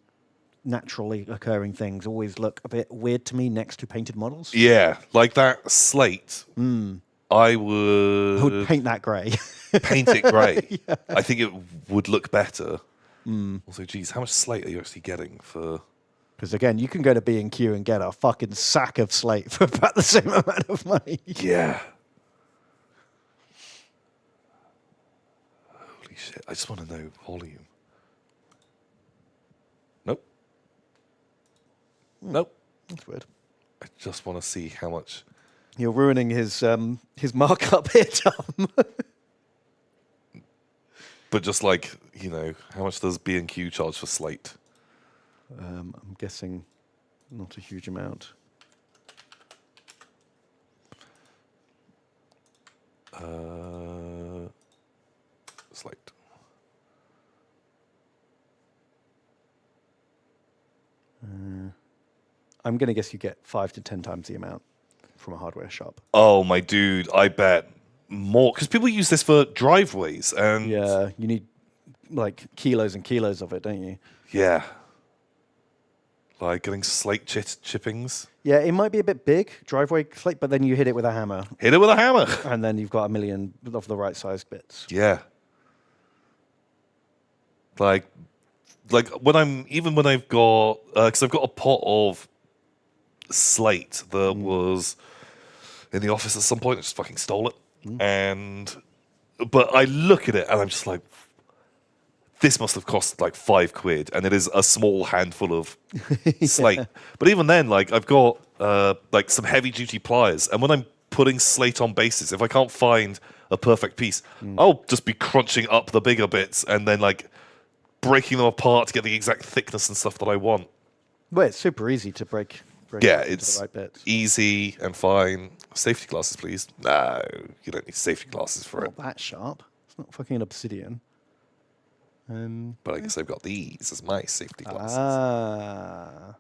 naturally occurring things always look a bit weird to me next to painted models. Yeah, that slate. I would paint that grey. Paint it grey. Yeah. I think it would look better. Also, geez, how much slate are you actually getting for? Because again, you can go to B&Q and get a fucking sack of slate for about the same amount of money. Yeah. Holy shit! I just want to know volume. Nope. Nope. That's weird. I just want to see how much. You're ruining his markup here, Tom. But just how much does B&Q charge for slate? I'm guessing not a huge amount. Slate. I'm going to guess you get 5 to 10 times the amount from a hardware shop. Oh, my dude, I bet more. Because people use this for driveways. And yeah, you need kilos and kilos of it, don't you? Yeah. Getting slate chippings. Yeah, it might be a bit big, driveway slate, but then you hit it with a hammer. Hit it with a hammer. And then you've got a million of the right sized bits. Yeah. When I've got, because I've got a pot of slate that was in the office at some point. I just fucking stole it. And But I look at it and I'm just like, this must have cost like £5, and it is a small handful of slate. But even then, like I've got like some heavy duty pliers, and when I'm putting slate on bases, if I can't find a perfect piece, I'll just be crunching up the bigger bits and then like breaking them apart to get the exact thickness and stuff that I want. Well, it's super easy to break Yeah, into it's the right bits. easy and fine. Safety glasses, please. No, you don't need safety glasses for it. Not that sharp. It's not fucking obsidian. But I guess I've got these as my safety glasses. But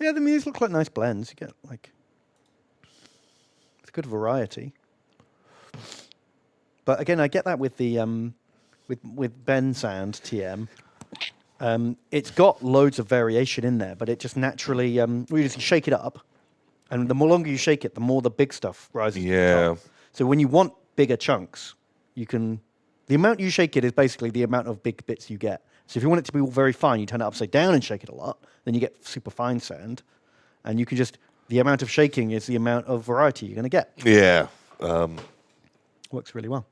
yeah, these look like nice blends. You get like it's good variety. But again, I get that with the with Ben Sand TM. It's got loads of variation in there, but it just naturally you just shake it up, and the more longer you shake it, the more the big stuff rises. to the Yeah. top. So when you want bigger chunks, you can. The amount you shake it is basically the amount of big bits you get. So if you want it to be all very fine, you turn it upside down and shake it a lot. Then you get super fine sand, and you can just the amount of shaking is the amount of variety you're going to get. Yeah. Works really well.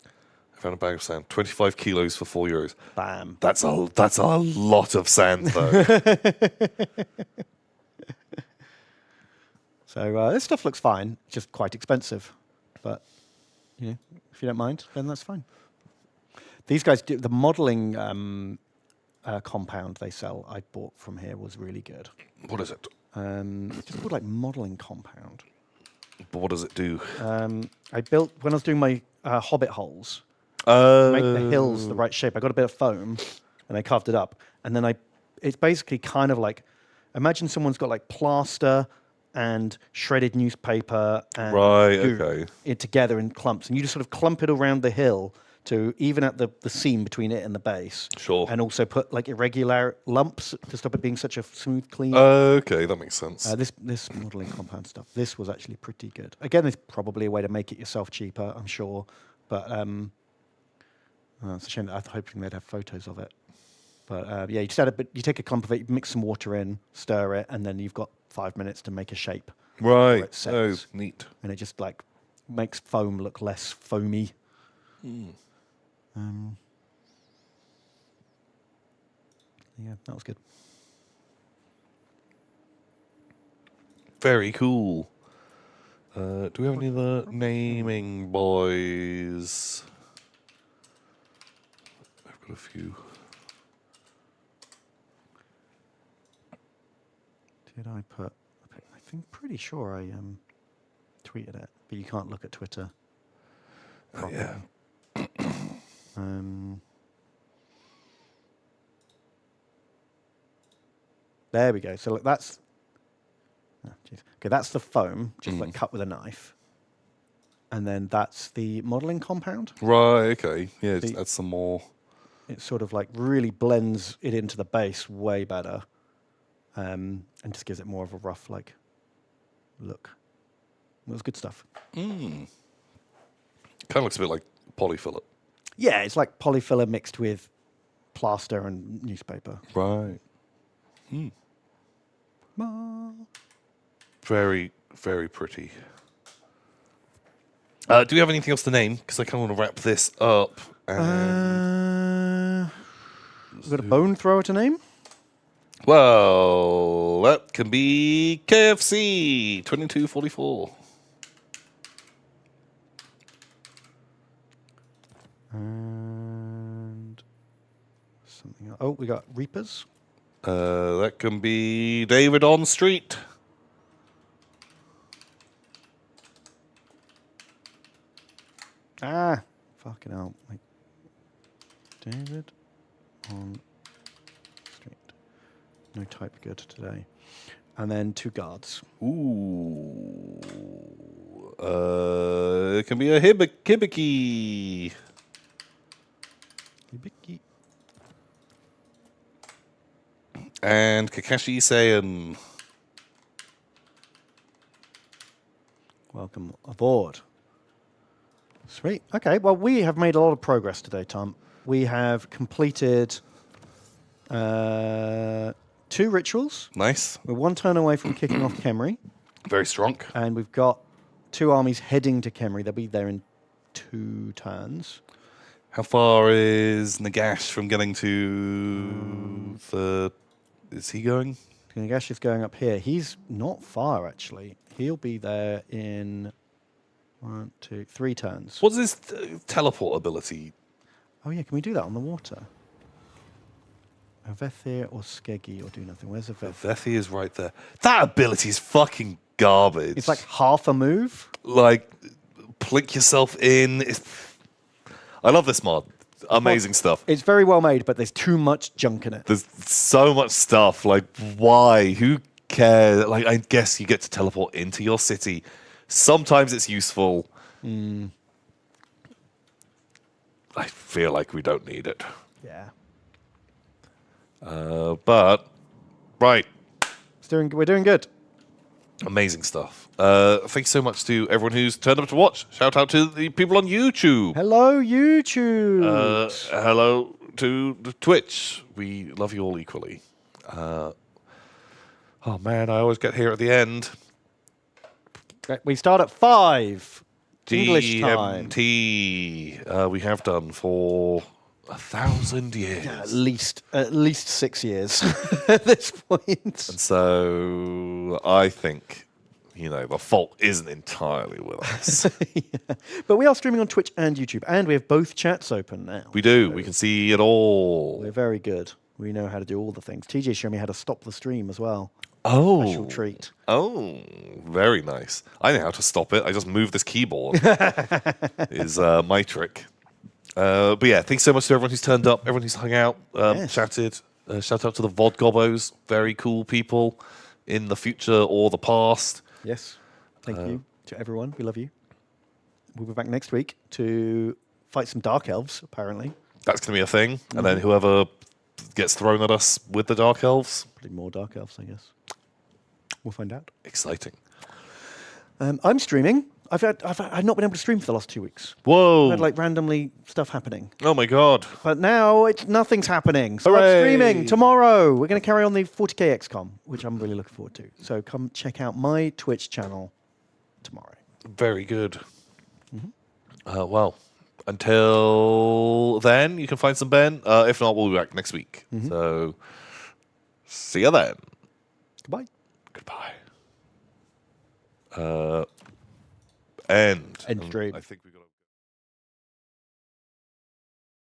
I found a bag of sand, 25 kilos for €4. Bam. That's a lot of sand, though. So this stuff looks fine. It's just quite expensive, but you know, if you don't mind, then that's fine. These guys do the modeling compound they sell. I bought from here was really good. What is it? It's just called like modeling compound. But what does it do? I built when I was doing my hobbit holes. Make the hills the right shape. I got a bit of foam, and I carved it up. And then it's basically kind of like, imagine someone's got like plaster and shredded newspaper and Right, goo okay. it together in clumps, and you just sort of clump it around the hill to even out the seam between it and the base. Sure. And also put like irregular lumps to stop it being such a smooth, clean. Okay, that makes sense. This modeling compound stuff, this was actually pretty good. Again, there's probably a way to make it yourself cheaper, I'm sure, but it's a shame that I was hoping they'd have photos of it. But yeah, you just you take a clump of it, you mix some water in, stir it, and then you've got 5 minutes to make a shape. Right. it Oh, sets. neat. And it just like makes foam look less foamy. Yeah, that was good. Very cool. Do we have any other naming boys? I've got a few. Did I put? I think pretty sure I tweeted it, but you can't look at Twitter. Oh, yeah. There we go. So look, that's okay. That's the foam, just like cut with a knife, and then that's the modeling compound. Right, okay. Yeah, just The- add some more. It sort of like really blends it into the base way better, and just gives it more of a rough like look. It was good stuff. Kind of looks a bit like polyfillet. Yeah, it's like polyfiller mixed with plaster and newspaper. Right. Very, very pretty. Do we have anything else to name? Because I kind of want to wrap this up. We've got a bone thrower to name. Well, that can be KFC 2244. And something else. Oh, we got Reapers. That can be David on Street. Fucking hell. Wait. David on Street. No type good today. And then 2 guards. Ooh. It can be a Hibiki. Hibiki. And Kakashi Saiyan. Welcome aboard. Sweet. Okay, well, we have made a lot of progress today, Tom. We have completed 2 rituals. Nice. We're 1 turn away from kicking off Khemri, Very strong. and we've got 2 armies heading to Khemri. They'll be there in 2 turns. How far is Nagash from getting to the... Is he going? Nagash is going up here. He's not far, actually. He'll be there in 1, 2, 3 turns. What's his teleport ability? Oh, yeah, can we do that on the water? Avethir or Skeggy or do nothing. Where's Avethir? Vethi is right there. That ability is fucking garbage. It's like half a move. Like, plink yourself in. I love this mod. Amazing stuff. It's very well made, but there's too much junk in it. There's so much stuff. Like, why? Who cares? Like, I guess you get to teleport into your city. Sometimes it's useful. I feel like we don't need it. Yeah. But, right. We're doing good. Amazing stuff. Thank you so much to everyone who's turned up to watch. Shout out to the people on YouTube. Hello, YouTube. Hello to the Twitch. We love you all equally. Oh man, I always get here at the end. We start at 5 English time. GMT. We have done for 1,000 years. Yeah, at least 6 years at this point. And so I think, the fault isn't entirely with us. Yeah. But we are streaming on Twitch and YouTube, and we have both chats open now. We do. We can see it all. We're very good. We know how to do all the things. TJ showed me how to stop the stream as well. Oh. Special treat. Oh, very nice. I know how to stop it. I just move this keyboard. Is my trick. But yeah, thanks so much to everyone who's turned up, everyone who's hung out, Yes. chatted. Shout out to the VOD Gobbos. Very cool people in the future or the past. Yes. Thank you to everyone. We love you. We'll be back next week to fight some Dark Elves, apparently. That's going to be a thing. And then whoever gets thrown at us with the Dark Elves. Probably more Dark Elves, I guess. We'll find out. Exciting. I'm streaming. I've not been able to stream for the last 2 weeks. Whoa. I had randomly stuff happening. Oh my God. But now nothing's happening. So I'm Hooray. streaming tomorrow. We're going to carry on the 40k XCOM, which I'm really looking forward to. So come check out my Twitch channel tomorrow. Very good. Well, until then, you can find some Ben. If not, we'll be back next week. So, see you then. Goodbye. Goodbye. End. End stream. I think we